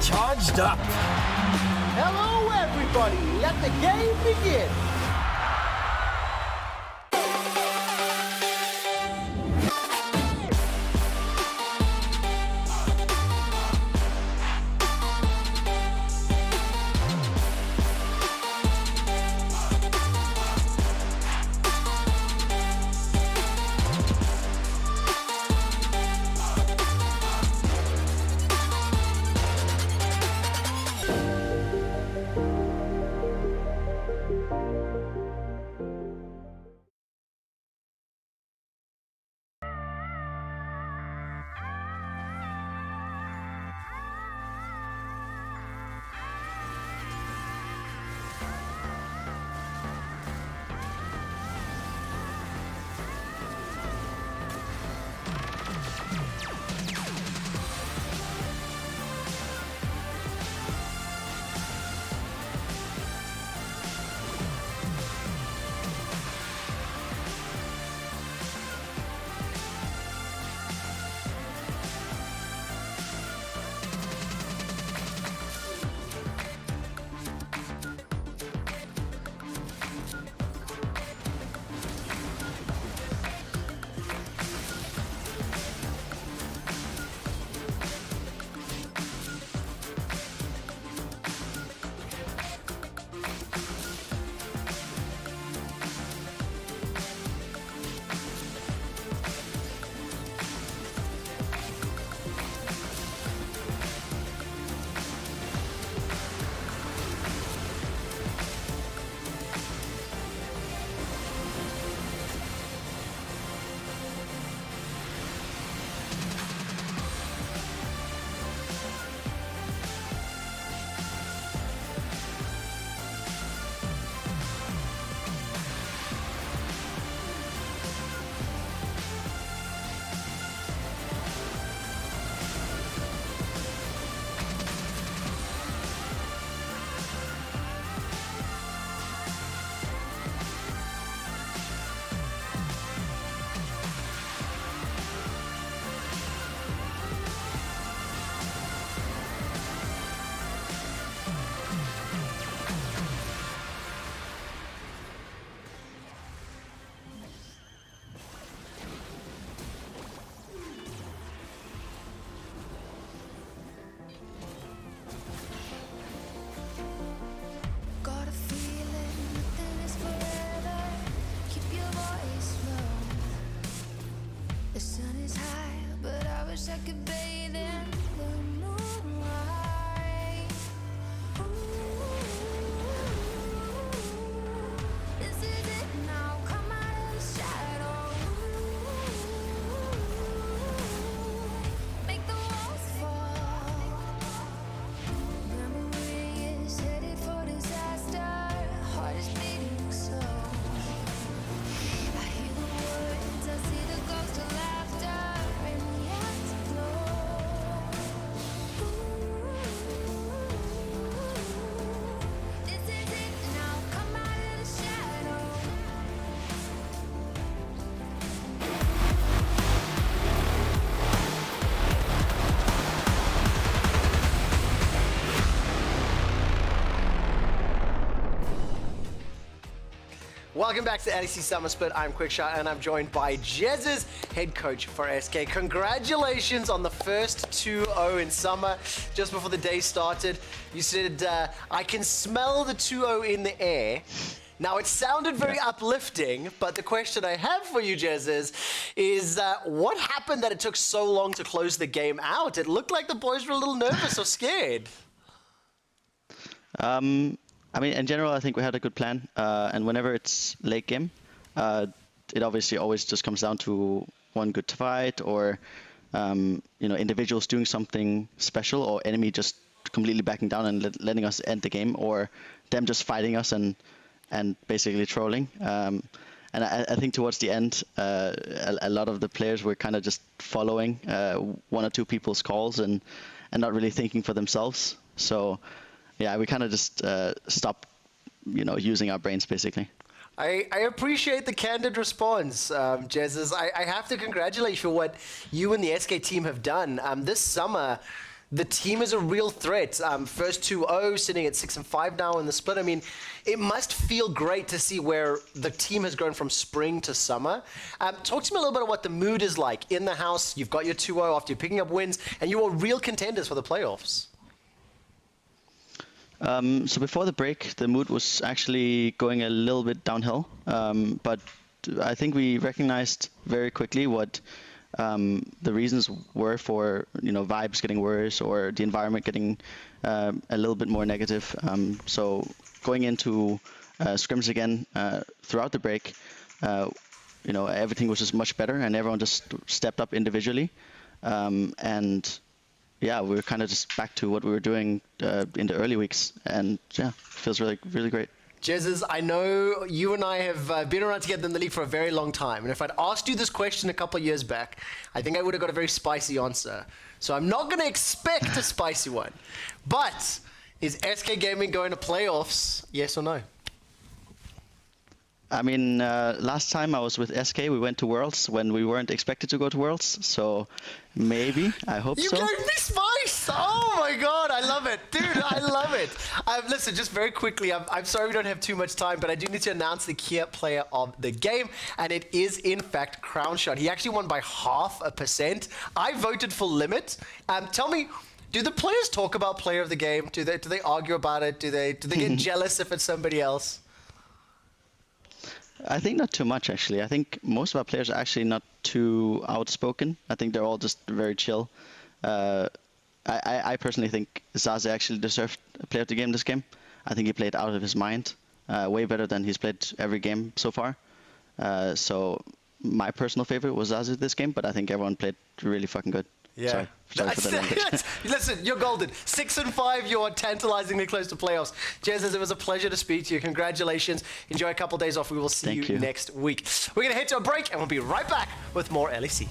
Charged up. Hello, everybody. Let the game begin. Welcome back to the LEC Summer Split. I'm QuickShot and I'm joined by Jez's head coach for SK. Congratulations on the first 2-0 in summer. Just before the day started, you said, I can smell the 2-0 in the air. Now, it sounded very uplifting, but the question I have for you, Jez, is what happened that it took so long to close the game out? It looked like the boys were a little nervous or scared. I mean, in general, I think we had a good plan. And whenever it's late game, it obviously always just comes down to one good fight or, individuals doing something special or enemy just completely backing down and letting us end the game, or them just fighting us and basically trolling. And I think towards the end, a lot of the players were kind of just following one or two people's calls and not really thinking for themselves. So yeah, we kind of just stopped, using our brains basically. I appreciate the candid response, Jez. I have to congratulate you for what you and the SK team have done. This summer, the team is a real threat. First 2-0, sitting at 6-5 now in the split. I mean, it must feel great to see where the team has grown from spring to summer. Talk to me a little bit about what the mood is like in the house. You've got your 2-0 after you're picking up wins, and you are real contenders for the playoffs. So before the break, the mood was actually going a little bit downhill. But I think we recognized very quickly what the reasons were for vibes getting worse or the environment getting a little bit more negative. So going into scrims again throughout the break, everything was just much better and everyone just stepped up individually. And yeah, we were kind of just back to what we were doing in the early weeks, and yeah, it feels really, really great. Jez, I know you and I have been around together in the league for a very long time, and if I'd asked you this question a couple of years back, I think I would have got a very spicy answer. So I'm not going to expect a spicy one. But is SK Gaming going to playoffs, yes or no? I mean, last time I was with SK, we went to Worlds when we weren't expected to go to Worlds, so maybe, I hope so. You gave me spice! Oh my god, I love it. Dude, I love it. Listen, just very quickly, I'm sorry we don't have too much time, but I do need to announce the key player of the game, and it is, in fact, Crownshot. He actually won by 0.5%. I voted for Limit. Tell me, do the players talk about player of the game? Do they argue about it? Do they get jealous if it's somebody else? I think not too much, actually. I think most of our players are actually not too outspoken. I think they're all just very chill. I personally think Zaze actually deserved a player of the game this game. I think he played out of his mind, way better than he's played every game so far. So my personal favorite was Zaze this game, but I think everyone played really fucking good. Yeah. Sorry for the language. Listen, you're golden. 6-5, you're tantalizingly close to playoffs. Jez, it was a pleasure to speak to you. Congratulations. Enjoy a couple of days off. We will see you next week. We're going to head to a break, and we'll be right back with more LEC.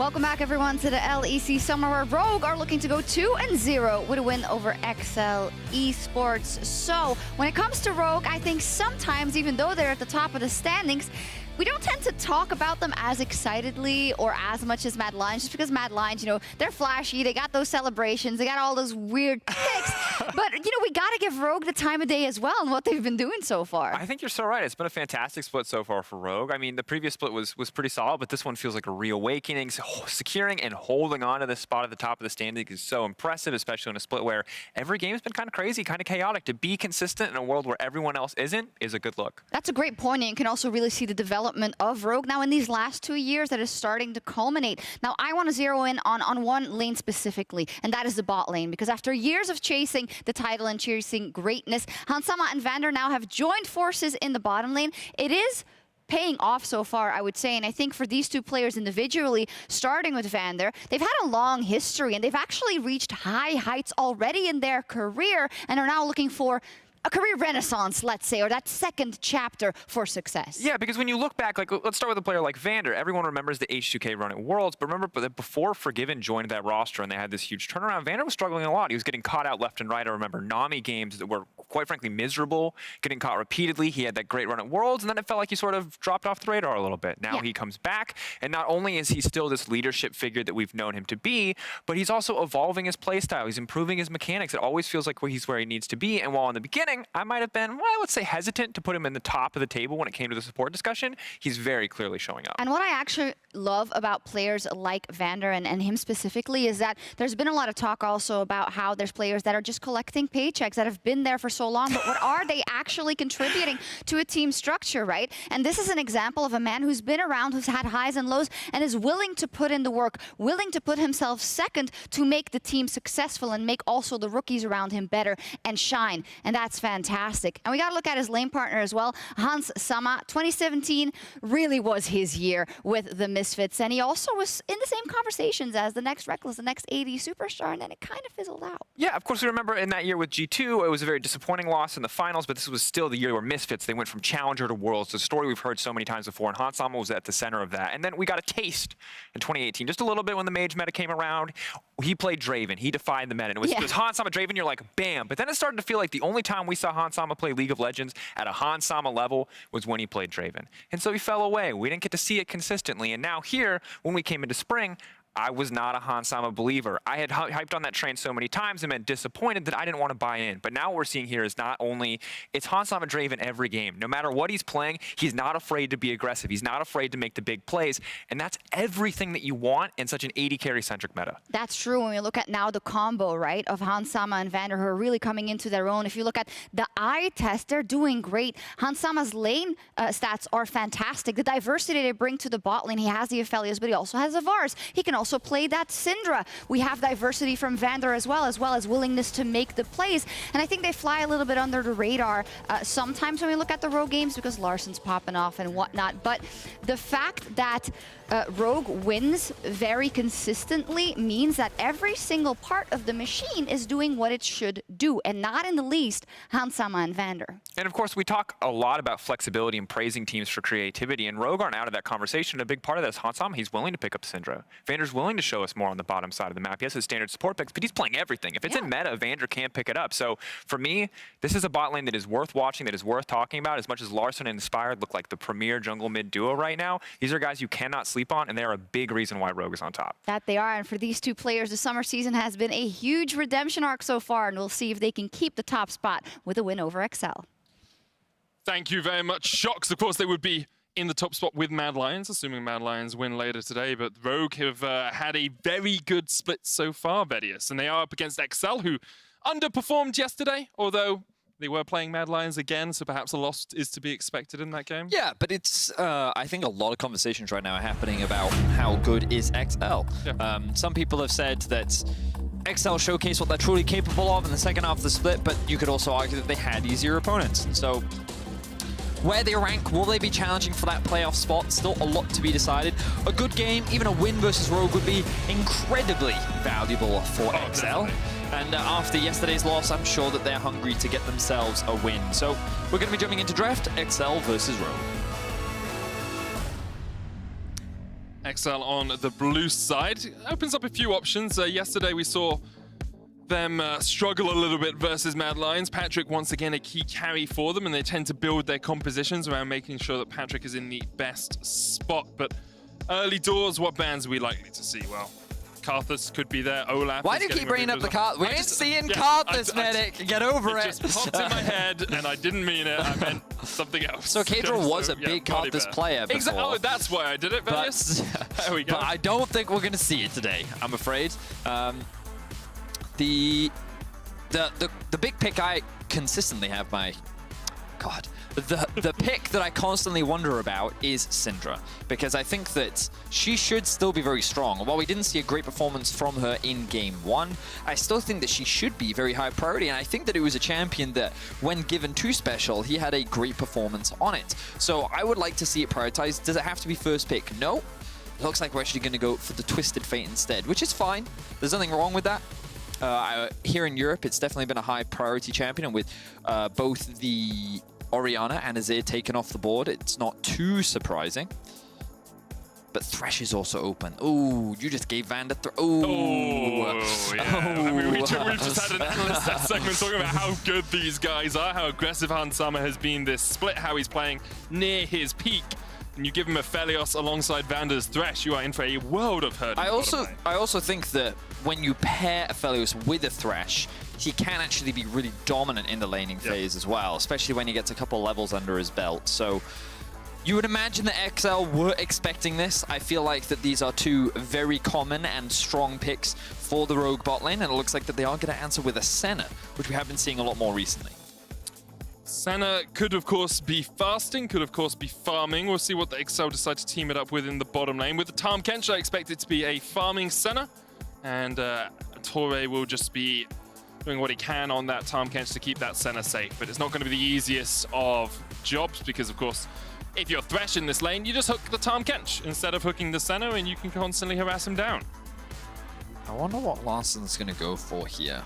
Welcome back, everyone, to the LEC Summer, where Rogue are looking to go 2-0 with a win over XL Esports. So, when it comes to Rogue, I think sometimes, even though they're at the top of the standings, we don't tend to talk about them as excitedly or as much as Mad Lions, just because Mad Lions, you know, they're flashy, they got those celebrations, they got all those weird picks. But, you know, we got to give Rogue the time of day as well and what they've been doing so far. I think you're so right. It's been a fantastic split so far for Rogue. I mean, the previous split was pretty solid, but this one feels like a reawakening. So securing and holding on to this spot at the top of the standings is so impressive, especially in a split where every game has been kind of crazy, kind of chaotic. To be consistent in a world where everyone else isn't is a good look. That's a great point, and you can also really see the development of Rogue now in these last 2 years that is starting to culminate. Now, I want to zero in on one lane specifically, and that is the bot lane, because after years of chasing the title and chasing greatness, Hansama and Vander now have joined forces in the bottom lane. It is paying off so far, I would say, and I think for these two players individually, starting with Vander, they've had a long history, and they've actually reached high heights already in their career, and are now looking for a career renaissance, let's say, or that second chapter for success. Yeah, because when you look back, like, let's start with a player like Vander. Everyone remembers the H2K run at Worlds, but remember that before Forgiven joined that roster and they had this huge turnaround, Vander was struggling a lot. He was getting caught out left and right. I remember Nami games that were, quite frankly, miserable, getting caught repeatedly. He had that great run at Worlds, and then it felt like he sort of dropped off the radar a little bit. Now he comes back, and not only is he still this leadership figure that we've known him to be, but he's also evolving his playstyle. He's improving his mechanics. It always feels like he's where he needs to be, and while in the beginning, I might have been, well, let's say, hesitant to put him in the top of the table when it came to the support discussion, he's very clearly showing up. And what I actually love about players like Vander and him specifically is that there's been a lot of talk also about how there's players that are just collecting paychecks that have been there for so long, but what are they actually contributing to a team structure, right? And this is an example of a man who's been around, who's had highs and lows, and is willing to put in the work, willing to put himself second to make the team successful and make also the rookies around him better and shine. And that's fantastic. And we got to look at his lane partner as well. Hansama, 2017 really was his year with the Misfits, and he also was in the same conversations as the next Reckless, the next AD superstar, and then it kind of fizzled out. Yeah, of course, we remember in that year with G2, it was a very disappointing loss in the finals, but this was still the year where Misfits, they went from Challenger to Worlds, the story we've heard so many times before, and Hansama was at the center of that. And then we got a taste in 2018, just a little bit when the Mage meta came around. He played Draven. He defied the meta. And it was Hansama Draven, you're like, bam. But then it started to feel like the only time we saw Hansama play League of Legends at a Hansama level was when he played Draven. And so he fell away. We didn't get to see it consistently. And now here, when we came into spring, I was not a Hansama believer. I had hyped on that train so many times and been disappointed that I didn't want to buy in. But now what we're seeing here is not only, it's Hansama Draven every game. No matter what he's playing, he's not afraid to be aggressive. He's not afraid to make the big plays. And that's everything that you want in such an AD carry-centric meta. That's true when we look at now the combo, right, of Hansama and Vander, who are really coming into their own. If you look at the eye test, they're doing great. Hansama's lane stats are fantastic. The diversity they bring to the bot lane, he has the Aphelios, but he also has the Vars. He can also play that Syndra. We have diversity from Vander as well as willingness to make the plays. And I think they fly a little bit under the radar sometimes when we look at the Rogue games because Larsen's popping off and whatnot. But the fact that Rogue wins very consistently means that every single part of the machine is doing what it should do, and not in the least Hansama and Vander. And of course, we talk a lot about flexibility and praising teams for creativity, and Rogue aren't out of that conversation. A big part of that is Hansama. He's willing to pick up Syndra. Vander's willing to show us more on the bottom side of the map. He has his standard support picks, but he's playing everything. If it's in meta, Vander can't pick it up. So for me, this is a bot lane that is worth watching, that is worth talking about. As much as Larsen and Inspired look like the premier jungle mid duo right now, these are guys you cannot sleep on, and they're a big reason why Rogue is on top. That they are, and for these two players, the summer season has been a huge redemption arc so far, and we'll see if they can keep the top spot with a win over XL. Thank you very much, Shocks. Of course, they would be in the top spot with Mad Lions, assuming Mad Lions win later today, but Rogue have had a very good split so far, Vedius, and they are up against XL, who underperformed yesterday, although they were playing Mad Lions again, so perhaps a loss is to be expected in that game. Yeah, but it's, I think a lot of conversations right now are happening about how good is XL. Yeah. Some people have said that XL showcased what they're truly capable of in the second half of the split, but you could also argue that they had easier opponents. So where they rank, will they be challenging for that playoff spot? Still a lot to be decided. A good game, even a win versus Rogue would be incredibly valuable for XL. Definitely. And after yesterday's loss, I'm sure that they're hungry to get themselves a win. So we're going to be jumping into draft, XL versus Rogue. XL on the blue side. Opens up a few options. Yesterday we saw them struggle a little bit versus Mad Lions. Patrick, once again, a key carry for them, and they tend to build their compositions around making sure that Patrick is in the best spot. But early doors, what bans are we likely to see? Well, Karthus could be there. Olaf. Why do you keep bringing up the Karthus? We ain't seeing Karthus, Medic. Get over it. It just popped in my head, and I didn't mean it. I meant something else. So Kadra was a big Karthus player before. Exactly. Oh, that's why I did it, Velius. There we go. But I don't think we're going to see it today, I'm afraid. The big pick I consistently have the pick that I constantly wonder about is Syndra, because I think that she should still be very strong. While we didn't see a great performance from her in Game 1, I still think that she should be very high priority, and I think that it was a champion that, when given to Special, he had a great performance on it. So I would like to see it prioritized. Does it have to be first pick? No. It looks like we're actually going to go for the Twisted Fate instead, which is fine. There's nothing wrong with that. Here in Europe, it's definitely been a high priority champion, and with both the Oriana and Azir taken off the board, it's not too surprising. But Thresh is also open. Ooh, you just gave Vander Thresh. Ooh. Oh, yeah. I mean, we've just had an endless segment talking about how good these guys are, how aggressive Hansama has been this split, how he's playing near his peak. And you give him a Felios alongside Vander's Thresh, you are in for a world of hurt. I also think that when you pair a Felios with a Thresh, he can actually be really dominant in the laning phase as well, especially when he gets a couple levels under his belt. So you would imagine that XL were expecting this. I feel like that these are two very common and strong picks for the Rogue bot lane, and it looks like that they are going to answer with a Senna, which we have been seeing a lot more recently. Senna could, of course, be fasting, could, of course, be farming. We'll see what the XL decide to team it up with in the bottom lane. With the Tahm Kench, I expect it to be a farming Senna, and Torre will just be doing what he can on that Tahm Kench to keep that Senna safe. But it's not going to be the easiest of jobs because, of course, if you're Thresh in this lane, you just hook the Tahm Kench instead of hooking the Senna, and you can constantly harass him down. I wonder what Larsen's going to go for here.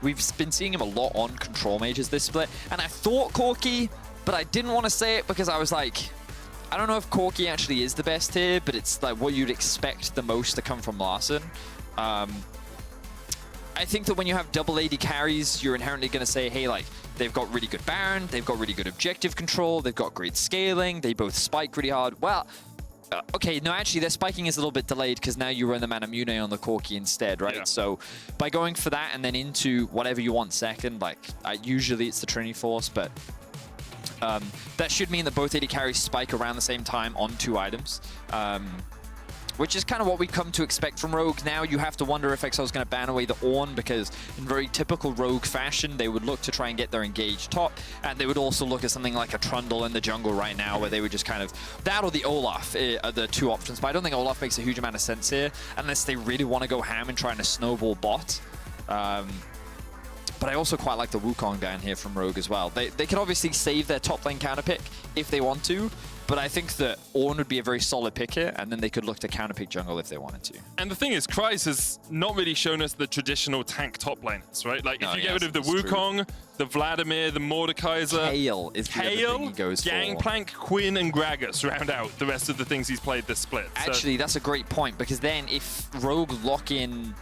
We've been seeing him a lot on control mages this split, and I thought Corki, but I didn't want to say it because I was like, I don't know if Corki actually is the best here, but it's like what you'd expect the most to come from Larsen. I think that when you have double AD carries, you're inherently going to say, hey, like, they've got really good Baron, they've got really good objective control, they've got great scaling, they both spike really hard. Well, okay, no, actually, their spiking is a little bit delayed because now you run the Manamune on the Corki instead, right? Yeah. So by going for that and then into whatever you want second, like, usually it's the Trinity Force, but that should mean that both AD carries spike around the same time on 2 items. Which is kind of what we've come to expect from Rogue. Now you have to wonder if XL is going to ban away the Ornn, because in very typical Rogue fashion, they would look to try and get their engaged top, and they would also look at something like a Trundle in the jungle right now, where they would just kind of... That or the Olaf are the 2 options, but I don't think Olaf makes a huge amount of sense here, unless they really want to go ham and trying to snowball bot. But I also quite like the Wukong down here from Rogue as well. They can obviously save their top lane counter pick if they want to, but I think that Ornn would be a very solid pick here, and then they could look to counterpick jungle if they wanted to. And the thing is, Kryze has not really shown us the traditional tank top laners, right? Like, if you get rid of the Wukong, the Vladimir, the Mordekaiser... Kayle is the other thing he goes for. Gangplank, Quinn, and Gragas round out the rest of the things he's played this split. Actually, that's a great point, because then if Rogue lock in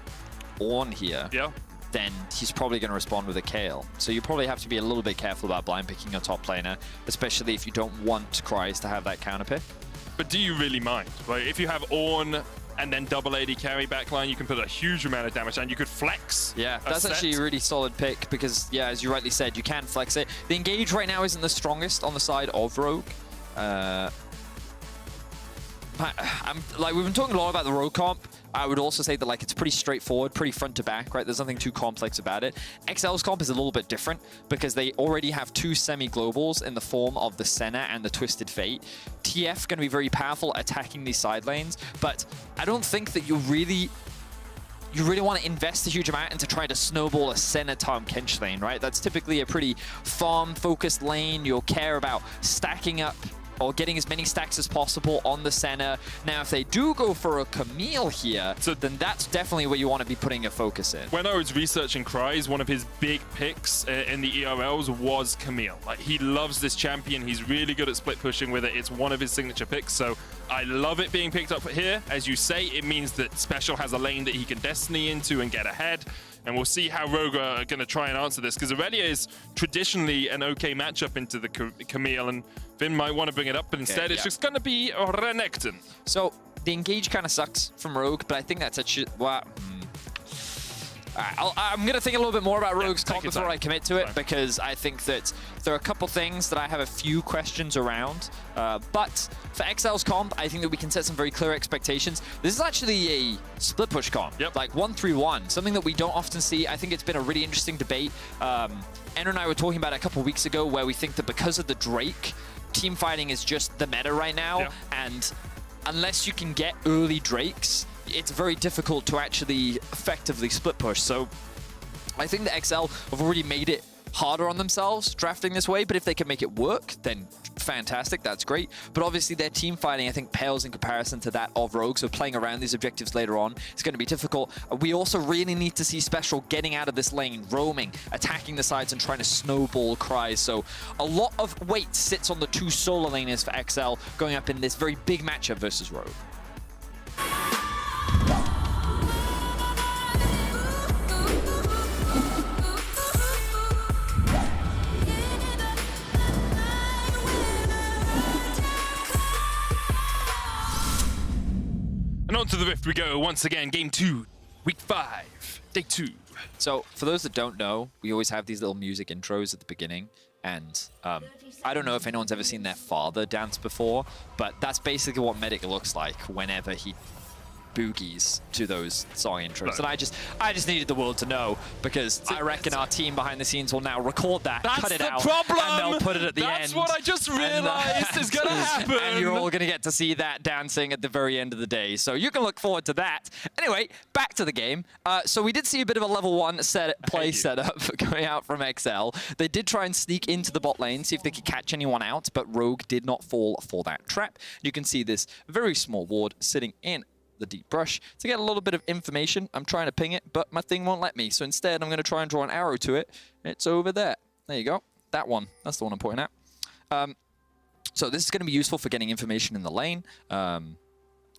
Ornn here... Yeah. Then he's probably going to respond with a Kayle. So you probably have to be a little bit careful about blind picking your top laner, especially if you don't want Kryze to have that counter pick. But do you really mind? Like, if you have Ornn and then double AD carry backline, you can put a huge amount of damage and you could flex. Yeah, that's actually a really solid pick because, yeah, as you rightly said, you can flex it. The engage right now isn't the strongest on the side of Rogue. We've been talking a lot about the Rogue comp. I would also say that, like, it's pretty straightforward, pretty front to back, right? There's nothing too complex about it. XL's comp is a little bit different because they already have 2 semi-globals in the form of the Senna and the Twisted Fate. TF going to be very powerful attacking these side lanes, but I don't think that you really want to invest a huge amount into trying to snowball a Senna Tahm Kench lane, right? That's typically a pretty farm-focused lane. You'll care about stacking up or getting as many stacks as possible on the center. Now, if they do go for a Camille here, then that's definitely where you want to be putting your focus in. When I was researching Cry's, one of his big picks in the ERLs was Camille. Like, he loves this champion. He's really good at split pushing with it. It's one of his signature picks, so I love it being picked up here. As you say, it means that Special has a lane that he can Destiny into and get ahead. And we'll see how Rogue are going to try and answer this, because Aurelia is traditionally an okay matchup into the Camille, and Finn might want to bring it up, but instead it's just going to be Renekton. So the engage kind of sucks from Rogue, but I think that's a wow. I'm going to think a little bit more about Rogue's comp before I commit to it, because I think that there are a couple things that I have a few questions around. But for XL's comp, I think that we can set some very clear expectations. This is actually a split push comp, like 1-3-1, something that we don't often see. I think it's been a really interesting debate. Enner and I were talking about it a couple weeks ago, where we think that because of the Drake, team fighting is just the meta right now, and unless you can get early Drakes, it's very difficult to actually effectively split push. So I think the XL have already made it harder on themselves drafting this way, but if they can make it work, then fantastic, that's great. But obviously their team fighting, I think, pales in comparison to that of Rogue, so playing around these objectives later on is going to be difficult. We also really need to see Special getting out of this lane, roaming, attacking the sides and trying to snowball Cries. So a lot of weight sits on the two solo laners for XL going up in this very big matchup versus Rogue. And on to the Rift we go once again. Game 2, week 5, day 2. So for those that don't know, we always have these little music intros at the beginning. And I don't know if anyone's ever seen their father dance before, but that's basically what Medic looks like whenever he boogies to those song intros. And I just needed the world to know, because I reckon our team behind the scenes will now record that, cut it out, and they'll put it at the end. That's what I just realized is going to happen. And you're all going to get to see that dancing at the very end of the day. So you can look forward to that. Anyway, back to the game. So we did see a bit of a level 1 play setup going out from XL. They did try and sneak into the bot lane, see if they could catch anyone out, but Rogue did not fall for that trap. You can see this very small ward sitting in the deep brush to get a little bit of information. I'm trying to ping it, but my thing won't let me. So instead, I'm going to try and draw an arrow to it. It's over there. There you go. That one. That's the one I'm pointing at. So this is going to be useful for getting information in the lane.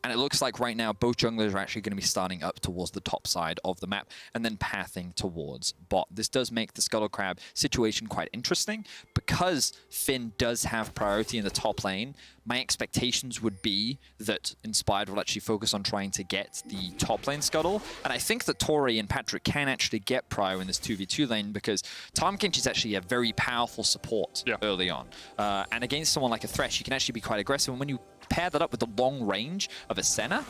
And it looks like right now both junglers are actually going to be starting up towards the top side of the map and then pathing towards bot. This does make the Scuttle Crab situation quite interesting because Finn does have priority in the top lane. My expectations would be that Inspired will actually focus on trying to get the top lane Scuttle. And I think that Tori and Patrick can actually get prio in this 2v2 lane because Tahm is actually a very powerful support early on. And against someone like a Thresh, you can actually be quite aggressive. And when you pair that up with the long range of a Senna,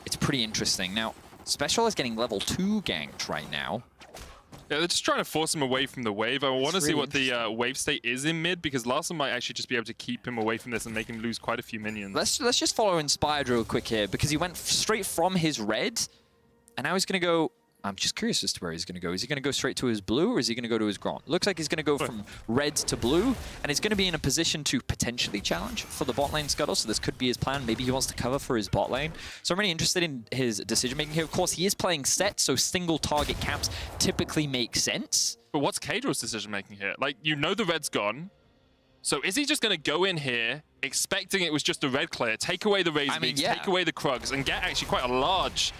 it's pretty interesting. Now, Special is getting level 2 ganked right now. Yeah, they're just trying to force him away from the wave. I want to see what the wave state is in mid, because Larson might actually just be able to keep him away from this and make him lose quite a few minions. Let's just follow Inspired real quick here, because he went straight from his red, and now he's going to go... I'm just curious as to where he's going to go. Is he going to go straight to his blue, or is he going to go to his Grant? Looks like he's going to go from red to blue, and he's going to be in a position to potentially challenge for the bot lane Scuttle, so this could be his plan. Maybe he wants to cover for his bot lane. So I'm really interested in his decision-making here. Of course, he is playing set, so single target caps typically make sense. But what's Kadrill's decision-making here? Like, you know the red's gone. So is he just going to go in here, expecting it was just a red clear, take away the Razor Beaks, take away the Krugs, and get actually quite a large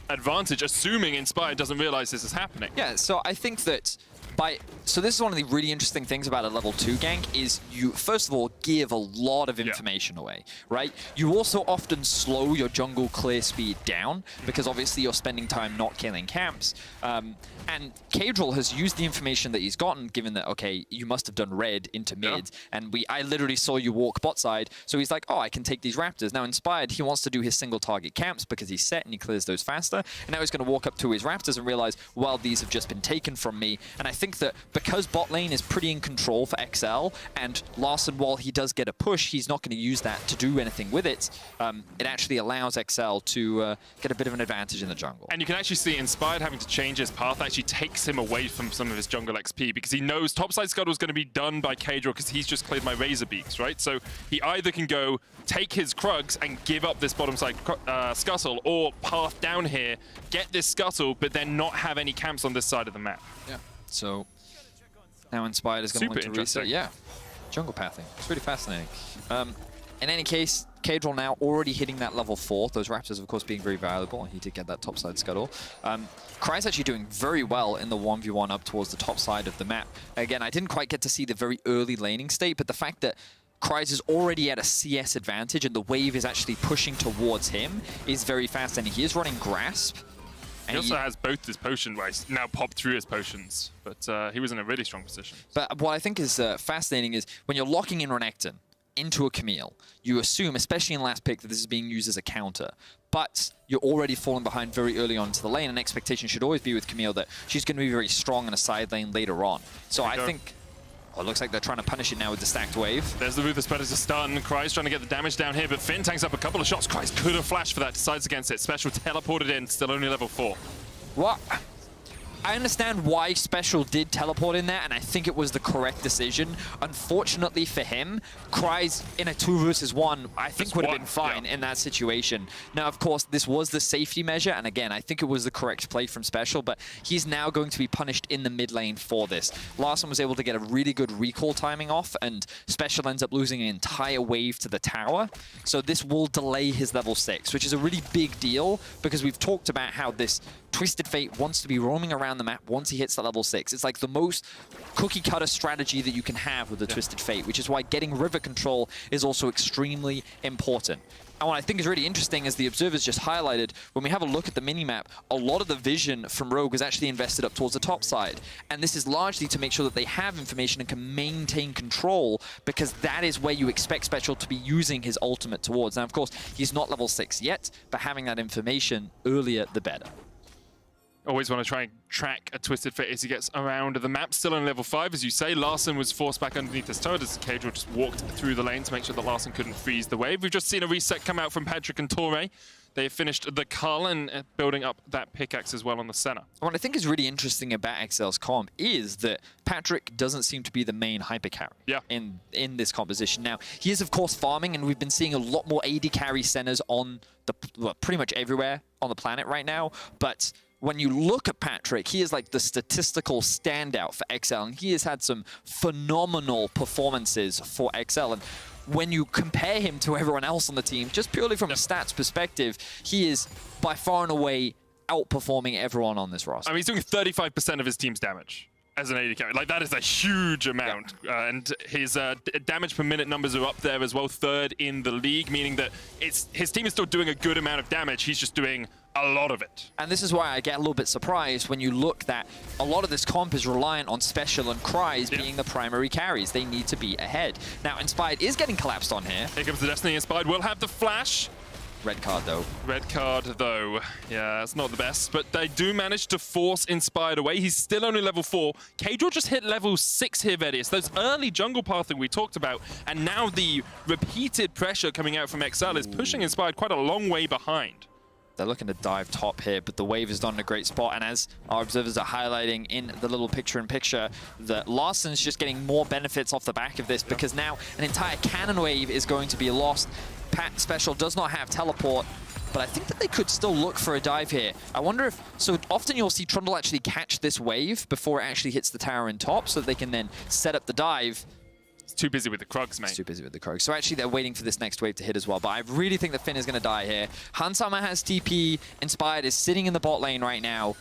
advantage, assuming Inspired doesn't realize this is happening? Yeah, so I think that so this is one of the really interesting things about a level 2 gank is you, first of all, give a lot of information away, right? You also often slow your jungle clear speed down because obviously you're spending time not killing camps. And Kadrill has used the information that he's gotten, given that, okay, you must have done red into mid, and I literally saw you walk bot side, so he's like, oh, I can take these Raptors. Now Inspired, he wants to do his single target camps because he's set and he clears those faster, and now he's going to walk up to his Raptors and realize, well, these have just been taken from me, and I think think that because bot lane is pretty in control for XL, and Larssen, while he does get a push, he's not going to use that to do anything with it. It actually allows XL to get a bit of an advantage in the jungle. And you can actually see Inspired having to change his path actually takes him away from some of his jungle XP, because he knows topside scuttle is going to be done by Kadril because he's just cleared my Razor Beaks, right? So he either can go take his Krugs and give up this bottom side scuttle, or path down here, get this scuttle, but then not have any camps on this side of the map. Yeah. So now Inspired is going to want to reset. Yeah. Jungle pathing. It's really fascinating. In any case, Kadril now already hitting that level 4. Those Raptors, of course, being very valuable, and he did get that topside scuttle. Kry's actually doing very well in the 1v1 up towards the top side of the map. Again, I didn't quite get to see the very early laning state, but the fact that Kry's is already at a CS advantage and the wave is actually pushing towards him is very fascinating. He is running Grasp. He also has both his potion, where he's now popped through his potions, but he was in a really strong position. But what I think is fascinating is when you're locking in Renekton into a Camille, you assume, especially in last pick, that this is being used as a counter. But you're already falling behind very early on to the lane, and expectation should always be with Camille that she's going to be very strong in a side lane later on. So I think... Oh, it looks like they're trying to punish it now with the stacked wave. There's the Ruthless Predator stun. Kry's trying to get the damage down here, but Finn tanks up a couple of shots. Kry's could have flashed for that, decides against it. Special teleported in, still only level 4. What? I understand why Special did teleport in there, and I think it was the correct decision. Unfortunately for him, Kry's in a 2 versus 1, I think would have been fine in that situation. Now, of course, this was the safety measure, and again, I think it was the correct play from Special, but he's now going to be punished in the mid lane for this. Larssen was able to get a really good recall timing off, and Special ends up losing an entire wave to the tower. So this will delay his level 6, which is a really big deal, because we've talked about how this Twisted Fate wants to be roaming around the map once he hits that level 6. It's like the most cookie-cutter strategy that you can have with the Twisted Fate, which is why getting river control is also extremely important. And what I think is really interesting, as the observers just highlighted, when we have a look at the minimap, a lot of the vision from Rogue is actually invested up towards the top side. And this is largely to make sure that they have information and can maintain control, because that is where you expect Special to be using his ultimate towards. Now, of course, he's not level 6 yet, but having that information earlier, the better. Always want to try and track a Twisted Fate as he gets around the map. Still on level 5, as you say. Larssen was forced back underneath his turret as Kadril just walked through the lane to make sure that Larssen couldn't freeze the wave. We've just seen a reset come out from Patrick and Torre. They have finished the Carl and building up that pickaxe as well on the center. What I think is really interesting about XL's comp is that Patrick doesn't seem to be the main hyper carry in this composition. Now, he is, of course, farming, and we've been seeing a lot more AD carry centers on the pretty much everywhere on the planet right now, but when you look at Patrick, he is like the statistical standout for XL, and he has had some phenomenal performances for XL. And when you compare him to everyone else on the team, just purely from a stats perspective, he is by far and away outperforming everyone on this roster. I mean, he's doing 35% of his team's damage as an AD carry. Like, that is a huge amount. And his damage per minute numbers are up there as well, 3rd in the league, meaning that his team is still doing a good amount of damage. He's just doing a lot of it. And this is why I get a little bit surprised when you look that a lot of this comp is reliant on Special and Kry's being the primary carries. They need to be ahead. Now, Inspired is getting collapsed on here. Here comes the Destiny. Inspired will have the flash. Red card, though. Red card, though. Yeah, that's not the best. But they do manage to force Inspired away. He's still only level 4. Kadril just hit level 6 here, Vedius. Those early jungle pathing we talked about, and now the repeated pressure coming out from XL is pushing Inspired quite a long way behind. They're looking to dive top here, but the wave is done in a great spot. And as our observers are highlighting in the little picture-in-picture, that Larssen's just getting more benefits off the back of this, because now an entire cannon wave is going to be lost. Pat Special does not have teleport, but I think that they could still look for a dive here. I wonder if... So often you'll see Trundle actually catch this wave before it actually hits the tower in top, so that they can then set up the dive. It's too busy with the Krugs, mate. It's too busy with the Krugs. So actually they're waiting for this next wave to hit as well. But I really think that Finn is going to die here. Hansama has TP. Inspired is sitting in the bot lane right now.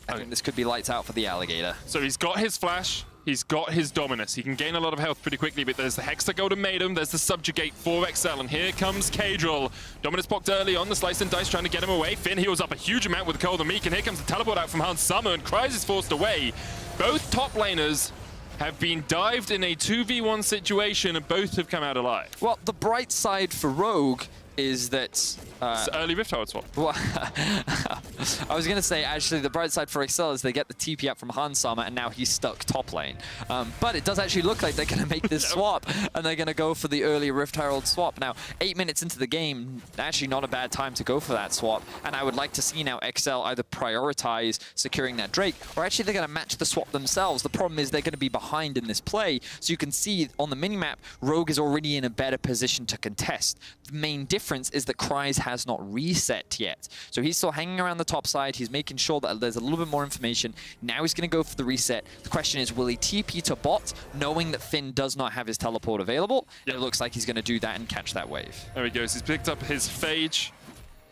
I think this could be lights out for the Alligator. So he's got his flash. He's got his Dominus. He can gain a lot of health pretty quickly, but there's the Hex to Golden Maiden, there's the Subjugate for XL, and here comes Kadril. Dominus popped early on the Slice and Dice, trying to get him away. Finn heals up a huge amount with Cold and Meek, and here comes the teleport out from Hansama, and Kry's is forced away. Both top laners have been dived in a 2v1 situation, and both have come out alive. Well, the bright side for Rogue is that... it's early Rift Herald swap. Well, I was going to say, actually, the bright side for Excel is they get the TP up from Hansama, and now he's stuck top lane. But it does actually look like they're going to make this swap, and they're going to go for the early Rift Herald swap. Now, 8 minutes into the game, actually not a bad time to go for that swap, and I would like to see now Excel either prioritize securing that Drake, or actually they're going to match the swap themselves. The problem is they're going to be behind in this play, so you can see on the minimap, Rogue is already in a better position to contest. The main difference is that Cries has not reset yet. So he's still hanging around the top side. He's making sure that there's a little bit more information. Now he's going to go for the reset. The question is, will he TP to bot, knowing that Finn does not have his teleport available? Yep. It looks like he's going to do that and catch that wave. There he goes. He's picked up his Phage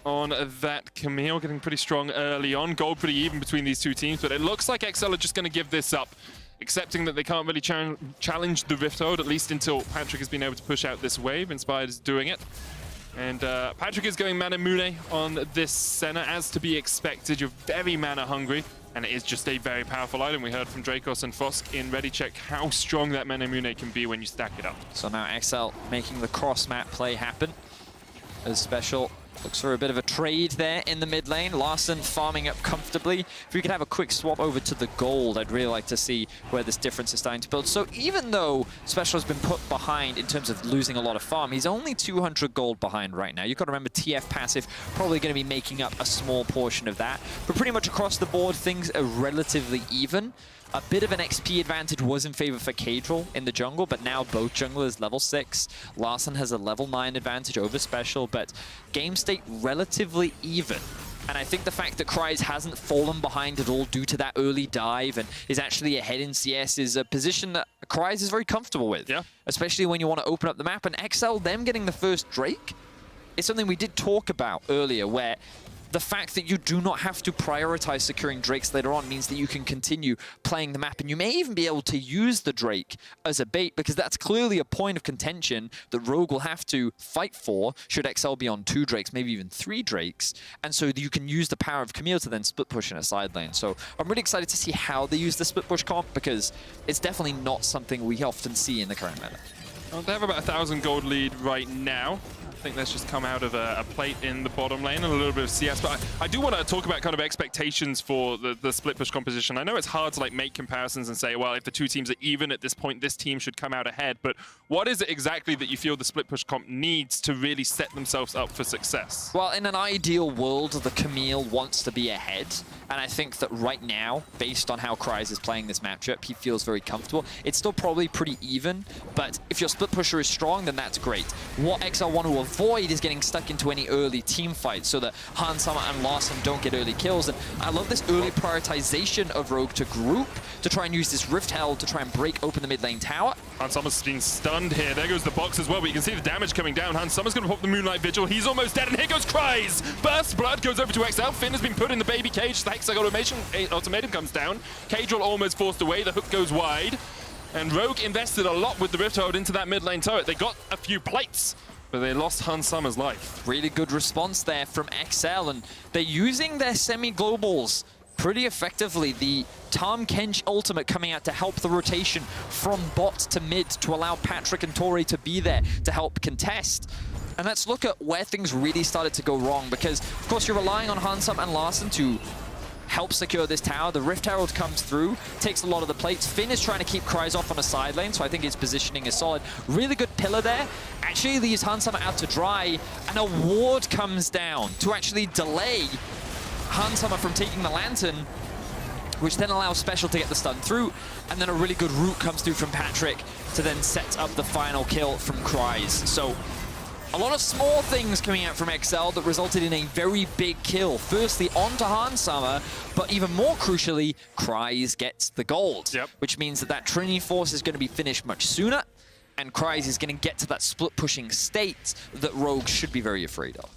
on that Camille, getting pretty strong early on. Gold pretty even between these two teams, but it looks like XL are just going to give this up, accepting that they can't really challenge the Rift Herald, at least until Patrick has been able to push out this wave. Inspired is doing it. And Patrick is going Mana Mune on this Senna, as to be expected. You're very mana hungry, and it is just a very powerful item. We heard from Dracos and Fosk in Ready Check how strong that Mana Mune can be when you stack it up. So now XL making the cross-map play happen. As Special looks for a bit of a trade there in the mid lane. Larson farming up comfortably. If we could have a quick swap over to the gold, I'd really like to see where this difference is starting to build. So even though Special has been put behind in terms of losing a lot of farm, he's only 200 gold behind right now. You've got to remember TF passive probably going to be making up a small portion of that. But pretty much across the board, things are relatively even. A bit of an XP advantage was in favor for Cadril in the jungle, but now both junglers level 6. Larson has a level 9 advantage over Special, but game state relatively even. And I think the fact that Cries hasn't fallen behind at all due to that early dive and is actually ahead in CS is a position that Cries is very comfortable with. Yeah. Especially when you want to open up the map. And XL, them getting the first Drake, is something we did talk about earlier, where the fact that you do not have to prioritize securing Drakes later on means that you can continue playing the map, and you may even be able to use the Drake as a bait, because that's clearly a point of contention that Rogue will have to fight for should XL be on 2 Drakes, maybe even 3 Drakes, and so you can use the power of Camille to then split push in a side lane. So I'm really excited to see how they use the split push comp, because it's definitely not something we often see in the current meta. Well, they have about 1,000 gold lead right now. I think that's just come out of a plate in the bottom lane and a little bit of CS, but I do want to talk about kind of expectations for the split push composition. I know it's hard to like make comparisons and say, well, if the two teams are even at this point, this team should come out ahead, but what is it exactly that you feel the split push comp needs to really set themselves up for success? Well, in an ideal world, the Camille wants to be ahead, and I think that right now, based on how Cries is playing this matchup, he feels very comfortable. It's still probably pretty even, but if your split pusher is strong, then that's great. What XL want to avoid is getting stuck into any early team fights so that Hansama and Larson don't get early kills. And I love this early prioritization of Rogue to group to try and use this Rift Herald to try and break open the mid lane tower. Hansama's been stunned here. There goes the box as well, but you can see the damage coming down. Hansama's going to pop the Moonlight Vigil. He's almost dead, and here goes Cries. Burst blood goes over to XL. Finn has been put in the baby cage. The Hexag ultimatum comes down. Cadril almost forced away. The hook goes wide. And Rogue invested a lot with the Rift Herald into that mid lane turret. They got a few plates, but they lost Hansama's life. Really good response there from XL, and they're using their semi-globals pretty effectively. The Tahm Kench ultimate coming out to help the rotation from bot to mid to allow Patrick and Tori to be there to help contest. And let's look at where things really started to go wrong, because of course you're relying on Hansama and Larson to help secure this tower. The Rift Herald comes through, takes a lot of the plates. Finn is trying to keep Cries off on a side lane, so I think his positioning is solid. Really good pillar there. Actually leaves Hansama out to dry, and a ward comes down to actually delay Hansama from taking the lantern, which then allows Special to get the stun through, and then a really good root comes through from Patrick to then set up the final kill from Cries. So a lot of small things coming out from XL that resulted in a very big kill. Firstly, onto Hansama, but even more crucially, Cries gets the gold, which means that that Trinity Force is going to be finished much sooner, and Cries is going to get to that split pushing state that Rogue should be very afraid of.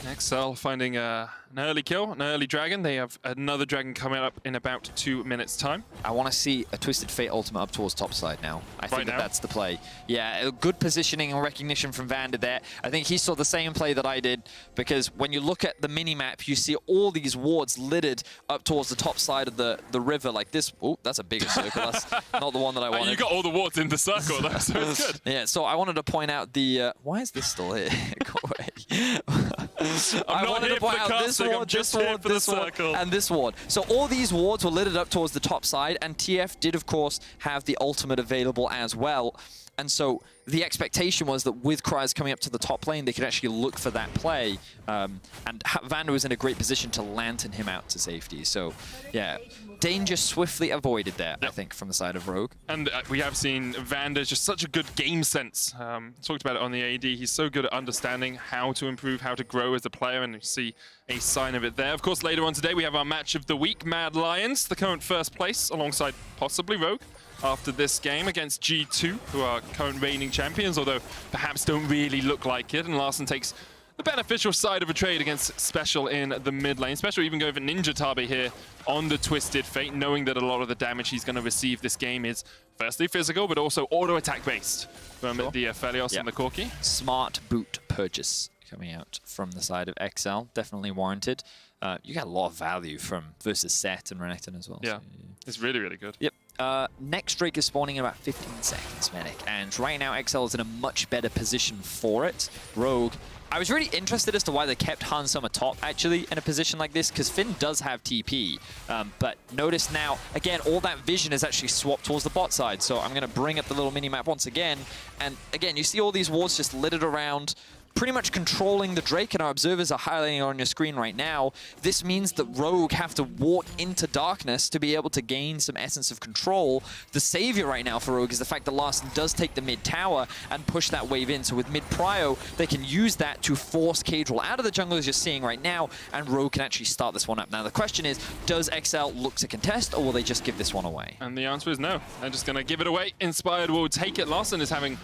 XL finding an early kill, an early dragon. They have another dragon coming up in about 2 minutes' time. I want to see a Twisted Fate ultimate up towards top side now. I think that's the play. Yeah, good positioning and recognition from Vander there. I think he saw the same play that I did, because when you look at the mini-map, you see all these wards littered up towards the top side of the river like this. Oh, that's a bigger circle. That's not the one that I wanted. You got all the wards in the circle, though, so it's good. Yeah, so I wanted to point out the... why is this still here? Go away. I wanted to point out this ward, this ward, and this ward. So all these wards were littered up towards the top side, and TF did, of course, have the ultimate available as well. And so the expectation was that with Kryze coming up to the top lane, they could actually look for that play. And Vander was in a great position to lantern him out to safety. So, yeah, danger swiftly avoided there, I think, from the side of Rogue. And we have seen Vander just such a good game sense. Talked about it on the AD. He's so good at understanding how to improve, how to grow as a player, and you see a sign of it there. Of course, later on today, we have our match of the week, Mad Lions, the current first place, alongside possibly Rogue, after this game against G2, who are current reigning champions, although perhaps don't really look like it. And Larssen takes the beneficial side of a trade against Special in the mid lane. Special even going for Ninja Tabe here on the Twisted Fate, knowing that a lot of the damage he's going to receive this game is firstly physical, but also auto-attack based from the Felios and the Corki. Smart boot purchase coming out from the side of XL, definitely warranted. You got a lot of value from versus Set and Renekton as well. Yeah, so, it's really, really good. Yep. Next Drake is spawning in about 15 seconds, Medic, and right now XL is in a much better position for it. Rogue, I was really interested as to why they kept Hansama top, actually, in a position like this, because Finn does have TP. But notice now, again, all that vision is actually swapped towards the bot side, so I'm going to bring up the little mini-map once again. And again, you see all these wards just littered around, pretty much controlling the Drake, and our observers are highlighting it on your screen right now. This means that Rogue have to walk into darkness to be able to gain some essence of control. The savior right now for Rogue is the fact that Larssen does take the mid tower and push that wave in. So with mid prio, they can use that to force Caedrel out of the jungle as you're seeing right now, and Rogue can actually start this one up. Now the question is, does XL look to contest, or will they just give this one away? And the answer is no. They're just going to give it away. Inspired will take it. Larssen is having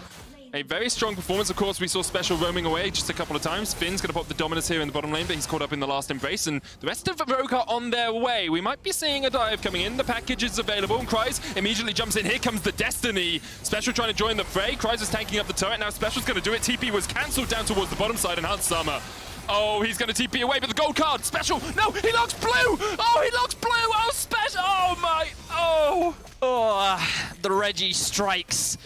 a very strong performance. Of course, we saw Special roaming away just a couple of times. Finn's going to pop the Dominus here in the bottom lane, but he's caught up in the last embrace, and the rest of Rogue are on their way. We might be seeing a dive coming in. The package is available, and Kryze immediately jumps in. Here comes the Destiny. Special trying to join the fray. Kryze is tanking up the turret. Now Special's going to do it. TP was cancelled down towards the bottom side, and Hansama. Oh, he's going to TP away, but the gold card. Special. No, he locks blue. Oh, he locks blue. Oh, Special. Oh, my. Oh. Oh, the Reggie strikes.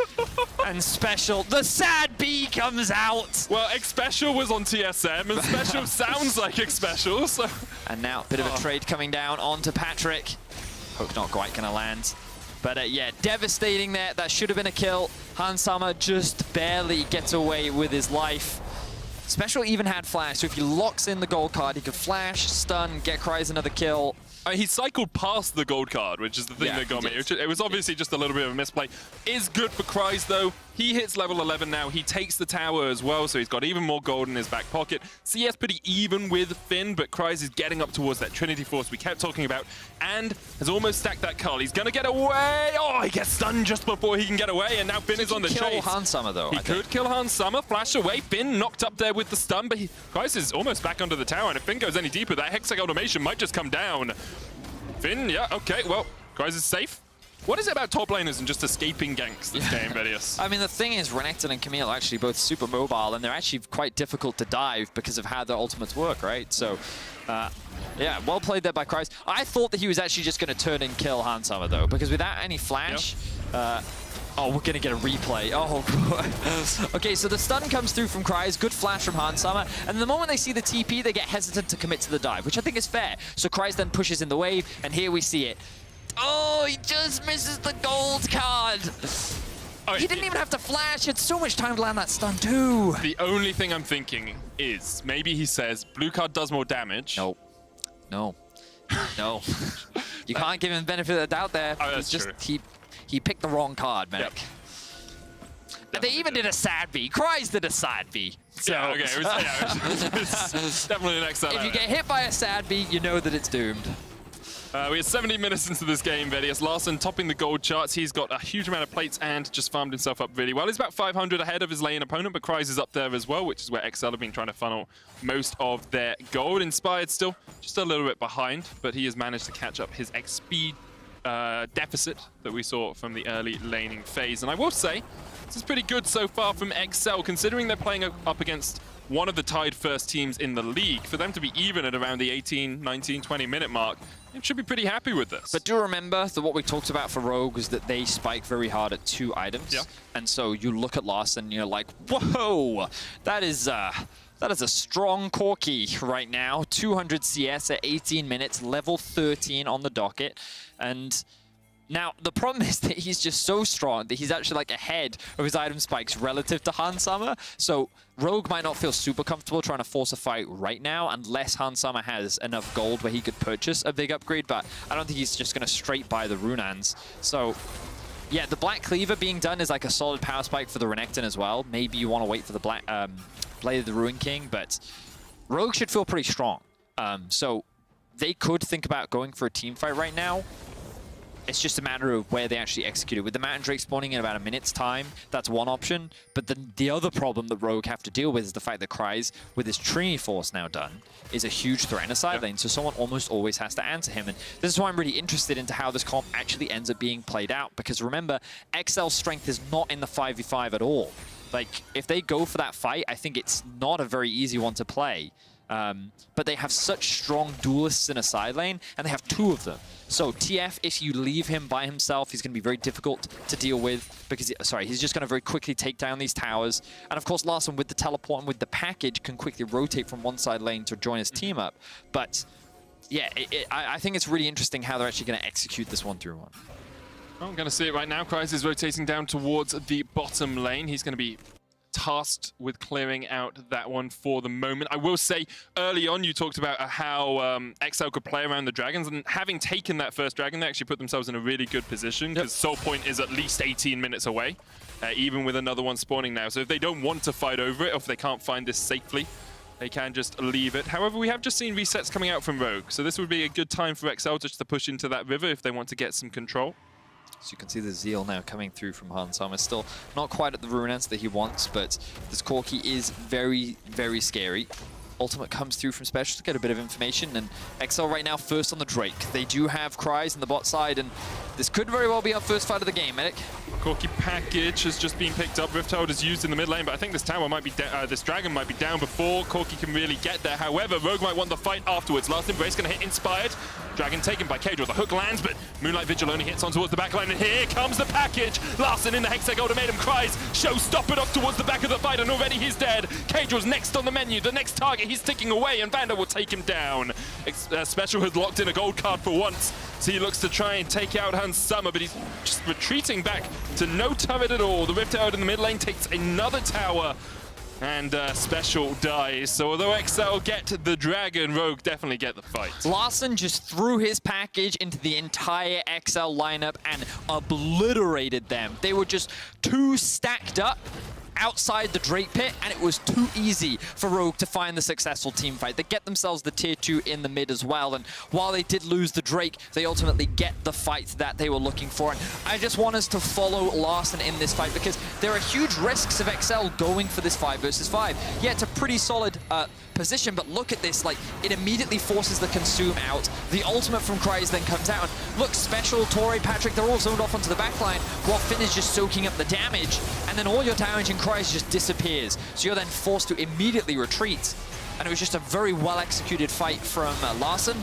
And Special, the sad bee comes out. Well, X-Special was on TSM, and Special sounds like X-Special, so... And now, a bit of a trade coming down onto Patrick. Hook not quite going to land. But yeah, devastating there. That should have been a kill. Hansama just barely gets away with his life. Special even had flash, so if he locks in the gold card, he could flash, stun, get Kryze another kill. He cycled past the gold card, which is the thing that got me. It was obviously just a little bit of a misplay. Is good for Kryze, though. He hits level 11 now. He takes the tower as well, so he's got even more gold in his back pocket. CS pretty even with Finn, but Kryze is getting up towards that Trinity Force we kept talking about, and has almost stacked that Cull. He's going to get away. Oh, he gets stunned just before he can get away, and now Finn is on the chase. He could kill Hansama, though, He could kill Hansama, flash away. Finn knocked up there with the stun, but Kryze is almost back under the tower, and if Finn goes any deeper, that Hexag automation might just come down. Finn, yeah, okay, well, Kryze is safe. What is it about top laners and just escaping ganks this game, Vedius? I mean, the thing is, Renekton and Camille are actually both super mobile, and they're actually quite difficult to dive because of how their ultimates work, right? So, yeah, well played there by Kryze. I thought that he was actually just going to turn and kill Hansama, though, because without any flash... oh, we're going to get a replay. Oh, God. Okay, so the stun comes through from Kryze. Good flash from Hansama. And the moment they see the TP, they get hesitant to commit to the dive, which I think is fair. So Kryze then pushes in the wave, and here we see it. Oh, he just misses the gold card. He didn't even have to flash. He had so much time to land that stun, too. The only thing I'm thinking is maybe he says blue card does more damage. No. No. No. You can't give him the benefit of the doubt there. Oh, that's true. He picked the wrong card, Medic. Yep. They even did a sad B. Kryze did a sad B. So. Yeah, okay. It's definitely the next time. If you get hit by a sad B, you know that it's doomed. We are 70 minutes into this game, Vedius. Larson topping the gold charts. He's got a huge amount of plates and just farmed himself up really well. He's about 500 ahead of his lane opponent, but Kryze is up there as well, which is where XL have been trying to funnel most of their gold. Inspired still just a little bit behind, but he has managed to catch up his XP deficit that we saw from the early laning phase. And I will say, this is pretty good so far from XL, considering they're playing up against one of the tied first teams in the league. For them to be even at around the 18, 19, 20 minute mark, it should be pretty happy with this. But do remember that what we talked about for Rogue is that they spike very hard at 2 items. Yeah. And so you look at Larson and you're like, whoa, that is a strong Corki right now. 200 CS at 18 minutes, level 13 on the docket. And now, the problem is that he's just so strong that he's actually like ahead of his item spikes relative to Hansama. So Rogue might not feel super comfortable trying to force a fight right now unless Hansama has enough gold where he could purchase a big upgrade, but I don't think he's just going to straight buy the Runans. So yeah, the Black Cleaver being done is like a solid power spike for the Renekton as well. Maybe you want to wait for the Blade of the Ruin King, but Rogue should feel pretty strong. So they could think about going for a team fight right now. It's just a matter of where they actually execute it. With the Mountain Drake spawning in about a minute's time, that's one option. But then the other problem that Rogue have to deal with is the fact that Kryze, with his Trinity Force now done, is a huge threat in a side lane. So someone almost always has to answer him. And this is why I'm really interested into how this comp actually ends up being played out. Because remember, XL's strength is not in the 5v5 at all. Like, if they go for that fight, I think it's not a very easy one to play. But they have such strong duelists in a side lane, and they have 2 of them. So TF, if you leave him by himself, he's going to be very difficult to deal with because, he's just going to very quickly take down these towers. And of course, Larson with the teleport and with the package can quickly rotate from one side lane to join his team up. But yeah, I think it's really interesting how they're actually going to execute this 1-3-1. I'm going to see it right now. Kryze is rotating down towards the bottom lane. He's going to be tasked with clearing out that one for the moment. I will say, early on, you talked about how XL could play around the dragons, and having taken that first dragon, they actually put themselves in a really good position because Soul Point is at least 18 minutes away, even with another one spawning now. So if they don't want to fight over it, or if they can't find this safely, they can just leave it. However, we have just seen resets coming out from Rogue, so this would be a good time for XL just to push into that river if they want to get some control. So you can see the zeal now coming through from Hansama. Still not quite at the Runans that he wants, but this Corki is very, very scary. Ultimate comes through from Special to get a bit of information, and XL right now first on the Drake. They do have Kryze on the bot side, and this could very well be our first fight of the game, Medic. Corki package has just been picked up. Rift Herald is used in the mid lane, but I think this tower might be this dragon might be down before Corki can really get there. However, Rogue might want the fight afterwards. Last Embrace going to hit Inspired. Dragon taken by Kadra. The hook lands, but Moonlight Vigil only hits on towards the backline, and here comes the package. Larson in the Hexag Ultimatum. Kryze showstopper off towards the back of the fight, and already he's dead. Kadra's next on the menu. The next target he's ticking away, and Vander will take him down. Special has locked in a gold card for once, so he looks to try and take out Hansama, but he's just retreating back to no turret at all. The Rift Herald in the mid lane takes another tower, and Special dies. So although XL get the dragon, Rogue definitely get the fight. Larson just threw his package into the entire XL lineup and obliterated them. They were just 2 stacked up outside the Drake pit, and it was too easy for Rogue to find the successful team fight. They get themselves the tier 2 in the mid as well, and while they did lose the Drake, they ultimately get the fight that they were looking for. And I just want us to follow Larson in this fight because there are huge risks of XL going for this 5 versus 5. Yeah, it's a pretty solid position, but look at this, like, it immediately forces the consume out. The ultimate from Kryze then comes out. Look, Special, Torre, Patrick, they're all zoned off onto the backline, while Finn is just soaking up the damage, and then all your damage in Kryze just disappears. So you're then forced to immediately retreat. And it was just a very well-executed fight from Larson.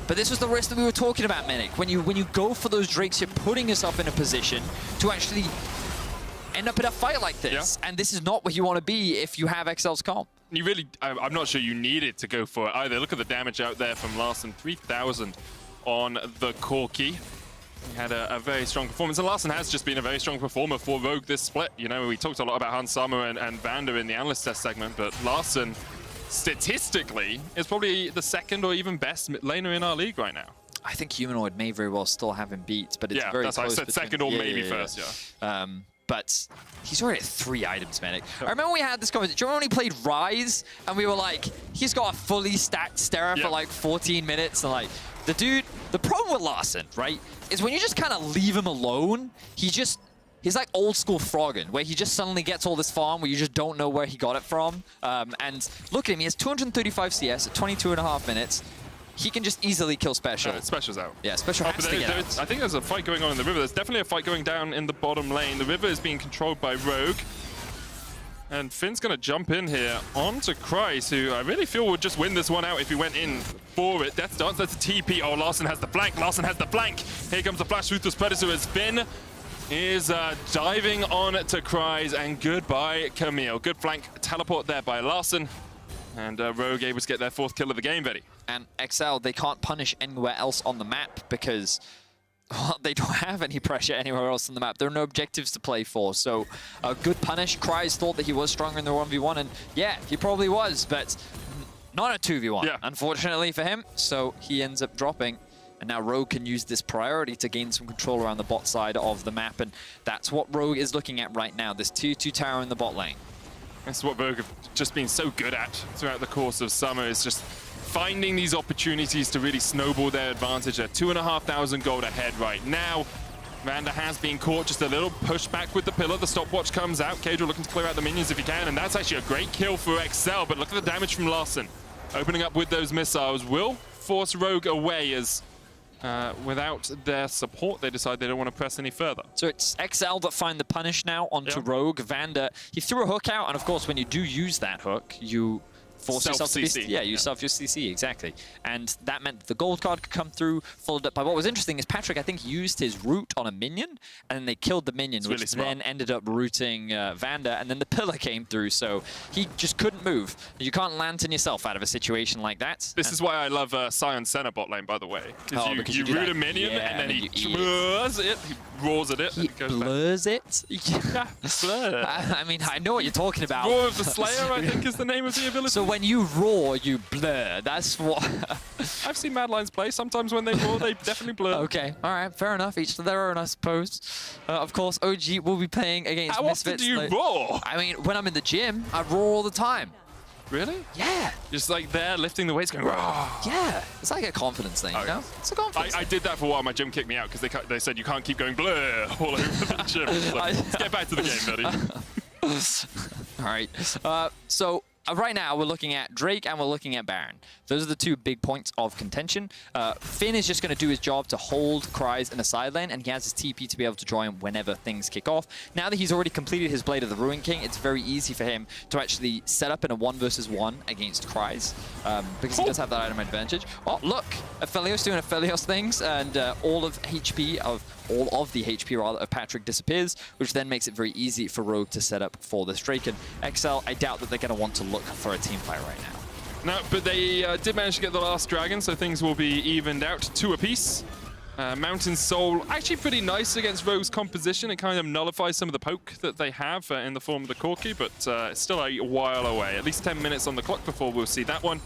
But this was the risk that we were talking about, Medic. When you go for those Drakes, you're putting yourself in a position to actually end up in a fight like this. Yeah. And this is not where you want to be if you have XL's comp. You really, I'm not sure you needed to go for it either. Look at the damage out there from Larson, 3,000 on the Corki. He had a very strong performance, and Larson has just been a very strong performer for Rogue this split. You know, we talked a lot about Hansama and Vander in the analyst test segment, but Larson, statistically, is probably the second or even best mid laner in our league right now. I think Humanoid may very well still have him beat, but it's very close. That's why I said second or maybe first, yeah. but he's already at 3 items, Medic. I remember we had this conversation. Do you remember when he played Rise? And we were like, he's got a fully stacked Stera for like 14 minutes. And like, the dude, the problem with Larssen, right, is when you just kind of leave him alone, he's like old school Froggen, where he just suddenly gets all this farm where you just don't know where he got it from. And look at him, he has 235 CS at 22.5 minutes. He can just easily kill Special. Special's out. Yeah, Special has to get out. I think there's a fight going on in the river. There's definitely a fight going down in the bottom lane. The river is being controlled by Rogue. And Finn's going to jump in here onto Kreis, who I really feel would just win this one out if he went in for it. Death Dance, that's a TP. Oh, Larssen has the flank. Larssen has the flank. Here comes the Flash Ruthless Predator as Finn is diving on to Kreis. And goodbye, Camille. Good flank teleport there by Larssen. And Rogue able to get their 4th kill of the game, Betty. And XL, they can't punish anywhere else on the map because well, they don't have any pressure anywhere else on the map. There are no objectives to play for. So a good punish. Kreis thought that he was stronger in the 1v1. And yeah, he probably was, but not a 2v1, unfortunately for him. So he ends up dropping. And now Rogue can use this priority to gain some control around the bot side of the map. And that's what Rogue is looking at right now, this 2-2 tower in the bot lane. That's what Rogue have just been so good at throughout the course of summer, is just finding these opportunities to really snowball their advantage. At 2,500 gold ahead right now. Vanda has been caught, just a little pushback with the pillar. The stopwatch comes out. Cadro looking to clear out the minions if he can, and that's actually a great kill for XL, but look at the damage from Larssen. Opening up with those missiles will force Rogue away as without their support, they decide they don't want to press any further. So it's XL that find the punish now onto Rogue. Vanda, he threw a hook out, and of course, when you do use that hook, you force yourself to be... Yeah, you self your CC, exactly. And that meant that the gold card could come through, followed up by what was interesting is Patrick, I think, used his root on a minion, and then they killed the minion, which then ended up rooting Vanda, and then the pillar came through, so he just couldn't move. You can't lantern yourself out of a situation like that. This is why I love Sion Senna bot lane, by the way. Because you root a minion, and then he blurs it, he roars at it, and it goes blurs back. it? Yeah, blur. I mean, I know what you're talking about. Roar of the Slayer, I think, is the name of the ability. So when you roar, you blur. That's what... I've seen Mad Lions play. Sometimes when they roar, they definitely blur. Okay, all right, fair enough. Each to their own, I suppose. Of course, OG will be playing against Misfits. How often do you roar? I mean, when I'm in the gym, I roar all the time. Really? Yeah. Just like there, lifting the weights, going, roar. Yeah, it's like a confidence thing, you know? It's a confidence I did that for a while. My gym kicked me out because they said you can't keep going blur all over the gym. Like, let's get back to the game, buddy. All right. So right now, we're looking at Drake and we're looking at Baron. Those are the 2 big points of contention. Finn is just going to do his job to hold Kreis in a side lane, and he has his TP to be able to join whenever things kick off. Now that he's already completed his Blade of the Ruin King, it's very easy for him to actually set up in a 1v1 against Kreis, because he does have that item advantage. Oh, look! Aphelios doing Aphelios things, and all of the HP of Patrick disappears, which then makes it very easy for Rogue to set up for this Drake. And XL, I doubt that they're going to want to look for a team fight right now. No, but they did manage to get the last dragon, so things will be evened out 2 apiece. Mountain Soul, actually pretty nice against Rogue's composition. It kind of nullifies some of the poke that they have in the form of the Corki, but it's still a while away. At least 10 minutes on the clock before we'll see that one.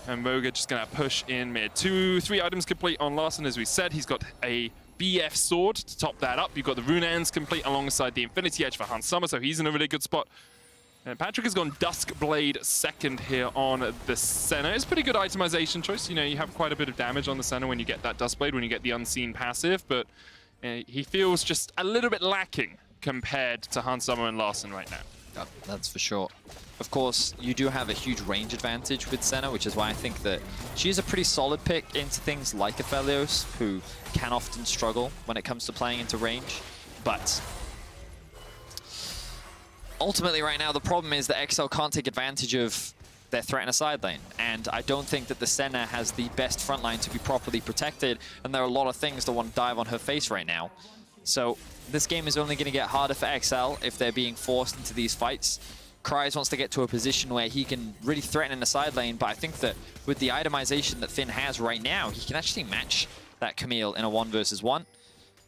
And Rogue are just going to push in mid. 3 items complete on Larssen, as we said. He's got a BF sword to top that up. You've got the Runeans complete alongside the Infinity Edge for Hans Summer, so he's in a really good spot. And Patrick has gone Dusk Blade second here on the Senna. It's a pretty good itemization choice. You know, you have quite a bit of damage on the Senna when you get that Dusk Blade, when you get the unseen passive, but he feels just a little bit lacking compared to Hans Summer and Larssen right now. Yeah, that's for sure. Of course, you do have a huge range advantage with Senna, which is why I think that she's a pretty solid pick into things like Aphelios, who can often struggle when it comes to playing into range. But ultimately right now, the problem is that XL can't take advantage of their threat in a side lane. And I don't think that the Senna has the best front line to be properly protected, and there are a lot of things that want to dive on her face right now. So this game is only going to get harder for XL if they're being forced into these fights. Kreis wants to get to a position where he can really threaten in the side lane, but I think that with the itemization that Finn has right now, he can actually match that Camille in a 1v1.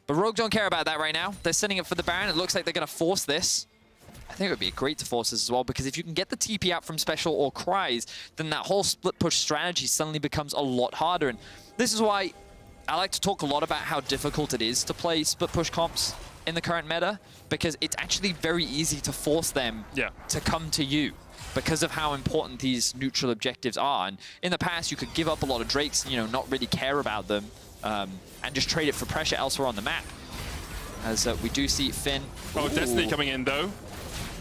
But Rogue don't care about that right now. They're sending it for the Baron. It looks like they're going to force this. I think it would be great to force this as well, because if you can get the TP out from Special or Kreis, then that whole split push strategy suddenly becomes a lot harder. And this is why I like to talk a lot about how difficult it is to play split push comps in the current meta because it's actually very easy to force them to come to you because of how important these neutral objectives are. And in the past, you could give up a lot of Drakes, you know, not really care about them, and just trade it for pressure elsewhere on the map. As we do see Finn. Oh, Destiny coming in though.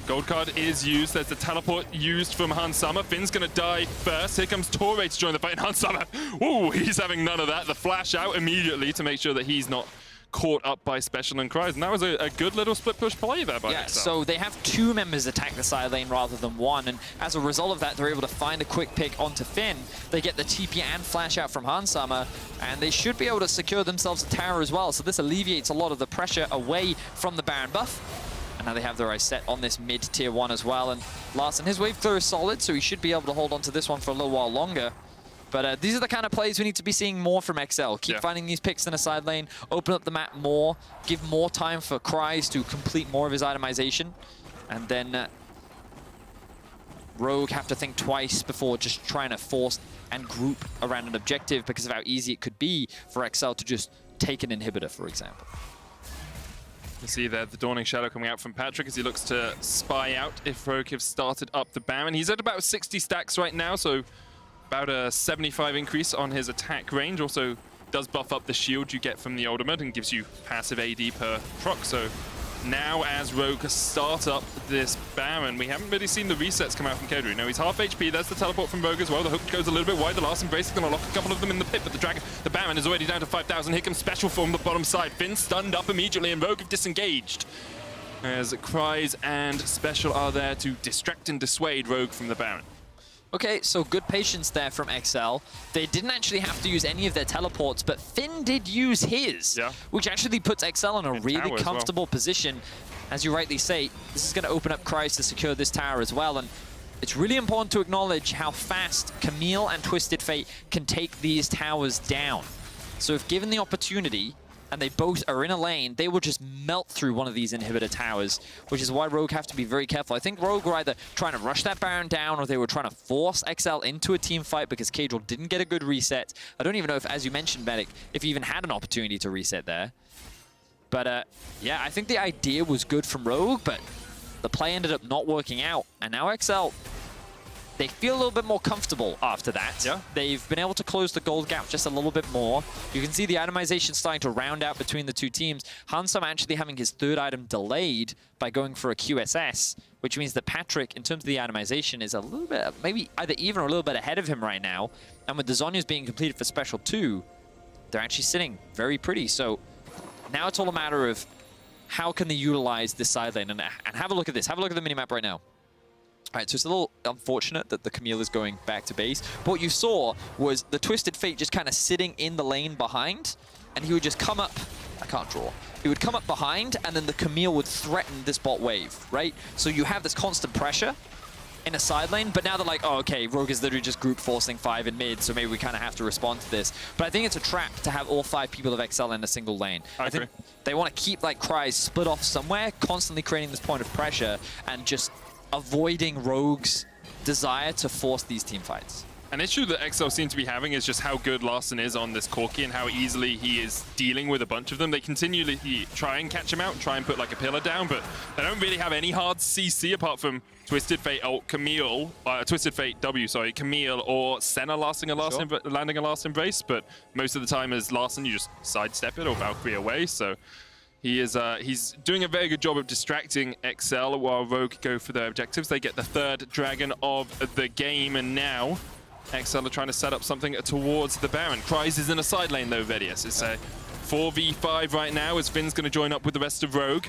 Gold card is used. There's the teleport used from Hans Summer. Finn's going to die first. Here comes Torre to join the fight. And Hans Summer, ooh, he's having none of that. The flash out immediately to make sure that he's not caught up by Special and Cries. And that was a good little split push play there by XL. So they have 2 members attack the side lane rather than 1. And as a result of that, they're able to find a quick pick onto Finn. They get the TP and flash out from Hans Summer. And they should be able to secure themselves a tower as well. So this alleviates a lot of the pressure away from the Baron buff. And now they have their eyes set on this mid-tier 1 as well. And Larssen, his wave clear is solid, so he should be able to hold on to this one for a little while longer. But these are the kind of plays we need to be seeing more from XL. Keep finding these picks in a side lane, open up the map more, give more time for Cries to complete more of his itemization. And then Rogue have to think twice before just trying to force and group around an objective because of how easy it could be for XL to just take an inhibitor, for example. You see there the Dawning Shadow coming out from Patrick as he looks to spy out if Rogue have started up the Baron. He's at about 60 stacks right now, so about a 75 increase on his attack range. Also does buff up the shield you get from the ultimate and gives you passive AD per proc. So now as Rogue start up this Baron, we haven't really seen the resets come out from Kedri. Now he's half HP, there's the teleport from Rogue as well. The hook goes a little bit wide, the last embrace is going to lock a couple of them in the pit, but the Baron is already down to 5,000. Here comes Special from the bottom side. Finn stunned up immediately and Rogue have disengaged. As Cries and Special are there to distract and dissuade Rogue from the Baron. Okay, so good patience there from XL. They didn't actually have to use any of their teleports, but Finn did use his, which actually puts XL in a really comfortable position. As you rightly say, this is going to open up Cries to secure this tower as well, and it's really important to acknowledge how fast Camille and Twisted Fate can take these towers down. So if given the opportunity, and they both are in a lane, they will just melt through one of these inhibitor towers, which is why Rogue have to be very careful. I think Rogue were either trying to rush that Baron down or they were trying to force XL into a team fight because Cadril didn't get a good reset. I don't even know if, as you mentioned, Medic, if he even had an opportunity to reset there. But yeah, I think the idea was good from Rogue, but the play ended up not working out. And now XL, they feel a little bit more comfortable after that. They've been able to close the gold gap just a little bit more. You can see the itemization starting to round out between the 2 teams. Hansam actually having his 3rd item delayed by going for a QSS, which means that Patrick, in terms of the itemization, is a little bit, maybe either even or a little bit ahead of him right now. And with the Zhonya's being completed for Special 2, they're actually sitting very pretty. So now it's all a matter of how can they utilize this side lane. And have a look at this. Have a look at the minimap right now. All right, so it's a little unfortunate that the Camille is going back to base. But what you saw was the Twisted Fate just kind of sitting in the lane behind, and he would just come up. I can't draw. He would come up behind, and then the Camille would threaten this bot wave, right? So you have this constant pressure in a side lane, but now they're like, oh, okay, Rogue is literally just group forcing 5 in mid, so maybe we kind of have to respond to this. But I think it's a trap to have all 5 people of XL in a single lane. I think they want to keep like Cries split off somewhere, constantly creating this point of pressure, and just avoiding Rogue's desire to force these team fights. An issue that XL seem to be having is just how good Larssen is on this Corki and how easily he is dealing with a bunch of them. They continually try and catch him out, try and put like a pillar down, but they don't really have any hard CC apart from Twisted Fate, Camille, Twisted Fate W, sorry, Camille or Senna landing a last embrace, but most of the time as Larssen, you just sidestep it or Valkyrie away, so he's doing a very good job of distracting XL while Rogue go for their objectives. They get the 3rd dragon of the game, and now XL are trying to set up something towards the Baron. Cries is in a side lane though, Vedius. It's a 4v5 right now as Finn's going to join up with the rest of Rogue.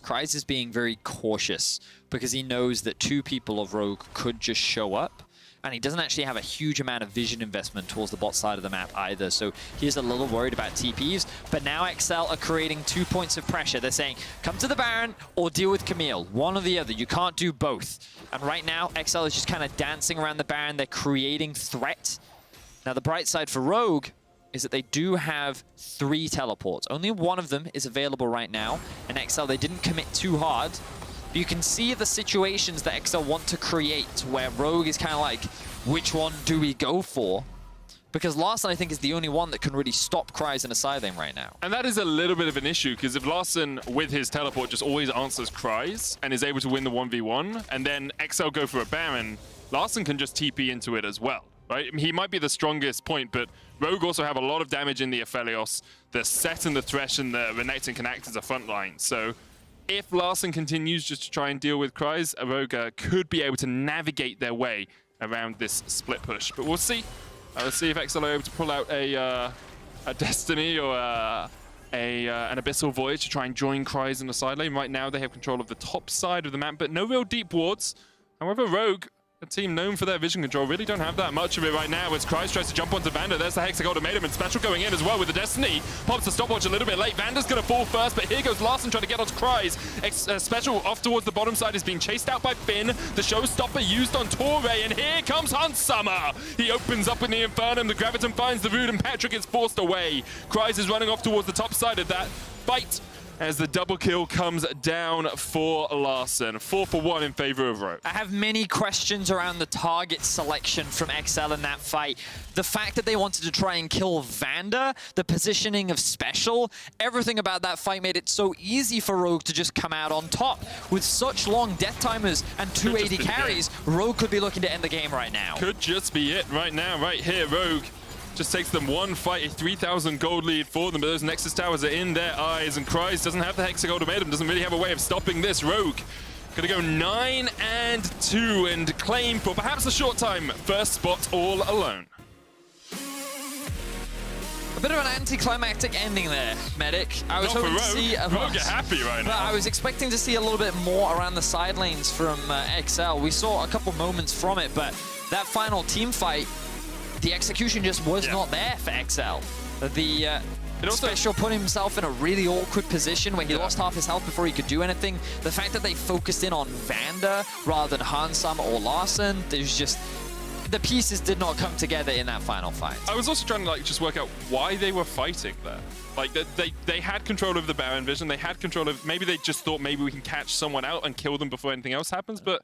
Cries is being very cautious because he knows that 2 people of Rogue could just show up, and he doesn't actually have a huge amount of vision investment towards the bot side of the map either, so he's a little worried about TPs. But now XL are creating 2 points of pressure. They're saying, come to the Baron or deal with Camille. One or the other. You can't do both. And right now, XL is just kind of dancing around the Baron. They're creating threat. Now, the bright side for Rogue is that they do have 3 teleports. Only one of them is available right now. And XL, they didn't commit too hard. You can see the situations that XL want to create where Rogue is kind of like, which one do we go for? because Larssen, I think, is the only one that can really stop Cries in a side lane right now. And that is a little bit of an issue, because if Larssen, with his teleport, just always answers Cries and is able to win the 1v1, and then XL go for a Baron, Larssen can just TP into it as well, right? He might be the strongest point, but Rogue also have a lot of damage in the Aphelios. The Set and the Thresh and the Renekton can act as a front line. So if Larssen continues just to try and deal with Cries, Rogue could be able to navigate their way around this split push. But we'll see. Let's see if XL are able to pull out a Destiny or an Abyssal Void to try and join Cries in the side lane. Right now they have control of the top side of the map, but no real deep wards. However, Rogue, a team known for their vision control, really don't have that much of it right now as Cries tries to jump onto Vander. There's the Hex ultimatum, and Special going in as well with the Destiny. Pops the stopwatch a little bit late. Vander's going to fall first, but here goes Larssen trying to get onto Cries. Special off towards the bottom side is being chased out by Finn. The Showstopper used on Torre, and here comes Hunt Summer. He opens up in the Infernum. The Graviton finds the Root, and Patrick is forced away. Cries is running off towards the top side of that fight as the double kill comes down for Larssen. 4 for 1 in favor of Rogue. I have many questions around the target selection from XL in that fight. The fact that they wanted to try and kill Vander, the positioning of Special, everything about that fight made it so easy for Rogue to just come out on top. With such long death timers and 280 carries, Rogue could be looking to end the game right now. Could just be it right now, right here. Rogue just takes them one fight, a 3,000 gold lead for them, but those Nexus towers are in their eyes, and Cries doesn't have the Hexag ultimatum, doesn't really have a way of stopping this. Rogue gonna go 9-2 and claim for perhaps a short time first spot all alone. A bit of an anticlimactic ending there, Medic. I was hoping to see Rogue are happy right now. I was expecting to see a little bit more around the side lanes from XL. We saw a couple moments from it, but that final team fight, the execution just was not there for XL. The Special put himself in a really awkward position where he lost half his health before he could do anything. The fact that they focused in on Vander rather than Hansam or Larssen, there's just... the pieces did not come together in that final fight. I was also trying to just work out why they were fighting there. Like they had control of the Baron vision, they had control of, maybe they just thought maybe we can catch someone out and kill them before anything else happens, but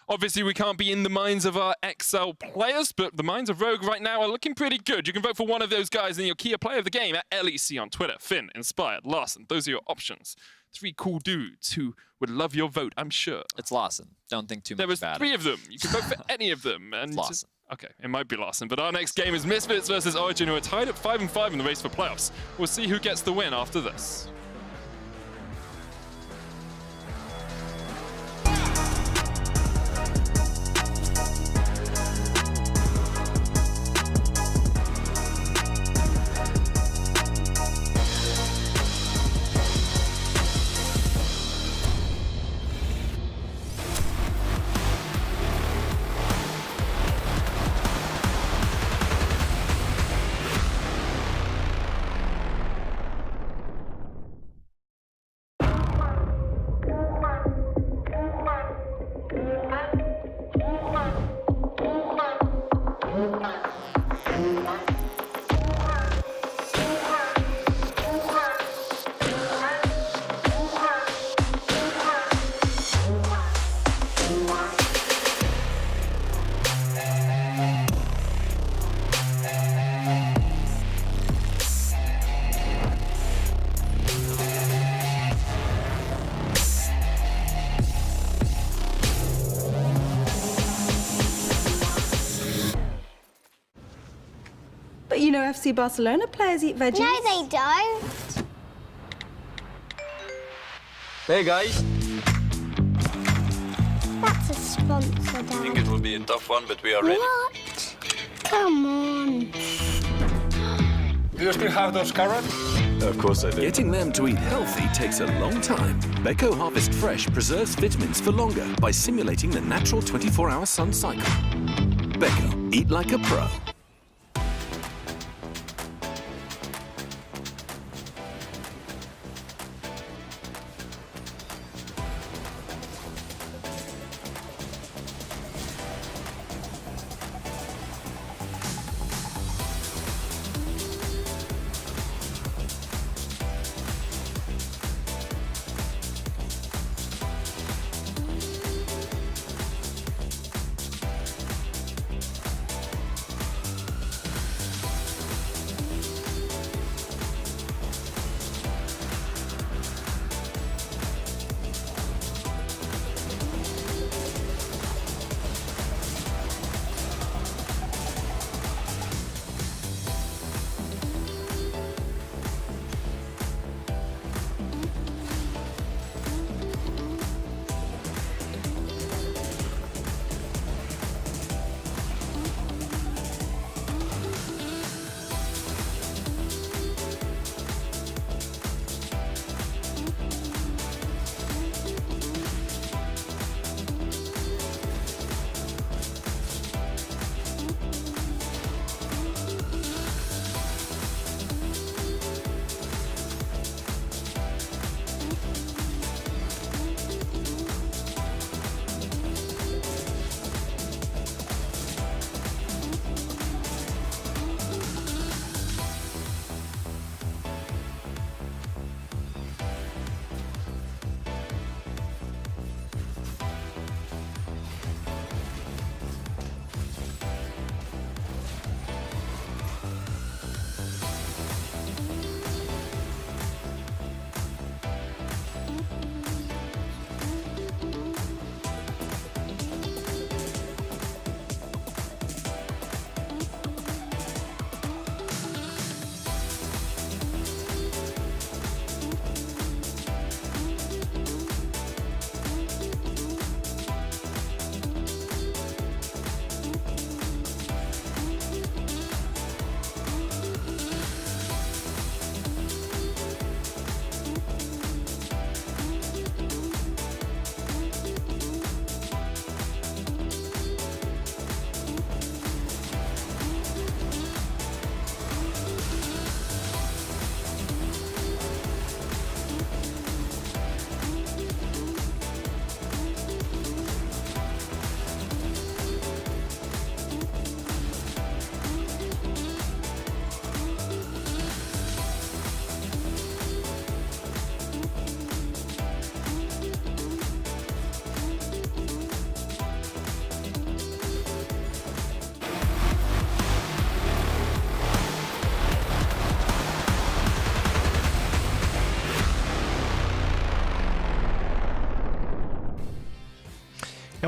obviously we can't be in the minds of our XL players, but the minds of Rogue right now are looking pretty good. You can vote for one of those guys in your Kia player of the game at LEC on Twitter. Finn, Inspired, Larssen, those are your options. 3 cool dudes who would love your vote, I'm sure. It's Larssen. Don't think too much about it. There was 3 of them. You can vote for any of them. And Larssen. Okay, it might be Larssen, but our next game is Misfits versus Origen, who are tied at 5-5 in the race for playoffs. We'll see who gets the win after this. But you know FC Barcelona players eat veggies. No, they don't. Hey guys. That's a sponsor, I Dad. think it will be a tough one, but we are ready. What? Come on. Do you still have those carrots? Of course I do. Getting them to eat healthy takes a long time. Beko Harvest Fresh preserves vitamins for longer by simulating the natural 24-hour sun cycle. Beko, eat like a pro.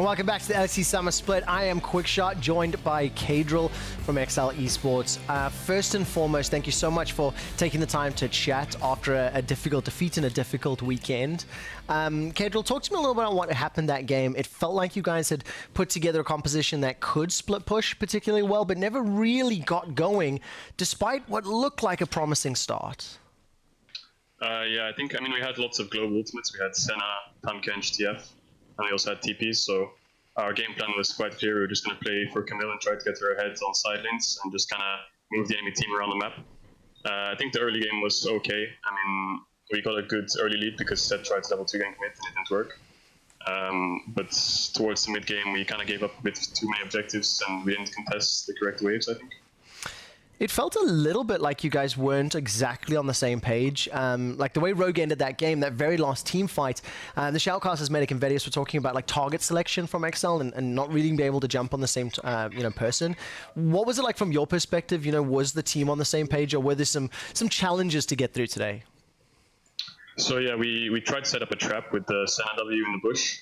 And welcome back to the LEC Summer Split. I am Quickshot, joined by Kadril from XL Esports. First and foremost, thank you so much for taking the time to chat after a difficult defeat and a difficult weekend. Kadril, talk to me a little bit about what happened that game. It felt like you guys had put together a composition that could split push particularly well, but never really got going, despite what looked like a promising start. Yeah, I think, we had lots of global ultimates. We had Senna, Pumpkin, GTF, and we also had TPs, so our game plan was quite clear. We were just going to play for Camille and try to get her ahead on side lanes and just kind of move the enemy team around the map. I think the early game was okay. We got a good early lead because Seth tried to double 2 gank mid and it didn't work. But towards the mid game, we kind of gave up a bit too many objectives and we didn't contest the correct waves, I think. It felt a little bit like you guys weren't exactly on the same page. Like the way Rogue ended that game, that very last team fight, the Shoutcasters, Medic and Vedius were talking about like target selection from XL and not really being able to jump on the same person. What was it like from your perspective? Was the team on the same page, or were there some challenges to get through today? So yeah, we tried to set up a trap with the Senna W in the bush.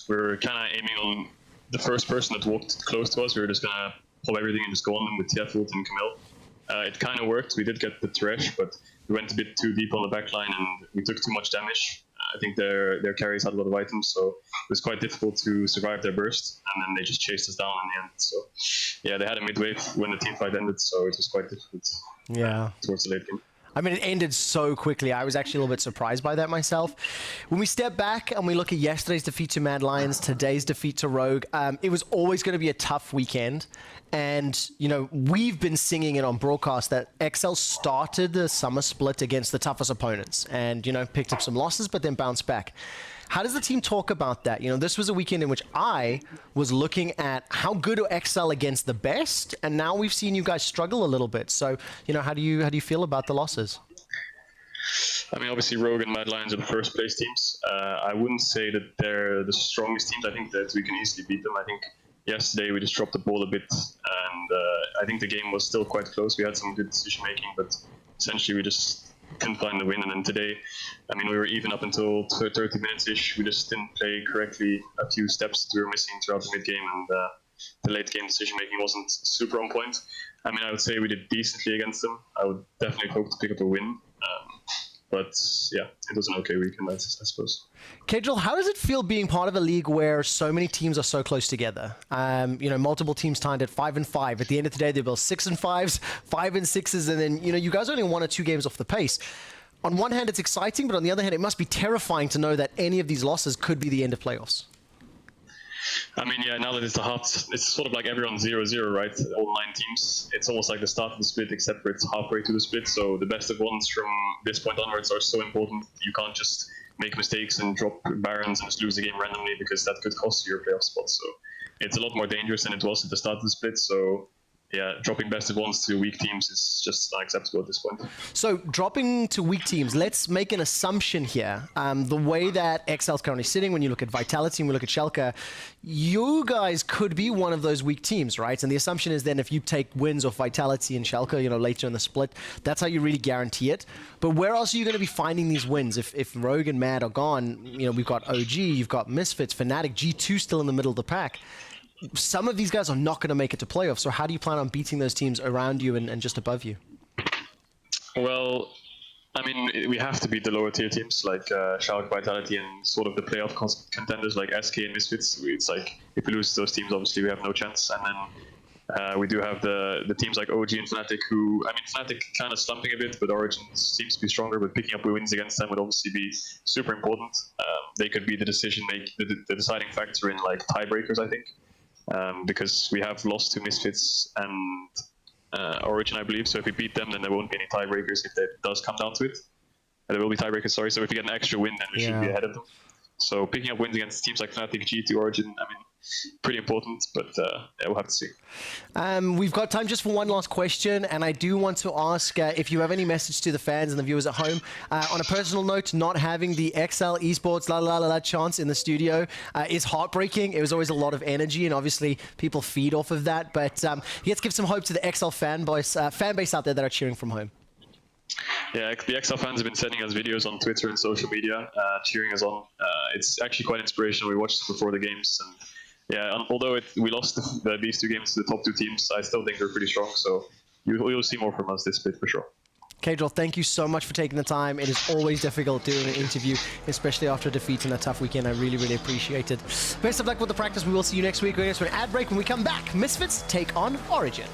We were kind of aiming on the first person that walked close to us. We were just going to pull everything and just go on them with TF ult and Camille. It kind of worked. We did get the Thresh, but we went a bit too deep on the backline and we took too much damage. I think their carries had a lot of items, so it was quite difficult to survive their burst, and then they just chased us down in the end. So yeah, they had a mid wave when the team fight ended, so it was quite difficult towards the late game. It ended so quickly. I was actually a little bit surprised by that myself. When we step back and we look at yesterday's defeat to Mad Lions, today's defeat to Rogue, it was always going to be a tough weekend. And, we've been singing it on broadcast that XL started the summer split against the toughest opponents and, picked up some losses, but then bounced back. How does the team talk about that? This was a weekend in which I was looking at how good are XL against the best, and now we've seen you guys struggle a little bit. So, how do you feel about the losses? Obviously Rogue and Mad Lions are the first place teams. I wouldn't say that they're the strongest teams. I think that we can easily beat them. I think yesterday we just dropped the ball a bit, and I think the game was still quite close. We had some good decision making, but essentially we just couldn't find the win. And then today, we were even up until 30 minutes-ish. We just didn't play correctly a few steps that we were missing throughout the mid-game, and the late-game decision-making wasn't super on point. I would say we did decently against them. I would definitely hope to pick up a win. But yeah, it was an okay weekend, I suppose. Kadril, how does it feel being part of a league where so many teams are so close together? Multiple teams tied at 5-5. At the end of the day, they built 6-5s, 5-6s, and then, you guys are only 1 or 2 games off the pace. On one hand, it's exciting, but on the other hand, it must be terrifying to know that any of these losses could be the end of playoffs. Yeah, now that it's sort of like everyone's 0-0, right? All 9 teams. It's almost like the start of the split, except for it's halfway to the split. So the best of ones from this point onwards are so important. You can't just make mistakes and drop Barons and just lose the game randomly, because that could cost you your playoff spot. So it's a lot more dangerous than it was at the start of the split. So yeah, dropping best of ones to weak teams is just unacceptable at this point. So dropping to weak teams, let's make an assumption here. The way that XL is currently sitting, when you look at Vitality and we look at Schalke, you guys could be one of those weak teams, right? And the assumption is then if you take wins off Vitality and Schalke, later in the split, that's how you really guarantee it. But where else are you going to be finding these wins? If Rogue and Mad are gone, we've got OG, you've got Misfits, Fnatic, G2 still in the middle of the pack. Some of these guys are not going to make it to playoffs. So how do you plan on beating those teams around you and just above you? Well, we have to beat the lower tier teams like Schalke, Vitality, and sort of the playoff contenders like SK and Misfits. It's like if we lose to those teams, obviously we have no chance. And then we do have the teams like OG and Fnatic, who Fnatic kind of slumping a bit, but Origen seems to be stronger. But picking up wins against them would obviously be super important. They could be the the deciding factor in like tiebreakers, I think. Because we have lost to Misfits and Origen, I believe. So if we beat them, then there won't be any tiebreakers if that does come down to it. There will be tiebreakers, sorry. So if we get an extra win, then we should be ahead of them. So picking up wins against teams like Fnatic, G2, Origen, pretty important, but we'll have to see. We've got time just for one last question, and I do want to ask if you have any message to the fans and the viewers at home. On a personal note, not having the XL Esports la chance in the studio is heartbreaking. It was always a lot of energy, and obviously people feed off of that. But let's give some hope to the XL fan base out there that are cheering from home. Yeah, the XL fans have been sending us videos on Twitter and social media, cheering us on. It's actually quite inspirational. We watched it before the games, and yeah, although we lost these 2 games to the top 2 teams, I still think they're pretty strong. So you'll see more from us this split for sure. Kadril, thank you so much for taking the time. It is always difficult doing an interview, especially after a defeat in a tough weekend. I really, really appreciate it. Best of luck with the practice. We will see you next week. We're going to an ad break. When we come back, Misfits take on Origen.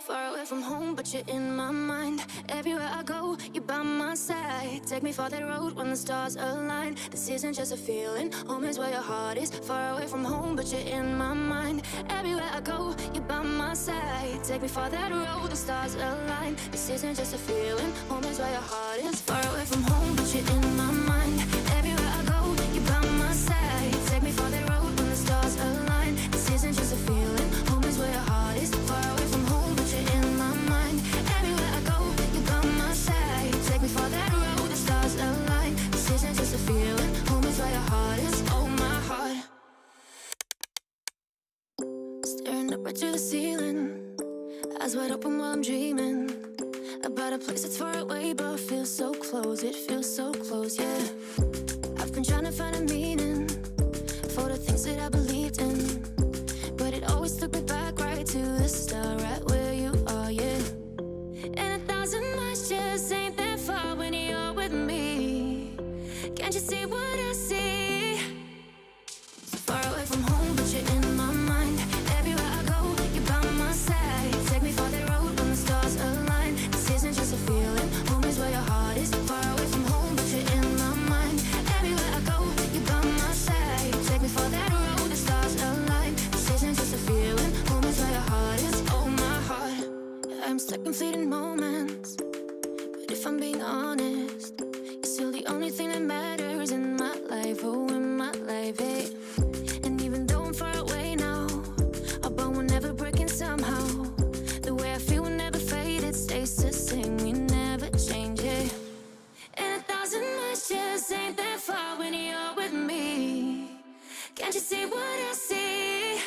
Far away from home, but you're in my mind. Everywhere I go, you're by my side. Take me for that road when the stars align. This isn't just a feeling, home is where your heart is. Far away from home, but you're in my mind. Everywhere I go, you're by my side. Take me for that road, the stars align. This isn't just a feeling, home is where your heart is. Far away from home, but you're in my mind. Everywhere I go, you're by my side. Take me for that road when the stars align. This isn't just a feeling, home is where your heart is. Far away from home, but you're in my mind. Everywhere I go, you're by my side. Take me for that road, the stars align. This isn't just a feeling, home is where your heart is. Oh, my heart. Staring up right to the ceiling, eyes wide open while I'm dreaming about a place that's far away but feels so close. It feels so close, yeah. I've been trying to find a meaning for the things that I believed in, but it always took me back right to the start, right where you are, yeah. And 1,000 miles just ain't that far when you're with me. Can't you see what I see? So far away from home, but you're in my mind. Everywhere I go, you're by my side. Take me for the road when the stars align. This isn't just a feeling, home is where your heart is. Far away from home, but you're in my mind. Everywhere I go, you're by my side. Take me for that road, the stars align. This isn't just a feeling, home is where your heart is. Oh, my heart. Yeah, I'm stuck in fleeting moments, but if I'm being honest, you're still the only thing that matters in my life. Oh, in my life, hey. And even though I'm far away now, our bond will never break in somehow. The way I feel will never fade, it stays the same, we never change it. And 1,000 miles just ain't that far when you're with me. Can't you see what I see?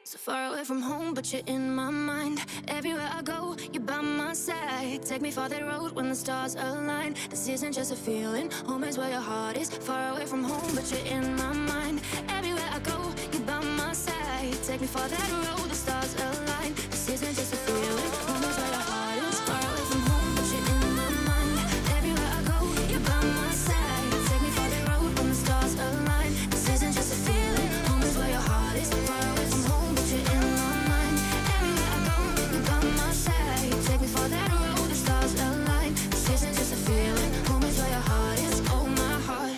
So far away from home, but you're in my mind. Everywhere I go, you're by my side. Take me for that road when the stars align. This isn't just a feeling, home is where your heart is. Far away from home, but you're in my mind. Everywhere I go, you're by my side. Take me for that road, the stars align. This isn't just a feeling, home is where your heart is. Far away from home, but you're in my mind. Everywhere I go, you're by my side. Take me for that road when the stars align. This isn't just a feeling, home is where your heart is. Far away from home, but you're in my mind. Everywhere I go, you're by my side. Take me for that road, the stars align. This isn't just a feeling, home is where your heart is. Oh, my heart.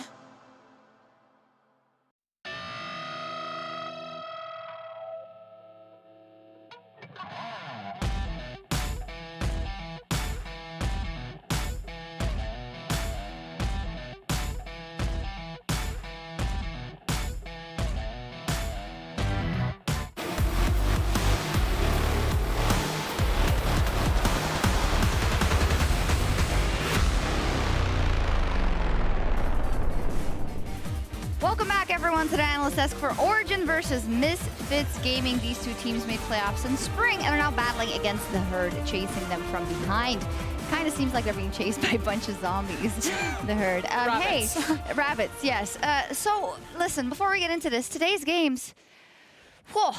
Welcome back, everyone, to the Analyst Desk for Origen versus Misfits Gaming. These two teams made playoffs in spring and are now battling against the Herd, chasing them from behind. Kind of seems like they're being chased by a bunch of zombies, the Herd. Rabbits. Hey, rabbits, yes. So, listen, before we get into this, today's games, whoa.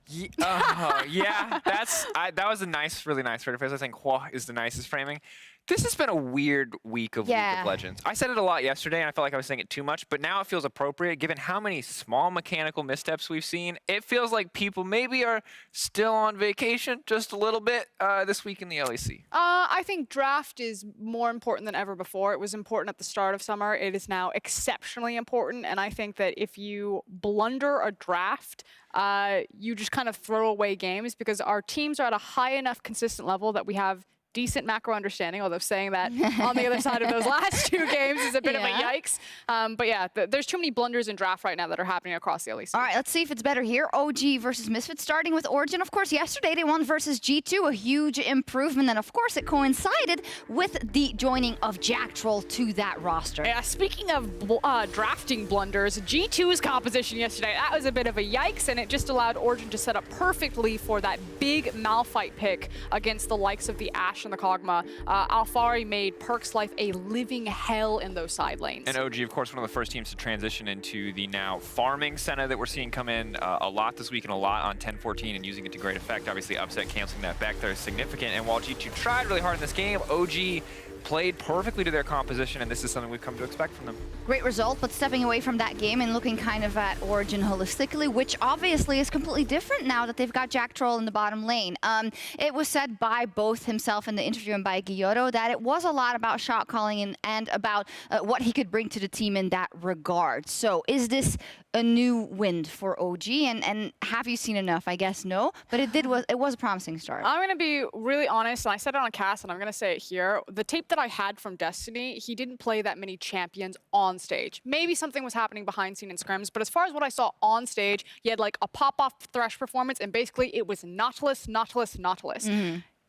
Yeah, that was a nice, really nice word. I think "whoa" is the nicest framing. This has been a weird week of League of Legends. I said it a lot yesterday, and I felt like I was saying it too much, but now it feels appropriate given how many small mechanical missteps we've seen. It feels like people maybe are still on vacation just a little bit this week in the LEC. I think draft is more important than ever before. It was important at the start of summer. It is now exceptionally important, and I think that if you blunder a draft, you just kind of throw away games because our teams are at a high enough consistent level that we have decent macro understanding, although saying that on the other side of those last 2 games is a bit of a yikes. But yeah, there's too many blunders in draft right now that are happening across the LEC. All right, let's see if it's better here. OG versus Misfits, starting with Origen. Of course, yesterday they won versus G2, a huge improvement. And of course, it coincided with the joining of Jack Troll to that roster. Yeah, speaking of drafting blunders, G2's composition yesterday, that was a bit of a yikes, and it just allowed Origen to set up perfectly for that big Malphite pick against the likes of the Ashe and the Kog'Maw. Alphari made Perk's life a living hell in those side lanes. And OG, of course, one of the first teams to transition into the now farming center that we're seeing come in a lot this week and a lot on 10-14 and using it to great effect. Obviously, Upset canceling that back there is significant. And while G2 tried really hard in this game, OG played perfectly to their composition, and this is something we've come to expect from them. Great result, but stepping away from that game and looking kind of at Origen holistically, which obviously is completely different now that they've got Jack Troll in the bottom lane. It was said by both himself in the interview and by Guilloto that it was a lot about shot calling and about what he could bring to the team in that regard. So is this a new wind for OG, and have you seen enough? I guess no, but it was a promising start. I'm gonna be really honest, and I said it on cast, and I'm gonna say it here. The tape that I had from Destiny, he didn't play that many champions on stage. Maybe something was happening behind scene in scrims, but as far as what I saw on stage, he had like a pop-off Thresh performance, and basically it was Nautilus, Nautilus, Nautilus.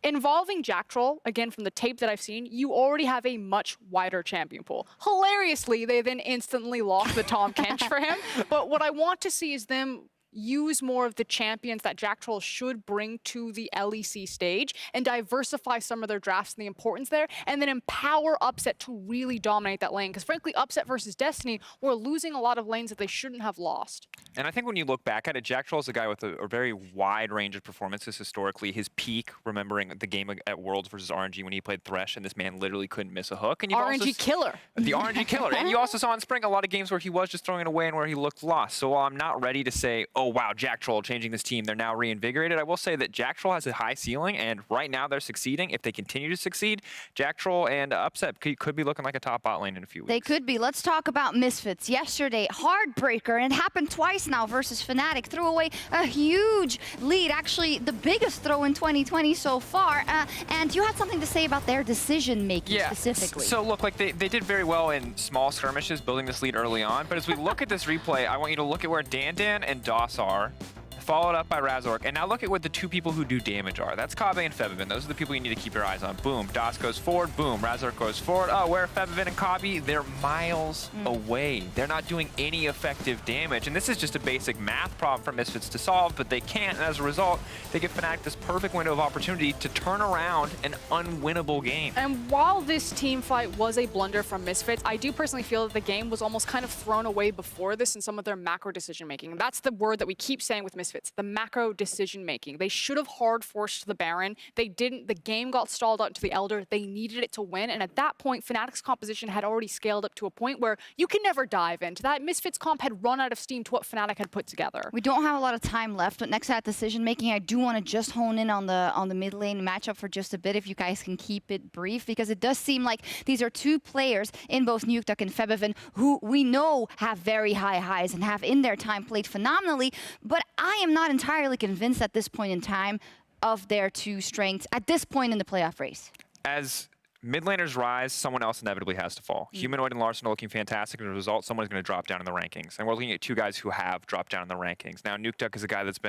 Involving Jack Troll, again, from the tape that I've seen, you already have a much wider champion pool. Hilariously, they then instantly lost the Tom Kench for him. But what I want to see is them use more of the champions that Jack Troll should bring to the LEC stage and diversify some of their drafts and the importance there, and then empower Upset to really dominate that lane. Because frankly, Upset versus Destiny were losing a lot of lanes that they shouldn't have lost. And I think when you look back at it, Jack Troll is a guy with a very wide range of performances historically. His peak, remembering the game at Worlds versus RNG when he played Thresh, and this man literally couldn't miss a hook. And RNG killer. The RNG killer. And you also saw in Spring a lot of games where he was just throwing it away and where he looked lost. So while I'm not ready to say, oh wow, Jack Troll changing this team, they're now reinvigorated, I will say that Jack Troll has a high ceiling, and right now they're succeeding. If they continue to succeed, Jack Troll and Upset could be looking like a top bot lane in a few weeks. They could be. Let's talk about Misfits. Yesterday, heartbreaker, and it happened twice now versus Fnatic. Threw away a huge lead, actually the biggest throw in 2020 so far, and you had something to say about their decision-making specifically. So look, like they did very well in small skirmishes, building this lead early on, but as we look at this replay, I want you to look at where Dan and DOS are, followed up by Razork, and now look at what the two people who do damage are. That's Kobbe and Febiven. Those are the people you need to keep your eyes on. Boom, DOS goes forward, boom, Razork goes forward. Oh, where are Febiven and Kobbe? They're miles away. They're not doing any effective damage, and this is just a basic math problem for Misfits to solve, but they can't, and as a result, they give Fnatic this perfect window of opportunity to turn around an unwinnable game. And while this team fight was a blunder from Misfits, I do personally feel that the game was almost kind of thrown away before this in some of their macro decision-making. And that's the word that we keep saying with Misfits. The macro decision-making. They should have hard forced the Baron. They didn't. The game got stalled out to the Elder. They needed it to win. And at that point, Fnatic's composition had already scaled up to a point where you can never dive into that. Misfits comp had run out of steam to what Fnatic had put together. We don't have a lot of time left, but next to that decision-making, I do want to just hone in on the mid lane matchup for just a bit, if you guys can keep it brief, because it does seem like these are two players in both Nukeduck and Febiven who we know have very high highs and have in their time played phenomenally, but I am not entirely convinced at this point in time of their two strengths at this point in the playoff race. As mid laners rise, someone else inevitably has to fall. Humanoid and Larson are looking fantastic. As a result, someone's going to drop down in the rankings. And we're looking at two guys who have dropped down in the rankings. Now, Nukeduck is a guy that's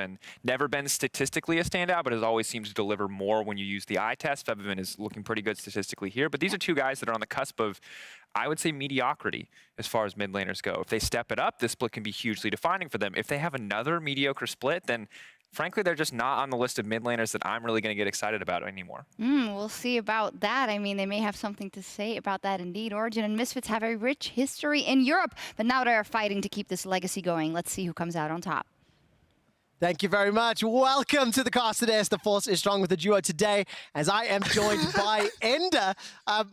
never been statistically a standout, but has always seemed to deliver more when you use the eye test. Febiven is looking pretty good statistically here. But these are two guys that are on the cusp of, I would say, mediocrity as far as mid laners go. If they step it up, this split can be hugely defining for them. If they have another mediocre split, then frankly, they're just not on the list of mid laners that I'm really going to get excited about anymore. We'll see about that. I mean, they may have something to say about that indeed. Origen and Misfits have a rich history in Europe, but now they are fighting to keep this legacy going. Let's see who comes out on top. Thank you very much. Welcome to the cast today as the Force is strong with the duo today, as I am joined by Ender.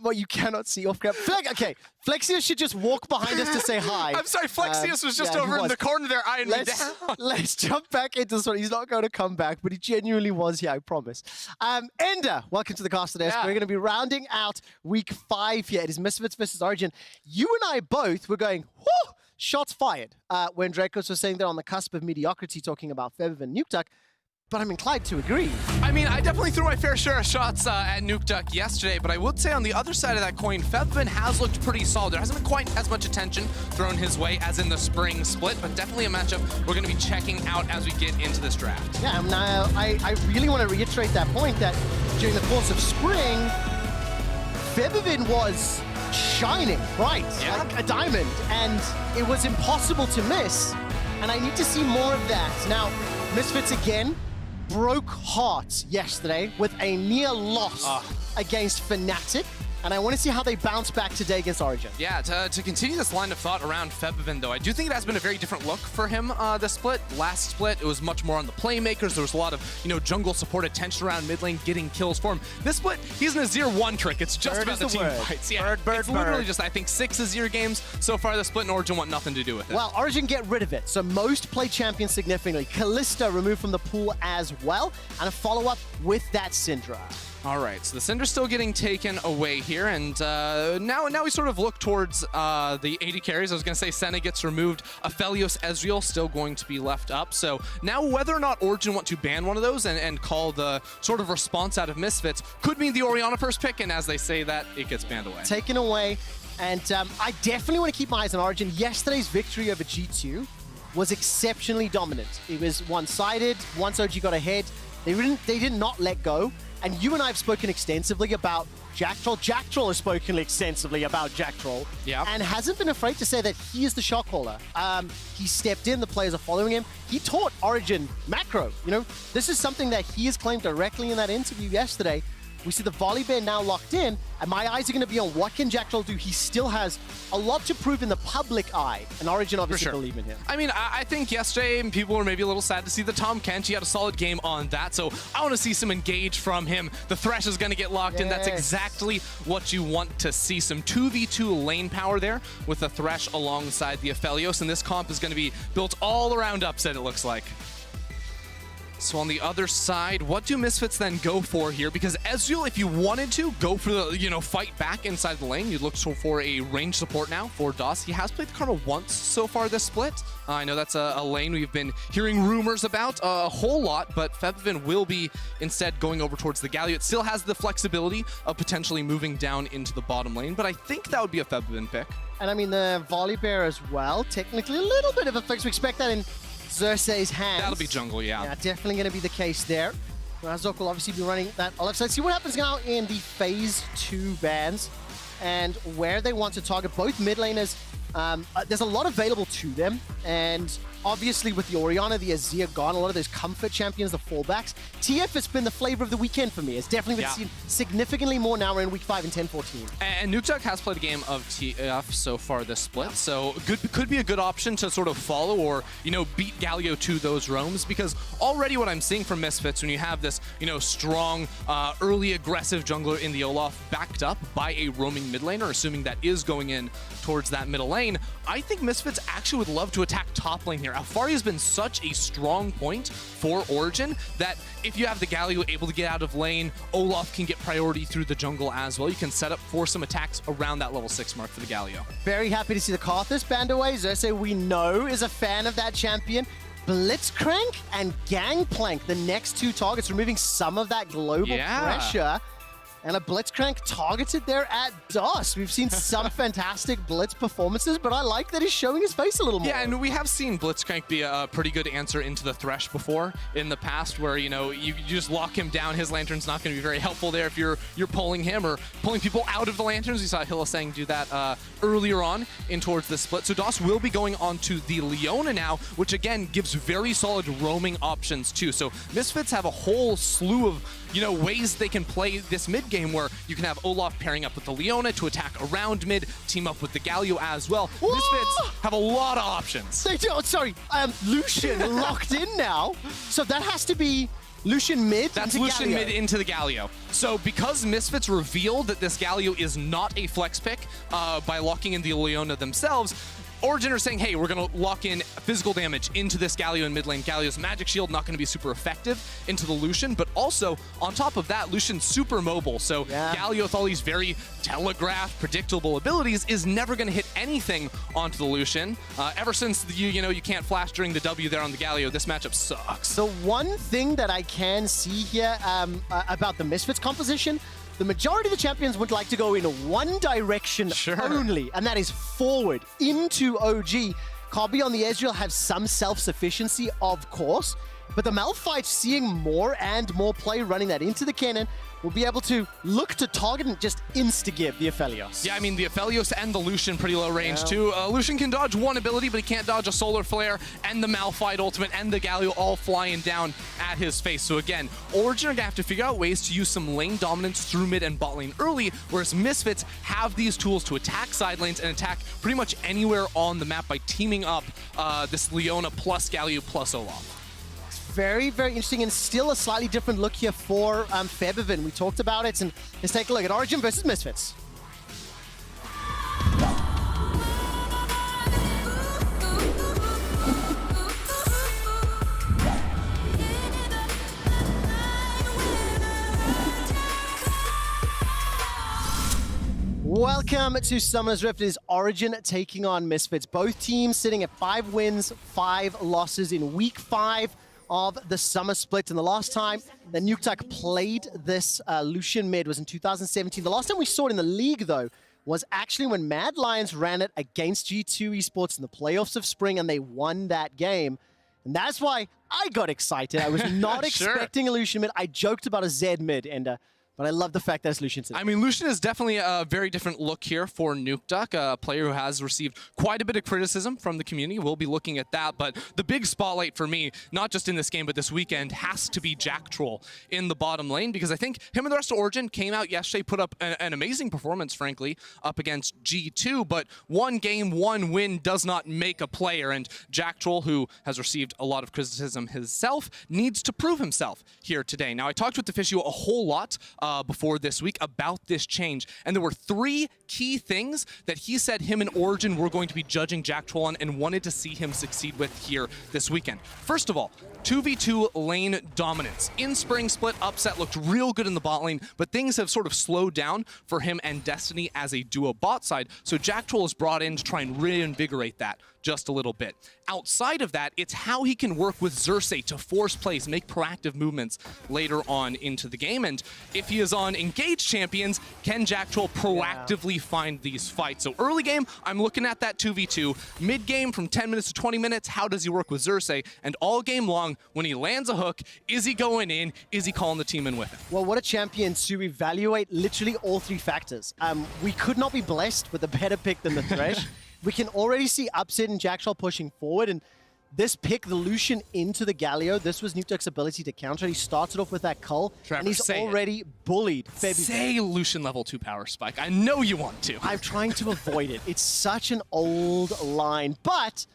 What you cannot see off camera. Okay, Flexius should just walk behind us to say hi. I'm sorry, Flexius was just over in the corner there eyeing me down. Let's jump back into this one. He's not going to come back, but he genuinely was here, I promise. Ender, welcome to the cast today. We're going to be rounding out week 5 here. It is Misfits versus Origen. You and I both were going, whoo! Shots fired when Dracos was saying they're on the cusp of mediocrity, talking about Febiven and Nukeduck. but I'm inclined to agree. I mean, I definitely threw my fair share of shots at Nuke Duck yesterday, but I would say on the other side of that coin, FEVBIN has looked pretty solid. There hasn't been quite as much attention thrown his way as in the spring split, but definitely a matchup we're going to be checking out as we get into this draft. Yeah, now I really want to reiterate that point that during the course of spring, FEVBIN was shining bright, like a diamond, and it was impossible to miss, and I need to see more of that. Now, Misfits again broke hearts yesterday with a near loss against Fnatic, and I want to see how they bounce back today against Origen. Yeah, to continue this line of thought around FEVBIN, though, I do think it has been a very different look for him this split. Last split, it was much more on the playmakers. There was a lot of, jungle support attention around mid lane, getting kills for him. This split, he's in a Azir 1 trick. It's just about the team fights. Yeah, it's literally just, I think, 6 Azir games so far this split, and Origen want nothing to do with it. Well, Origen get rid of it, so most play champions significantly. Kalista removed from the pool as well, and a follow-up with that Syndra. All right, so the Syndra's still getting taken away here, and now we sort of look towards the AD carries. I was going to say Senna gets removed. Aphelios Ezreal still going to be left up. So now whether or not Origen want to ban one of those and call the sort of response out of Misfits could mean the Orianna first pick, and as they say that, it gets banned away. Taken away, and I definitely want to keep my eyes on Origen. Yesterday's victory over G2 was exceptionally dominant. It was one-sided. Once OG got ahead, they did not let go. And you and I have spoken extensively about Jack Troll. Jack Troll has spoken extensively about Jack Troll. Yeah. And hasn't been afraid to say that he is the shot caller. He stepped in, the players are following him. He taught Origen macro. This is something that he has claimed directly in that interview yesterday. We see the volley bear now locked in, and my eyes are going to be on what can Jack Troll do. He still has a lot to prove in the public eye, and Origen obviously believe in him. I mean, I think yesterday people were maybe a little sad to see the Tom Kench. He had a solid game on that, so I want to see some engage from him. The Thresh is going to get locked in. That's exactly what you want to see. Some 2v2 lane power there with the Thresh alongside the Aphelios, and this comp is going to be built all around upset, it looks like. So on the other side, what do Misfits then go for here? Because Ezreal, if you wanted to go for the, fight back inside the lane, you'd look for a range support now for DOS. He has played the Karma once so far this split. I know that's a lane we've been hearing rumors about a whole lot, but FEVBIN will be instead going over towards the Galio. It still has the flexibility of potentially moving down into the bottom lane, but I think that would be a FEVBIN pick. And I mean, the volley bear as well, technically a little bit of a fix. We expect that in Xerxes' hands. That'll be jungle, yeah. Yeah, definitely going to be the case there. Razok will obviously be running that left side. See what happens now in the Phase 2 bans and where they want to target both mid laners. There's a lot available to them, and obviously with the Orianna, the Azir gone, a lot of those comfort champions, the fallbacks. TF has been the flavor of the weekend for me. It's definitely been seen significantly more now. We're in week 5 and 10-14. And Nuke has played a game of TF so far this split, so could be a good option to sort of follow or, beat Galio to those roams, because already what I'm seeing from Misfits, when you have this, strong, early aggressive jungler in the Olaf backed up by a roaming mid laner, assuming that is going in towards that middle lane, I think Misfits actually would love to attack top lane here. Alfari has been such a strong point for Origen that if you have the Galio able to get out of lane, Olaf can get priority through the jungle as well. You can set up for some attacks around that level 6 mark for the Galio. Very happy to see the Karthus banned away. Xerxes, we know, is a fan of that champion. Blitzcrank and Gangplank, the next 2 targets, removing some of that global pressure. And a Blitzcrank targeted there at DOS. We've seen some fantastic Blitz performances, but I like that he's showing his face a little more. Yeah, and we have seen Blitzcrank be a pretty good answer into the Thresh before in the past, where, you just lock him down. His Lantern's not going to be very helpful there if you're pulling him or pulling people out of the Lanterns. We saw Hylissang do that earlier on in towards the split. So DOS will be going on to the Leona now, which again gives very solid roaming options too. So Misfits have a whole slew of ways they can play this mid game, where you can have Olaf pairing up with the Leona to attack around mid, team up with the Galio as well. Whoa! Misfits have a lot of options. They do. Sorry, Lucian locked in now, so that has to be Lucian mid. That's Lucian mid into the Galio. So because Misfits revealed that this Galio is not a flex pick by locking in the Leona themselves, Origen are saying, hey, we're going to lock in physical damage into this Galio in mid lane. Galio's magic shield not going to be super effective into the Lucian, but also on top of that, Lucian's super mobile. So Galio with all these very telegraphed, predictable abilities is never going to hit anything onto the Lucian. Ever since you can't flash during the W there on the Galio, this matchup sucks. The one thing that I can see here about the Misfits composition, the majority of the champions would like to go in one direction only, and that is forward into OG. Kobe on the Ezreal has some self-sufficiency, of course, but the Malphite seeing more and more play running that into the cannon will be able to look to target and just insta-give the Aphelios. Yeah, I mean, the Aphelios and the Lucian pretty low range too. Lucian can dodge one ability, but he can't dodge a Solar Flare and the Malphite ultimate and the Galio all flying down at his face. So again, Origen are going to have to figure out ways to use some lane dominance through mid and bot lane early, whereas Misfits have these tools to attack side lanes and attack pretty much anywhere on the map by teaming up this Leona plus Galio plus Olaf. Very, very interesting, and still a slightly different look here for Febiven. We talked about it, and let's take a look at Origen versus Misfits. Welcome to Summer's Rift. It is Origen taking on Misfits. Both teams sitting at 5 wins, 5 losses in week 5 of the Summer Split. And the last time that Nukeduck played this Lucian mid was in 2017. The last time we saw it in the league, though, was actually when Mad Lions ran it against G2 Esports in the playoffs of spring, and they won that game. And that's why I got excited. I was not expecting a Lucian mid. I joked about a Zed mid, and but I love the fact that it's Lucian today. I mean, Lucian is definitely a very different look here for Nukeduck, a player who has received quite a bit of criticism from the community. We'll be looking at that, but the big spotlight for me, not just in this game, but this weekend, has to be Jack Troll in the bottom lane, because I think him and the rest of Origen came out yesterday, put up an amazing performance, frankly, up against G2, but one game, one win does not make a player, and Jack Troll, who has received a lot of criticism himself, needs to prove himself here today. Now, I talked with Deficio a whole lot before this week about this change, and there were 3 key things that he said him and Origen were going to be judging Jack Troll on and wanted to see him succeed with here this weekend. First of all, 2v2 lane dominance. In Spring Split, Upset looked real good in the bot lane, but things have sort of slowed down for him and Destiny as a duo bot side, so Jack Troll is brought in to try and reinvigorate that just a little bit. Outside of that, it's how he can work with Xerxes to force plays, make proactive movements later on into the game, and if he is on engaged champions, can Jack Troll proactively find these fights? So early game, I'm looking at that 2v2. Mid game, from 10 minutes to 20 minutes, how does he work with Xerxes? And all game long, when he lands a hook, is he going in? Is he calling the team in with him? Well, what a champion to evaluate literally all 3 factors. We could not be blessed with a better pick than the Thresh. We can already see Upset and Jack Troll pushing forward, and this pick, the Lucian into the Galio, this was Nukeduck's ability to counter. He started off with that cull, and he's already bullied Febiven. Say Lucian level 2 power spike. I know you want to. I'm trying to avoid it. It's such an old line, but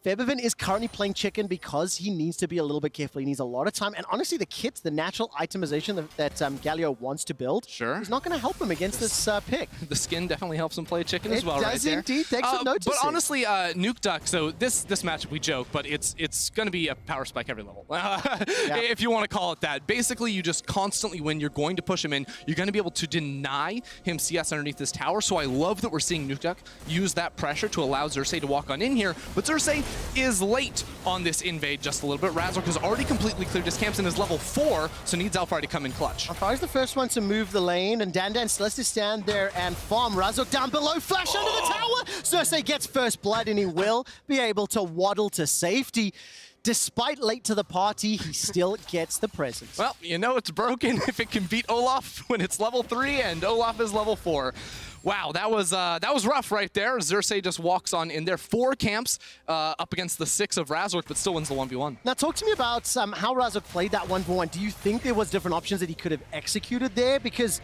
Febiven is currently playing chicken because he needs to be a little bit careful. He needs a lot of time. And honestly, the kits, the natural itemization that Galio wants to build, is not going to help him against this pick. The skin definitely helps him play chicken as well, right there. It does indeed. Take some notice. But honestly, Nukeduck, so this matchup, we joke, but it's going to be a power spike every level, if you want to call it that. Basically, you just constantly win. You're going to push him in. You're going to be able to deny him CS underneath this tower. So I love that we're seeing Nukeduck use that pressure to allow Xerxes to walk on in here. But Xerxes is late on this invade just a little bit. Razork has already completely cleared his camps and is level 4, so needs Alfari to come in clutch. Alfari's the first one to move the lane, and Dan still has to stand there and farm. Razork down below, flash under the tower! Xerxes gets first blood, and he will be able to waddle to safety. Despite late to the party, he still gets the present. Well, you know it's broken if it can beat Olaf when it's level 3 and Olaf is level 4. Wow, that was rough right there. Xerxes just walks on in there. 4 camps up against the 6 of Razork, but still wins the 1v1. Now talk to me about how Razork played that 1v1. Do you think there was different options that he could have executed there? Because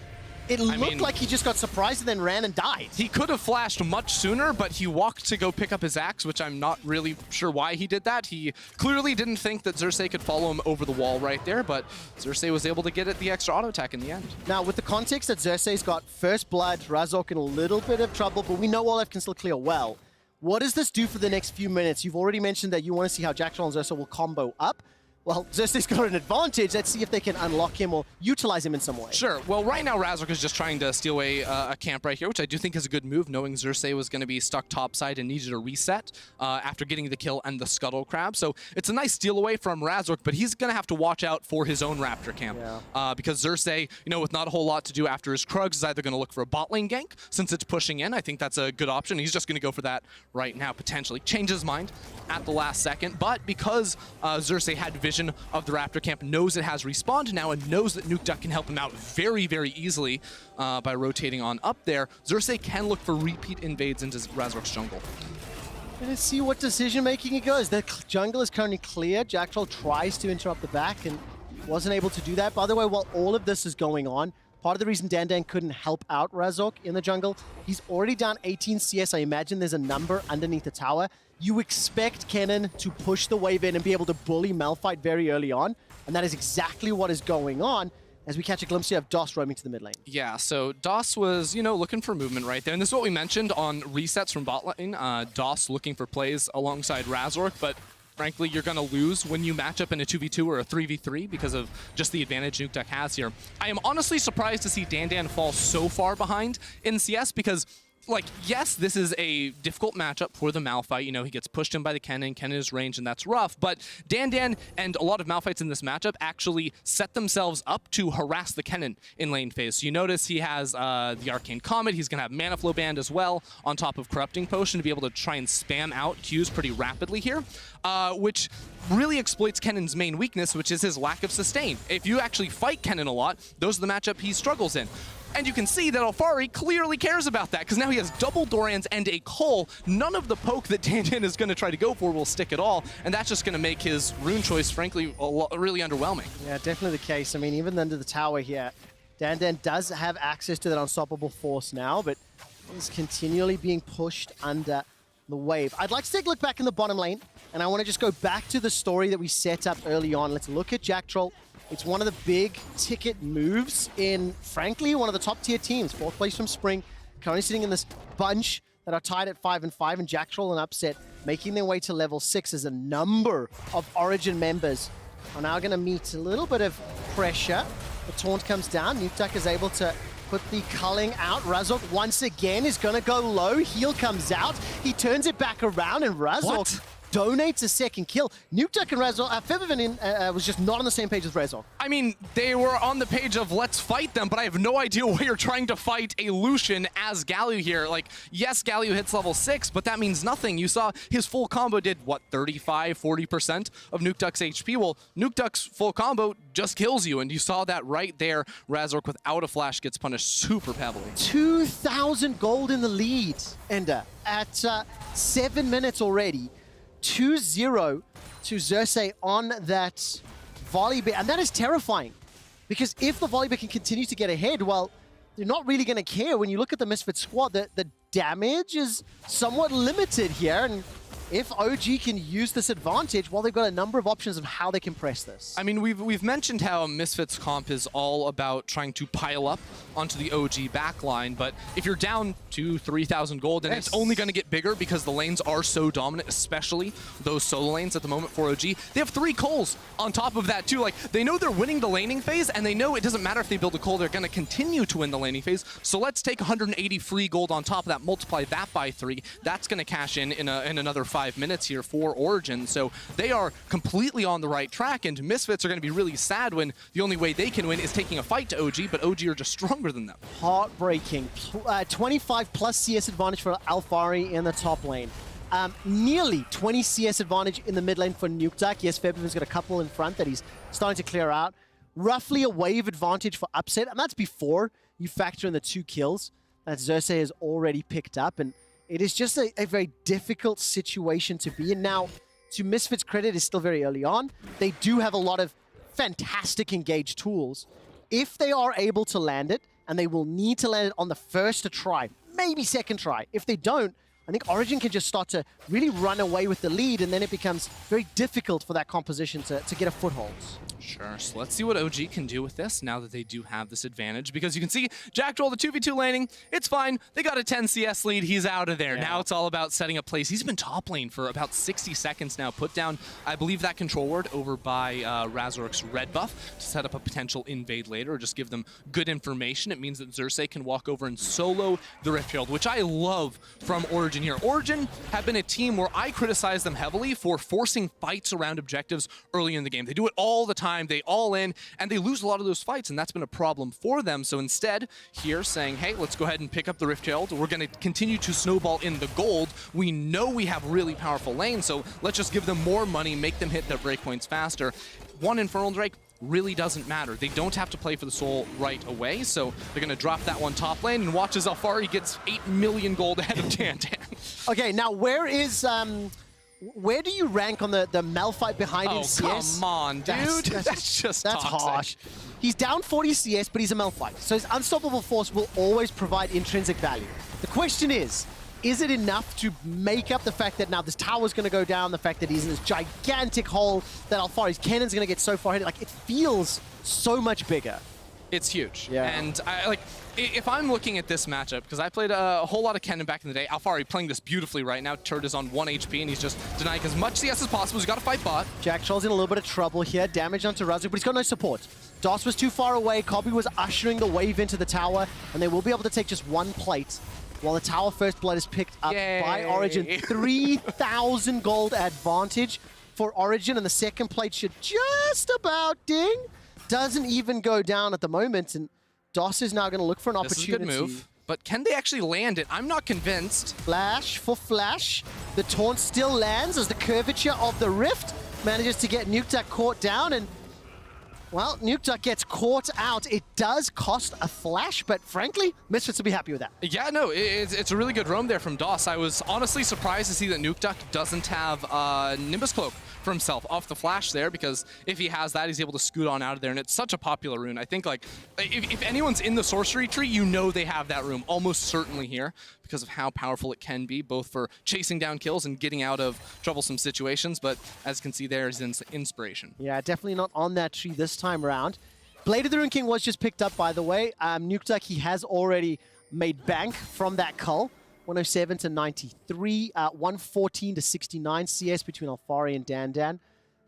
it looked like he just got surprised and then ran and died. He could have flashed much sooner, but he walked to go pick up his axe, which I'm not really sure why he did that. He clearly didn't think that Xerxes could follow him over the wall right there, but Xerxes was able to get it the extra auto attack in the end. Now, with the context that Xerxes got first blood, Razork in a little bit of trouble, but we know Olaf can still clear well. What does this do for the next few minutes? You've already mentioned that you want to see how Jackal and Xerxes will combo up. Well, Xerxes got an advantage. Let's see if they can unlock him or utilize him in some way. Sure. Well, right now, Razork is just trying to steal away a camp right here, which I do think is a good move, knowing Xerxes was going to be stuck topside and needed a reset after getting the kill and the Scuttle Crab. So it's a nice steal away from Razork, but he's going to have to watch out for his own Raptor camp. Because Xerxes, with not a whole lot to do after his Krugs, is either going to look for a bot lane gank, since it's pushing in. I think that's a good option. He's just going to go for that right now, potentially. Change his mind at the last second, but because Xerxes had vision of the Raptor camp, knows it has respawned now, and knows that Nukeduck can help him out very, very easily by rotating on up there, Xerxes can look for repeat invades into Razork's jungle. Let's see what decision-making it goes. The jungle is currently clear. Jackal tries to interrupt the back and wasn't able to do that. By the way, while all of this is going on, part of the reason Dan couldn't help out Razork in the jungle, he's already down 18 CS. I imagine there's a number underneath the tower. You expect Kennen to push the wave in and be able to bully Malphite very early on, and that is exactly what is going on as we catch a glimpse here of DOS roaming to the mid lane. Yeah, so DOS was, looking for movement right there, and this is what we mentioned on resets from bot lane. DOS looking for plays alongside Razork, but frankly, you're going to lose when you match up in a 2v2 or a 3v3 because of just the advantage Nukeduck has here. I am honestly surprised to see Dan fall so far behind in CS because, yes, this is a difficult matchup for the Malphite. He gets pushed in by the Kennen. Kennen is ranged, and that's rough. But Dan and a lot of Malphites in this matchup actually set themselves up to harass the Kennen in lane phase. So you notice he has the Arcane Comet. He's going to have Mana Flow Band as well, on top of Corrupting Potion, to be able to try and spam out Qs pretty rapidly here, which really exploits Kennen's main weakness, which is his lack of sustain. If you actually fight Kennen a lot, those are the matchup he struggles in. And you can see that Alfari clearly cares about that, because now he has double Dorans and a Cull. None of the poke that Dan is going to try to go for will stick at all, and that's just going to make his rune choice, frankly, really underwhelming. Yeah, definitely the case. I mean, even under the tower here, Dan does have access to that unstoppable force now, but is continually being pushed under the wave. I'd like to take a look back in the bottom lane, and I want to just go back to the story that we set up early on. Let's look at Jack Troll. It's one of the big ticket moves in, frankly, one of the top tier teams. 4th place from Spring, currently sitting in this bunch that are tied at 5-5, and Jack Troll and Upset making their way to level 6 as a number of Origen members are now going to meet a little bit of pressure. The taunt comes down. Nukeduck is able to put the culling out. Razork once again is going to go low. Heal comes out. He turns it back around, and Razork donates a second kill. Nukeduck and Razork, Febiven was just not on the same page as Razork. I mean, they were on the page of let's fight them, but I have no idea why you're trying to fight a Lucian as Galio here. Yes, Galio hits level 6, but that means nothing. You saw his full combo did, what, 35, 40% of Nukeduck's HP? Well, Nukeduck's full combo just kills you, and you saw that right there. Razork without a flash gets punished super heavily. 2,000 gold in the lead, Ender, at 7 minutes already. 2-0 to Xerxes on that volley bit, and that is terrifying, because if the volley bit can continue to get ahead, well, they're not really going to care. When you look at the Misfits squad, the damage is somewhat limited here, and if OG can use this advantage, well, they've got a number of options of how they can press this. I mean, we've mentioned how Misfits comp is all about trying to pile up onto the OG backline, but if you're down 2,000-3,000 gold, and it's only going to get bigger because the lanes are so dominant, especially those solo lanes at the moment for OG. They have 3 Culls on top of that too. They know they're winning the laning phase, and they know it doesn't matter if they build a Cull, they're going to continue to win the laning phase. So let's take 180 free gold on top of that, multiply that by 3. That's going to cash in another 5 minutes here for Origen. So they are completely on the right track, and Misfits are going to be really sad when the only way they can win is taking a fight to OG, but OG are just stronger than them. Heartbreaking. 25 plus CS advantage for Alfari in the top lane. Nearly 20 CS advantage in the mid lane for Nukeduck. Yes, Febiven's got a couple in front that he's starting to clear out. Roughly a wave advantage for Upset, and that's before you factor in the 2 kills that Xerxes has already picked up, and it is just a very difficult situation to be in. Now, to Misfits' credit, it's still very early on. They do have a lot of fantastic engage tools. If they are able to land it, and they will need to land it on the first try, maybe second try. If they don't, I think Origen can just start to really run away with the lead, and then it becomes very difficult for that composition to get a foothold. Sure, so let's see what OG can do with this now that they do have this advantage, because you can see Jacktroll, the 2v2 laning, it's fine. They got a 10 CS lead, he's out of there. Yeah. Now it's all about setting up plays. He's been top lane for about 60 seconds now. Put down, I believe, that control ward over by Razork's red buff to set up a potential invade later, or just give them good information. It means that Xerxes can walk over and solo the Rift Herald, which I love from Origen here. Origen have been a team where I criticize them heavily for forcing fights around objectives early in the game. They do it all the time. They all in, and they lose a lot of those fights, and that's been a problem for them. So instead, here saying, hey, let's go ahead and pick up the Rift Herald. We're going to continue to snowball in the gold. We know we have really powerful lanes, so let's just give them more money, make them hit their breakpoints faster. One Infernal Drake really doesn't matter. They don't have to play for the soul right away, so they're going to drop that one top lane, and watch as Alfari gets 8 million gold ahead of Dandan. Okay, now where is... where do you rank on the Malphite behind in CS? Come on, dude. That's just That's toxic. harsh. He's down 40 CS, but he's a Malphite. So his unstoppable force will always provide intrinsic value. The question is it enough to make up the fact that now this tower's going to go down, the fact that he's in this gigantic hole, that Alfari's cannon's going to get so far ahead? Like, it feels so much bigger. It's huge. Yeah. And if I'm looking at this matchup, because I played a whole lot of Kennen back in the day, Alfari playing this beautifully right now. Turret is on 1 HP, and he's just denying as much CS as possible. He's got to fight bot. Jacktroll's in a little bit of trouble here. Damage onto Razork, but he's got no support. DOS was too far away. Kobe was ushering the wave into the tower, and they will be able to take just one plate while the tower first blood is picked up by Origen. 3,000 gold advantage for Origen, and the second plate should just about ding. Doesn't even go down at the moment, and DOS is now going to look for an opportunity. This is a good move, but can they actually land it? I'm not convinced. Flash for Flash. The taunt still lands as the curvature of the Rift manages to get Nukeduck caught down, and well, Nukeduck gets caught out. It does cost a flash, but frankly, Misfits will be happy with that. Yeah, no, it's a really good roam there from DOS. I was honestly surprised to see that Nukeduck doesn't have Nimbus Cloak for himself off the flash there, because if he has that, he's able to scoot on out of there, and it's such a popular rune. I think, like, if anyone's in the sorcery tree, you know they have that rune, almost certainly here, because of how powerful it can be, both for chasing down kills and getting out of troublesome situations. But as you can see, there is inspiration. Yeah, definitely not on that tree this time around. Blade of the Rune King was just picked up, by the way. Nukeduck, he has already made bank from that cull. 107 to 93, 114 to 69 CS between Alfari and Dandan. And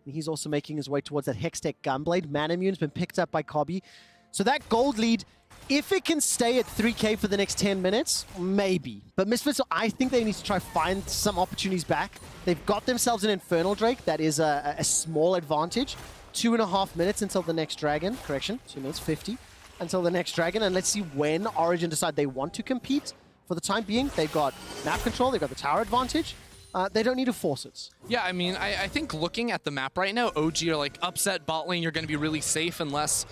he's also making his way towards that Hextech Gunblade. Manamune's been picked up by Kobe. So that gold lead, if it can stay at 3K for the next 10 minutes, maybe. But Misfits, I think they need to try find some opportunities back. They've got themselves an Infernal Drake. That is a small advantage. 2.5 minutes until the next dragon. Correction, 2 minutes 50 until the next dragon. And let's see when Origen decide they want to compete. For the time being, they've got map control, they've got the tower advantage. They don't need to force it. Yeah, I mean, I think looking at the map right now, OG are like, upset bot lane, you're going to be really safe unless,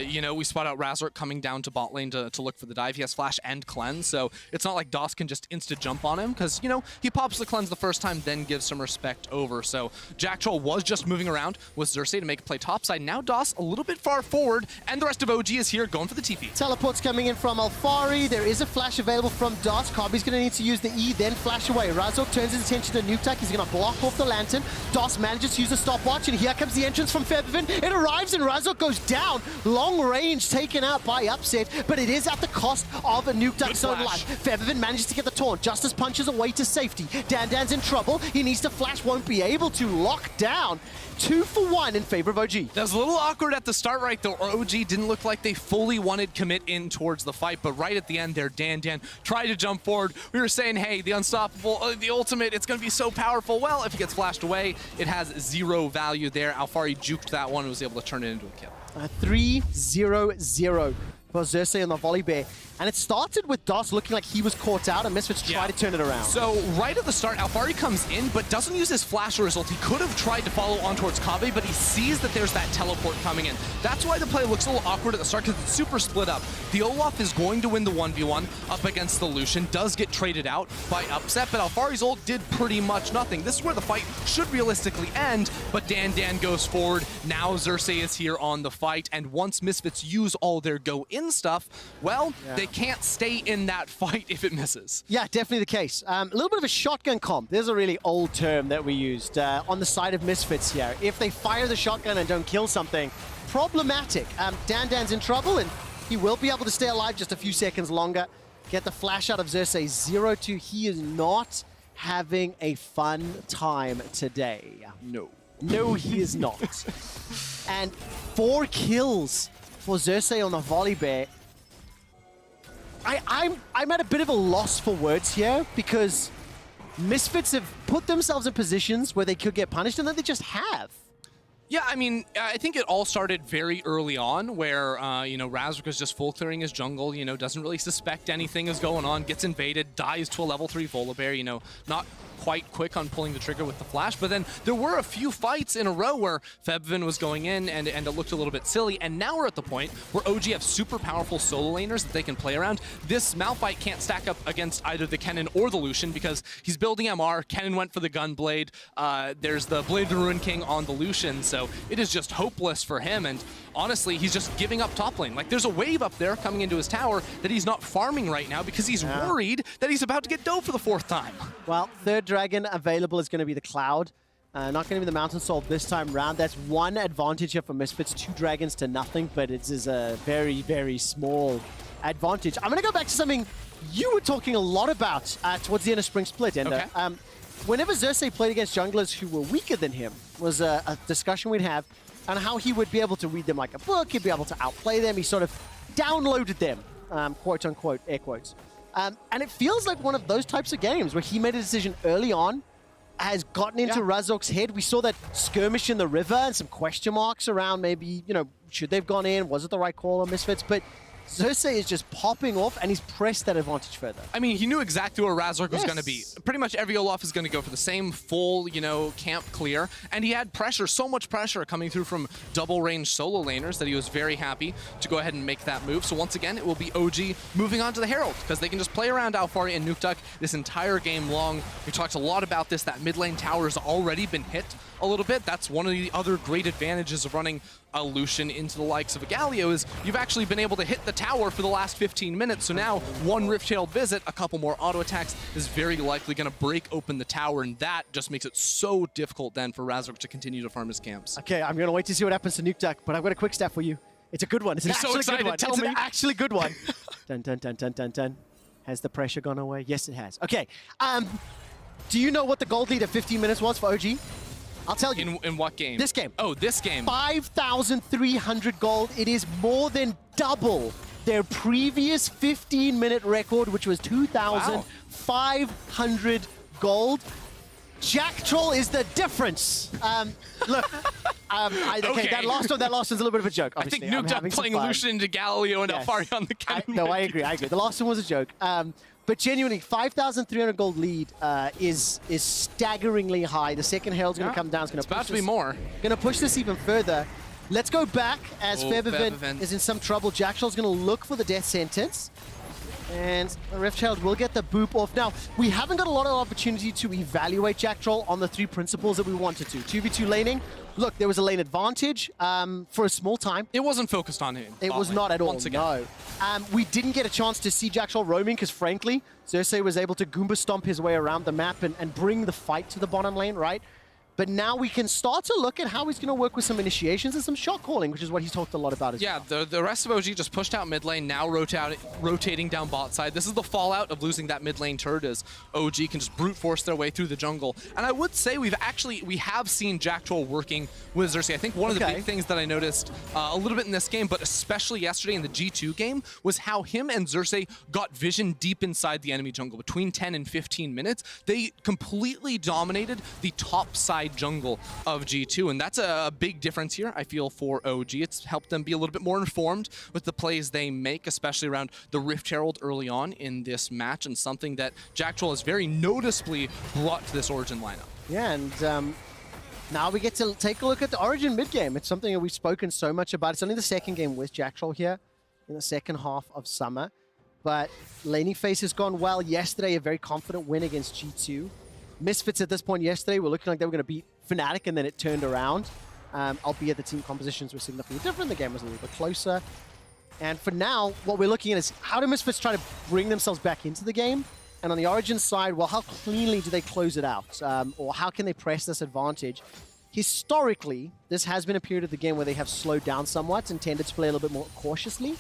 you know, we spot out Razork coming down to bot lane to look for the dive. He has flash and cleanse, so it's not like DOS can just insta-jump on him, because, you know, he pops the cleanse the first time, then gives some respect over. So Jacktroll was just moving around with Xerxes to make a play topside. Now DOS a little bit far forward, and the rest of OG is here going for the TP. Teleport's coming in from Alfari. There is a flash available from DOS. Kobe's going to need to use the E, then flash away. Razork turns his attention to Nukeduck. He's going to block off the lantern. DOS manages to use a stopwatch, and here comes the entrance from Feathervin. It arrives, and Razork goes down. Long range taken out by Upset, but it is at the cost of a Nukeduck's own life. Feathervin manages to get the taunt. Justice punches away to safety. Dandan's in trouble. He needs to flash, won't be able to. Lock down. 2 for 1 in favor of OG. That was a little awkward at the start right though. OG didn't look like they fully wanted commit in towards the fight, but right at the end there, Dandan tried to jump forward. We were saying, hey, the unstoppable, the ultimate, it's going to be so powerful. Well, if he gets flashed away, it has 0 value there. Alfari juked that one and was able to turn it into a kill. 3-0-0 for Xerxes and the volley bear. And it started with DOS looking like he was caught out, and Misfits try to turn it around. So right at the start, Alfari comes in, but doesn't use his flash or his ult. He could have tried to follow on towards Kave, but he sees that there's that teleport coming in. That's why the play looks a little awkward at the start, because it's super split up. The Olaf is going to win the 1v1 up against the Lucian, does get traded out by Upset, but Alfari's ult did pretty much nothing. This is where the fight should realistically end, but Dandan goes forward. Now Xerxes is here on the fight, and once Misfits use all their go in in stuff, well, they can't stay in that fight if it misses. Yeah, definitely the case. A little bit of a shotgun comp. There's a really old term that we used on the side of Misfits here. If they fire the shotgun and don't kill something, problematic. Dan's in trouble, and he will be able to stay alive just a few seconds longer. Get the flash out of Xerxes, 0-2. He is not having a fun time today. No, he is not. And 4 kills for Xerxes on the volley bear. I'm at a bit of a loss for words here because Misfits have put themselves in positions where they could get punished, and then they just have. Yeah, I mean, I think it all started very early on where, you know, Razork is just full clearing his jungle, you know, doesn't really suspect anything is going on, gets invaded, dies to a level 3 Volibear, you know, not quite quick on pulling the trigger with the flash, but then there were a few fights in a row where Febvin was going in and it looked a little bit silly, and now we're at the point where OG have super powerful solo laners that they can play around. This Malphite can't stack up against either the Kennen or the Lucian because he's building MR, Kennen went for the Gunblade, there's the Blade of the Ruin King on the Lucian, so it is just hopeless for him, and honestly, he's just giving up top lane. Like, there's a wave up there coming into his tower that he's not farming right now because he's worried that he's about to get dove for the 4th time. Well, 3rd dragon available is going to be the Cloud. Not going to be the Mountain Soul this time round. That's one advantage here for Misfits. 2 dragons to nothing, but it is a very, very small advantage. I'm going to go back to something you were talking a lot about towards the end of Spring Split, Ender. Okay. Whenever Xerxes played against junglers who were weaker than him, was a discussion we'd have on how he would be able to read them like a book, he'd be able to outplay them. He sort of downloaded them, quote unquote, air quotes. And it feels like one of those types of games where he made a decision early on, has gotten into Razork's head. We saw that skirmish in the river and some question marks around maybe, you know, should they have gone in? Was it the right call on Misfits? But Xerxes is just popping off, and he's pressed that advantage further. I mean, he knew exactly where Razork was going to be. Pretty much every Olaf is going to go for the same full, you know, camp clear. And he had pressure, so much pressure coming through from double-range solo laners that he was very happy to go ahead and make that move. So once again, it will be OG moving on to the Herald, because they can just play around Alphari and Nukeduck this entire game long. We talked a lot about this. That mid lane tower has already been hit a little bit. That's one of the other great advantages of running a Lucian into the likes of a Galio is you've actually been able to hit the tower for the last 15 minutes. So now one Rift-Tailed visit, a couple more auto attacks is very likely going to break open the tower, and that just makes it so difficult then for Razork to continue to farm his camps. Okay, I'm going to wait to see what happens to Nukeduck, but I've got a quick stat for you. It's a good one. It's an actually good one. It's an actually good one. Dun, dun, dun, dun, dun, dun. Has the pressure gone away? Yes, it has. Okay. Do you know what the gold lead at 15 minutes was for OG? I'll tell you. In what game? This game. Oh, this game. 5,300 gold. It is more than double their previous 15-minute record, which was 2,500 gold. Jack Troll is the difference. Look, okay, that last one's a little bit of a joke. Obviously. I think Nukeduck playing Lucian into Galileo and Alphari on the Kennen. No, I agree. The last one was a joke. But genuinely, 5,300 gold lead is staggeringly high. The second Herald's going to come down. It's about to be more. Going to push this even further. Let's go back as Febvin is in some trouble. Jack Troll's going to look for the death sentence. And the Riftchild will get the boop off. Now, we haven't got a lot of opportunity to evaluate Jack Troll on the 3 principles that we wanted to. 2v2 laning. Look, there was a lane advantage for a small time. It wasn't focused on him. It was not at all, no. We didn't get a chance to see Jack Troll roaming because, frankly, Xerxes was able to Goomba stomp his way around the map and bring the fight to the bottom lane, right? But now we can start to look at how he's going to work with some initiations and some shot calling, which is what he's talked a lot about as well. Yeah, the rest of OG just pushed out mid lane, now rotating down bot side. This is the fallout of losing that mid lane turret as OG can just brute force their way through the jungle. And I would say we have seen Jack Troll working with Xerxes. I think one of the big things that I noticed a little bit in this game, but especially yesterday in the G2 game, was how him and Xerxes got vision deep inside the enemy jungle. Between 10 and 15 minutes, they completely dominated the top side jungle of G2, and that's a big difference here, I feel, for OG. It's helped them be a little bit more informed with the plays they make, especially around the Rift Herald early on in this match, and something that Jack Troll has very noticeably brought to this Origen lineup. Yeah, and now we get to take a look at the Origen mid game. It's something that we've spoken so much about. It's only the second game with Jack Troll here in the second half of summer, but laning phase has gone well. Yesterday, a very confident win against G2. Misfits at this point yesterday were looking like they were going to beat Fnatic, and then it turned around. Albeit the team compositions were significantly different. The game was a little bit closer. And for now, what we're looking at is how do Misfits try to bring themselves back into the game? And on the Origen side, well, how cleanly do they close it out? Or how can they press this advantage? Historically, this has been a period of the game where they have slowed down somewhat and tended to play a little bit more cautiously.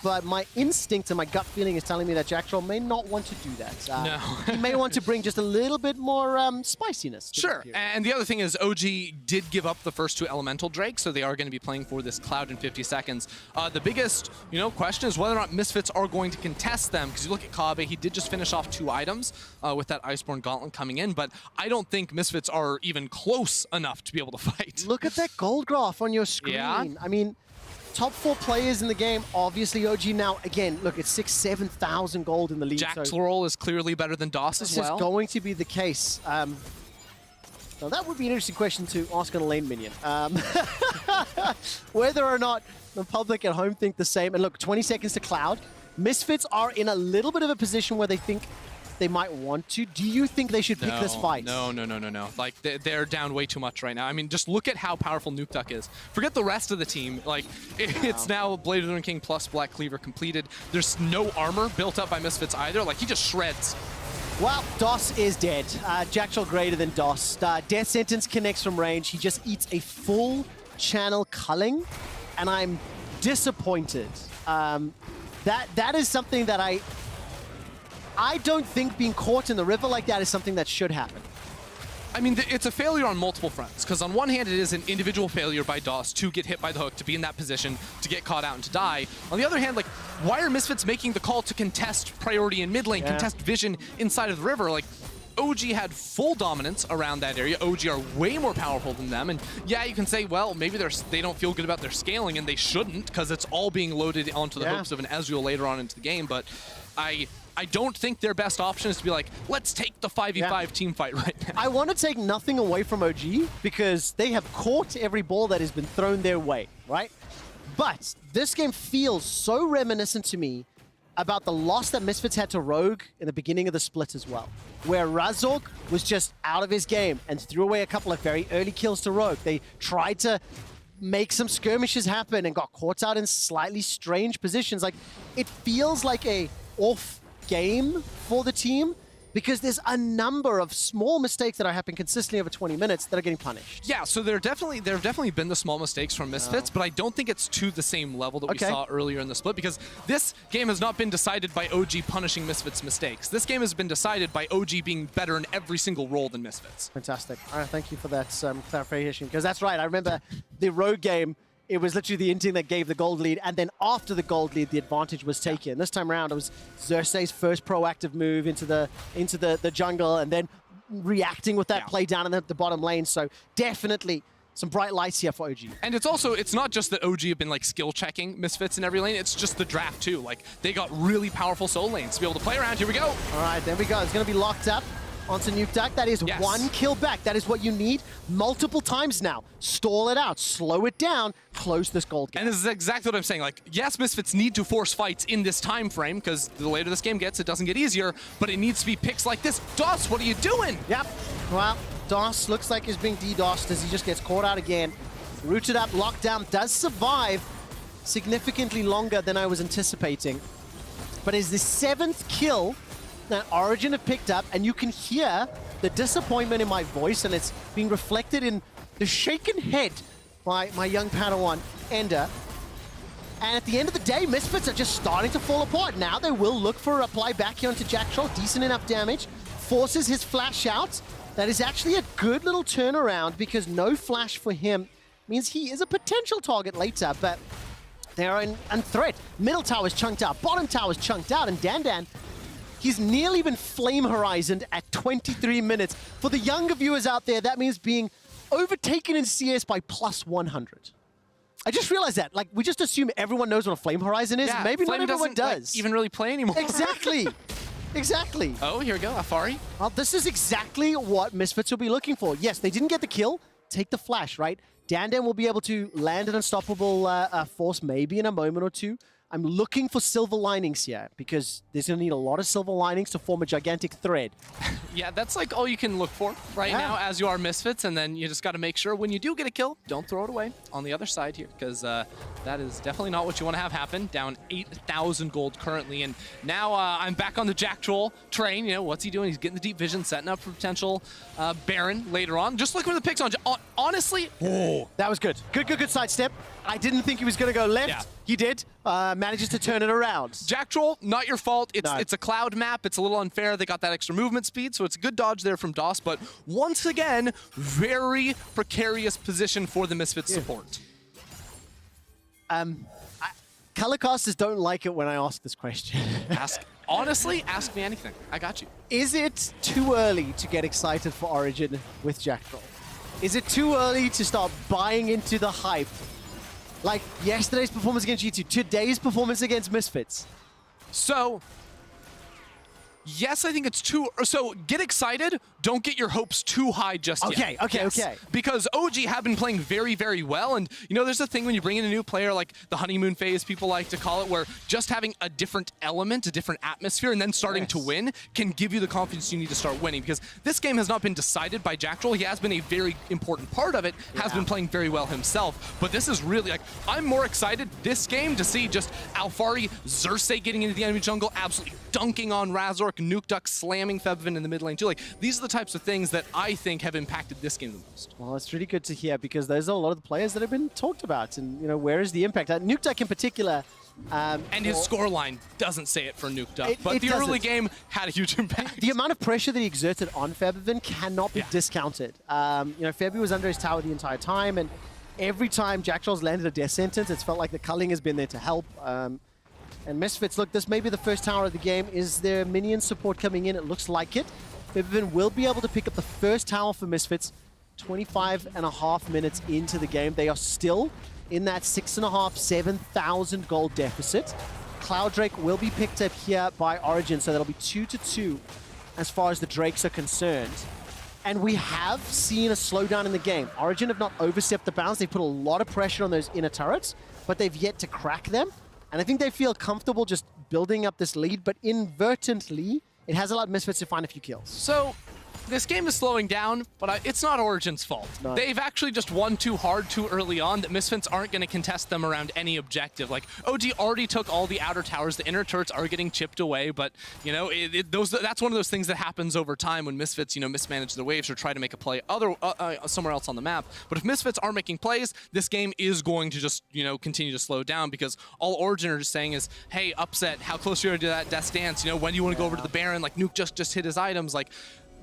But my instinct and my gut feeling is telling me that Jack Troll may not want to do that. No. He may want to bring just a little bit more spiciness. Sure, and the other thing is OG did give up the first 2 Elemental Drakes, so they are going to be playing for this Cloud in 50 seconds. The biggest, question is whether or not Misfits are going to contest them, because you look at Kabe, he did just finish off 2 items with that Iceborne Gauntlet coming in, but I don't think Misfits are even close enough to be able to fight. Look at that gold graph on your screen. Yeah. I mean, top 4 players in the game, obviously OG now, again, look, it's 7,000 gold in the league. Jack's so role is clearly better than DOS as well. This is going to be the case. Now that would be an interesting question to ask on a lane minion. Whether or not the public at home think the same. And look, 20 seconds to Cloud. Misfits are in a little bit of a position where they think they might want to. Do you think they should pick this fight? No. Like, they're down way too much right now. I mean, just look at how powerful Nuke Duck is. Forget the rest of the team. Like, it's now Blade of the Ruined King plus Black Cleaver completed. There's no armor built up by Misfits either. Like, he just shreds. Well, DOS is dead. Jack Troll greater than DOS. Death Sentence connects from range. He just eats a full channel culling, and I'm disappointed. That is something that I don't think being caught in the river like that is something that should happen. I mean, it's a failure on multiple fronts, because on one hand, it is an individual failure by DOS to get hit by the hook, to be in that position, to get caught out and to die. On the other hand, like, why are Misfits making the call to contest priority in mid lane, contest vision inside of the river? Like, OG had full dominance around that area. OG are way more powerful than them, and yeah, you can say, well, maybe they don't feel good about their scaling, and they shouldn't, because it's all being loaded onto the hopes of an Ezreal later on into the game, but I don't think their best option is to be like, let's take the 5v5 team fight right now. I want to take nothing away from OG because they have caught every ball that has been thrown their way, right? But this game feels so reminiscent to me about the loss that Misfits had to Rogue in the beginning of the split as well, where Razork was just out of his game and threw away a couple of very early kills to Rogue. They tried to make some skirmishes happen and got caught out in slightly strange positions. Like, it feels like a off game for the team because there's a number of small mistakes that are happening consistently over 20 minutes that are getting punished. Yeah, so there have definitely been the small mistakes from Misfits, but I don't think it's to the same level that we saw earlier in the split, because this game has not been decided by OG punishing Misfits' mistakes. This game has been decided by OG being better in every single role than Misfits. Fantastic. All right, thank you for that clarification, because that's right. I remember the Rogue game, it was literally the inting that gave the gold lead, and then after the gold lead, the advantage was taken. This time around, it was Xerxes' first proactive move into the jungle, and then reacting with that play down in the bottom lane. So definitely some bright lights here for OG. And it's not just that OG have been like skill checking Misfits in every lane, it's just the draft too. Like, they got really powerful soul lanes to be able to play around. Here we go. All right, there we go. It's going to be locked up onto Nuke Duck. That is one kill back. That is what you need multiple times now. Stall it out, slow it down, close this gold gap. And this is exactly what I'm saying. Like, yes, Misfits need to force fights in this time frame, because the later this game gets, it doesn't get easier, but it needs to be picks like this. DOS, what are you doing? Yep. Well, DOS looks like he's being DDoSed as he just gets caught out again. Rooted up, locked down, does survive significantly longer than I was anticipating. But is the 7th kill that Origen have picked up, and you can hear the disappointment in my voice, and it's being reflected in the shaken head by my young Padawan, Ender. And at the end of the day, Misfits are just starting to fall apart. Now they will look for a reply back here onto Jack Troll. Decent enough damage. Forces his flash out. That is actually a good little turnaround, because no flash for him means he is a potential target later, but they are in threat. Middle tower's chunked out, bottom tower's chunked out, and Dandan, he's nearly been flame horizoned at 23 minutes. For the younger viewers out there, that means being overtaken in CS by +100. I just realized that. Like, we just assume everyone knows what a flame horizon is. Yeah, Maybe Flame not everyone doesn't, does. like, even really play anymore. Exactly. Exactly. Oh, here we go, Afari. Well, this is exactly what Misfits will be looking for. Yes, they didn't get the kill. Take the flash, right? Dandan will be able to land an unstoppable force maybe in a moment or two. I'm looking for silver linings here because there's going to need a lot of silver linings to form a gigantic thread. Yeah, that's like all you can look for right now as you are Misfits, and then you just got to make sure when you do get a kill, don't throw it away on the other side here, because that is definitely not what you want to have happen. Down 8,000 gold currently, and now I'm back on the Jack Troll train. You know, what's he doing? He's getting the deep vision, setting up for potential Baron later on. Just looking for the picks on. Honestly, that was good. Good sidestep. I didn't think he was going to go left. Yeah. He did. Manages to turn it around. Jack Troll, not your fault. It's a cloud map. It's a little unfair. They got that extra movement speed, so it's a good dodge there from DOS. But once again, very precarious position for the Misfits support. Colorcasters don't like it when I ask this question. Honestly, ask me anything. I got you. Is it too early to get excited for Origen with Jack Troll? Is it too early to start buying into the hype? Like yesterday's performance against G2, today's performance against Misfits. So, yes, I think it's too... So, get excited. Don't get your hopes too high just yet. Okay. Because OG have been playing very, very well. And, you know, there's a thing when you bring in a new player, like the honeymoon phase, people like to call it, where just having a different element, a different atmosphere, and then starting to win can give you the confidence you need to start winning. Because this game has not been decided by Jack Troll. He has been a very important part of it, has been playing very well himself. But this is really, like, I'm more excited this game to see just Alphari, Xerxes getting into the enemy jungle, absolutely dunking on Razork, Nuke Duck slamming Febvin in the mid lane too. Like, these are the types of things that I think have impacted this game the most. Well, it's really good to hear because those are a lot of the players that have been talked about, and you know, where is the impact? Nuke Duck in particular. And his scoreline doesn't say it for Nuke Duck, but the early game had a huge impact. The amount of pressure that he exerted on Febvin cannot be discounted. You know, Febvin was under his tower the entire time, and every time Jack Troll's landed a death sentence, it's felt like the culling has been there to help. And Misfits, look, this may be the first tower of the game. Is there minion support coming in? It looks like it. Febvin will be able to pick up the first tower for Misfits 25.5 minutes into the game. They are still in that 6.5, 7,000 gold deficit. Cloud Drake will be picked up here by Origen, so that'll be 2-2 as far as the Drakes are concerned. And we have seen a slowdown in the game. Origen have not overstepped the bounds. They've put a lot of pressure on those inner turrets, but they've yet to crack them. And I think they feel comfortable just building up this lead, but inadvertently, it has allowed Misfits to find a few kills. So, this game is slowing down, but it's not Origen's fault. No. They've actually just won too hard too early on that Misfits aren't going to contest them around any objective. Like, OG already took all the outer towers. The inner turrets are getting chipped away, but, you know, that's one of those things that happens over time when Misfits, you know, mismanage their waves or try to make a play somewhere else on the map. But if Misfits are making plays, this game is going to just, you know, continue to slow down because all Origen are just saying is, hey, Upset, how close are you to that Death Dance? You know, when do you want to go over to the Baron? Like, Nuke just hit his items. Like,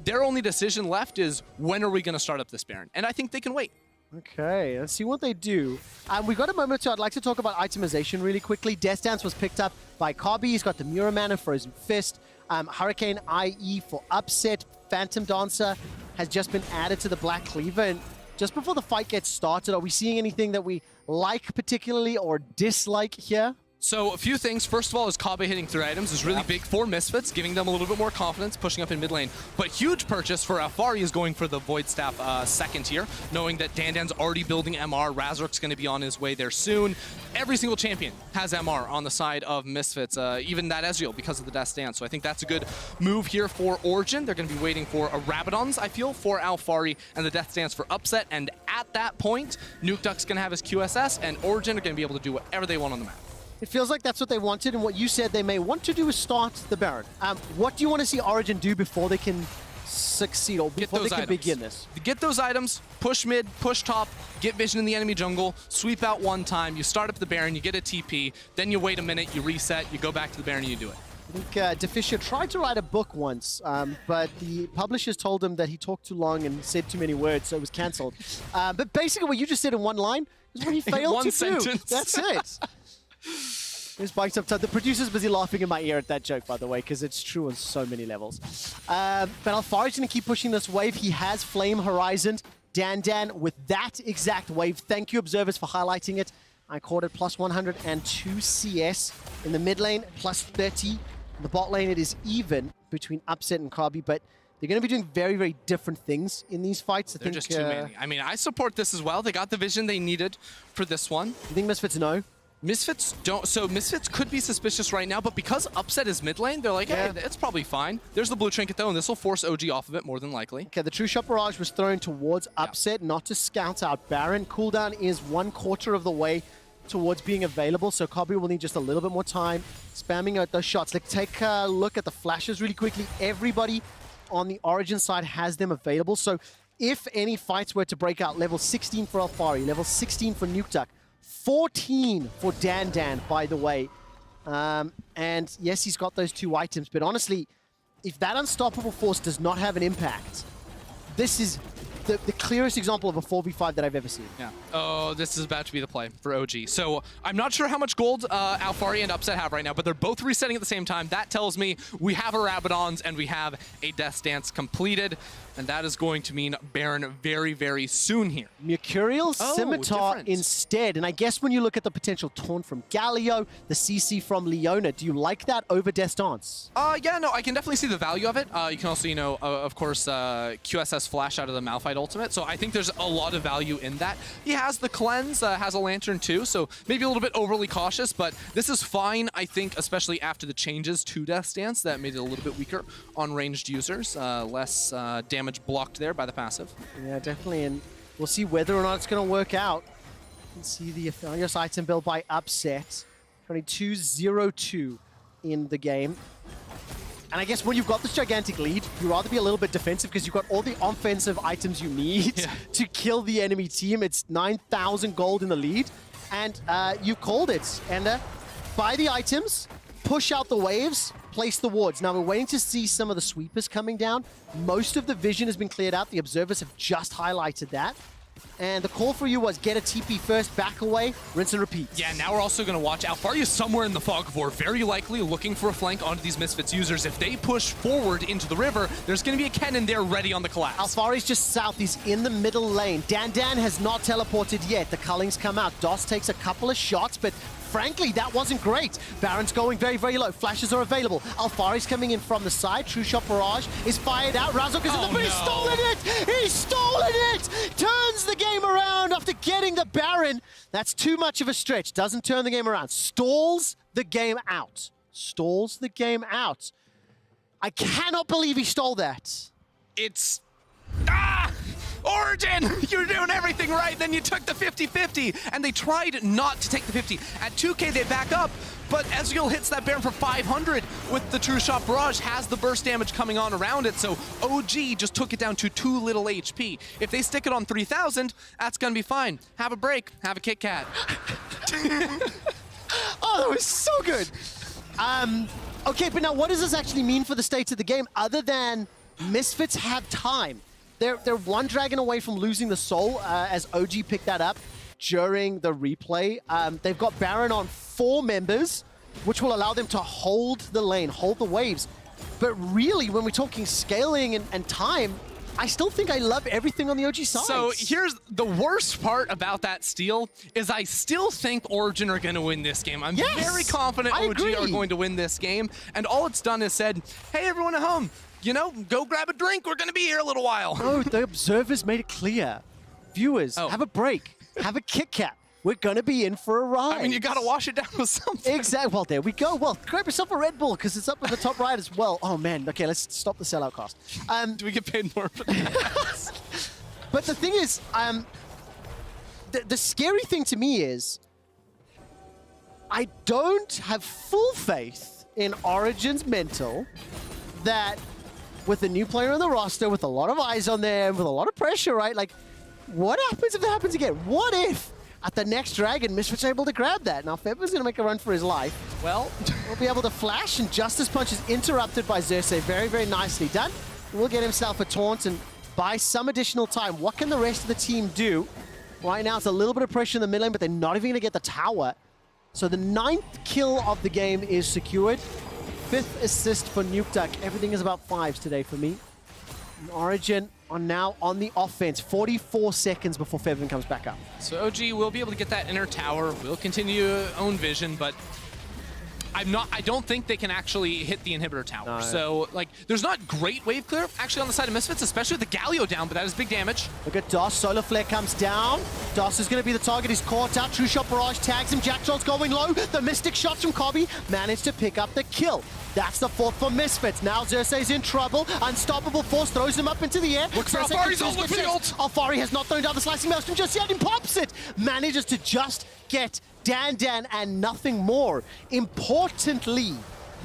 their only decision left is when are we going to start up this Baron? And I think they can wait. Okay, let's see what they do. We've got a moment or two. I'd like to talk about itemization really quickly. Death Dance was picked up by Kabi. He's got the Mura Mana, Frozen Fist, Hurricane IE for Upset. Phantom Dancer has just been added to the Black Cleaver. And just before the fight gets started, are we seeing anything that we like particularly or dislike here? So a few things. First of all, is Kabe hitting 3 items is really big for Misfits, giving them a little bit more confidence, pushing up in mid lane. But huge purchase for Alphari is going for the Void Staff second here, knowing that Dandan's already building MR. Razork's going to be on his way there soon. Every single champion has MR on the side of Misfits, even that Ezreal because of the Death Dance. So I think that's a good move here for Origen. They're going to be waiting for a Rabadons, I feel, for Alphari and the Death Dance for Upset. And at that point, Nuke Duck's going to have his QSS, and Origen are going to be able to do whatever they want on the map. It feels like that's what they wanted, and what you said they may want to do is start the Baron. What do you want to see Origen do before they can succeed, or before they can begin this? Get those items, push mid, push top, get vision in the enemy jungle, sweep out one time, you start up the Baron, you get a TP, then you wait a minute, you reset, you go back to the Baron, and you do it. I think Deficia tried to write a book once, but the publishers told him that he talked too long and said too many words, so it was cancelled. But basically what you just said in one line is what he failed to do. That's it. Here's Bikes Up Time. The producer's busy laughing in my ear at that joke, by the way, because it's true on so many levels. But Alphari's going to keep pushing this wave. He has Flame Horizon. Dan with that exact wave. Thank you, observers, for highlighting it. I caught it plus 102 CS in the mid lane, plus 30 in the bot lane. It is even between Upset and Kabi, but they're going to be doing very, very different things in these fights. They're just too many. I mean, I support this as well. They got the vision they needed for this one. You think Misfits know? Misfits don't, so Misfits could be suspicious right now, but because Upset is mid lane, they're like, hey, it's probably fine. There's the blue trinket though, and this will force OG off of it more than likely. Okay, the True Shot Barrage was thrown towards Upset, not to scout out Baron. Cooldown is 1/4 of the way towards being available, so Kobe will need just a little bit more time spamming out those shots. Let's take a look at the flashes really quickly. Everybody on the Origen side has them available, so if any fights were to break out, level 16 for Alphari, level 16 for Nukeduck, 14 for Dan, by the way. And yes, he's got those 2 items, but honestly, if that Unstoppable Force does not have an impact, this is the clearest example of a 4v5 that I've ever seen. Yeah. Oh, this is about to be the play for OG. So I'm not sure how much gold Alphari and Upset have right now, but they're both resetting at the same time. That tells me we have our Rabadons and we have a Death Dance completed. And that is going to mean Baron very, very soon here. Mercurial Scimitar instead. And I guess when you look at the potential taunt from Galio, the CC from Leona, do you like that over Death Dance? Yeah, no, I can definitely see the value of it. You can also, you know, of course, QSS Flash out of the Malphite ultimate. So I think there's a lot of value in that. He has the Cleanse, has a Lantern too, so maybe a little bit overly cautious, but this is fine, I think, especially after the changes to Death Dance that made it a little bit weaker on ranged users. Less damage blocked there by the passive. Yeah, definitely, and we'll see whether or not it's going to work out. You can see the Aphelios item build by Upset. 22-0-2 in the game. And I guess when you've got this gigantic lead, you'd rather be a little bit defensive because you've got all the offensive items you need to kill the enemy team. It's 9,000 gold in the lead, and you called it. And buy the items, push out the waves, place the wards. Now we're waiting to see some of the sweepers coming down. Most of the vision has been cleared out. The observers have just highlighted that. And the call for you was get a TP first, back away, rinse and repeat. Yeah, now we're also going to watch Alphari is somewhere in the fog of war, very likely looking for a flank onto these Misfits users. If they push forward into the river, there's going to be a cannon there ready on the collapse. Alphari's just south. He's in the middle lane. Dan has not teleported yet. The Cullings come out. Dos takes a couple of shots, but frankly, that wasn't great. Baron's going very, very low. Flashes are available. Alphari's coming in from the side. True Shot Barrage is fired out. Razok is in the but he's stolen it! He's stolen it! Turns the game around after getting the Baron. That's too much of a stretch. Doesn't turn the game around. Stalls the game out. Stalls the game out. I cannot believe he stole that. It's... Origen, you're doing everything right, then you took the 50-50, and they tried not to take the 50. At 2k, they back up, but Ezreal hits that Baron for 500 with the True Shot Barrage, has the burst damage coming on around it, so OG just took it down to 2 little HP. If they stick it on 3,000, that's gonna be fine. Have a break, have a Kit Kat. Oh, that was so good. Okay, but now what does this actually mean for the state of the game, other than Misfits have time? They're one dragon away from losing the soul, as OG picked that up during the replay. They've got Baron on 4 members, which will allow them to hold the lane, hold the waves. But really, when we're talking scaling and time, I still think I love everything on the OG side. So here's the worst part about that steal is I still think Origen are going to win this game. I'm very confident OG are going to win this game. And all it's done is said, hey, everyone at home, you know, go grab a drink. We're going to be here a little while. No, the observers made it clear. Viewers, have a break. Have a Kit Kat. We're going to be in for a ride. I mean, you got to wash it down with something. Exactly. Well, there we go. Well, grab yourself a Red Bull because it's up at the top right as well. Oh, man. Okay, let's stop the sellout cost. Do we get paid more for that? But the thing is, the scary thing to me is I don't have full faith in Origen's mental that with a new player on the roster, with a lot of eyes on them, with a lot of pressure, right? Like, what happens if that happens again? What if at the next Dragon, Misfits are able to grab that? Now, Feb's going to make a run for his life. Well, we'll be able to flash, and Justice Punch is interrupted by Xerxes. Very, very nicely done. We'll get himself a taunt and buy some additional time. What can the rest of the team do? Right now, it's a little bit of pressure in the mid lane, but they're not even going to get the tower. So the 9th kill of the game is secured. 5th assist for Nukeduck. Everything is about 5s today for me. And Origen are now on the offense. 44 seconds before Fevin comes back up. So OG will be able to get that inner tower. We'll continue to own vision, but I don't think they can actually hit the inhibitor tower. No. So, like, there's not great wave clear actually on the side of Misfits, especially with the Galio down, but that is big damage. Look at DOS. Solar Flare comes down. DOS is going to be the target. He's caught out. True Shot Barrage tags him. Jack Troll's going low. The Mystic shots from Kobe managed to pick up the kill. That's the fourth for Misfits. Now Xerxes in trouble. Unstoppable Force throws him up into the air. Look for Alfari's ult, look for the ult! Alfari has not thrown down the Slicing Maelstrom just yet and pops it. Manages to just get Dan and nothing more. Importantly,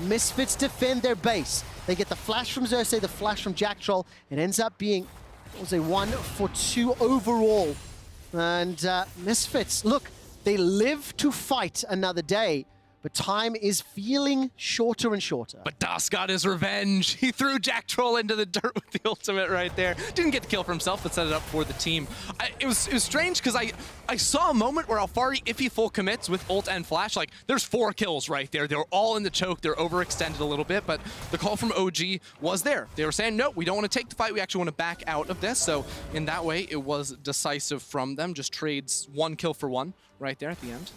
Misfits defend their base. They get the flash from Xerxes, the flash from Jack Troll. It ends up being, what was a 1-for-2 overall. And Misfits, look, they live to fight another day. But time is feeling shorter and shorter. But Das got his revenge. He threw Jack Troll into the dirt with the ultimate right there. Didn't get the kill for himself, but set it up for the team. It was strange because I saw a moment where Alfari, if he full commits with ult and flash, like there's 4 kills right there. They're all in the choke. They're overextended a little bit, but the call from OG was there. They were saying, no, we don't want to take the fight. We actually want to back out of this. So in that way, it was decisive from them. Just trades 1 kill for 1 right there at the end.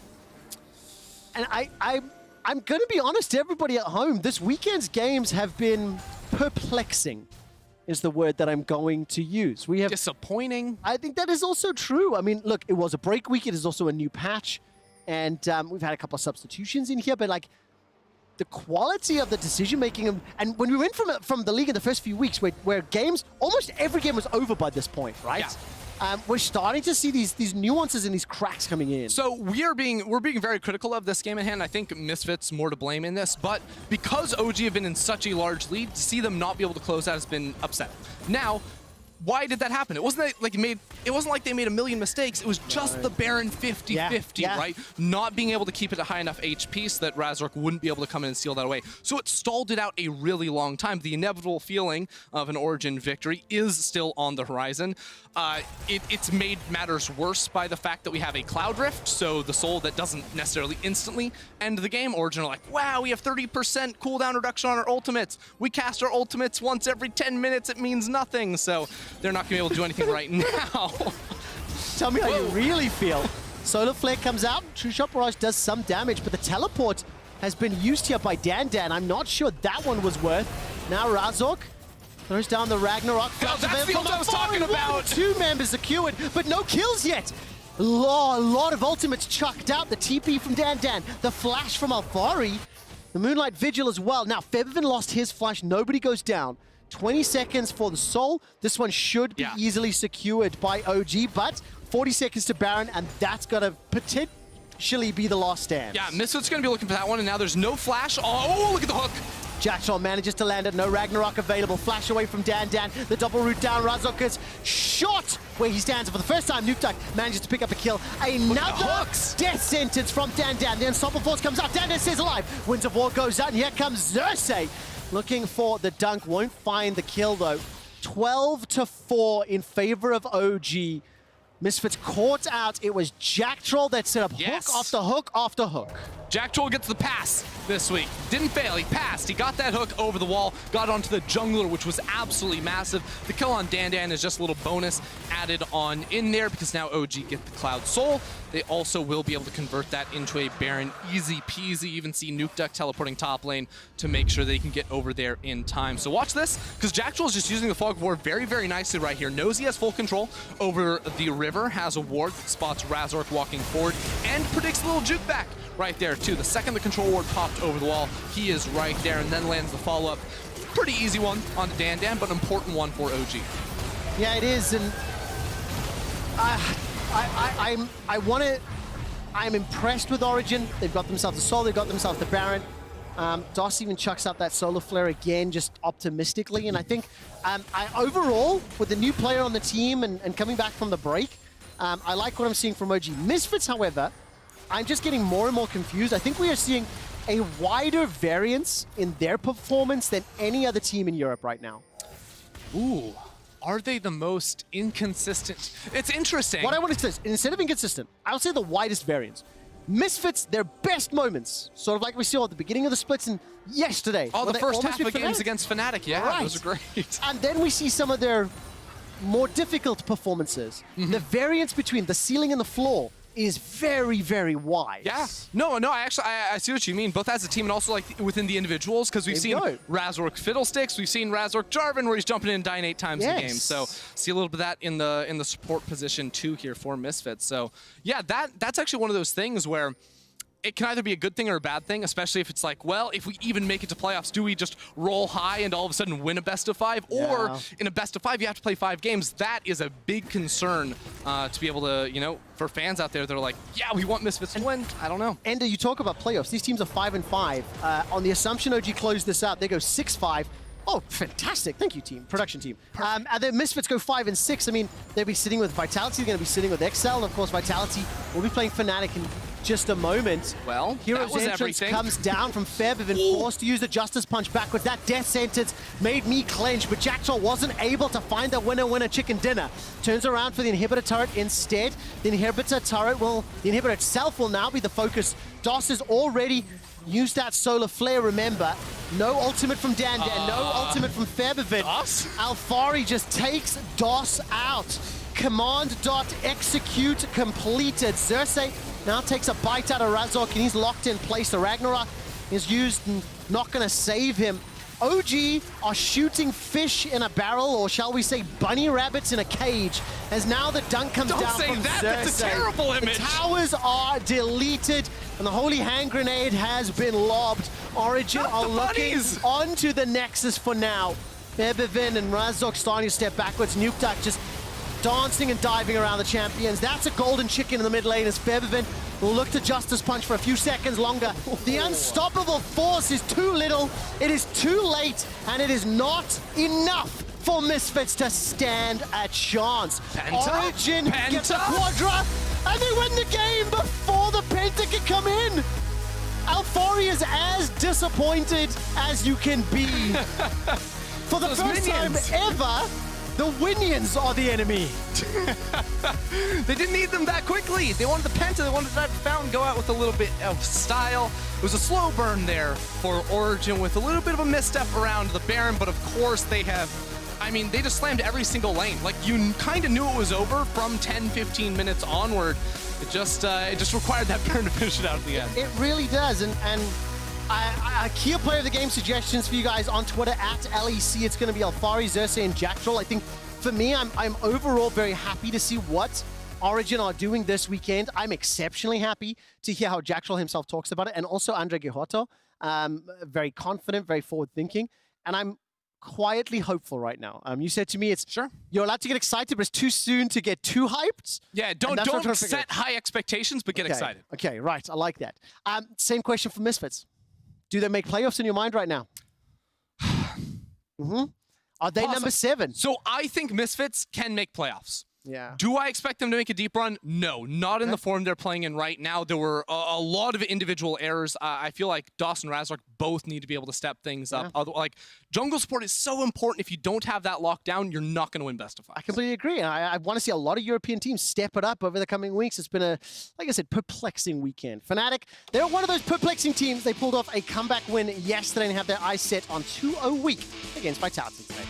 And I'm going to be honest to everybody at home, this weekend's games have been perplexing, is the word that I'm going to use. We have disappointing. I think that is also true. I mean, look, it was a break week. It is also a new patch. And we've had a couple of substitutions in here, but like the quality of the decision-making, and when we went from the league in the first few weeks where games, almost every game was over by this point, right? Yeah. We're starting to see these nuances and these cracks coming in. So we're being very critical of this game at hand. I think Misfits more to blame in this, but because OG have been in such a large lead, to see them not be able to close out has been upsetting. Now, why did that happen? It wasn't like they made a million mistakes. It was just the Baron 50-50, right? Not being able to keep it at high enough HP so that Razork wouldn't be able to come in and steal that away. So it stalled it out a really long time. The inevitable feeling of an Origen victory is still on the horizon. It's made matters worse by the fact that we have a Cloud Rift, so the soul that doesn't necessarily instantly end the game. Origen are like, wow, we have 30% cooldown reduction on our ultimates. We cast our ultimates once every 10 minutes. It means nothing. So they're not going to be able to do anything right now. Tell me how you really feel. Solar Flare comes out. True Shot Barrage does some damage, but the teleport has been used here by Dan. I'm not sure that one was worth. Now Razork throws down the Ragnarok. That's the ult I was talking about. 2 members secured, but no kills yet. A lot of ultimates chucked out. The TP from Dan. The flash from Alfari. The Moonlight Vigil as well. Now, Febiven lost his flash. Nobody goes down. 20 seconds for the Soul. This one should be easily secured by OG, but 40 seconds to Baron, and that's going to potentially be the last stand. Yeah, Misfits going to be looking for that one, and now there's no flash. Oh, look at the hook. Jack Troll manages to land it. No Ragnarok available. Flash away from Dan. The double root down. Razork's shot where he stands. For the first time, Nukeduck manages to pick up a kill. Another death sentence from Dan. The Unstoppable Force comes out. Dan stays alive. Winds of War goes out, and here comes Xerxes. Looking for the dunk, won't find the kill though. 12-4 in favor of OG. Misfits caught out. It was Jack Troll that set up hook after hook after hook. Jack Troll gets the pass this week. Didn't fail, he passed. He got that hook over the wall, got onto the jungler, which was absolutely massive. The kill on Dan is just a little bonus added on in there because now OG get the Cloud Soul. They also will be able to convert that into a Baron easy peasy. Even see Nukeduck teleporting top lane to make sure they can get over there in time. So watch this, because Jack Troll is just using the Fog of War very, very nicely right here. Knows he has full control over the river, has a ward that spots Razork walking forward, and predicts a little juke back right there too. The second the control ward popped over the wall, he is right there and then lands the follow-up. Pretty easy one onto Dan, but an important one for OG. Yeah, it is, and I'm impressed with Origen. They've got themselves a Soul, they've got themselves the Baron. DOS even chucks out that Solar Flare again, just optimistically, and I think overall, with the new player on the team and coming back from the break, I like what I'm seeing from OG. Misfits, however, I'm just getting more and more confused. I think we are seeing a wider variance in their performance than any other team in Europe right now. Ooh, are they the most inconsistent? It's interesting. What I want to say is, instead of inconsistent, I would say the widest variance. Misfits, their best moments, sort of like we saw at the beginning of the splits and yesterday. Oh, the first half of games against Fnatic, yeah, right. Those are great. And then we see some of their more difficult performances. The variance between the ceiling and the floor is very, very wise. Yeah. No, I actually see what you mean, both as a team and also like within the individuals, because we've seen Razork Fiddlesticks, we've seen Razork Jarvan where he's jumping in and dying 8 times a game. So see a little bit of that in the support position too here for Misfits. So yeah, that's actually one of those things where it can either be a good thing or a bad thing, especially if it's like, well, if we even make it to playoffs, do we just roll high and all of a sudden win a best of 5? Or in a best of 5, you have to play 5 games. That is a big concern to be able to, you know, for fans out there, they're like, yeah, we want Misfits to win. I don't know. Ender, you talk about playoffs. These teams are 5-5. On the assumption OG closed this out, they go 6-5. Oh, fantastic. Thank you, team. Production team. And then Misfits go 5-6. I mean, they'll be sitting with Vitality. They're going to be sitting with XL. And, of course, Vitality will be playing Fnatic in just a moment. Well, Hero's entrance comes down from Fair. They've been forced to use the Justice Punch backwards. That death sentence made me clench, but Jackdaw wasn't able to find the winner chicken dinner. Turns around for the inhibitor turret instead. The inhibitor itself will now be the focus. DOS is already used that solar flare, remember. No ultimate from Danda, no ultimate from Febivid. Alfari just takes DOS out. Command dot execute completed. Xerxes now takes a bite out of Razork and he's locked in place. The Ragnarok is used and not gonna save him. OG are shooting fish in a barrel, or shall we say bunny rabbits in a cage, as now the dunk comes down from Xerxes. That's a terrible image. The towers are deleted and the holy hand grenade has been lobbed. Origen are looking onto the Nexus for now. Bebevin and Razork starting to step backwards. Nukeduck just dancing and diving around the champions. That's a golden chicken in the mid lane as Bebevin will look to Justice Punch for a few seconds longer. The unstoppable force is too little, it is too late, and it is not enough for Misfits to stand a chance. Origen gets a Quadra, and they win the game before the Penta can come in. Alfari is as disappointed as you can be. For the first time ever, the Winions are the enemy. They didn't need them that quickly. They wanted the Penta, they wanted that Fountain go out with a little bit of style. It was a slow burn there for Origen with a little bit of a misstep around the Baron, but of course they have, I mean, they just slammed every single lane. Like, you kind of knew it was over from 10-15 minutes onward. It just required that Baron to finish it out at the end. It really does, and a key player of the game suggestions for you guys on Twitter at LEC. It's going to be Alfari, Xerxes, and Jackdaw. I think for me, I'm overall very happy to see what Origen are doing this weekend. I'm exceptionally happy to hear how Jackdaw himself talks about it, and also Andre Giotto, very confident, very forward-thinking, and I'm quietly hopeful right now. You said to me, you're allowed to get excited, but it's too soon to get too hyped. Yeah, don't set high expectations, but get excited. Okay, right, I like that. Same question for Misfits. Do they make playoffs in your mind right now? Are they number 7? So I think Misfits can make playoffs. Yeah. Do I expect them to make a deep run? No, not in the form they're playing in right now. There were a lot of individual errors. I feel like DOS and Razork both need to be able to step things up. Like, jungle support is so important. If you don't have that locked down, you're not going to win best of 5. I completely agree. I want to see a lot of European teams step it up over the coming weeks. It's been a, like I said, perplexing weekend. Fnatic, they're one of those perplexing teams. They pulled off a comeback win yesterday and have their eyes set on 2-0 week against Vitality today.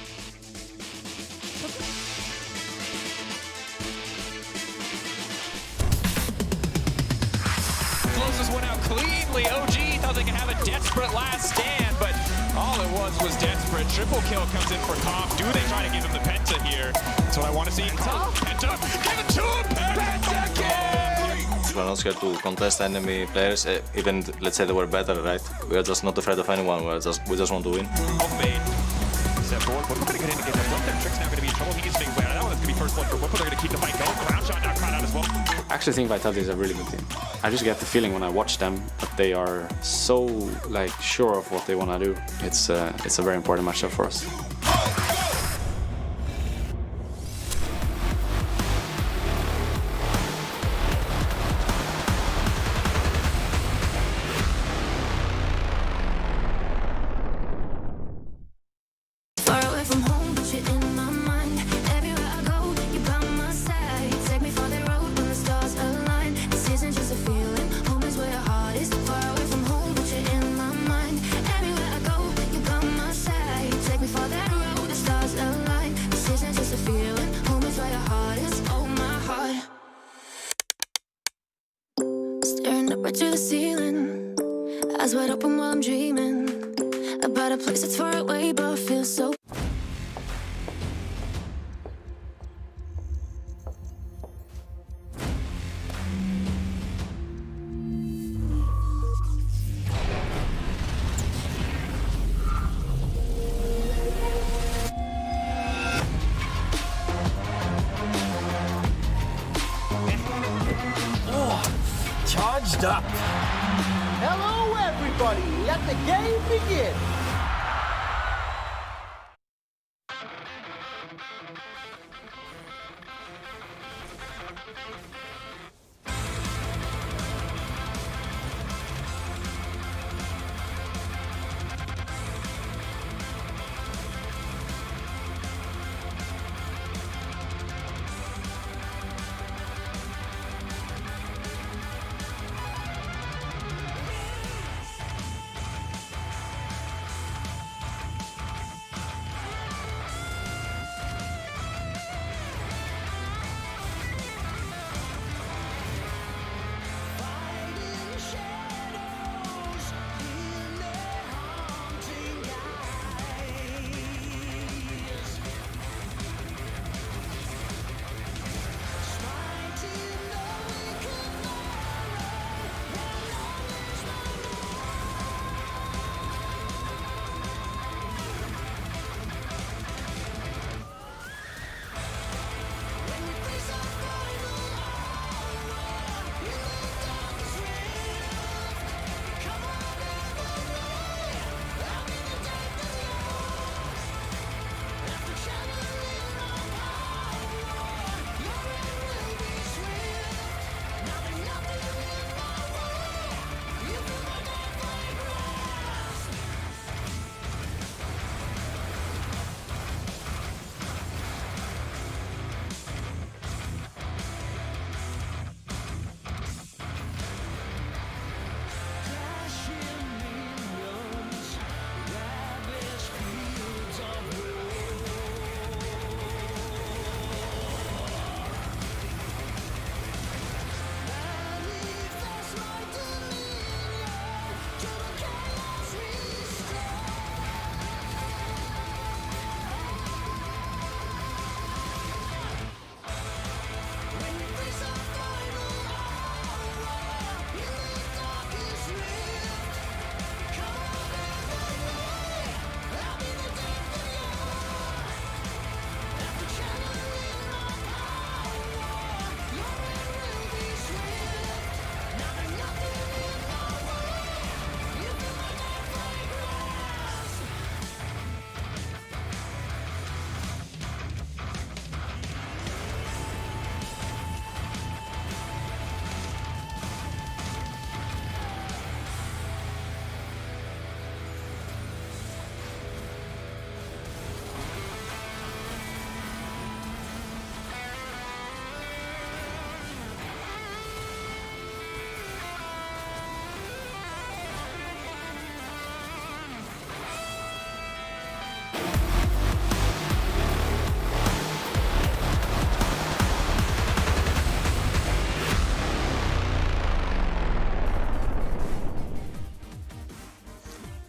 Closes one out cleanly. OG thought they could have a desperate last stand, but all it was desperate. Triple kill comes in for Top. Do they try to give him the Penta here? That's what I want to see. Penta! Give it to him! Penta kill! We're not scared to contest enemy players, even let's say they were better, right? We are just not afraid of anyone. We just want to win. Off-bait. Step forward. We're going to get in again. Trick's now going to be in trouble. He needs to be aware of that one. That's going to be first blood for Whipple. They're going to keep the fight going. Ground shot now caught out as well. I actually think Vitality is a really good team. I just get the feeling when I watch them that they are so sure of what they want to do. It's a very important matchup for us. For that right to the ceiling. Eyes wide open while I'm dreaming about a place that's far away but feels so. Charged up. Hello, everybody. Let the game begin.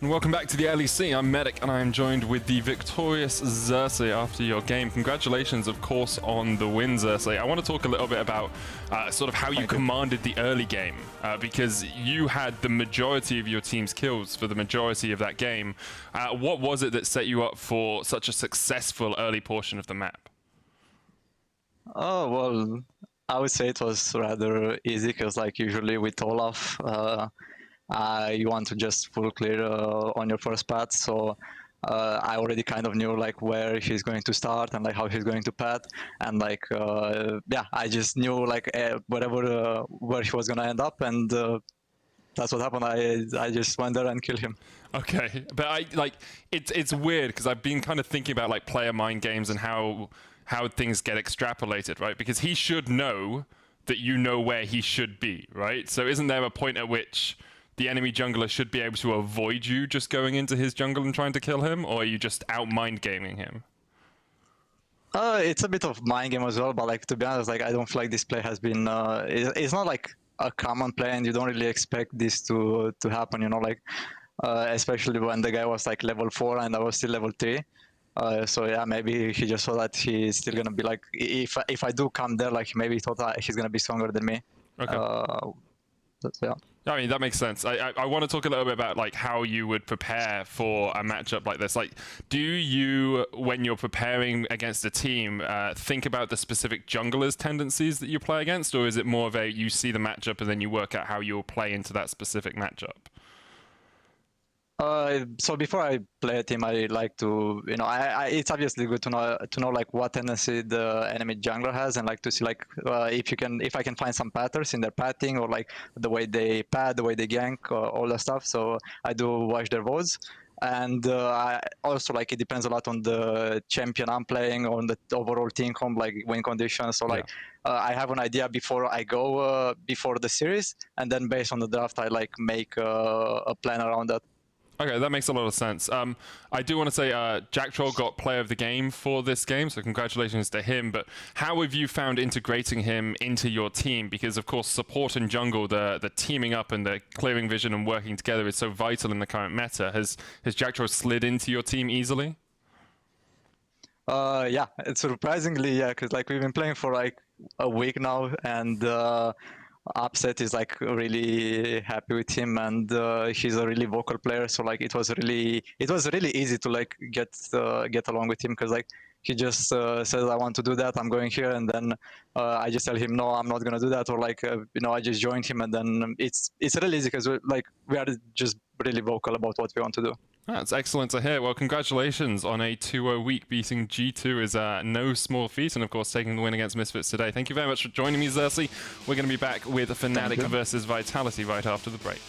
And welcome back to the LEC. I'm Medic, and I am joined with the victorious Xerxes after your game. Congratulations, of course, on the win, Xerxes. I want to talk a little bit about sort of how you commanded the early game, because you had the majority of your team's kills for the majority of that game. What was it that set you up for such a successful early portion of the map? Oh, well, I would say it was rather easy, because like usually with Olaf, you want to just full clear on your first path, so I already kind of knew like where he's going to start and like how he's going to path, and like yeah, I just knew like wherever where he was gonna end up, and that's what happened. I just went there and killed him. Okay, but it's weird because I've been kind of thinking about like player mind games and how things get extrapolated, right? Because he should know that you know where he should be, right? So isn't there a point at which the enemy jungler should be able to avoid you just going into his jungle and trying to kill him, or are you just out mind gaming him? It's a bit of mind game as well, but like to be honest, like I don't feel like this play has been. It's not like a common play, and you don't really expect this to happen. You know, like especially when the guy was like level 4 and I was still level 3. So yeah, maybe he just saw that he's still gonna be like, if I do come there, like maybe he thought that he's gonna be stronger than me. Okay. Yeah. I mean, that makes sense. I want to talk a little bit about like how you would prepare for a matchup like this. Like, do you, when you're preparing against a team, think about the specific junglers' tendencies that you play against, or is it more of a you see the matchup and then you work out how you'll play into that specific matchup? So before I play a team, I like to, you know, it's obviously good to know like what tendency the enemy jungler has, and like to see like if I can find some patterns in their pathing, or like the way they pad, the way they gank, all that stuff. So I do watch their VODs. And I also, like, it depends a lot on the champion I'm playing, on the overall team comp, like win conditions. So like I have an idea before I go before the series, and then based on the draft, I like make a plan around that. Okay, that makes a lot of sense. I do want to say Jack Troll got player of the game for this game, so congratulations to him. But how have you found integrating him into your team? Because, of course, support and jungle, the teaming up and the clearing vision and working together is so vital in the current meta. Has Jack Troll slid into your team easily? Yeah, it's surprisingly, yeah, because like we've been playing for like a week now, and Upset is like really happy with him, and he's a really vocal player. So like it was really easy to like get along with him, because like he just says, I want to do that, I'm going here, and then I just tell him, no, I'm not gonna do that, or like you know, I just joined him, and then it's really easy because we are just really vocal about what we want to do. That's excellent to hear. Well, congratulations on a 2-0 week. Beating G2 is no small feat, and of course taking the win against Misfits today. Thank you very much for joining me, Xerxes. We're going to be back with Fnatic versus Vitality right after the break.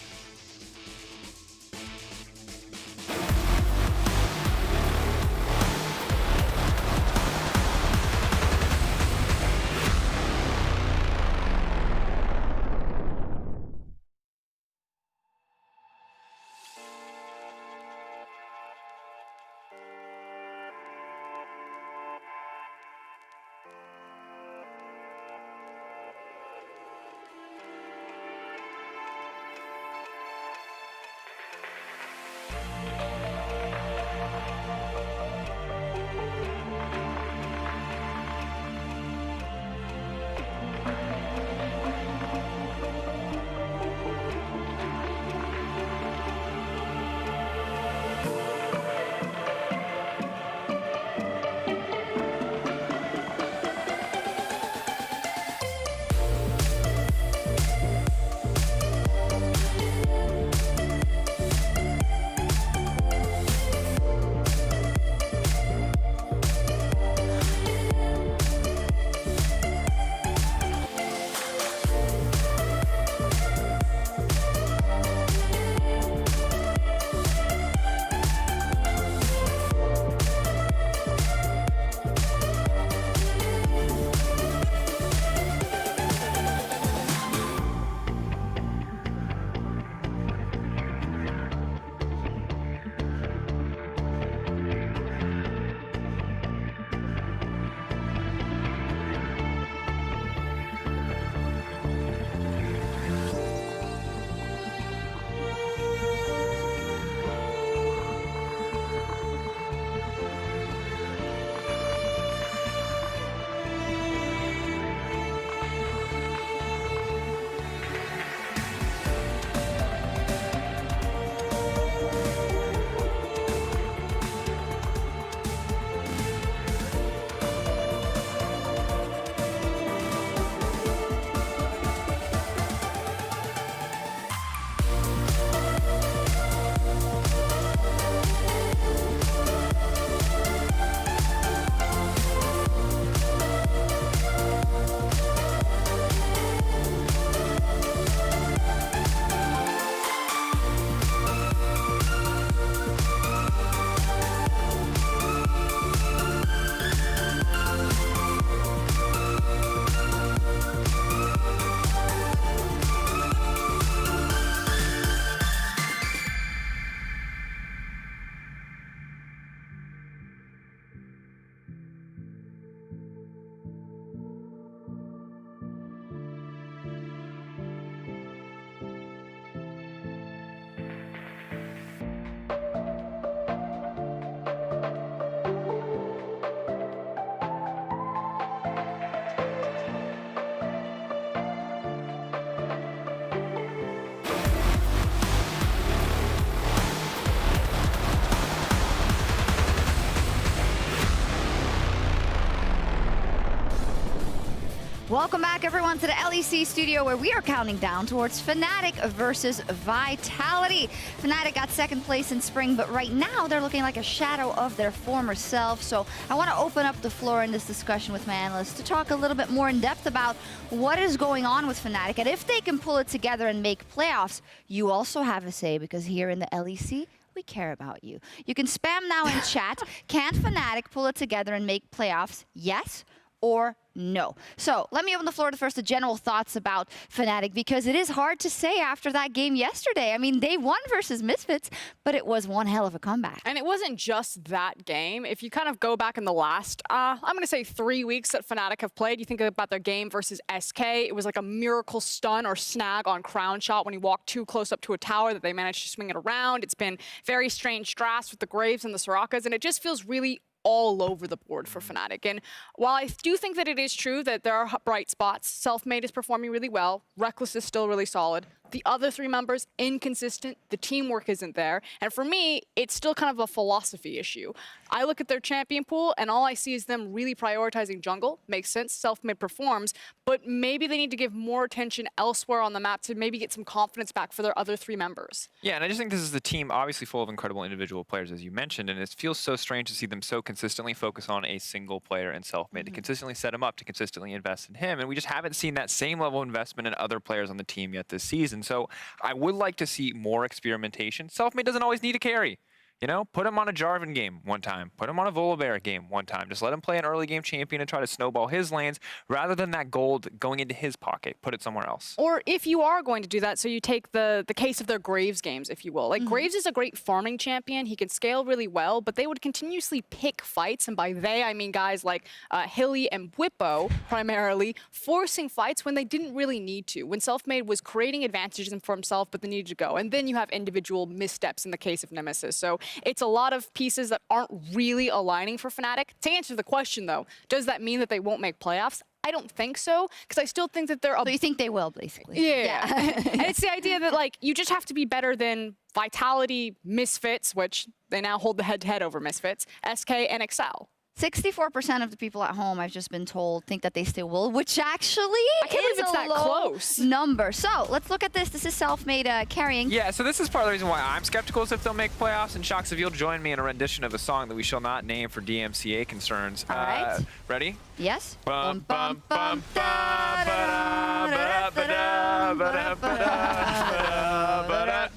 Welcome back, everyone, to the LEC studio where we are counting down towards Fnatic versus Vitality. Fnatic got second place in spring, but right now they're looking like a shadow of their former self. So I want to open up the floor in this discussion with my analysts to talk a little bit more in depth about what is going on with Fnatic and if they can pull it together and make playoffs. You also have a say, because here in the LEC, we care about you. You can spam now in chat. Can Fnatic pull it together and make playoffs? Yes or no? So let me open the floor to first the general thoughts about Fnatic, because it is hard to say after that game yesterday. I mean, they won versus Misfits, but it was one hell of a comeback. And it wasn't just that game. If you kind of go back in the last, I'm going to say 3 weeks that Fnatic have played, you think about their game versus SK, it was like a miracle stun or snag on Crown Shot when he walked too close up to a tower that they managed to swing it around. It's been very strange drafts with the Graves and the Sorakas, and it just feels really all over the board for Fnatic. And while I do think that it is true that there are bright spots, Selfmade is performing really well, Reckless is still really solid, the other 3 members, inconsistent, the teamwork isn't there, and for me, it's still kind of a philosophy issue. I look at their champion pool, and all I see is them really prioritizing jungle. Makes sense, Selfmade performs, but maybe they need to give more attention elsewhere on the map to maybe get some confidence back for their other 3 members. Yeah, and I just think this is the team obviously full of incredible individual players, as you mentioned, and it feels so strange to see them so consistently focus on a single player in Selfmade, to consistently set him up, to consistently invest in him, and we just haven't seen that same level of investment in other players on the team yet this season. So I would like to see more experimentation. Selfmade doesn't always need a carry. You know, put him on a Jarvan game one time. Put him on a Volibear game one time. Just let him play an early game champion and try to snowball his lanes rather than that gold going into his pocket. Put it somewhere else. Or if you are going to do that, so you take the case of their Graves games, if you will. Like, Graves is a great farming champion. He can scale really well, but they would continuously pick fights. And by they, I mean guys like Hilly and Whippo, primarily, forcing fights when they didn't really need to. When Selfmade was creating advantages for himself, but they needed to go. And then you have individual missteps in the case of Nemesis. So it's a lot of pieces that aren't really aligning for Fnatic. To answer the question, though, does that mean that they won't make playoffs? I don't think so, because I still think that they're... So you think they will, basically? Yeah. And it's the idea that, like, you just have to be better than Vitality, Misfits, which they now hold the head-to-head over Misfits, SK, and Excel. 64% of the people at home, I've just been told, think that they still will, which actually I can't believe it's that close number. So let's look at this. This is Selfmade carrying. Yeah, so this is part of the reason why I'm skeptical as if they'll make playoffs. And Shox, if you'll join me in a rendition of a song that we shall not name for DMCA concerns. All right. Ready? Yes. Bum, bum, bum, da, ba, da, ba, da, ba, da, ba, da, ba, da.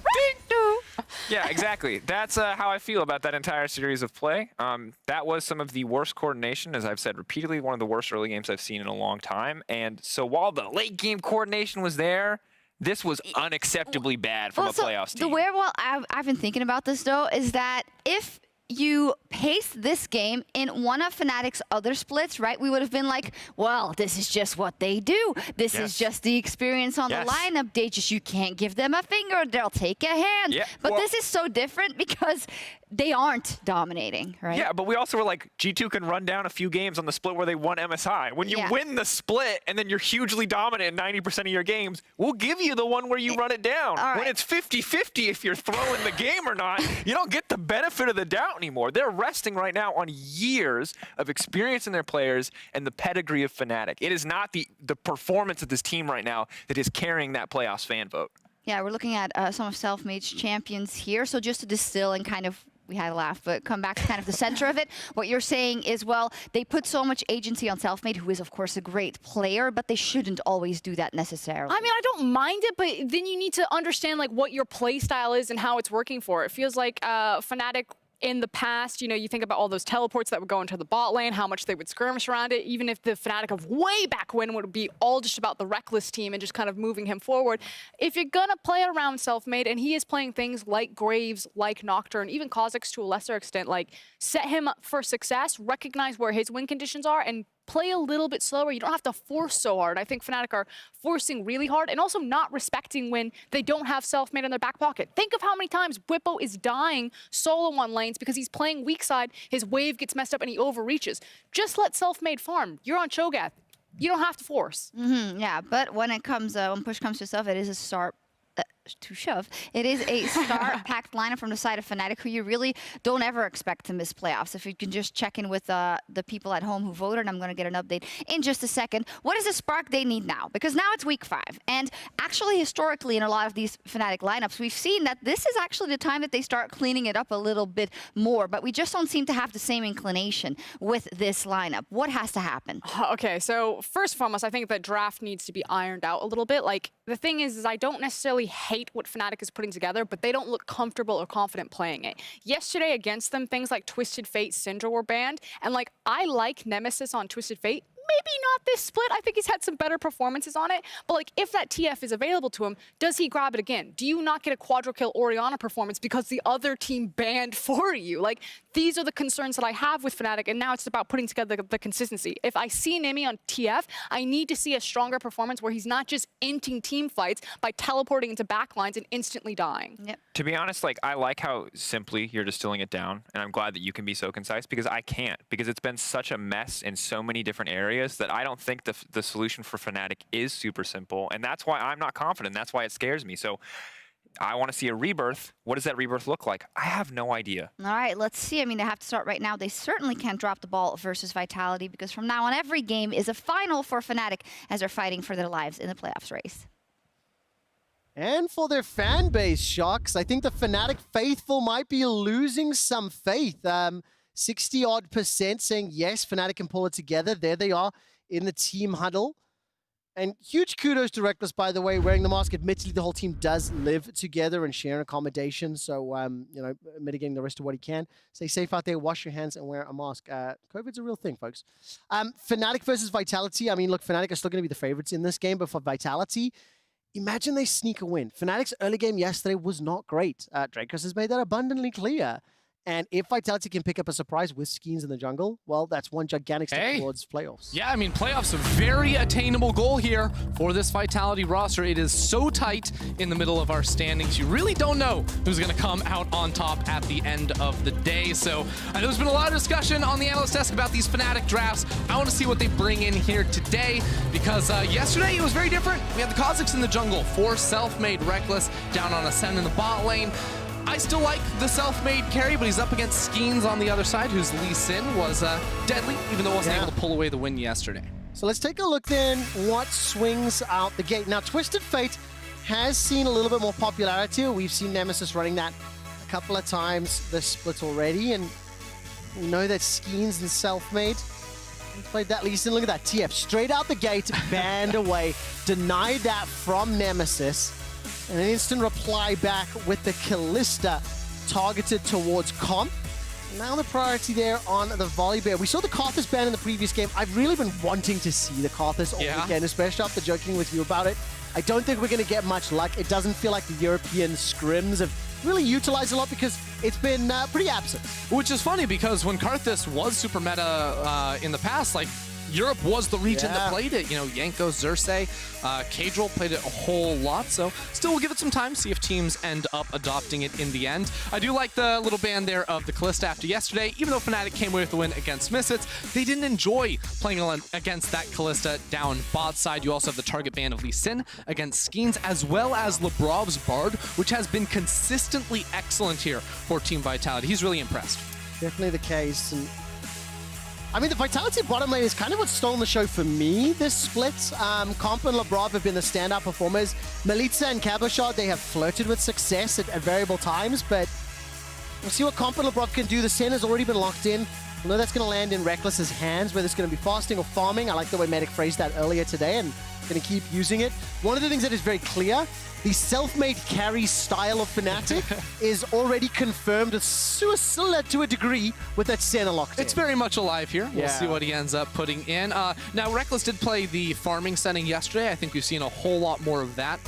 Yeah, exactly. That's how I feel about that entire series of play. That was some of the worst coordination, as I've said repeatedly, one of the worst early games I've seen in a long time. And so while the late game coordination was there, this was unacceptably bad from a playoffs team. The way I've been thinking about this, though, is that if you paced this game in one of Fnatic's other splits, right, we would have been like, well, this is just what they do. This is just the experience on the lineup. You can't give them a finger, they'll take a hand. Yeah. But this is so different because they aren't dominating, right? Yeah, but we also were like, G2 can run down a few games on the split where they won MSI. When you win the split and then you're hugely dominant in 90% of your games, we'll give you the one where you run it down. When it's 50-50 if you're throwing the game or not, you don't get the benefit of the doubt anymore. They're resting right now on years of experience in their players and the pedigree of Fnatic. It is not the performance of this team right now that is carrying that playoffs fan vote. Yeah, we're looking at some of Selfmade's champions here. So just to distill and kind of, we had a laugh, but come back to kind of the center of it. What you're saying is, well, they put so much agency on Selfmade, who is, of course, a great player, but they shouldn't always do that necessarily. I mean, I don't mind it, but then you need to understand, like, what your play style is and how it's working for. It feels like Fnatic in the past, you know, you think about all those teleports that would go into the bot lane, how much they would skirmish around it, even if the Fnatic of way back when would be all just about the Reckless team and just kind of moving him forward. If you're gonna play around Selfmade, and he is playing things like Graves, like Nocturne, even Kha'Zix to a lesser extent, like, set him up for success, recognize where his win conditions are, and play a little bit slower. You don't have to force so hard. I think Fnatic are forcing really hard and also not respecting when they don't have Selfmade in their back pocket. Think of how many times Whippo is dying solo on lanes because he's playing weak side, his wave gets messed up and he overreaches. Just let Selfmade farm. You're on Cho'Gath. You don't have to force. Yeah, but when it comes, when push comes to shove, it is a shove. It is a star-packed lineup from the side of Fnatic, who you really don't ever expect to miss playoffs. If you can just check in with the people at home who voted, I'm going to get an update in just a second. What is the spark they need now? Because now it's week 5, and actually historically in a lot of these Fnatic lineups, we've seen that this is actually the time that they start cleaning it up a little bit more, but we just don't seem to have the same inclination with this lineup. What has to happen? Okay, so first and foremost, I think that draft needs to be ironed out a little bit. Like, the thing is I don't necessarily hate what Fnatic is putting together, but they don't look comfortable or confident playing it. Yesterday against them, things like Twisted Fate, Syndra were banned, and like, I like Nemesis on Twisted Fate. Maybe not this split. I think he's had some better performances on it. But like, if that TF is available to him, does he grab it again? Do you not get a quadra kill Oriana performance because the other team banned for you? Like, these are the concerns that I have with Fnatic, and now it's about putting together the consistency. If I see Nimi on TF, I need to see a stronger performance where he's not just inting team fights by teleporting into backlines and instantly dying. Yep. To be honest, like, I like how simply you're distilling it down, and I'm glad that you can be so concise, because I can't, because it's been such a mess in so many different areas that I don't think the solution for Fnatic is super simple, and that's why I'm not confident. That's why it scares me. So I want to see a rebirth. What does that rebirth look like? I have no idea. All right, let's see. I mean, they have to start right now. They certainly can't drop the ball versus Vitality, because from now on, every game is a final for Fnatic as they're fighting for their lives in the playoffs race. And for their fan base, Shocks, I think the Fnatic faithful might be losing some faith. 60-odd% saying, yes, Fnatic can pull it together. There they are in the team huddle. And huge kudos to Reckless, by the way, wearing the mask. Admittedly, the whole team does live together and share accommodation. So, you know, mitigating the rest of what he can. Stay safe out there, wash your hands, and wear a mask. COVID's a real thing, folks. Fnatic versus Vitality. I mean, look, Fnatic are still going to be the favorites in this game, but for Vitality, imagine they sneak a win. Fnatic's early game yesterday was not great. Dracos has made that abundantly clear. And if Vitality can pick up a surprise with Skeens in the jungle, well, that's one gigantic step towards playoffs. Yeah, I mean, playoffs a very attainable goal here for this Vitality roster. It is so tight in the middle of our standings. You really don't know who's going to come out on top at the end of the day. So I know there's been a lot of discussion on the analyst desk about these Fnatic drafts. I want to see what they bring in here today, because yesterday it was very different. We had the Kha'Zix in the jungle, 4 self-made Reckless down on a Sen in the bot lane. I still like the self-made carry, but he's up against Skeens on the other side, whose Lee Sin was deadly, even though wasn't able to pull away the win yesterday. So let's take a look then what swings out the gate. Now, Twisted Fate has seen a little bit more popularity. We've seen Nemesis running that a couple of times this split already, and we know that Skeens and self-made played that Lee Sin. Look at that TF straight out the gate, banned away, denied that from Nemesis. And an instant reply back with the Kalista targeted towards Comp. Now the priority there on the Volibear. We saw the Karthus ban in the previous game. I've really been wanting to see the Karthus all weekend, especially after joking with you about it. I don't think we're going to get much luck. It doesn't feel like the European scrims have really utilized a lot, because it's been pretty absent. Which is funny, because when Karthus was super meta in the past, like, Europe was the region that played it. You know, Yanko, Xerxes, Kadril played it a whole lot. So still, we'll give it some time, see if teams end up adopting it in the end. I do like the little ban there of the Kalista after yesterday. Even though Fnatic came away with the win against Misfits, they didn't enjoy playing against that Kalista down bot side. You also have the target ban of Lee Sin against Skeens, as well as Lebrov's Bard, which has been consistently excellent here for Team Vitality. He's really impressed. Definitely the case. And I mean, the Vitality bottom lane is kind of what's stolen the show for me this split. Comp and Lebrov have been the standout performers. Melitza and Cabochard, they have flirted with success at variable times, but we'll see what Comp and Lebrov can do. The Sen has already been locked in. I know that's going to land in Reckless's hands, whether it's going to be fasting or farming. I like the way Medic phrased that earlier today, and going to keep using it. One of the things that is very clear, the self-made carry style of Fnatic is already confirmed to a degree with that Senna locked in. It's very much alive here. We'll see what he ends up putting in. Now, Reckless did play the farming setting yesterday. I think we've seen a whole lot more of that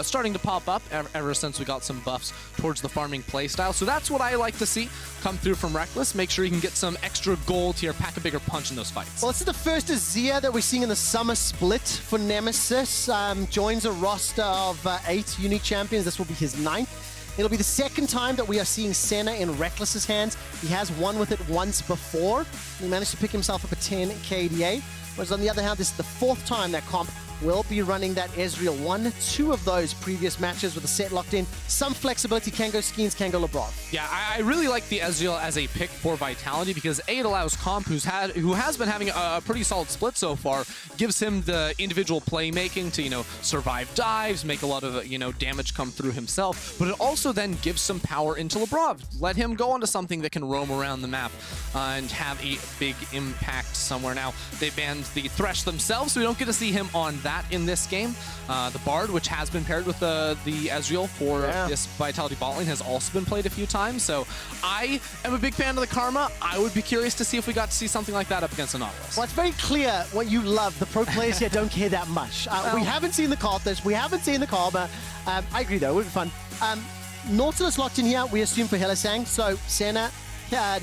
starting to pop up ever since we got some buffs towards the farming playstyle. So that's what I like to see come through from Reckless. Make sure you can get some extra gold here, pack a bigger punch in those fights. Well, this is the first Azir that we're seeing in the Summer Split for Nemesis. Joins a roster of 8 unique champions. This will be his 9th. It'll be the second time that we are seeing Senna in Reckless's hands. He has won with it once before. He managed to pick himself up a 10 KDA. Whereas on the other hand, this is the 4th time that Comp will be running that Ezreal. 1-2 of those previous matches with the set locked in. Some flexibility, can go Skeens, can go Labrov. Yeah, I really like the Ezreal as a pick for Vitality because A, it allows Comp, who has been having a pretty solid split so far, gives him the individual playmaking to, survive dives, make a lot of, damage come through himself, but it also then gives some power into Labrov. Let him go onto something that can roam around the map and have a big impact somewhere. Now, they banned the Thresh themselves, so we don't get to see him on that in this game. The Bard, which has been paired with the Ezreal for this Vitality bot lane, has also been played a few times, so I am a big fan of the Karma. I would be curious to see if we got to see something like that up against the Nautilus. Well, it's very clear what you love. The pro players here don't care that much. We haven't seen the Karthus, we haven't seen the Karma. I agree, though. It would be fun. Nautilus locked in here, we assume for Hylissang. So, Senna,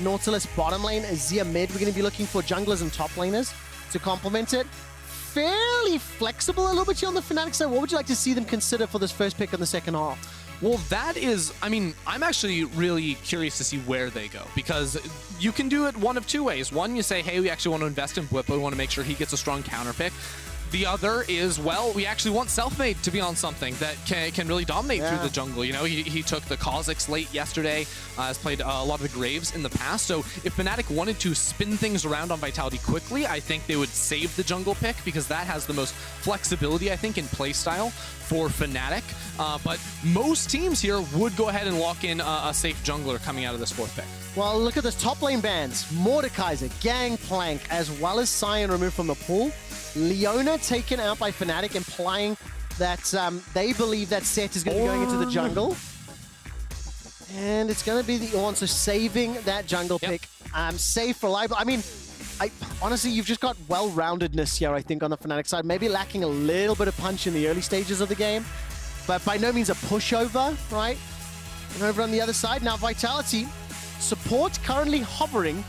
Nautilus bottom lane, Zia mid. We're going to be looking for junglers and top laners to complement it. Fairly flexible a little bit here on the Fnatic side. What would you like to see them consider for this first pick in the second half? Well, that is, I'm actually really curious to see where they go, because you can do it one of two ways. One, you say, hey, we actually want to invest in Blip, but we want to make sure he gets a strong counter pick. The other is, well, we actually want Selfmade to be on something that can really dominate through the jungle. He took the Kha'Zix late yesterday, has played a lot of the Graves in the past. So if Fnatic wanted to spin things around on Vitality quickly, I think they would save the jungle pick, because that has the most flexibility, I think, in playstyle for Fnatic. But most teams here would go ahead and lock in a safe jungler coming out of this fourth pick. Well, look at this top lane bans. Mordekaiser, Gangplank, as well as Sion removed from the pool. Leona taken out by Fnatic, implying that they believe that set is going to be going into the jungle. And it's going to be the Ornn, so saving that jungle pick. Safe, reliable. Honestly, you've just got well-roundedness here, I think, on the Fnatic side. Maybe lacking a little bit of punch in the early stages of the game, but by no means a pushover, right? And over on the other side, now Vitality, support currently hovering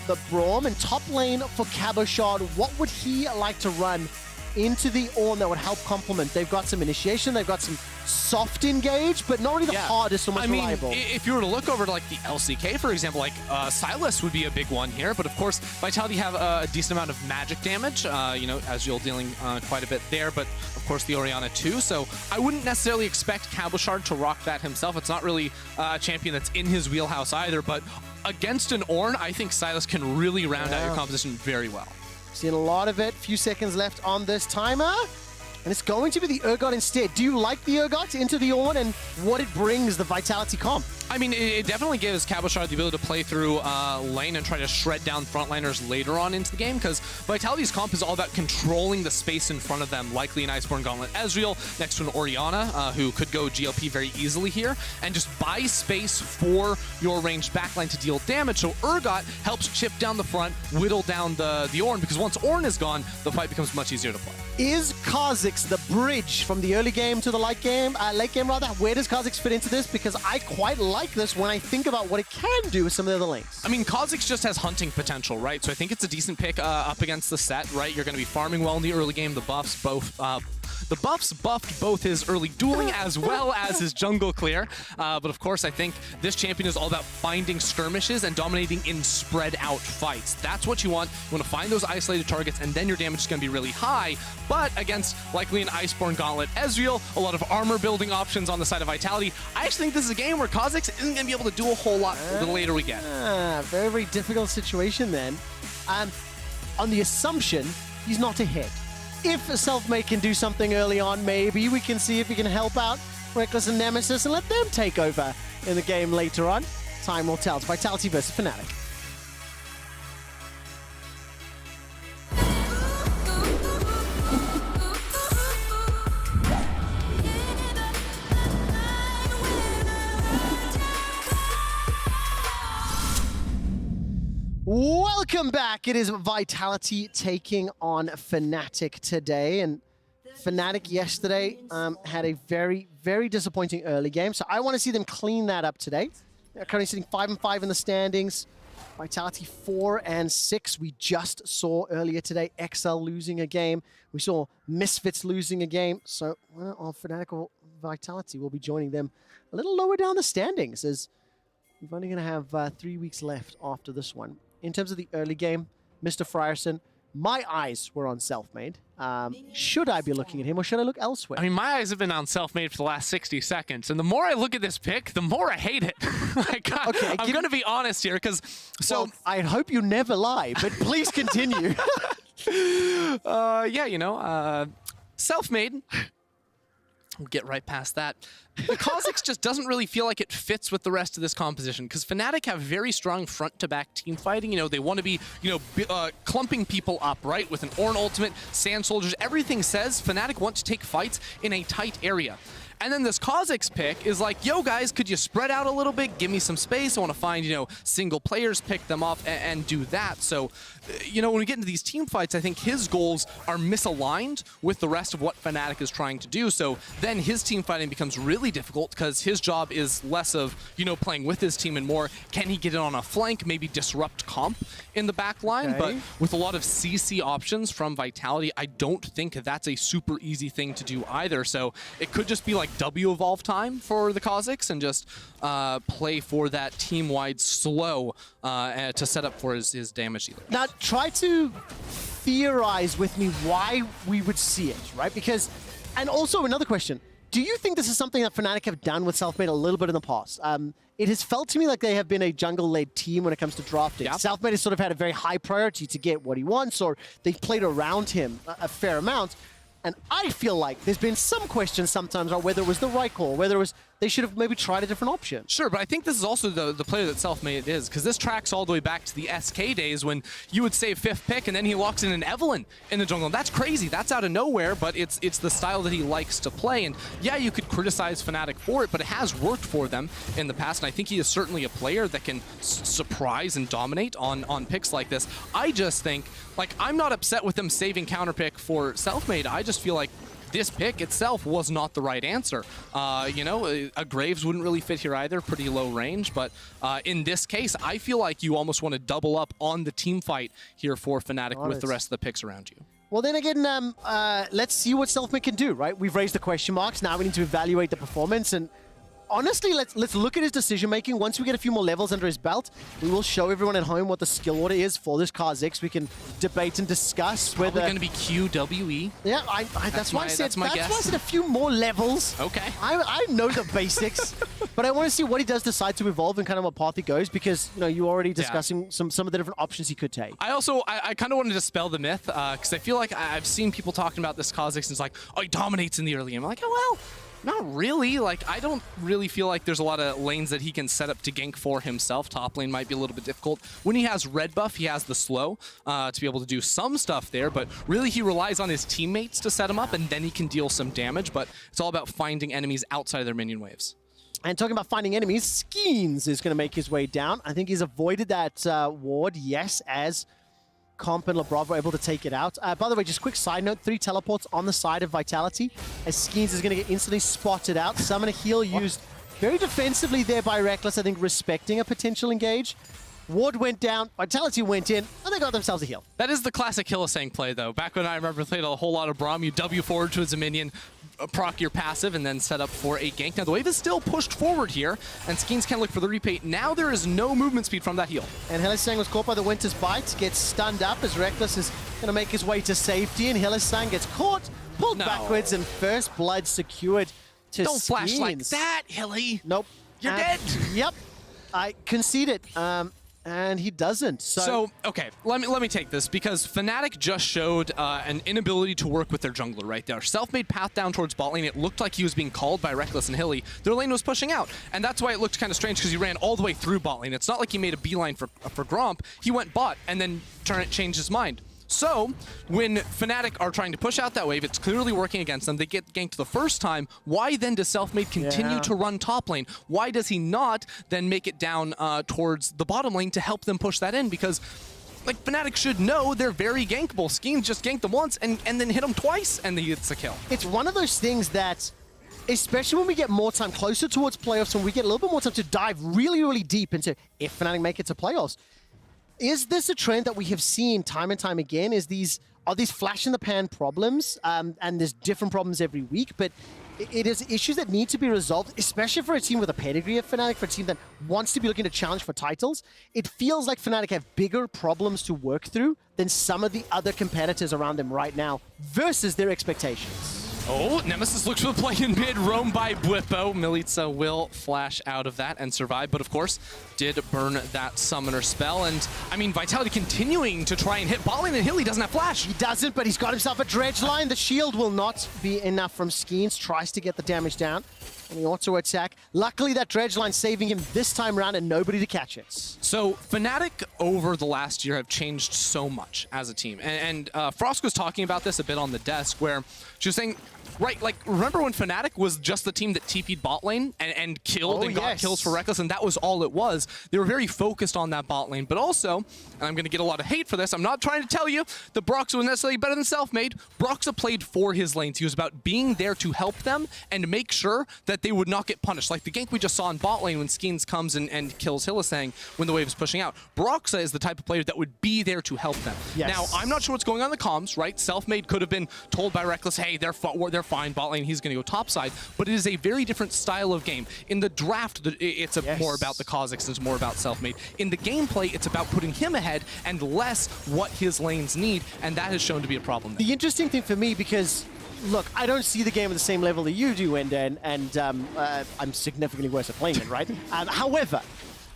the Braum, and top lane for Cabochard. What would he like to run into the Ornn that would help complement? They've got some initiation, they've got some soft engage, but not really the hardest or most reliable. If you were to look over to like the LCK, for example, like Sylas would be a big one here, but of course Vitality have a decent amount of magic damage, Ezreal dealing quite a bit there, but of course the Orianna too, so I wouldn't necessarily expect Cabochard to rock that himself. It's not really a champion that's in his wheelhouse either, but against an Ornn, I think Sylas can really round out your composition very well. Seen a lot of it. Few seconds left on this timer. And it's going to be the Urgot instead. Do you like the Urgot into the Ornn and what it brings the Vitality comp? It definitely gives Cabochard the ability to play through lane and try to shred down frontliners later on into the game, because Vitality's comp is all about controlling the space in front of them, likely an Iceborne Gauntlet Ezreal next to an Orianna, who could go GLP very easily here, and just buy space for your ranged backline to deal damage. So Urgot helps chip down the front, whittle down the Ornn, because once Ornn is gone, the fight becomes much easier to play. Is Kha'Zix the bridge from the early game to the late game? Where does Kha'Zix fit into this? Because I quite like this when I think about what it can do with some of the other lanes. Kha'Zix just has hunting potential, right? So I think it's a decent pick up against the set, right? You're going to be farming well in the early game. The buffs buffed both his early dueling as well as his jungle clear. But of course, I think this champion is all about finding skirmishes and dominating in spread out fights. That's what you want. You want to find those isolated targets, and then your damage is going to be really high. But against likely an Iceborne Gauntlet Ezreal, a lot of armor building options on the side of Vitality, I actually think this is a game where Kha'Zix isn't going to be able to do a whole lot the later we get. Very, very difficult situation then. On the assumption, he's not ahead. If Selfmade can do something early on, maybe we can see if he can help out Reckless and Nemesis and let them take over in the game later on. Time will tell. It's Vitality versus Fnatic. Welcome back. It is Vitality taking on Fnatic today. And Fnatic yesterday had a very, very disappointing early game. So I want to see them clean that up today. They're currently sitting 5-5 in the standings. Vitality 4-6. We just saw earlier today XL losing a game. We saw Misfits losing a game. So Fnatic or Vitality will be joining them a little lower down the standings, as we're only going to have 3 weeks left after this one. In terms of the early game, Mr. Frierson, my eyes were on Selfmade. Should I be looking at him or should I look elsewhere? I mean, my eyes have been on Selfmade for the last 60 seconds, and the more I look at this pick, the more I hate it. Like, I'm going to be honest here, because Well, I hope you never lie, but please continue. yeah, you know, Selfmade. We'll get right past that. The Kha'Zix just doesn't really feel like it fits with the rest of this composition, because Fnatic have very strong front-to-back team fighting. You know, they want to be, you know, clumping people up, right? With an Ornn ultimate, Sand Soldiers, everything says Fnatic want to take fights in a tight area. And then this Kha'Zix pick is like, yo guys, could you spread out a little bit? Give me some space. I want to find, you know, single players, pick them up, and do that. So, you know, when we get into these team fights, I think his goals are misaligned with the rest of what Fnatic is trying to do. So then his team fighting becomes really difficult, because his job is less of, you know, playing with his team and more, can he get it on a flank, maybe disrupt comp in the back line? Okay. But with a lot of CC options from Vitality, I don't think that's a super easy thing to do either. So it could just be like W evolve time for the Kha'Zix and just play for that team-wide slow to set up for his damage dealer. Now, try to theorize with me why we would see it, right? Because, and also another question, do you think this is something that Fnatic have done with Selfmade a little bit in the past? It has felt to me like they have been a jungle-led team when it comes to drafting. Yep. Selfmade has sort of had a very high priority to get what he wants, or they've played around him a fair amount. And I feel like there's been some questions sometimes on whether it was the right call, whether it was they should have maybe tried a different option. Sure, but I think this is also the player that Selfmade is, because this tracks all the way back to the SK days when you would say 5th pick and then he locks in an Evelynn in the jungle. And that's crazy. That's out of nowhere, but it's the style that he likes to play. And yeah, you could criticize Fnatic for it, but it has worked for them in the past. And I think he is certainly a player that can surprise and dominate on picks like this. I just think, like, I'm not upset with them saving counter pick for Selfmade. I just feel like this pick itself was not the right answer. You know, a Graves wouldn't really fit here either, pretty low range, but in this case, I feel like you almost want to double up on the team fight here for Fnatic with the rest of the picks around you. Well, then again, let's see what Selfmade can do, right? We've raised the question marks, now we need to evaluate the performance, and honestly, let's look at his decision-making. Once we get a few more levels under his belt, we will show everyone at home what the skill order is for this Kha'Zix. We can debate and discuss whether... Probably going to be QWE. Yeah, that's why I said a few more levels. Okay. I know the basics, but I want to see what he does decide to evolve and kind of what path he goes, because, you know, you're already discussing some of the different options he could take. I kind of want to dispel the myth, because I feel like I've seen people talking about this Kha'Zix and it's like, oh, he dominates in the early game. I'm like, oh, well... Not really. Like, I don't really feel like there's a lot of lanes that he can set up to gank for himself. Top lane might be a little bit difficult. When he has red buff, he has the slow to be able to do some stuff there, but really he relies on his teammates to set him up, and then he can deal some damage, but it's all about finding enemies outside of their minion waves. And talking about finding enemies, Skeens is going to make his way down. I think he's avoided that ward, yes, as Comp and LeBron were able to take it out. By the way, just quick side note, 3 teleports on the side of Vitality, as Skeens is going to get instantly spotted out. Summon a heal used very defensively there by Reckless, I think respecting a potential engage. Ward went down, Vitality went in, and they got themselves a heal. That is the classic Hylissang play, though. Back when I remember played a whole lot of Braum, you W forward towards a minion, proc your passive, and then set up for a gank. Now, the wave is still pushed forward here, and Skeens can look for the replay. Now there is no movement speed from that heal. And Hylissang was caught by the Winter's Bite, gets stunned up as Reckless is going to make his way to safety, and Hylissang gets caught, pulled backwards, and first blood secured to Don't Skeens. flash like that, Hilly. Nope. You're dead. Yep. I conceded. And he doesn't. So okay, let me take this, because Fnatic just showed an inability to work with their jungler right there. Selfmade path down towards bot lane. It looked like he was being called by Reckless and Hilly. Their lane was pushing out, and that's why it looked kind of strange, because he ran all the way through bot lane. It's not like he made a beeline for Gromp. He went bot and then changed his mind. So, when Fnatic are trying to push out that wave, it's clearly working against them. They get ganked the first time. Why then does Selfmade continue to run top lane? Why does he not then make it down towards the bottom lane to help them push that in? Because, like, Fnatic should know they're very gankable. Skeens just ganked them once and then hit him twice, and it's a kill. It's one of those things that, especially when we get more time closer towards playoffs, and we get a little bit more time to dive really, really deep into if Fnatic make it to playoffs, is this a trend that we have seen time and time again? Are these flash in the pan problems? And there's different problems every week, but it is issues that need to be resolved, especially for a team with a pedigree of Fnatic, for a team that wants to be looking to challenge for titles. It feels like Fnatic have bigger problems to work through than some of the other competitors around them right now versus their expectations. Oh, Nemesis looks for the play in mid, roamed by Bwipo. Milica will flash out of that and survive, but of course, did burn that summoner spell. And, I mean, Vitality continuing to try and hit bot lane, and Hilly doesn't have flash. He doesn't, but he's got himself a dredge line. The shield will not be enough from Skeens. Tries to get the damage down on the auto attack. Luckily, that dredge line saving him this time around and nobody to catch it. So, Fnatic over the last year have changed so much as a team. And Frost was talking about this a bit on the desk, where she was saying, right, like, remember when Fnatic was just the team that TP'd bot lane and killed and got kills for Reckless, and that was all it was? They were very focused on that bot lane, but also, and I'm going to get a lot of hate for this, I'm not trying to tell you that Broxah was necessarily better than Selfmade. Broxah played for his lanes. He was about being there to help them and make sure that they would not get punished. Like the gank we just saw in bot lane when Skeens comes and kills Hylissang when the wave is pushing out. Broxah is the type of player that would be there to help them. Yes. Now, I'm not sure what's going on in the comms, right? Selfmade could have been told by Reckless, hey, they're fine, bot lane, he's going to go topside, but it is a very different style of game. In the draft, it's more about the Kha'Zix, it's more about Selfmade. In the gameplay, it's about putting him ahead and less what his lanes need, and that has shown to be a problem there. The interesting thing for me, because look, I don't see the game at the same level that you do, and I'm significantly worse at playing it, right? However,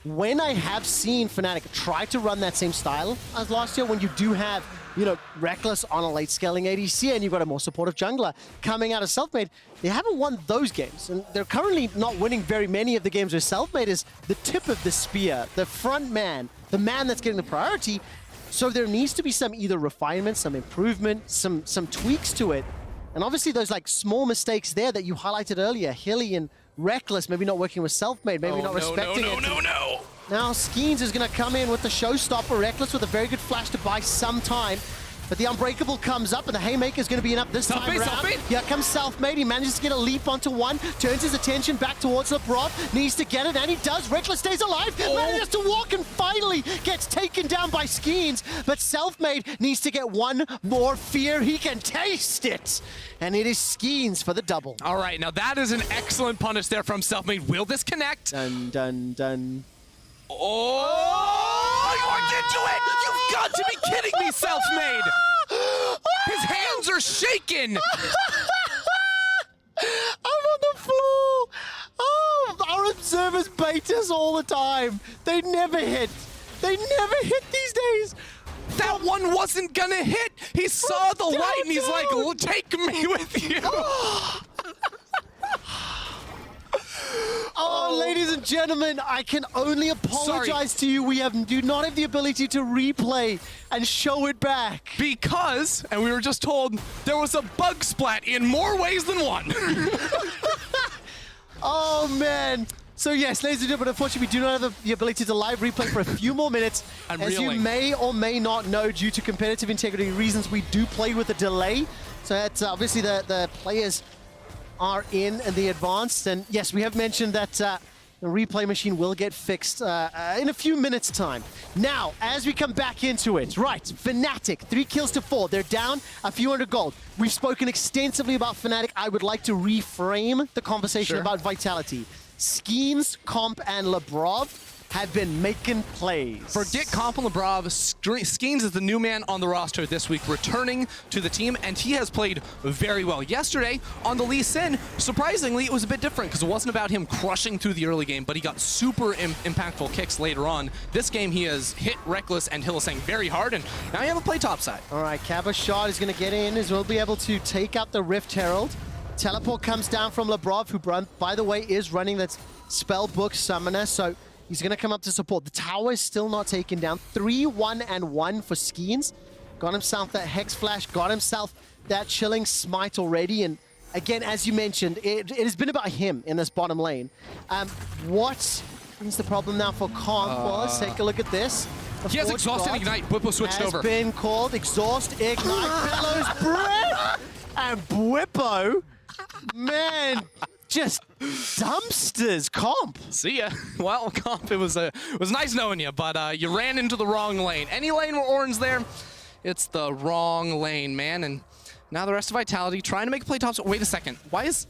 when I have seen Fnatic try to run that same style as last year, when you do have, you know, Reckless on a late scaling ADC and you've got a more supportive jungler coming out of Selfmade, they haven't won those games. And they're currently not winning very many of the games where Selfmade is the tip of the spear, the front man, the man that's getting the priority. So there needs to be some either refinement, some improvement, some tweaks to it. And obviously those like small mistakes there that you highlighted earlier, Hilly and Reckless, maybe not working with Selfmade, maybe not respecting it. No. Now Skeens is going to come in with the showstopper. Reckless with a very good flash to buy some time. But the Unbreakable comes up, and the Haymaker is going to be enough this time around. Here comes Selfmade. He manages to get a leap onto one, turns his attention back towards Lebrov, needs to get it, and he does. Reckless stays alive, manages to walk, and finally gets taken down by Skeens. But Selfmade needs to get one more fear. He can taste it. And it is Skeens for the double. All right, now that is an excellent punish there from Selfmade. Will this connect? Dun, dun, dun. Oh, you are into it! You've got to be kidding me, Selfmade! His hands are shaking! I'm on the floor! Oh, our observers bait us all the time. They never hit. They never hit these days. That one wasn't gonna hit! He saw the light and he's like, take me with you! Oh, ladies and gentlemen, I can only apologize to you. We do not have the ability to replay and show it back. Because, and we were just told, there was a bug splat in more ways than one. Oh, man. So yes, ladies and gentlemen, unfortunately, we do not have the ability to live replay for a few more minutes. As you may or may not know, due to competitive integrity reasons, we do play with a delay. So that's obviously the players are in the advanced, and yes, we have mentioned that the replay machine will get fixed in a few minutes' time. Now, as we come back into it, right, Fnatic, 3 kills to 4. They're down a few hundred gold. We've spoken extensively about Fnatic. I would like to reframe the conversation about Vitality. Skeens, Comp, and Lebrov have been making plays. Forget Comp and Lebrov. Skeens is the new man on the roster this week, returning to the team, and he has played very well. Yesterday, on the Lee Sin, surprisingly, it was a bit different because it wasn't about him crushing through the early game, but he got super impactful kicks later on. This game, he has hit Reckless and Hylissang very hard, and now you have a play topside. All right, Cabba shot is going to get in, as well be able to take out the Rift Herald. Teleport comes down from Lebrov, who, by the way, is running that Spellbook Summoner, so he's going to come up to support. The tower is still not taken down. 3-1-1 for Skeens. Got himself that Hex Flash, got himself that Chilling Smite already. And again, as you mentioned, it has been about him in this bottom lane. What is the problem now for Comp? Well, let's take a look at this. He has Exhaust and Ignite. Bwipo switched over. Has been called Exhaust, Ignite, Bellows Breath. And Bwipo, man, just dumpsters. Comp. See ya. Well, Comp, it was nice knowing you, but you ran into the wrong lane. Any lane where Origen's there, it's the wrong lane, man. And now the rest of Vitality trying to make a play tops. Wait a second. Why is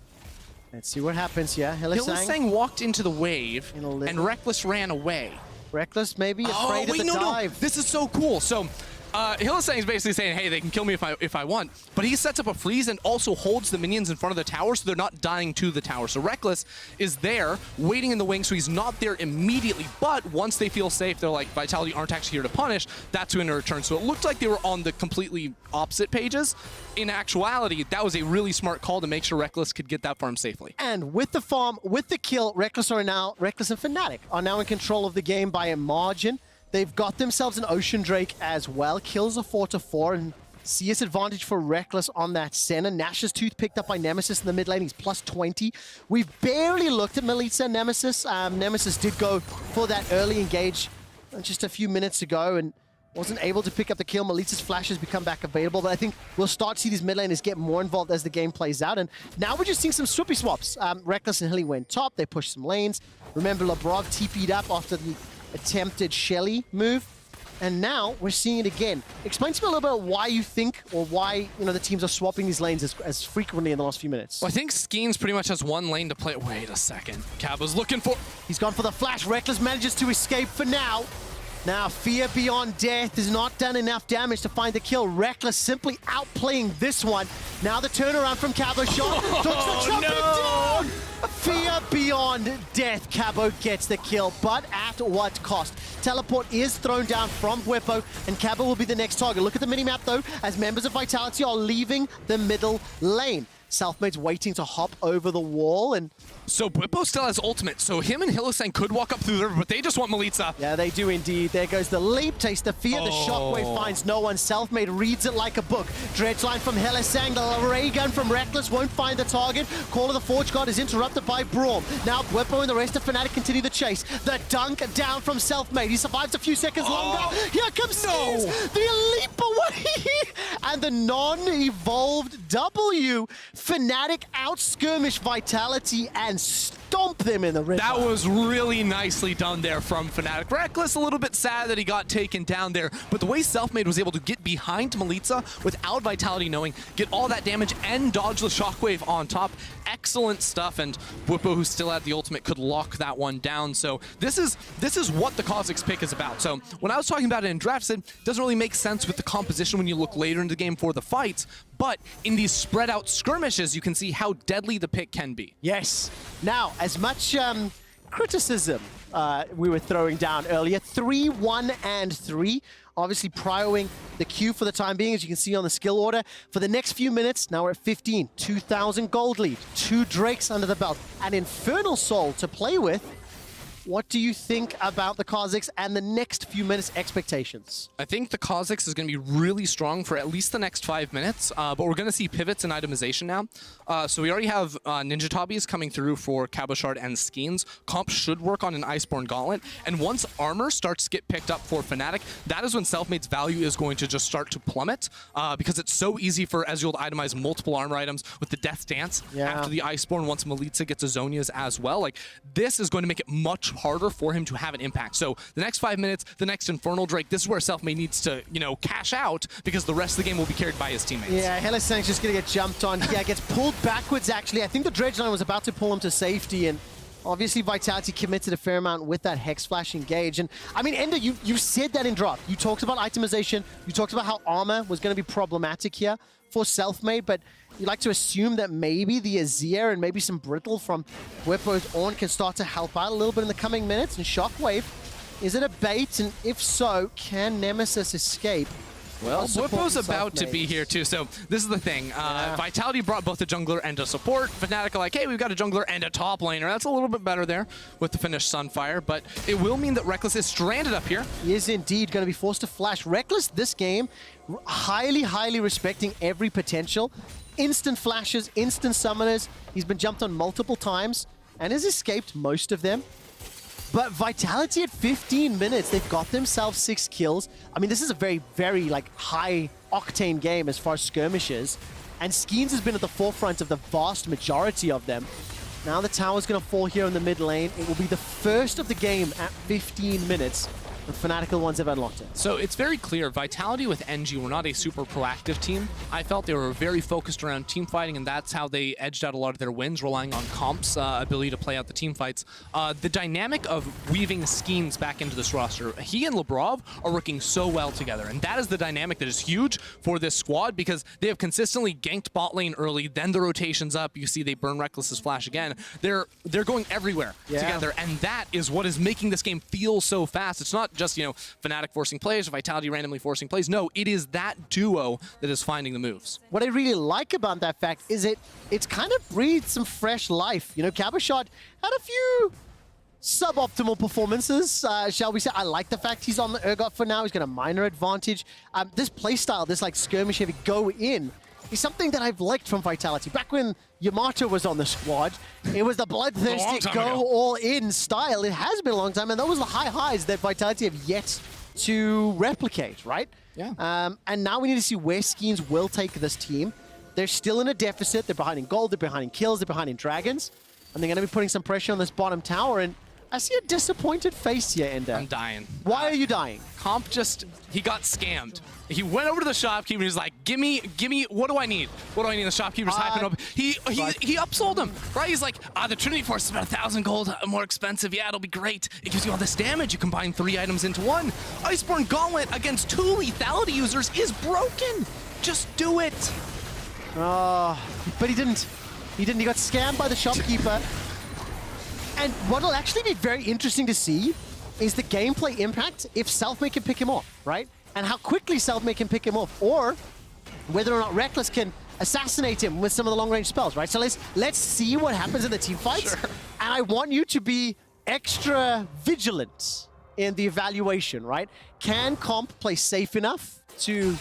Let's see what happens here. Hylissang walked into the wave, and Reckless ran away. Reckless maybe afraid of the dive. No. This is so cool. So Hylissang is basically saying, hey, they can kill me if I want. But he sets up a freeze and also holds the minions in front of the tower so they're not dying to the tower. So Reckless is there, waiting in the wing, so he's not there immediately. But once they feel safe, they're like, Vitality aren't actually here to punish. That's when they return. So it looked like they were on the completely opposite pages. In actuality, that was a really smart call to make sure Reckless could get that farm safely. And with the farm, with the kill, Reckless and Fnatic are now in control of the game by a margin. They've got themselves an Ocean Drake as well. Kills a 4-4 and CS advantage for Reckless on that center. Nash's Tooth picked up by Nemesis in the mid lane. He's plus 20. We've barely looked at Melitza and Nemesis. Nemesis did go for that early engage just a few minutes ago and wasn't able to pick up the kill. Melitza's flash has become back available, but I think we'll start to see these mid laners get more involved as the game plays out. And now we're just seeing some swippy swaps. Reckless and Hilly went top. They pushed some lanes. Remember, Labrov TP'd up after the attempted Shelly move, and now we're seeing it again. Explain to me a little bit why you think, or why the teams are swapping these lanes as frequently in the last few minutes. Well, I think Skeens pretty much has one lane to play. Wait a second. Cabo's looking for... He's gone for the flash. Reckless manages to escape for now. Now, Fear Beyond Death has not done enough damage to find the kill. Reckless simply outplaying this one. Now the turnaround from Cabo shot. Oh, no! Fear Beyond Death. Cabo gets the kill, but at what cost? Teleport is thrown down from Bwipo, and Cabo will be the next target. Look at the minimap, though, as members of Vitality are leaving the middle lane. Selfmade's waiting to hop over the wall, and... So Bwipo still has ultimate, so him and Hylissang could walk up through the river, but they just want Melitza. Yeah, they do indeed. There goes the leap, taste of fear. The shockwave finds no one. Selfmade reads it like a book. Dredgeline from Hylissang, the ray gun from Reckless won't find the target. Call of the Forge God is interrupted by Braum. Now Bwipo and the rest of Fnatic continue the chase. The dunk down from Selfmade. He survives a few seconds longer. Here comes Skeens. The leap away. And the non-evolved W. Fnatic out-skirmish Vitality and stomp them in the river. That was really nicely done there from Fnatic. Reckless a little bit sad that he got taken down there, but the way Selfmade was able to get behind Melitza without Vitality knowing, get all that damage and dodge the shockwave on top, excellent stuff, and Bwipo, who still had the ultimate, could lock that one down. So this is what the Kha'Zix pick is about. So when I was talking about it in drafts, it doesn't really make sense with the composition when you look later in the game for the fights, but in these spread out skirmishes, you can see how deadly the pick can be. Yes. Now, as much criticism we were throwing down earlier, 3-1 and 3, obviously prioing the queue for the time being, as you can see on the skill order. For the next few minutes, now we're at 15, 2,000 gold lead, 2 Drakes under the belt, an Infernal Soul to play with. What do you think about the Kha'Zix and the next few minutes expectations? I think the Kha'Zix is going to be really strong for at least the next 5 minutes, but we're going to see pivots and itemization now. So we already have Ninja Tobbies coming through for Cabochard and Skeens. Comp should work on an Iceborne Gauntlet, and once armor starts to get picked up for Fnatic, that is when Selfmade's value is going to just start to plummet, because it's so easy for Ezreal to itemize multiple armor items with the Death Dance after the Iceborne, once Melitza gets Azonia's as well. Like, this is going to make it much harder for him to have an impact. So the next 5 minutes, the next Infernal Drake, this is where Selfmade needs to, cash out, because the rest of the game will be carried by his teammates. Yeah, Hylissang's just going to get jumped on. Yeah, gets pulled backwards, actually. I think the Dredgeline was about to pull him to safety, and obviously Vitality committed a fair amount with that Hex Flash engage. And I mean, Ender, you said that in draft. You talked about itemization. You talked about how armor was going to be problematic here for Selfmade, but you like to assume that maybe the Azir and maybe some Brittle from Bwipo's Ornn can start to help out a little bit in the coming minutes. And Shockwave, is it a bait? And if so, can Nemesis escape? Well, Bwipo's about to be here too, so this is the thing. Vitality brought both a jungler and a support. Fnatic are like, hey, we've got a jungler and a top laner. That's a little bit better there with the finished Sunfire, but it will mean that Reckless is stranded up here. He is indeed going to be forced to flash. Reckless this game, highly, highly respecting every potential. Instant flashes, instant summoners. He's been jumped on multiple times and has escaped most of them. But Vitality at 15 minutes, they've got themselves 6 kills. I mean, this is a very, very high-octane game as far as skirmishes. And Skeens has been at the forefront of the vast majority of them. Now the tower's going to fall here in the mid lane. It will be the first of the game at 15 minutes. The Fnatic ones have unlocked it. So it's very clear, Vitality with NG were not a super proactive team. I felt they were very focused around team fighting, and that's how they edged out a lot of their wins, relying on Comp's ability to play out the team fights. The dynamic of weaving Skeens back into this roster, he and Labrov are working so well together, and that is the dynamic that is huge for this squad because they have consistently ganked bot lane early, then the rotations up, you see they burn Reckless's flash again. They're going everywhere together, and that is what is making this game feel so fast. It's not just, you know, Fnatic forcing plays, Vitality randomly forcing plays. No, it is that duo that is finding the moves. What I really like about that fact is it's kind of breathed some fresh life. You know, Caboshot had a few suboptimal performances, shall we say. I like the fact he's on the Urgot for now. He's got a minor advantage. This playstyle, this like skirmish heavy go in, is something that I've liked from Vitality. Back when Yamato was on the squad, it was the bloodthirsty go all in style. It has been a long time, and those were the high highs that Vitality have yet to replicate, right? Yeah. And now we need to see where Skeens will take this team. They're still in a deficit. They're behind in gold, they're behind in kills, they're behind in dragons, and they're going to be putting some pressure on this bottom tower. And I see a disappointed face here, Ender. I'm dying. Why are you dying? Comp he got scammed. He went over to the shopkeeper and he was like, gimme, what do I need? What do I need? The shopkeeper's hyping up. He upsold him, right? He's like, the Trinity Force is about 1,000 gold more expensive. Yeah, it'll be great. It gives you all this damage. You combine 3 items into 1. Iceborne Gauntlet against 2 lethality users is broken. Just do it. Oh, but he didn't. He got scammed by the shopkeeper. And what'll actually be very interesting to see is the gameplay impact if Selfmade can pick him off, right? And how quickly Selfmade can pick him off, or whether or not Reckless can assassinate him with some of the long-range spells, right? So let's see what happens in the team fights. Sure. And I want you to be extra vigilant in the evaluation, right? Can Comp play safe enough to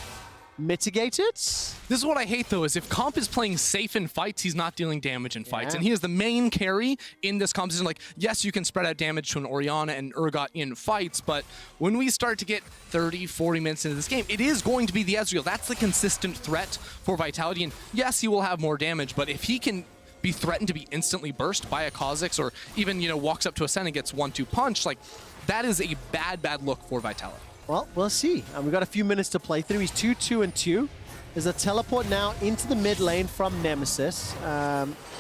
mitigate it? This is what I hate, though, is if Comp is playing safe in fights, he's not dealing damage in fights. And he is the main carry in this composition. Like, yes, you can spread out damage to an Orianna and Urgot in fights, but when we start to get 30, 40 minutes into this game, it is going to be the Ezreal. That's the consistent threat for Vitality. And yes, he will have more damage, but if he can be threatened to be instantly burst by a Kha'Zix, or even, you know, walks up to a Sen and gets 1-2 punch, like, that is a bad look for Vitality. Well, we'll see. We've got a few minutes to play through. He's 2-2-2. There's a teleport now into the mid lane from Nemesis,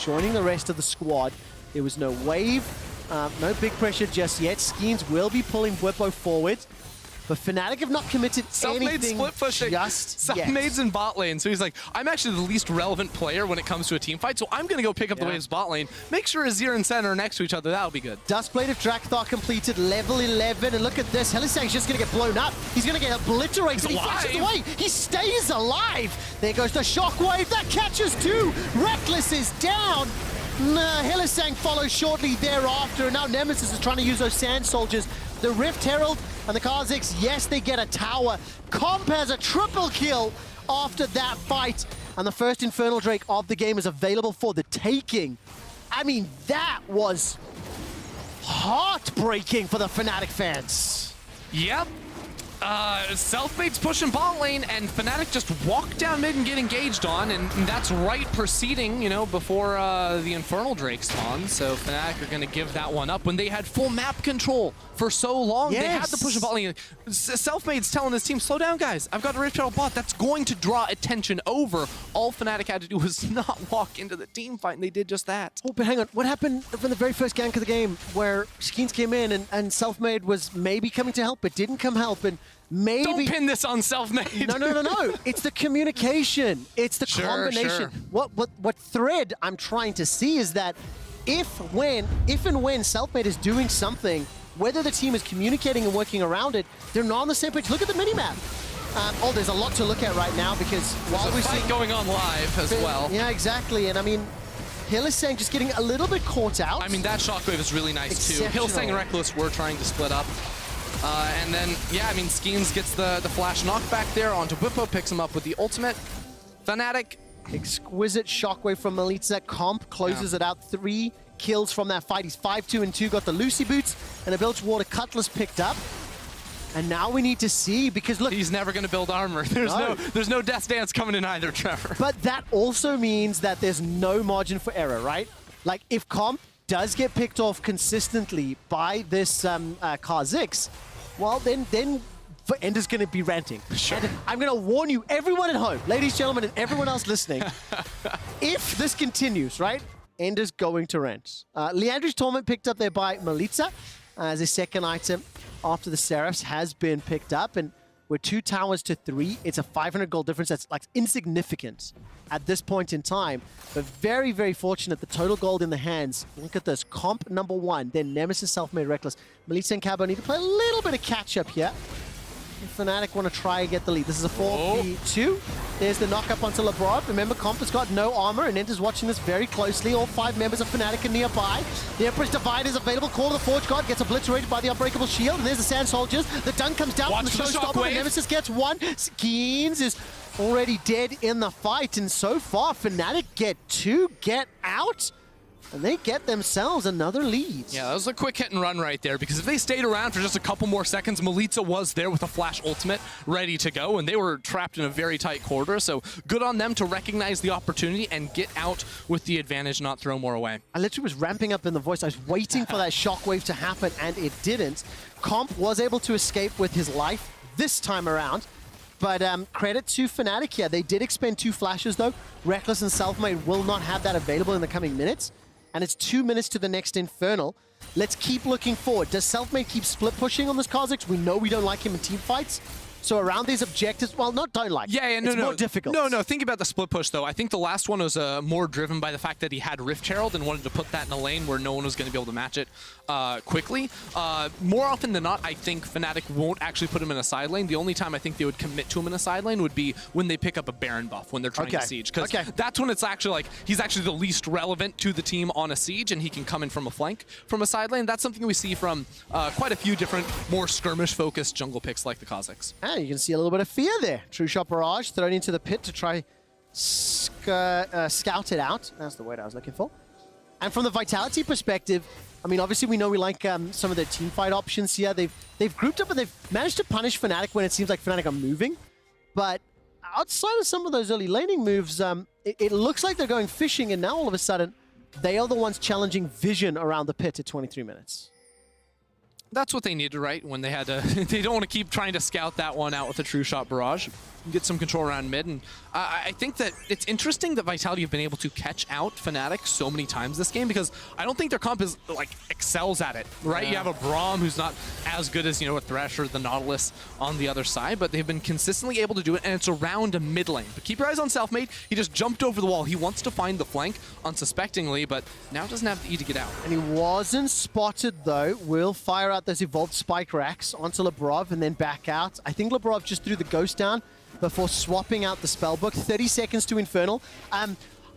joining the rest of the squad. There was no wave, no big pressure just yet. Skeens will be pulling Bwipo forward, but Fnatic have not committed anything split pushing. just yet. Selfmade's in bot lane, so he's like, I'm actually the least relevant player when it comes to a team fight, so I'm going to go pick up the waves bot lane. Make sure Azir and Sen are next to each other. That'll be good. Duskblade of Drakthar completed, level 11, and look at this. Helisang's just going to get blown up. He's going to get obliterated. He flashes away. He stays alive. There goes the shockwave. That catches 2. Reckless is down. Helisang follows shortly thereafter, and now Nemesis is trying to use those Sand Soldiers. The Rift Herald and the Kha'Zix, yes, they get a tower. Comp has a triple kill after that fight, and the first Infernal Drake of the game is available for the taking. I mean, that was heartbreaking for the Fnatic fans. Yep. Selfmade's pushing bot lane, and Fnatic just walked down mid and get engaged on, and that's right proceeding, you know, before the Infernal Drake spawn. So Fnatic are going to give that one up when they had full map control for so long. Yes. They had to push the bot lane. Selfmade's telling this team, slow down, guys. I've got a Rift Herald bot. That's going to draw attention over. All Fnatic had to do was not walk into the team fight, and they did just that. Oh, but hang on. What happened from the very first gank of the game where Skeens came in and Selfmade was maybe coming to help, but didn't come help, and maybe... Don't pin this on Selfmade. No. It's the communication. It's the combination. Sure. What thread I'm trying to see is that if and when Selfmade is doing something, whether the team is communicating and working around it, they're not on the same page. Look at the minimap. There's a lot to look at right now because while we're fight going on live as well. Yeah, exactly. And I mean, Hylissang just getting a little bit caught out. I mean, that shockwave is really nice too. Hylissang and Reckless were trying to split up. And then, yeah, I mean, Skeens gets the flash knockback there onto Bwipo, picks him up with the ultimate. Fnatic. Exquisite shockwave from Melitza. Comp closes it out. 3 kills from that fight. He's 5-2-2, got the Lucy boots and a Bilgewater Cutlass picked up. And now we need to see, because look... He's never going to build armor. There's no Death Dance coming in either, Trevor. But that also means that there's no margin for error, right? Like, if Comp does get picked off consistently by this Kha'Zix, well, then Ender's going to be ranting. Sure. And I'm going to warn you, everyone at home, ladies, gentlemen, and everyone else listening, if this continues, right, Ender's going to rant. Leandry's Torment picked up there by Melitza as a second item after the Seraphs has been picked up, and we're 2 towers to 3. It's a 500 gold difference that's like insignificant at this point in time, but very, very fortunate. The total gold in the hands. Look at this. Comp number 1, then Nemesis, Selfmade, Reckless. Melitza and Cabo need to play a little bit of catch-up here. Fnatic want to try and get the lead. This is a 4v2. There's the knock-up onto Lebrov. Remember, Comp has got no armor, and Enter's watching this very closely. All 5 members of Fnatic are nearby. The Emperor's Divide is available. Call of the Forge God gets obliterated by the Unbreakable Shield, and there's the Sand Soldiers. The dunk comes down from the Showstopper, and Nemesis gets 1. Skeens is already dead in the fight, and so far, Fnatic get 2, get out. And they get themselves another lead. Yeah, that was a quick hit and run right there, because if they stayed around for just a couple more seconds, Melitza was there with a flash ultimate ready to go, and they were trapped in a very tight corridor, so good on them to recognize the opportunity and get out with the advantage, not throw more away. I literally was ramping up in the voice. I was waiting for that shockwave to happen, and it didn't. Comp was able to escape with his life this time around. But credit to Fnatic here. They did expend 2 flashes, though. Reckless and Selfmade will not have that available in the coming minutes. And it's 2 minutes to the next Infernal. Let's keep looking forward. Does Selfmade keep split pushing on this Kha'Zix? We know we don't like him in team fights. So around these objectives, well, not don't like. It's more difficult. No, think about the split push, though. I think the last one was more driven by the fact that he had Rift Herald and wanted to put that in a lane where no one was going to be able to match it quickly. More often than not, I think Fnatic won't actually put him in a side lane. The only time I think they would commit to him in a side lane would be when they pick up a Baron buff, when they're trying to siege. Because that's when it's actually like, he's actually the least relevant to the team on a siege, and he can come in from a flank from a side lane. That's something we see from quite a few different, more skirmish-focused jungle picks like the Kha'Zix. And you can see a little bit of fear there. True Shot Barrage thrown into the pit to try scout it out. That's the word I was looking for. And from the Vitality perspective, I mean, obviously we know we like some of their team fight options here. They've grouped up and they've managed to punish Fnatic when it seems like Fnatic are moving. But outside of some of those early laning moves, it looks like they're going fishing, and now all of a sudden they are the ones challenging Vision around the pit at 23 minutes. That's what they needed, right? When they had to, they don't want to keep trying to scout that one out with a True Shot Barrage. Get some control around mid, and I think that it's interesting that Vitality have been able to catch out Fnatic so many times this game, because I don't think their comp is like excels at it, right? You have a Braum who's not as good as, you know, a Thresh or the Nautilus on the other side, but they've been consistently able to do it, and it's around a mid lane. But keep your eyes on Selfmade. He just jumped over the wall. He wants to find the flank unsuspectingly, but now doesn't have the E to get out. And he wasn't spotted though. Will fire out those evolved spike racks onto Lebrov and then back out. I think Lebrov just threw the ghost down before swapping out the spellbook. 30 seconds to Infernal.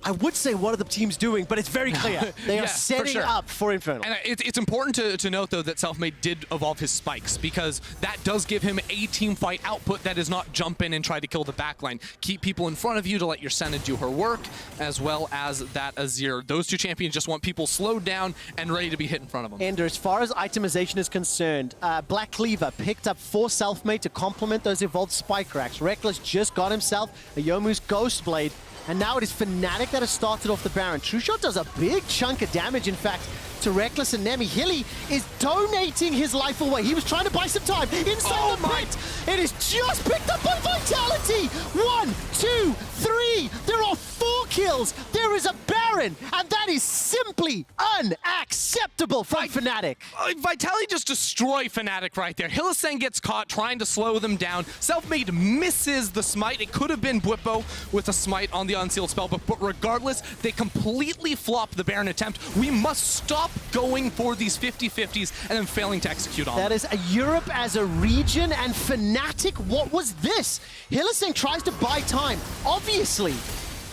I would say what are the teams doing, but it's very clear. They are setting up for Infernal. And it's important to note, though, that Selfmade did evolve his spikes, because that does give him a team fight output that is not jump in and try to kill the backline. Keep people in front of you to let your Senna do her work, as well as that Azir. Those two champions just want people slowed down and ready to be hit in front of them. And as far as itemization is concerned, Black Cleaver picked up 4 Selfmade to complement those evolved spike racks. Reckless just got himself a Yomu's Ghost Blade. And now it is Fnatic that has started off the Baron. True Shot does a big chunk of damage, in fact, to Reckless and Nemi. Hilly is donating his life away. He was trying to buy some time inside the pit. It is just picked up by Vitality. 1, 2, 3. There are 4 kills. There is a Baron, and that is simply unacceptable from Fnatic. Vitality just destroy Fnatic right there. Hylissang gets caught trying to slow them down. Selfmade misses the smite. It could have been Bwipo with a smite on the unsealed spellbook, but regardless, they completely flop the Baron attempt. We must stop going for these 50-50s and then failing to execute on them. That is a Europe as a region, and Fnatic, what was this? Hylissang tries to buy time, obviously,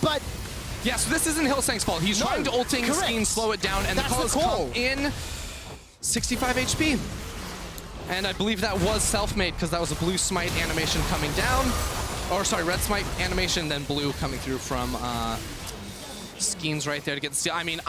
but... Yeah, so this isn't Hylissang's fault. He's trying to ulting Skeen, slow it down, and the call is come in 65 HP. And I believe that was Selfmade, because that was a blue smite animation coming down. Or sorry, red smite animation, then blue coming through from Skeens right there to get the steal. I mean,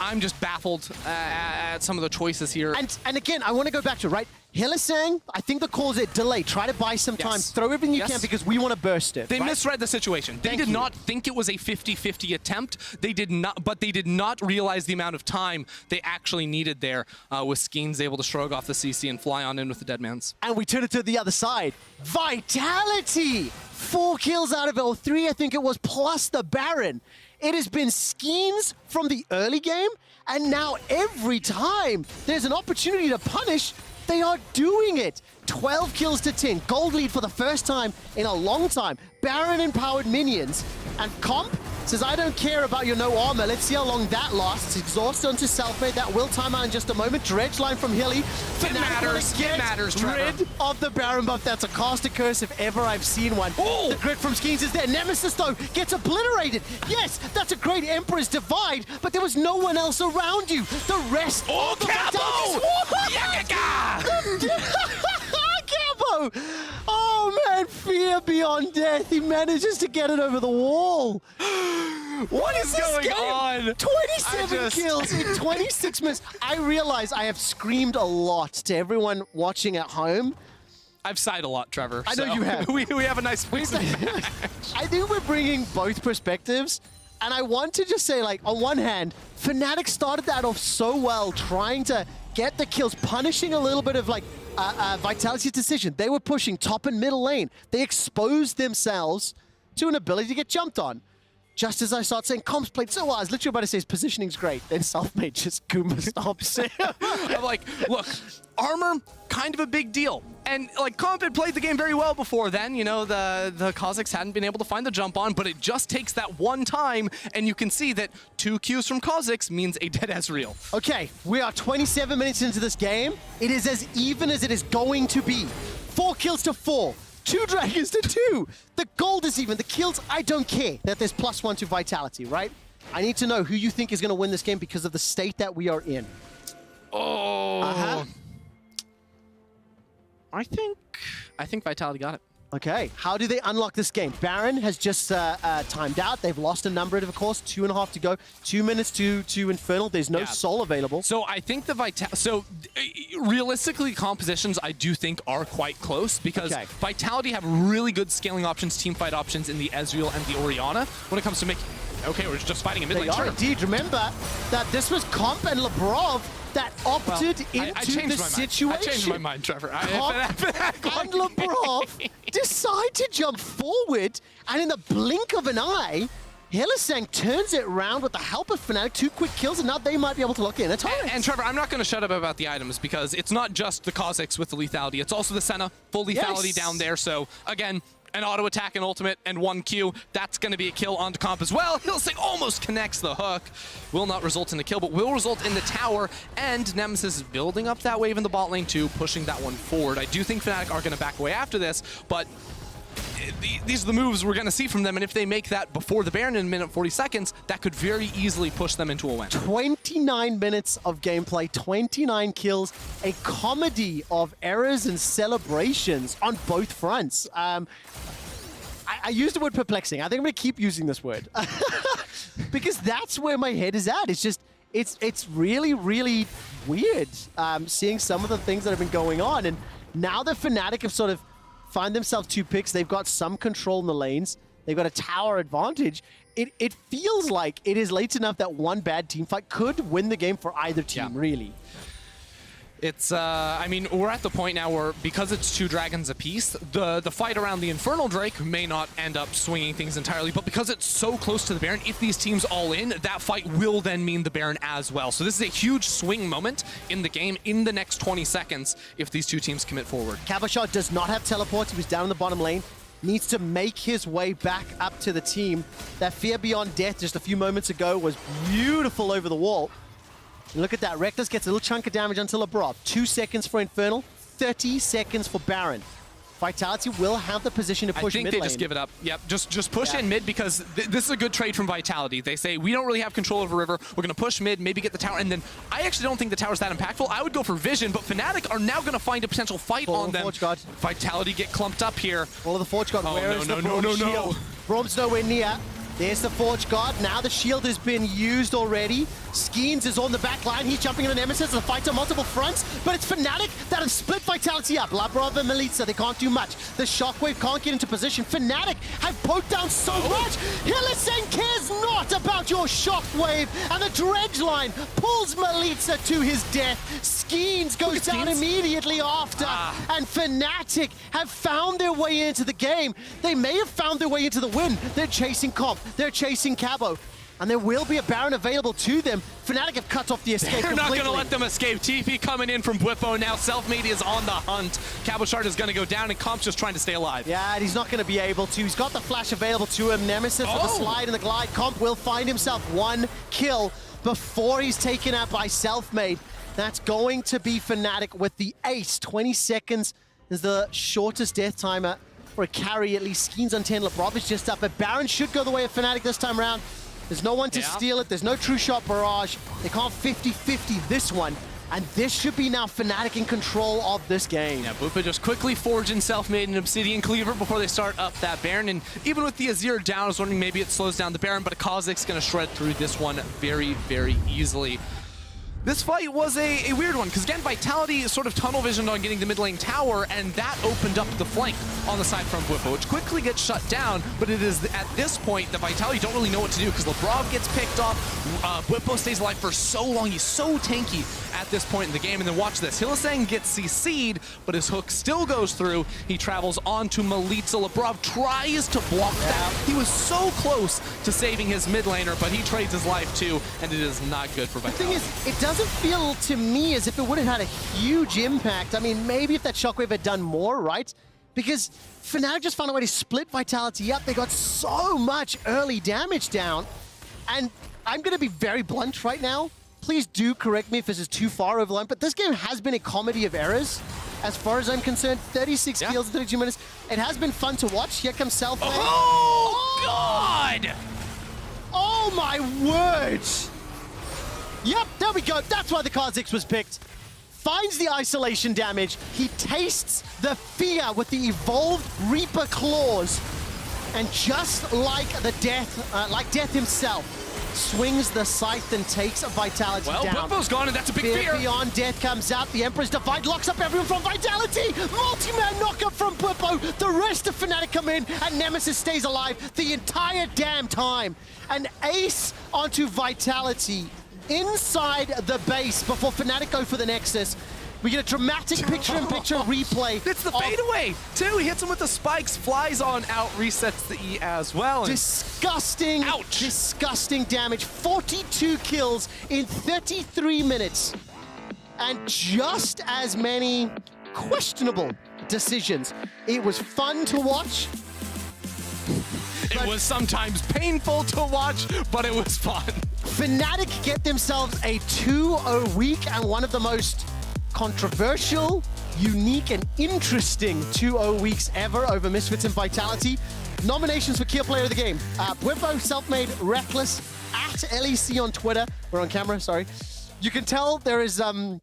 I'm just baffled at some of the choices here. And again, I want to go back to, right? Hillisang, I think the call is it delay. Try to buy some time. Throw everything you can because we want to burst it. They misread the situation. They did not think it was a 50-50 attempt. They did not, but they did not realize the amount of time they actually needed there with Skeens able to shrug off the CC and fly on in with the Deadmans. And we turn it to the other side. Vitality! 4 kills out of it, or 3 I think it was, plus the Baron. It has been Skeens from the early game, and now every time there's an opportunity to punish, they are doing it. 12 kills to 10. Gold lead for the first time in a long time. Baron empowered minions. And Comp says, I don't care about your no armor. Let's see how long that lasts. Exhaust onto Selfmade. That will time out in just a moment. Dredge line from Hilly. It matters, Trevor. Rid of the Baron buff. That's a caster curse if ever I've seen one. Oh! The grid from Skeens is there. Nemesis, though, gets obliterated. Yes, that's a great Emperor's Divide, but there was no one else around you. The rest of the Capo! Capo! Oh, man, fear beyond death. He manages to get it over the wall. What is going on? 27 kills in 26 minutes. I realize I have screamed a lot to everyone watching at home. I've sighed a lot, Trevor. I know you have. we have a nice mix. I think we're bringing both perspectives. And I want to just say, like, on one hand, Fnatic started that off so well, trying to get the kills, punishing a little bit of, like, Vitality's decision. They were pushing top and middle lane. They exposed themselves to an ability to get jumped on. Just as I start saying, Comp's played so well, I was literally about to say his positioning's great. Then Selfmade just Goomba stops him. I'm like, look, armor, kind of a big deal. And like Comp had played the game very well before then, you know, the Kazakhs hadn't been able to find the jump on, but it just takes that one time, and you can see that 2 Qs from Kazakhs means a dead Ezreal. Okay, we are 27 minutes into this game. It is as even as it is going to be. 4 kills to 4. 2 dragons to 2. The gold is even. The kills, I don't care that there's +1 to Vitality, right? I need to know who you think is going to win this game because of the state that we are in. Oh. I think Vitality got it. Okay, how do they unlock this game? Baron has just timed out. They've lost a number, of course. 2.5 to go. 2 minutes to Infernal. There's no soul available. So I think realistically, compositions I do think are quite close because Vitality have really good scaling options, teamfight options in the Ezreal and the Orianna when it comes to making. Okay, we're just fighting a mid lane. They are indeed. Remember that this was Comp and Lebrov that opted into the situation. I changed my mind, Trevor. Comp and Lebrov decide to jump forward, and in the blink of an eye, Hillisang turns it around with the help of Fnatic. 2 quick kills, and now they might be able to lock in a turret. And Trevor, I'm not going to shut up about the items because it's not just the Kazakhs with the lethality. It's also the Senna, full lethality down there. So, again, an auto attack and ultimate and 1 Q. That's going to be a kill onto Comp as well. Hillisang almost connects the hook. Will not result in the kill, but will result in the tower. And Nemesis is building up that wave in the bot lane too, pushing that one forward. I do think Fnatic are going to back away after this, but these are the moves we're going to see from them, and if they make that before the Baron in a minute 40 seconds, that could very easily push them into a win. 29 minutes of gameplay, 29 kills, a comedy of errors and celebrations on both fronts. I used the word perplexing. I think I'm going to keep using this word because that's where my head is at. It's just, it's really, really weird seeing some of the things that have been going on, and now the Fnatic have sort of find themselves 2 picks. They've got some control in the lanes. They've got a tower advantage. It feels like it is late enough that one bad team fight could win the game for either team, really. It's, I mean, we're at the point now where, because it's 2 dragons apiece, the fight around the Infernal Drake may not end up swinging things entirely, but because it's so close to the Baron, if these teams all in, that fight will then mean the Baron as well. So this is a huge swing moment in the game in the next 20 seconds if these 2 teams commit forward. Kavashar does not have teleports. He was down in the bottom lane. Needs to make his way back up to the team. That Fear Beyond Death just a few moments ago was beautiful over the wall. Look at that. Reckless gets a little chunk of damage onto Lebrov. 2 seconds for Infernal, 30 seconds for Baron. Vitality will have the position to push mid lane. I think they just give it up. Yep, just push in mid because this is a good trade from Vitality. They say, we don't really have control over River. We're going to push mid, maybe get the tower. And then I actually don't think the tower's that impactful. I would go for Vision, but Fnatic are now going to find a potential fight on them. Vitality get clumped up here. All of the Forge God. Oh, no. Brom's nowhere near. There's the Forge God. Now the shield has been used already. Skeens is on the back line. He's jumping in the Nemesis. The fight on multiple fronts, but it's Fnatic that have split Vitality up. Labrov and Melitza, they can't do much. The Shockwave can't get into position. Fnatic have poked down so much. Hylissang cares not about your Shockwave, and the Dredge line pulls Melitza to his death. Skeens goes down immediately after, and Fnatic have found their way into the game. They may have found their way into the win. They're chasing Comp, they're chasing Cabo, and there will be a Baron available to them. Fnatic have cut off the escape They're completely. not going to let them escape. TP coming in from Bwipo now. Selfmade is on the hunt. Cabo Shard is going to go down, and Comp's just trying to stay alive. Yeah, and he's not going to be able to. He's got the flash available to him. Nemesis with the slide and the glide. Comp will find himself one kill before he's taken out by Selfmade. That's going to be Fnatic with the ace. 20 seconds is the shortest death timer for a carry, at least. Skeens on 10. Labrov is just up, but Baron should go the way of Fnatic this time around. There's no one to steal it. There's no true shot barrage. They can't 50-50 this one. And this should be now Fnatic in control of this game. Yeah, Bwipo just quickly forged himself, made an Obsidian Cleaver before they start up that Baron. And even with the Azir down, I was wondering maybe it slows down the Baron, but Kha'Zix's going to shred through this one very, very easily. This fight was a weird one, because again, Vitality is sort of tunnel visioned on getting the mid lane tower, and that opened up the flank on the side from Bwipo, which quickly gets shut down, but it is at this point that Vitality don't really know what to do, because Labrov gets picked off, Bwipo stays alive for so long, he's so tanky at this point in the game, and then watch this, Hylissang gets CC'd, but his hook still goes through, he travels on to Melitza, Labrov tries to block that, he was so close to saving his mid laner, but he trades his life too, and it is not good for Vitality. The thing is, it doesn't feel to me as if it would have had a huge impact. I mean, maybe if that Shockwave had done more, right? Because Fnatic just found a way to split Vitality up. They got so much early damage down. And I'm going to be very blunt right now. Please do correct me if this is too far over the line, but this game has been a comedy of errors. As far as I'm concerned, 36 kills in 32 minutes. It has been fun to watch. Here comes Selfmade. Oh, God! Oh, my word! Yep, there we go. That's why the Kha'Zix was picked. Finds the isolation damage. He tastes the fear with the evolved Reaper claws. And just like the Death himself, swings the scythe and takes a Vitality down. Well, Bwipo's gone, and that's a big fear. Beyond Death comes out. The Emperor's Divide locks up everyone from Vitality. Multi-man knockup from Bwipo. The rest of Fnatic come in, and Nemesis stays alive the entire damn time. An ace onto Vitality inside the base before Fnatic go for the Nexus. We get a dramatic picture-in-picture replay. It's the fadeaway, too. He hits him with the spikes, flies on out, resets the E as well. Disgusting, disgusting damage. 42 kills in 33 minutes. And just as many questionable decisions. It was fun to watch. It was sometimes painful to watch, but it was fun. Fnatic get themselves a 2-0 week and one of the most controversial, unique, and interesting 2-0 weeks ever over Misfits and Vitality. Nominations for Key Player of the Game. Bwipo, Selfmade, Reckless, at LEC on Twitter. We're on camera, sorry. You can tell there's a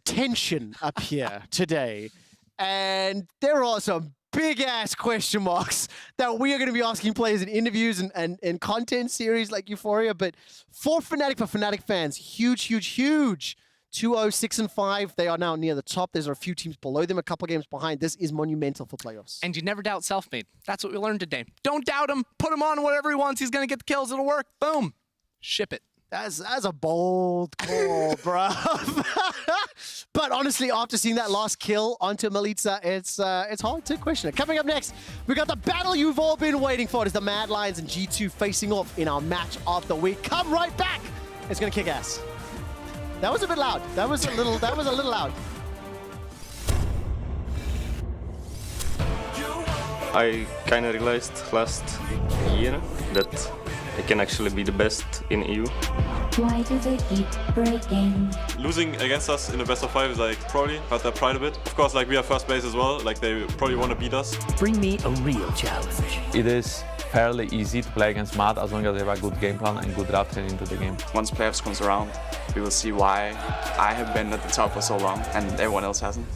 tension up here today. And there are some big-ass question marks that we are going to be asking players in interviews and content series like Euphoria. But for Fnatic fans, huge, huge, huge 2-0, 6-5. They are now near the top. There's a few teams below them, a couple games behind. This is monumental for playoffs. And you never doubt Selfmade. That's what we learned today. Don't doubt him. Put him on whatever he wants. He's going to get the kills. It'll work. Boom. Ship it. That's a bold call, bro. But honestly, after seeing that last kill onto Melitza, it's hard to question it. Coming up next, we got the battle you've all been waiting for. It is the Mad Lions and G2 facing off in our match of the week. Come right back. It's gonna kick ass. That was a bit loud. That was a little loud. I kind of realized last year that I can actually be the best in EU. Why do they keep breaking? Losing against us in the best of 5 is like probably hurt their pride a bit. Of course, like we are first place as well, like they probably want to beat us. Bring me a real challenge. It is fairly easy to play against Mad as long as they have a good game plan and good draft into the game. Once playoffs comes around, we will see why I have been at the top for so long and everyone else hasn't.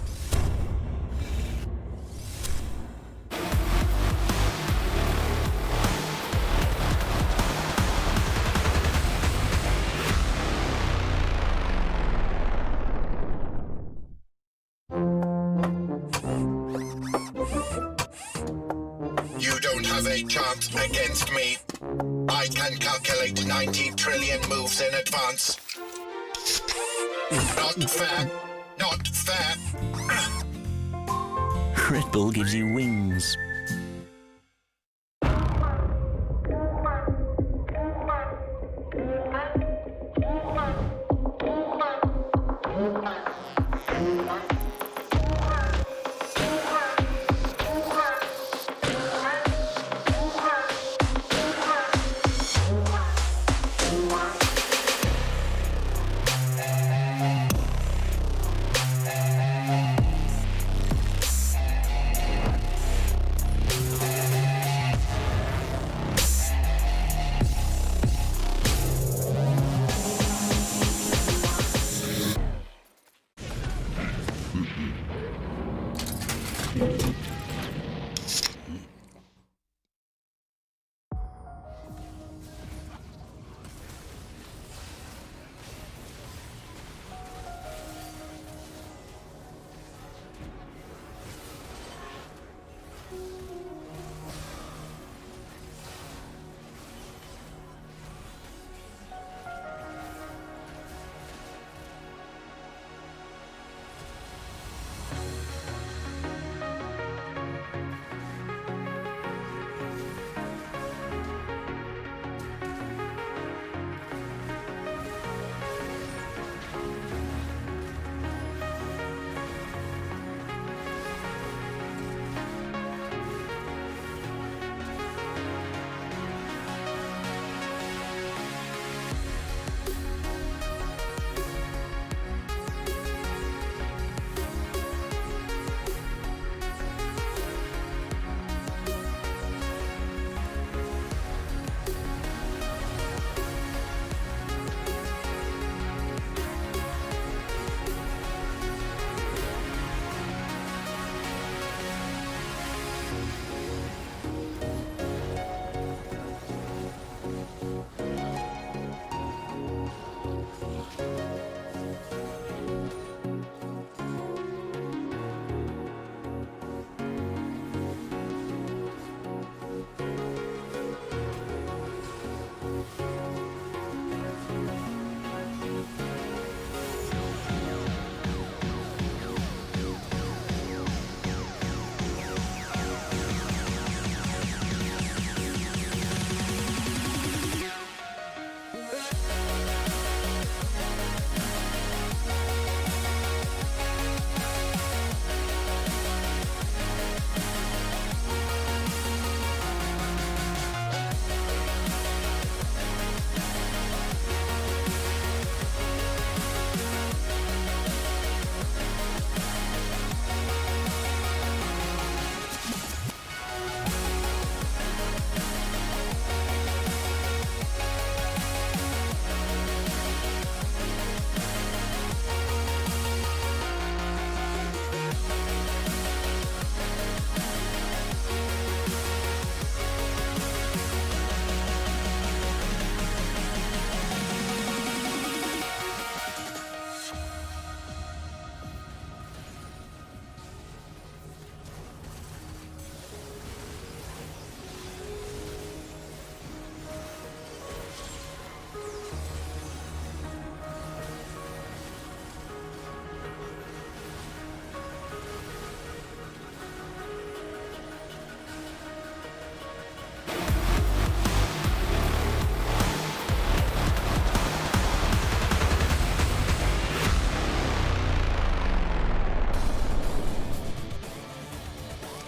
any chance against me. I can calculate 90 trillion moves in advance. Not fair. Not fair. Red Bull gives you wings.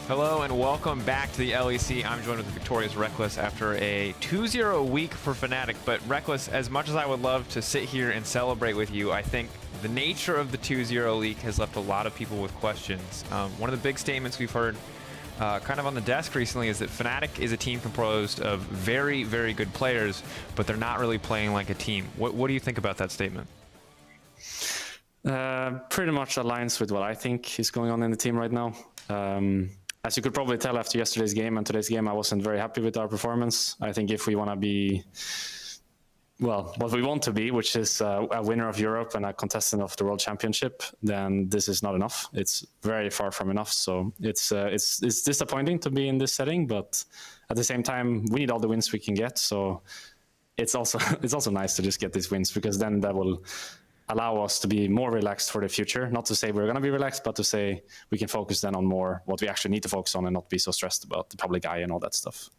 Hello and welcome back to the LEC. I'm joined with the victorious Reckless after a 2-0 week for Fnatic. But Reckless, as much as I would love to sit here and celebrate with you, I think the nature of the 2-0 leak has left a lot of people with questions. One of the big statements we've heard kind of on the desk recently is that Fnatic is a team composed of very, very good players, but they're not really playing like a team. What do you think about that statement? Pretty much aligns with what I think is going on in the team right now. As you could probably tell after yesterday's game and today's game, I wasn't very happy with our performance. I think if we want to be well, what we want to be, which is a winner of Europe and a contestant of the World Championship, then this is not enough. It's very far from enough. So it's disappointing to be in this setting, but at the same time, we need all the wins we can get. So it's also nice to just get these wins, because then that will allow us to be more relaxed for the future. Not to say we're going to be relaxed, but to say we can focus then on more what we actually need to focus on and not be so stressed about the public eye and all that stuff.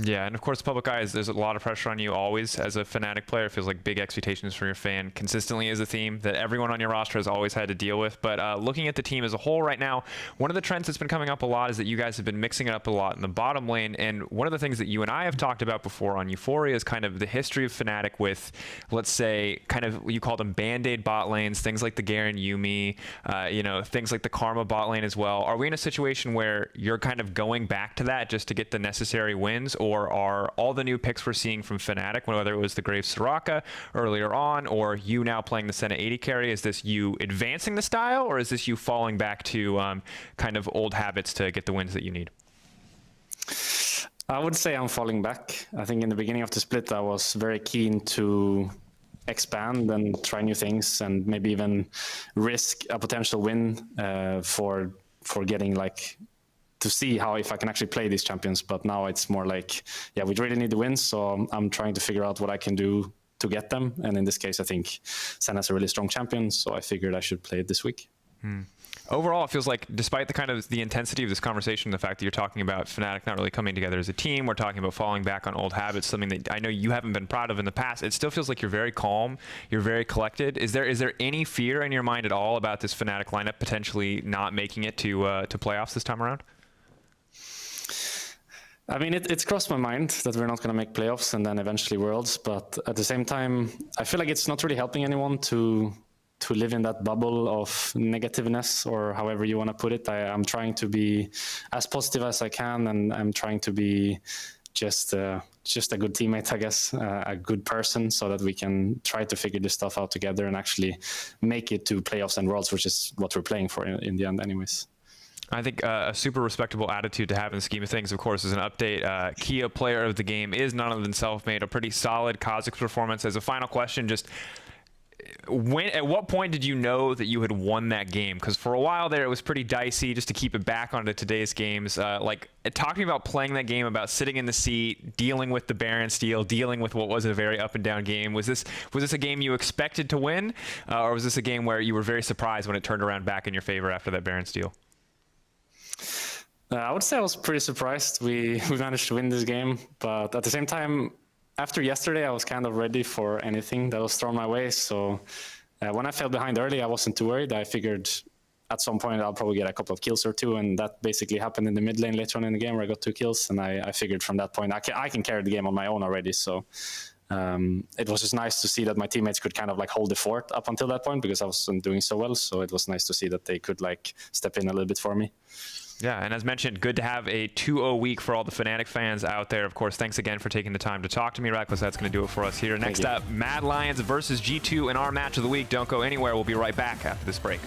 Yeah, and of course, the public eye, there's a lot of pressure on you always as a Fnatic player. It feels like big expectations from your fan consistently is a theme that everyone on your roster has always had to deal with. But looking at the team as a whole right now, one of the trends that's been coming up a lot is that you guys have been mixing it up a lot in the bottom lane. And one of the things that you and I have talked about before on Euphoria is kind of the history of Fnatic with, let's say, kind of, you call them Band-Aid bot lanes, things like the Garen Yuumi, things like the Karma bot lane as well. Are we in a situation where you're kind of going back to that just to get the necessary wins? Or are all the new picks we're seeing from Fnatic, whether it was the Graves Soraka earlier on, or you now playing the Senna 80 carry, is this you advancing the style, or is this you falling back to kind of old habits to get the wins that you need? I would say I'm falling back. I think in the beginning of the split, I was very keen to expand and try new things and maybe even risk a potential win for getting like to see how if I can actually play these champions. But now it's more like, yeah, we really need the wins, so I'm trying to figure out what I can do to get them. And in this case, I think Senna's a really strong champion, so I figured I should play it this week. Overall, it feels like, despite the kind of the intensity of this conversation, the fact that you're talking about Fnatic not really coming together as a team, we're talking about falling back on old habits, something that I know you haven't been proud of in the past. It still feels like you're very calm, you're very collected. Is there any fear in your mind at all about this Fnatic lineup potentially not making it to playoffs this time around? I mean, it's crossed my mind that we're not going to make playoffs and then eventually Worlds, but at the same time, I feel like it's not really helping anyone to live in that bubble of negativeness, or however you want to put it. I'm trying to be as positive as I can, and I'm trying to be just a good teammate, I guess, a good person, so that we can try to figure this stuff out together and actually make it to playoffs and Worlds, which is what we're playing for in the end anyways. I think a super respectable attitude to have in the scheme of things, of course, is an update. Kia player of the game is none other than Selfmade, a pretty solid Kha'Zix performance. As a final question, just at what point did you know that you had won that game? Because for a while there, it was pretty dicey. Just to keep it back onto today's games, like talking about playing that game, about sitting in the seat, dealing with the Baron steal, dealing with what was a very up and down game. Was this a game you expected to win, or was this a game where you were very surprised when it turned around back in your favor after that Baron steal? I would say I was pretty surprised we managed to win this game, but at the same time, after yesterday, I was kind of ready for anything that was thrown my way. So when I fell behind early, I wasn't too worried. I figured at some point I'll probably get a couple of kills or two, and that basically happened in the mid lane later on in the game where I got 2 kills, and I figured from that point I can carry the game on my own already. So it was just nice to see that my teammates could kind of like hold the fort up until that point, because I wasn't doing so well. So it was nice to see that they could like step in a little bit for me. Yeah, and as mentioned, good to have a 2-0 week for all the Fnatic fans out there. Of course, thanks again for taking the time to talk to me, Reckless. That's going to do it for us here. Next up, Mad Lions versus G2 in our match of the week. Don't go anywhere. We'll be right back after this break.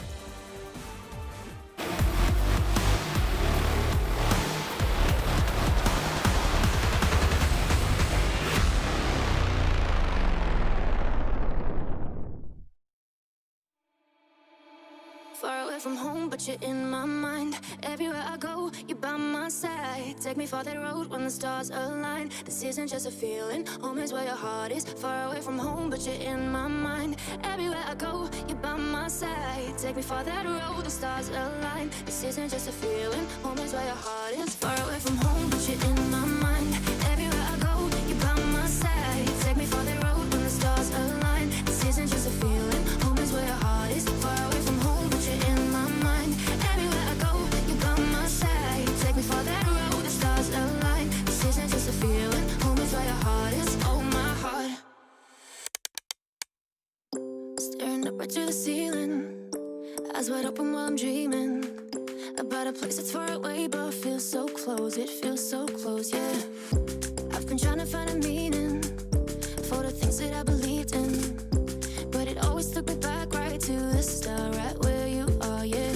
From home, but you're in my mind. Everywhere I go, you're by my side. Take me for that road when the stars align. This isn't just a feeling, home is where your heart is. Far away from home, but you're in my mind. Everywhere I go, you're by my side. Take me for that road, the stars align. This isn't just a feeling, home is where your heart is. Far away from home, but you're in my mind. Everywhere I go, you're by my side. Take me for that road when the stars align. This isn't just a feeling, home is where your heart is. Far away from home, but you're in my mind. Everywhere I go, you're by my side. Take me for that road, the stars align. This isn't just a feeling, home is where your heart is. Oh, my heart. Staring up right to the ceiling, eyes wide open while I'm dreaming about a place that's far away but feels so close. It feels so close, yeah. I've been trying to find a meaning for the things that I believed in, but it always took me back right to the start, right where you are, yeah.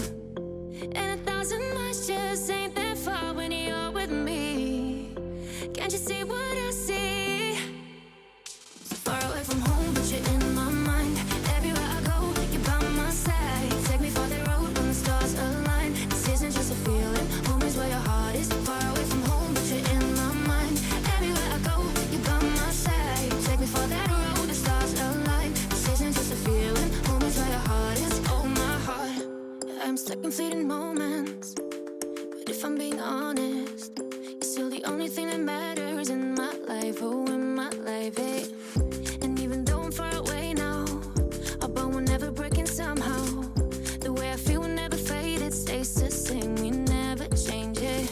And 1,000 miles just ain't that far when you're with me. Can't you see what I see? So far away from I'm stuck in fleeting moments. But if I'm being honest, you're still the only thing that matters in my life. Oh, in my life, eh? And even though I'm far away now, our bond will never break somehow. The way I feel will never fade, it stays the same, we never change it.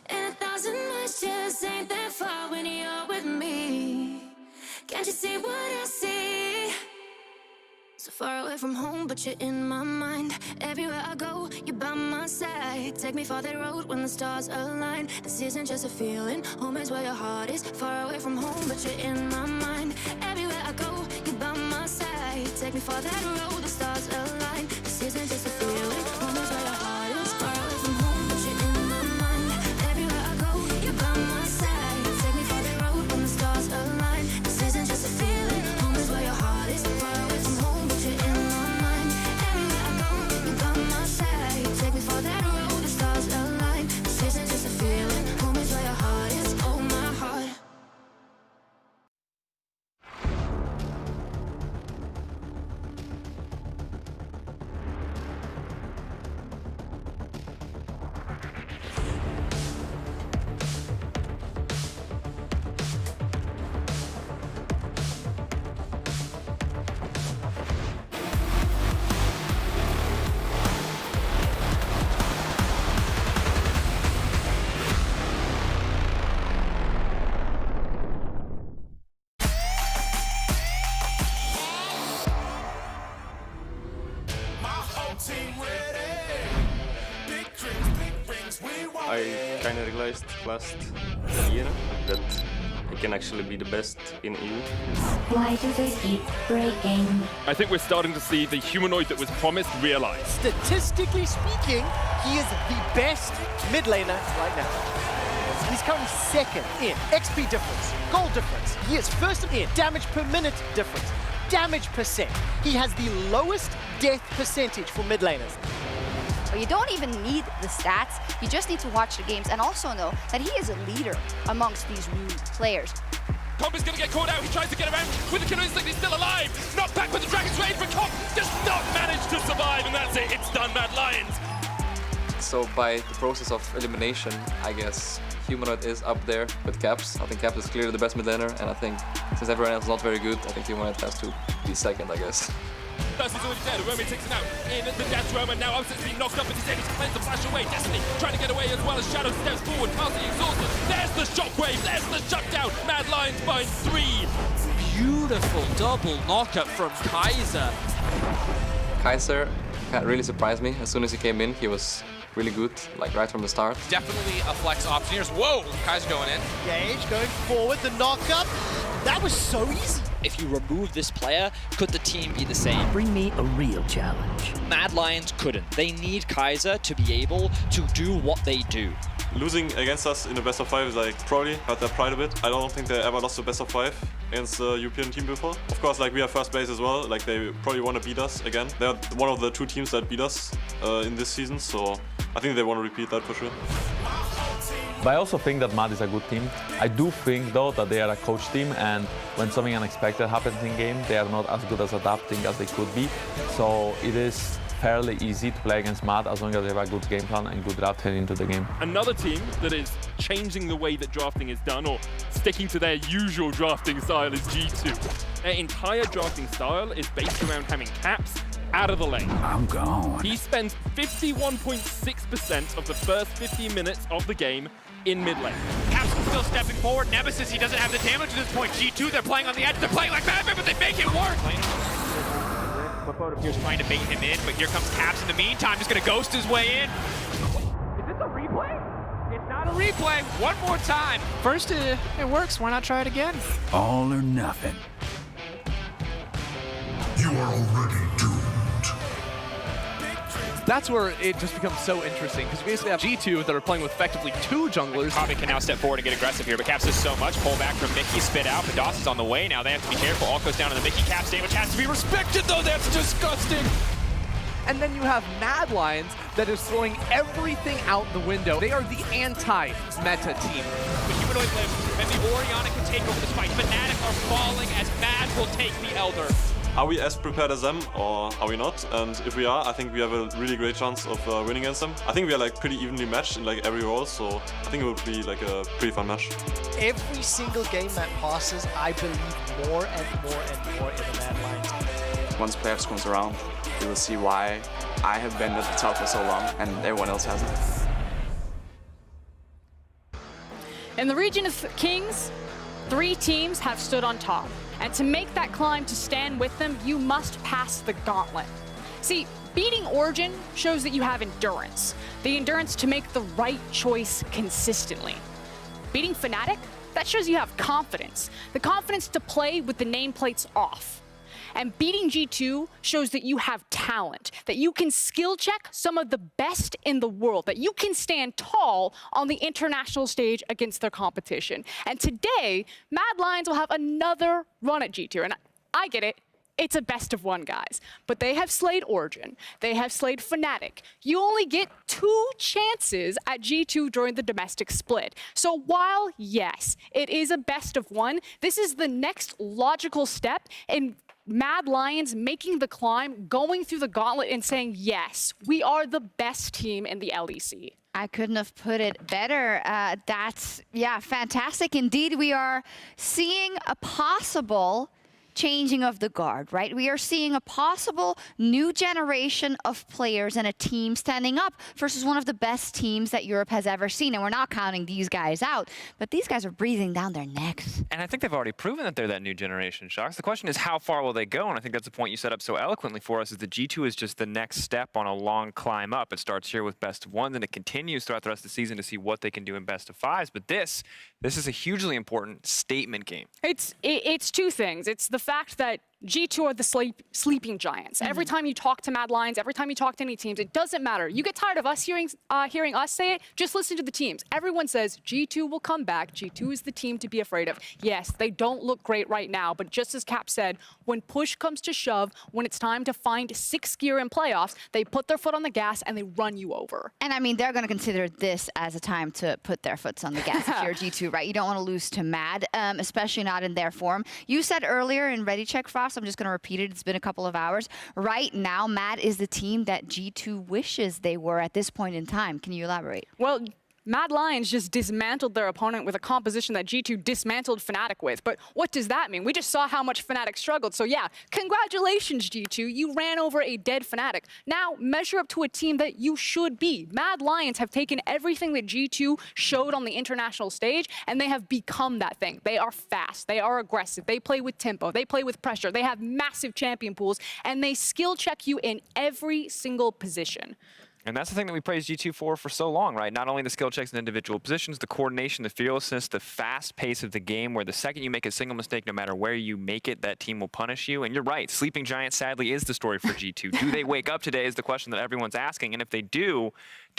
And 1,000 miles just ain't that far when you're with me. Can't you see what I see? So far away from home, but you're in my mind. Everywhere I go, you're by my side. Take me for that road when the stars align. This isn't just a feeling, home is where your heart is. Far away from home, but you're in my mind. Everywhere I go, you're by my side. Take me for that road, the stars align. This isn't just a feeling, home is where your heart is. Far away from home, but you're in my mind. Everywhere I go, you're by my side. Take me for that road when the stars align. This isn't just a feeling, home is where your heart is. Far away from home, but you're in my mind. Everywhere I go, you're by my side. Take me for that road, the stars align. This isn't just a feeling, home is where your heart is. Oh, my heart. I kind of realized last year that I can actually be the best in EU. Why do they keep breaking? I think we're starting to see the humanoid that was promised realized. Statistically speaking, he is the best mid laner right now. He's currently second in XP difference, goal difference. He is first in damage per minute difference, damage percent. He has the lowest death percentage for mid laners. But you don't even need the stats, you just need to watch the games and also know that he is a leader amongst these new players. Comp is going to get caught out, he tries to get around with the killer instinct, he's still alive! Not back with the Dragon's Rage, but Comp does not manage to survive, and that's it, it's done, Mad Lions! So by the process of elimination, I guess Humanoid is up there with Caps. I think Caps is clearly the best mid laner, and I think since everyone else is not very good, I think Humanoid has to be second, I guess. Dusty's already dead, Roman takes it out in the death room, and now Upset's being knocked up, but he's able to cleanse the flash away. Destiny trying to get away as well as Shadow steps forward, Castle exhausted. There's the shockwave, there's the shutdown. Mad Lions find 3. Beautiful double knockup from Kaiser. Kaiser really surprised me. As soon as he came in, he was really good, like right from the start. Definitely a flex option. Here's, whoa, Kaiser going in. Gage going forward, the knockup. That was so easy. If you remove this player, could the team be the same? Bring me a real challenge. Mad Lions couldn't. They need Kaiser to be able to do what they do. Losing against us in the best of 5 is like probably hurt their pride a bit. I don't think they ever lost the best of 5 against a European team before. Of course, like we are first place as well. Like they probably want to beat us again. They're one of the 2 teams that beat us in this season, so I think they want to repeat that for sure. But I also think that Mad is a good team. I do think, though, that they are a coach team, and when something unexpected happens in game, they are not as good as adapting as they could be. So it is fairly easy to play against Mad as long as they have a good game plan and good draft heading into the game. Another team that is changing the way that drafting is done, or sticking to their usual drafting style, is G2. Their entire drafting style is based around having Caps out of the lane. I'm gone. He spends 51.6% of the first 15 minutes of the game in mid lane. Caps is still stepping forward. Nemesis, he doesn't have the damage at this point. G2, they're playing on the edge. They're playing like Madman, but they make it work. Here's trying to bait him in, but here comes Caps in the meantime. Just going to ghost his way in. Is this a replay? It's not a replay. One more time. First, it works. Why not try it again? All or nothing. You are already doomed. That's where it just becomes so interesting, because we basically have G2 that are playing with effectively 2 junglers. Kobbe can now step forward and get aggressive here, but Caps does so much. Pull back from Mickey, spit out, but Doss is on the way now. They have to be careful. All goes down to the Mickey. Caps damage has to be respected, though. That's disgusting. And then you have Mad Lions that is throwing everything out the window. They are the anti-meta team. The Humanoid lives, and the Origen can take over this fight. Fnatic are falling as Mad will take the Elder. are we as prepared as them or are we not? And if we are, I think we have a really great chance of winning against them. I think we are like pretty evenly matched in like every role, so I think it would be like a pretty fun match. Every single game that passes, I believe more and more and more in the Mad Lions. Once playoffs comes around, you will see why I have been at the top for so long and everyone else hasn't. In the region of Kings, 3 teams have stood on top. And to make that climb to stand with them, you must pass the gauntlet. See, beating Origen shows that you have endurance. The endurance to make the right choice consistently. Beating Fnatic, that shows you have confidence. The confidence to play with the nameplates off. And beating G2 shows that you have talent, that you can skill check some of the best in the world, that you can stand tall on the international stage against their competition. And today, Mad Lions will have another run at G2. And I get it. It's a best of 1, guys. But they have slayed Origen. They have slayed Fnatic. You only get 2 chances at G2 during the domestic split. So while, yes, it is a best of 1, this is the next logical step in Mad Lions making the climb, going through the gauntlet and saying, yes, we are the best team in the LEC. I couldn't have put it better. That's, yeah, fantastic. Indeed, we are seeing a possible changing of the guard, right? We are seeing a possible new generation of players and a team standing up versus one of the best teams that Europe has ever seen. And we're not counting these guys out, but these guys are breathing down their necks. And I think they've already proven that they're that new generation, Shocks. The question is, how far will they go? And I think that's the point you set up so eloquently for us, is that G2 is just the next step on a long climb up. It starts here with best of 1s, and it continues throughout the rest of the season to see what they can do in best of 5s. But this is a hugely important statement game. It's 2 things. It's the fact that G2 are the sleeping giants. Every time you talk to Mad Lions, every time you talk to any teams, it doesn't matter. You get tired of us hearing us say it, just listen to the teams. Everyone says G2 will come back. G2 is the team to be afraid of. Yes, they don't look great right now, but just as Cap said, when push comes to shove, when it's time to find 6th gear in playoffs, they put their foot on the gas and they run you over. And I mean, they're going to consider this as a time to put their foots on the gas if you're G2, right? You don't want to lose to Mad, especially not in their form. You said earlier in Ready Check Frost, I'm just going to repeat it. It's been a couple of hours. Right now, Mad is the team that G2 wishes they were at this point in time. Can you elaborate? Well, Mad Lions just dismantled their opponent with a composition that G2 dismantled Fnatic with. But what does that mean? We just saw how much Fnatic struggled. So yeah, congratulations, G2. You ran over a dead Fnatic. Now measure up to a team that you should be. Mad Lions have taken everything that G2 showed on the international stage, and they have become that thing. They are fast. They are aggressive. They play with tempo. They play with pressure. They have massive champion pools, and they skill check you in every single position. And that's the thing that we praised G2 for so long, right? Not only the skill checks in individual positions, the coordination, the fearlessness, the fast pace of the game, where the second you make a single mistake, no matter where you make it, that team will punish you. And you're right, Sleeping Giant sadly is the story for G2. Do they wake up today is the question that everyone's asking. And if they do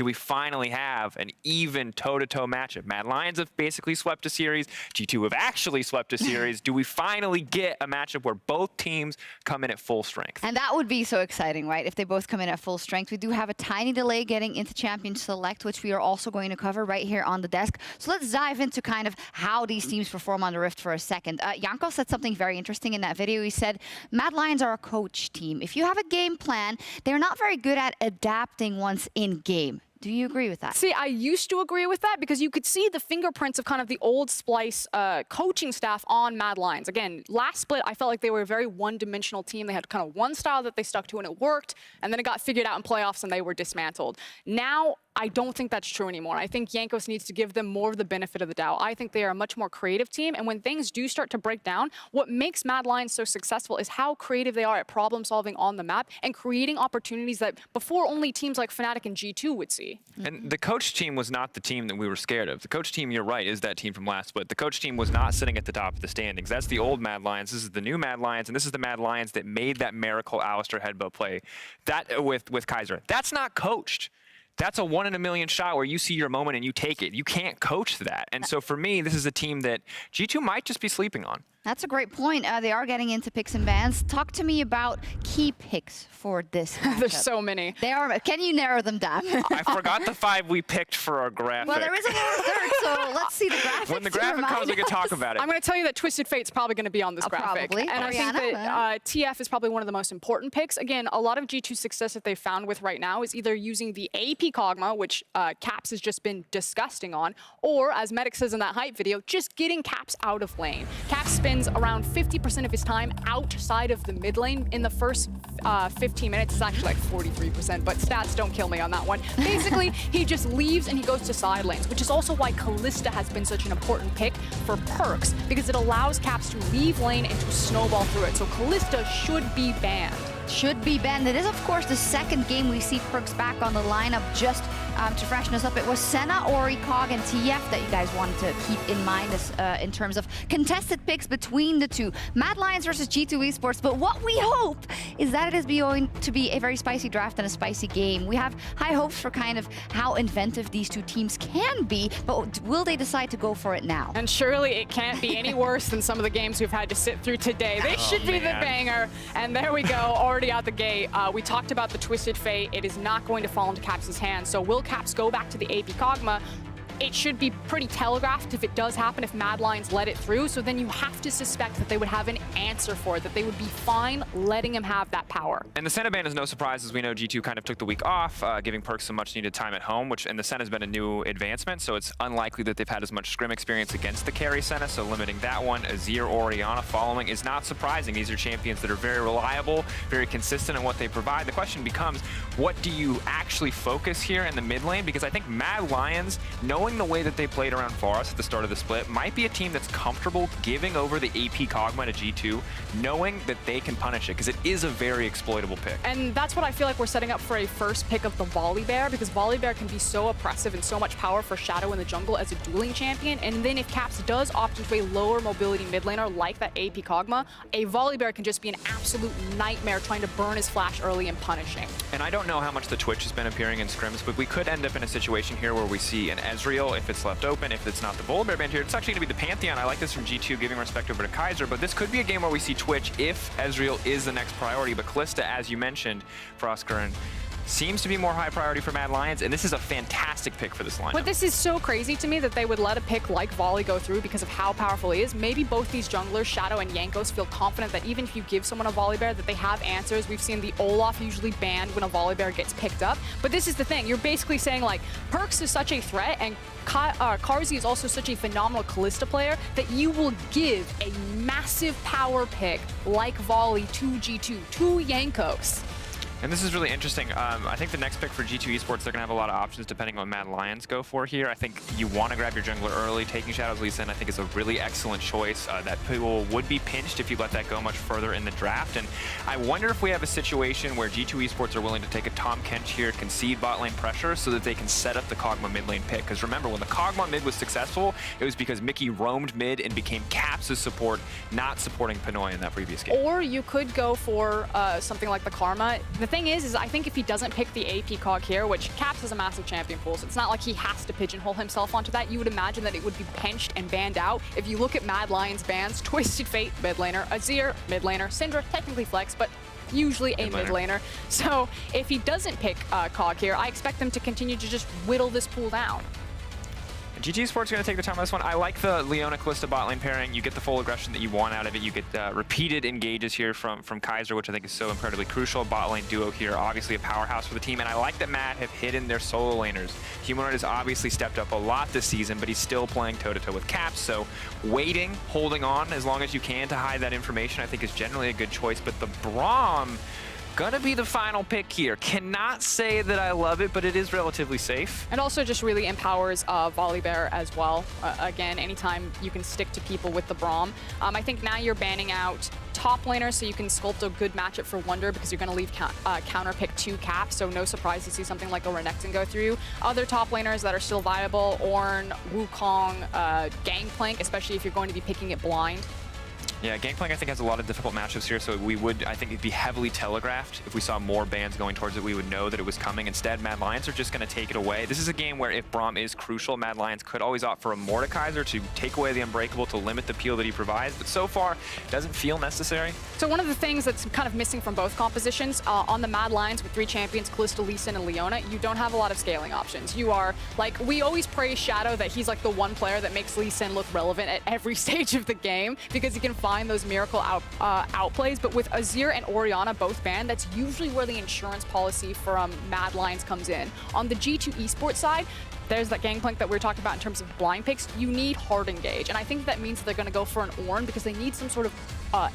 we finally have an even toe-to-toe matchup? Mad Lions have basically swept a series. G2 have actually swept a series. Do we finally get a matchup where both teams come in at full strength? And that would be so exciting, right? If they both come in at full strength. We do have a tiny delay getting into Champion Select, which we are also going to cover right here on the desk. So let's dive into kind of how these teams perform on the Rift for a second. Janko said something very interesting in that video. He said, Mad Lions are a coach team. If you have a game plan, they're not very good at adapting once in game. Do you agree with that? See, I used to agree with that because you could see the fingerprints of kind of the old Splice coaching staff on Mad Lions. Again, last split, I felt like they were a very one-dimensional team. They had kind of one style that they stuck to and it worked, and then it got figured out in playoffs and they were dismantled. Now, I don't think that's true anymore. I think Jankos needs to give them more of the benefit of the doubt. I think they are a much more creative team, and when things do start to break down, what makes Mad Lions so successful is how creative they are at problem solving on the map and creating opportunities that before only teams like Fnatic and G2 would see. And the coach team was not the team that we were scared of. The coach team, you're right, is that team from last split. The coach team was not sitting at the top of the standings. That's the old Mad Lions. This is the new Mad Lions, and this is the Mad Lions that made that miracle Alistair headbutt play that with Kaiser. That's not coached. That's a 1 in a million shot where you see your moment and you take it. You can't coach that. And so for me, this is a team that G2 might just be sleeping on. That's a great point. They are getting into picks and bans. Talk to me about key picks for this matchup. There's so many. They are. Can you narrow them down? I forgot the 5 we picked for our graphic. Well, there is a lower third, so let's see the graphic. When the graphic comes, we can talk about it. I'm going to tell you that Twisted Fate's probably going to be on this graphic. Probably. And I think that TF is probably one of the most important picks. Again, a lot of G2 success that they've found with right now is either using the AP Kog'Maw, which Caps has just been disgusting on, or, as Medic says in that hype video, just getting Caps out of lane. Caps spends around 50% of his time outside of the mid lane. In the first 15 minutes, it's actually like 43%, but stats don't kill me on that one. Basically, he just leaves and he goes to side lanes, which is also why Kalista has been such an important pick for perks, because it allows Caps to leave lane and to snowball through it. So Kalista should be banned. Should be banned. It is, of course, the second game we see Perks back on the lineup. Just to freshen us up, it was Senna, Ori, Kog, and TF that you guys wanted to keep in mind as, in terms of contested picks between the two. Mad Lions versus G2 Esports, but what we hope is that it is going to be a very spicy draft and a spicy game. We have high hopes for kind of how inventive these two teams can be, but will they decide to go for it now? And surely it can't be any worse than some of the games we've had to sit through today. They should be the banger. And there we go, already out the gate. We talked about the Twisted Fate. It is not going to fall into Caps' hands. So will Caps go back to the AP Kog'Maw? It should be pretty telegraphed if it does happen, if Mad Lions let it through. So then you have to suspect that they would have an answer for it, that they would be fine letting him have that power. And the Senna ban is no surprise, as we know G2 kind of took the week off, giving Perks some much needed time at home, which in the Senna has been a new advancement, so it's unlikely that they've had as much scrim experience against the carry Senna, so limiting that one. Azir or Oriana following is not surprising. These are champions that are very reliable, very consistent in what they provide. The question becomes, what do you actually focus here in the mid lane? Because I think Mad Lions, knowing the way that they played around Forest at the start of the split, might be a team that's comfortable giving over the AP Kog'Maw to G2, knowing that they can punish it, because it is a very exploitable pick. And that's what I feel like we're setting up for a first pick of the Volibear, because Volibear can be so oppressive and so much power for Shadow in the jungle as a dueling champion. And then if Caps does opt into a lower mobility mid laner like that AP Kog'Maw, a Volibear can just be an absolute nightmare trying to burn his flash early and punishing. And I don't know how much the Twitch has been appearing in scrims, but we could end up in a situation here where we see an Ezreal, if it's left open, if it's not the Volibear band here, it's actually going to be the Pantheon. I like this from G2, giving respect over to Kaiser, but this could be a game where we see Twitch if Ezreal is the next priority. But Kalista, as you mentioned, FLICKR, seems to be more high priority for Mad Lions, and this is a fantastic pick for this lineup. But this is so crazy to me that they would let a pick like Volley go through because of how powerful he is. Maybe both these junglers, Shadow and Jankos, feel confident that even if you give someone a Volibear, that they have answers. We've seen the Olaf usually banned when a Volibear gets picked up. But this is the thing. You're basically saying, like, Perks is such a threat, and Karzi is also such a phenomenal Kalista player that you will give a massive power pick like Volley to G2, to Jankos. And this is really interesting. I think the next pick for G2 Esports, they're going to have a lot of options depending on what Mad Lions go for here. I think you want to grab your jungler early. Taking Shadow's Lee Sin, I think, is a really excellent choice. That pool would be pinched if you let that go much further in the draft. And I wonder if we have a situation where G2 Esports are willing to take a Tahm Kench here, concede bot lane pressure so that they can set up the Kog'Maw mid lane pick. Because remember, when the Kog'Maw mid was successful, it was because Mickey roamed mid and became Caps' support, not supporting Pinoy in that previous game. Or you could go for something like the Karma. The thing is I think if he doesn't pick the AP Kog here, which Caps is a massive champion pool, so it's not like he has to pigeonhole himself onto that. You would imagine that it would be pinched and banned out. If you look at Mad Lions bans, Twisted Fate, mid laner, Azir, mid laner, Syndra, technically Flex, but usually a mid laner. So if he doesn't pick Kog here, I expect them to continue to just whittle this pool down. GT Sports going to take the time on this one. I like the Leona Kalista bot lane pairing. You get the full aggression that you want out of it. You get repeated engages here from Kaiser, which I think is so incredibly crucial. Bot lane duo here, obviously a powerhouse for the team. And I like that Mad have hidden their solo laners. Humanoid has obviously stepped up a lot this season, but he's still playing toe-to-toe with Caps. So waiting, holding on as long as you can to hide that information, I think is generally a good choice. But the Braum, gonna be the final pick here. Cannot say that I love it, but it is relatively safe. And also just really empowers Volibear as well. Again, anytime you can stick to people with the Braum. I think now you're banning out top laners so you can sculpt a good matchup for Wonder because you're gonna leave counter pick 2 Caps, so no surprise to see something like a Renekton go through. Other top laners that are still viable, Ornn, Wukong, Gangplank, especially if you're going to be picking it blind. Yeah, Gangplank I think has a lot of difficult matchups here, so we would, I think it'd be heavily telegraphed. If we saw more bans going towards it, we would know that it was coming. Instead, Mad Lions are just going to take it away. This is a game where if Braum is crucial, Mad Lions could always opt for a Mordekaiser to take away the Unbreakable to limit the peel that he provides, but so far, it doesn't feel necessary. So one of the things that's kind of missing from both compositions, on the Mad Lions with 3 champions, Kalista, Lee Sin, and Leona, you don't have a lot of scaling options. You are, like, we always praise Shadow that he's like the one player that makes Lee Sin look relevant at every stage of the game because he can find those miracle outplays, but with Azir and Oriana both banned, that's usually where the insurance policy from Mad Lions comes in. On the G2 Esports side, there's that Gangplank that we were talking about in terms of blind picks. You need hard engage, and I think that means that they're going to go for an Ornn because they need some sort of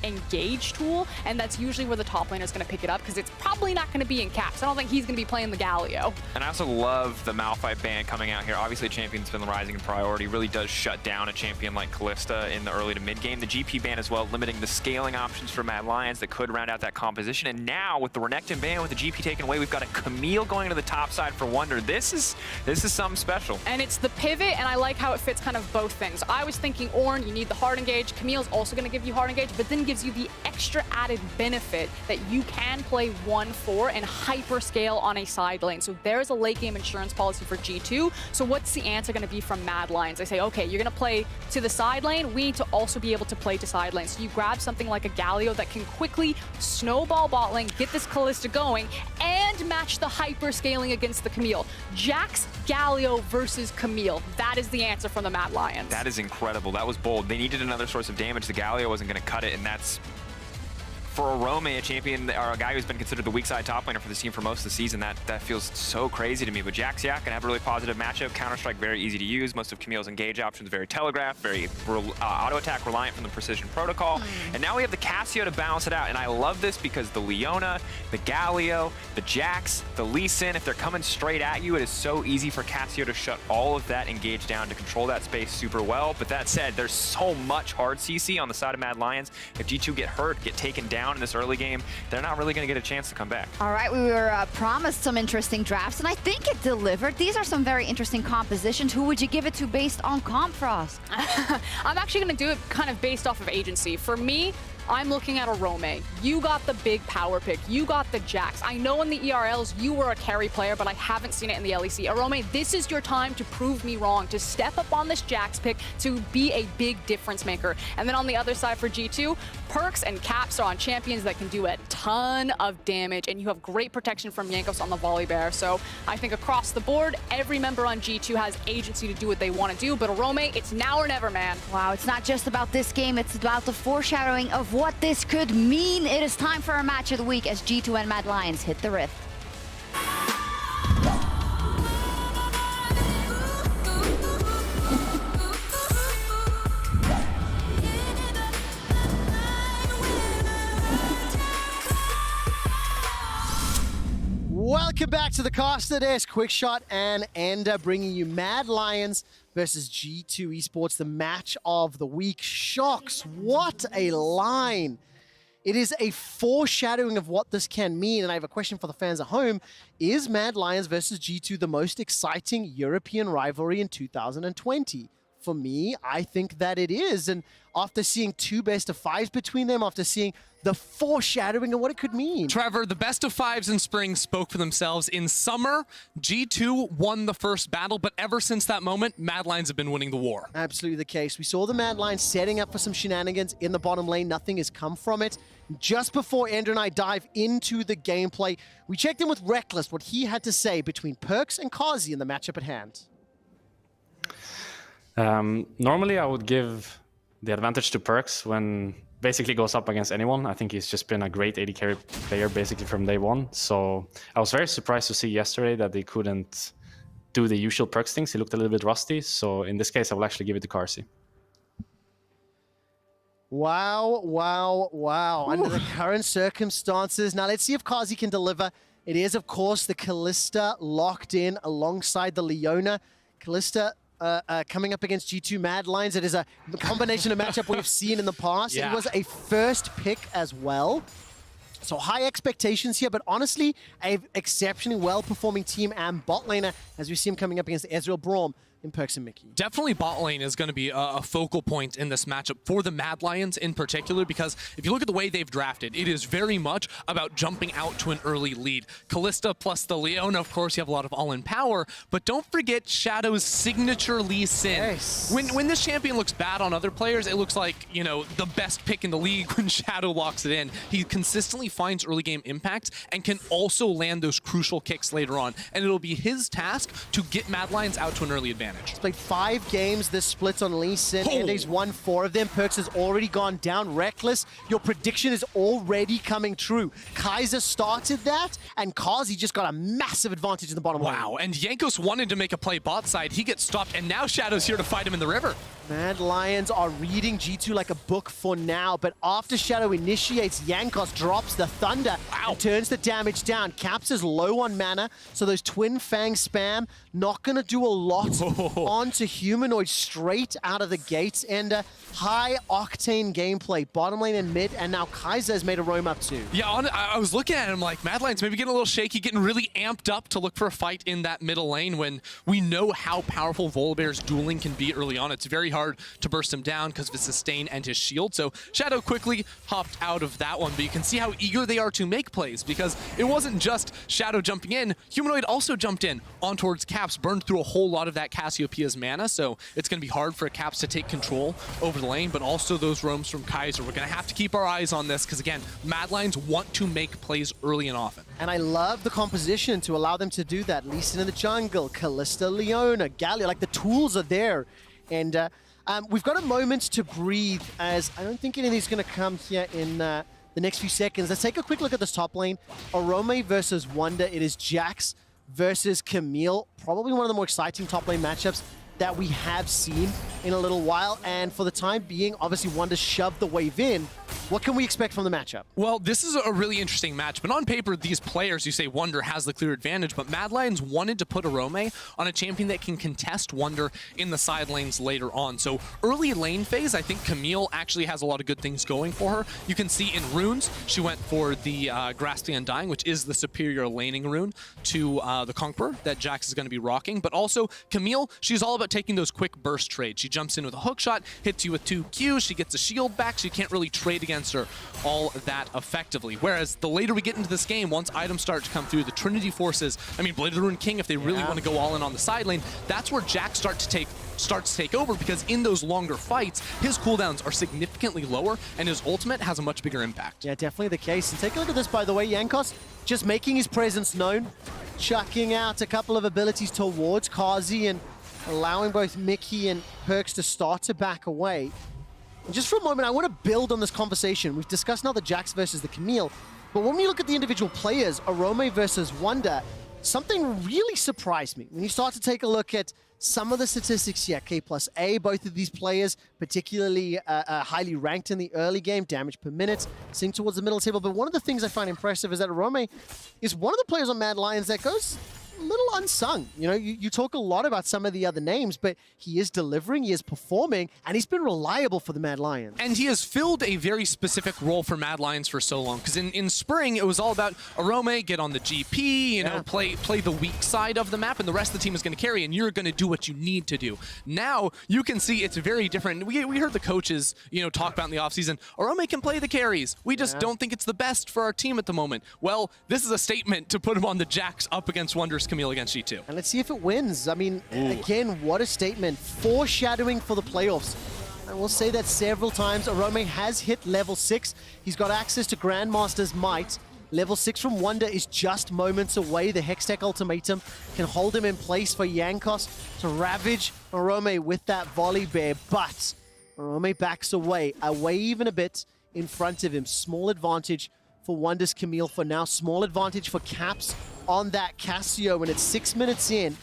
engage tool, and that's usually where the top laner is going to pick it up because it's probably not going to be in caps. I don't think he's going to be playing the Galio. And I also love the Malphite ban coming out here. Obviously, champion's been rising in priority, really does shut down a champion like Kalista in the early to mid game. The GP ban as well, limiting the scaling options for Mad Lions that could round out that composition. And now with the Renekton ban, with the GP taken away, we've got a Camille going to the top side for Wonder. This is something special. And it's the pivot, and I like how it fits kind of both things. I was thinking Ornn, you need the hard engage. Camille's also going to give you hard engage, but then gives you the extra added benefit that you can play 1-4 and hyper scale on a side lane. So there's a late game insurance policy for G2. So what's the answer going to be from Mad Lions? They say, okay, you're going to play to the side lane. We need to also be able to play to side lane. So you grab something like a Galio that can quickly snowball bot lane, get this Kalista going, and match the hyper scaling against the Camille. Jax, Galio versus Camille. That is the answer from the Mad Lions. That is incredible. That was bold. They needed another source of damage. The Galio wasn't going to cut it, and that's for a Rome, a champion, or a guy who's been considered the weak side top laner for this team for most of the season. That feels so crazy to me. But Jax, yeah, can have a really positive matchup. Counter-Strike, very easy to use. Most of Camille's engage options, very telegraphed, very auto-attack reliant from the precision protocol. And now we have the Cassio to balance it out. And I love this because the Leona, the Galio, the Jax, the Lee Sin, if they're coming straight at you, it is so easy for Cassio to shut all of that engage down to control that space super well. But that said, there's so much hard CC on the side of Mad Lions. If G2 get hurt, get taken down in this early game, they're not really going to get a chance to come back. All right, we were promised some interesting drafts, and I think it delivered. These are some very interesting compositions. Who would you give it to based on comp, Frost? I'm actually going to do it kind of based off of agency. For me, I'm looking at a Rome. You got the big power pick. You got the Jax. I know in the ERLs you were a carry player, but I haven't seen it in the LEC. Arome, this is your time to prove me wrong, to step up on this Jax pick, to be a big difference maker. And then on the other side for G2, perks and caps are on champions that can do a ton of damage, and you have great protection from Jankos on the Volley Bear. So I think across the board, every member on G2 has agency to do what they want to do, but Arome, it's now or never, man. Wow, it's not just about this game, it's about the foreshadowing of what this could mean. It is time for our match of the week as G2 and Mad Lions hit the rift. Welcome back to the Caster Desk. Quick Shot and Ender bringing you Mad Lions versus G2 Esports, the match of the week. Shocks, what a line. It is a foreshadowing of what this can mean, and I have a question for the fans at home. Is Mad Lions versus G2 the most exciting European rivalry in 2020? For me, I think that it is, and after seeing 2 best-of-5s between them, after seeing the foreshadowing of what it could mean. Trevor, the best-of-5s in spring spoke for themselves. In summer, G2 won the first battle, but ever since that moment, Mad Lions have been winning the war. Absolutely the case. We saw the Mad Lions setting up for some shenanigans in the bottom lane. Nothing has come from it. Just before Ender and I dive into the gameplay, we checked in with Reckless, what he had to say between Perks and Kazi in the matchup at hand. Normally, I would give the advantage to Perks when basically goes up against anyone. I think he's just been a great AD carry player basically from day one. So I was very surprised to see yesterday that they couldn't do the usual Perks things. He looked a little bit rusty. So in this case, I will actually give it to Karsi. Wow, wow, wow. Under the current circumstances. Now let's see if Kazi can deliver. It is, of course, the Kalista locked in alongside the Leona. Kalista coming up against G2 Mad Lions. It is a combination of matchup we've seen in the past. Yeah. It was a first pick as well. So high expectations here, but honestly, an exceptionally well-performing team and bot laner as we see him coming up against Ezreal Braum. in Perks and Mickey. Definitely bot lane is going to be a focal point in this matchup for the Mad Lions in particular, because if you look at the way they've drafted, it is very much about jumping out to an early lead. Kalista plus the Leona, of course, you have a lot of all-in power, but don't forget Shadow's signature Lee Sin. Yes. When this champion looks bad on other players, it looks like, you know, the best pick in the league when Shadow locks it in. He consistently finds early game impact and can also land those crucial kicks later on, and it'll be his task to get Mad Lions out to an early advantage. He's played 5 games this split on Lee Sin, and he's won 4 of them. Perks has already gone down. Reckless, your prediction is already coming true. Kaiser started that, and Kazi just got a massive advantage in the bottom lane. Wow, and Jankos wanted to make a play bot side. He gets stopped, and now Shadow's here to fight him in the river. Mad Lions are reading G2 like a book for now, but after Shadow initiates, Jankos drops the Thunder and turns the damage down. Caps is low on mana, so those Twin Fang spam not going to do a lot onto Humanoid straight out of the gates, and high octane gameplay, bottom lane and mid, and now Kaiser has made a roam up too. Yeah, I was looking at him like, Mad Lions maybe getting a little shaky, getting really amped up to look for a fight in that middle lane when we know how powerful Volibear's dueling can be early on. It's very hard to burst him down because of his sustain and his shield. So Shadow quickly hopped out of that one, but you can see how eager they are to make plays, because it wasn't just Shadow jumping in. Humanoid also jumped in on towards Caps, burned through a whole lot of that Cassiopeia's mana, so it's going to be hard for Caps to take control over the lane, but also those roams from Kaiser. We're going to have to keep our eyes on this because, again, Mad Lions want to make plays early and often. And I love the composition to allow them to do that. Lee Sin in the jungle, Kalista, Leona, Gallia, like the tools are there. And we've got a moment to breathe, as I don't think anything's going to come here in the next few seconds. Let's take a quick look at this top lane. Orome versus Wonder. It is Jax versus Camille. Probably one of the more exciting top lane matchups that we have seen in a little while. And for the time being, obviously Wonder shoved the wave in. What can we expect from the matchup? Well, this is a really interesting match, but on paper, these players, you say Wonder has the clear advantage, but Mad Lions wanted to put Orome on a champion that can contest Wonder in the side lanes later on. So early lane phase, I think Camille actually has a lot of good things going for her. You can see in runes, she went for the Grasp the Undying, which is the superior laning rune to the Conqueror that Jax is going to be rocking, but also Camille, she's all about taking those quick burst trades. She jumps in with a hook shot, hits you with 2 Qs, she gets a shield back, so you can't really trade against her all that effectively. Whereas the later we get into this game, once items start to come through, the Trinity Forces, I mean, Blade of the Ruined King, if they really want to go all in on the side lane, that's where Jax starts to take over, because in those longer fights, his cooldowns are significantly lower, and his ultimate has a much bigger impact. Yeah, definitely the case. And take a look at this, by the way. Jankos just making his presence known, chucking out a couple of abilities towards Kazi and allowing both Mickey and Perks to start to back away. And just for a moment, I want to build on this conversation. We've discussed now the Jax versus the Camille, but when we look at the individual players, Orome versus Wonder, something really surprised me. When you start to take a look at some of the statistics here, K+A, both of these players, particularly highly ranked in the early game, damage per minute, sink towards the middle table. But one of the things I find impressive is that Orome is one of the players on Mad Lions that goes a little unsung. You know, you talk a lot about some of the other names, but he is delivering, he is performing, and he's been reliable for the Mad Lions. And he has filled a very specific role for Mad Lions for so long, because in spring, it was all about Orome, get on the GP, you know, play the weak side of the map, and the rest of the team is going to carry, and you're going to do what you need to do. Now, you can see it's very different. We heard the coaches, you know, talk about in the offseason, Orome can play the carries. We just don't think it's the best for our team at the moment. Well, this is a statement to put him on the Jax up against Wonder's Camille against G2. And let's see if it wins. I mean, again, what a statement. Foreshadowing for the playoffs. I will say that several times. Orome has hit level 6. He's got access to Grandmaster's Might. Level 6 from Wonder is just moments away. The Hextech Ultimatum can hold him in place for Jankos to ravage Orome with that volley bear. But Orome backs away even a bit in front of him. Small advantage for Wonder's Camille for now. Small advantage for Caps on that Cassio, and it's 6 minutes in.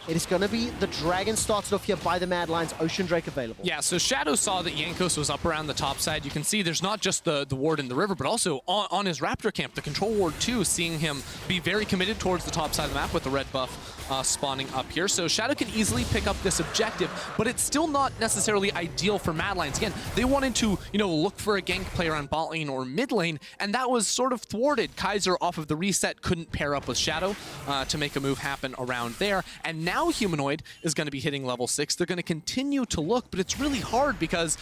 It is going to be the Dragon started off here by the Mad Lions. Ocean Drake available. Yeah, so Shadow saw that Jankos was up around the top side. You can see there's not just the ward in the river, but also on his Raptor camp, the control ward too, seeing him be very committed towards the top side of the map with the red buff spawning up here. So Shadow can easily pick up this objective, but it's still not necessarily ideal for Mad Lions. Again, they wanted to, you know, look for a gank player on bot lane or mid lane, and that was sort of thwarted. Kaiser off of the reset couldn't pair up with Shadow to make a move happen around there, and now Humanoid is going to be hitting level 6. They're going to continue to look, but it's really hard because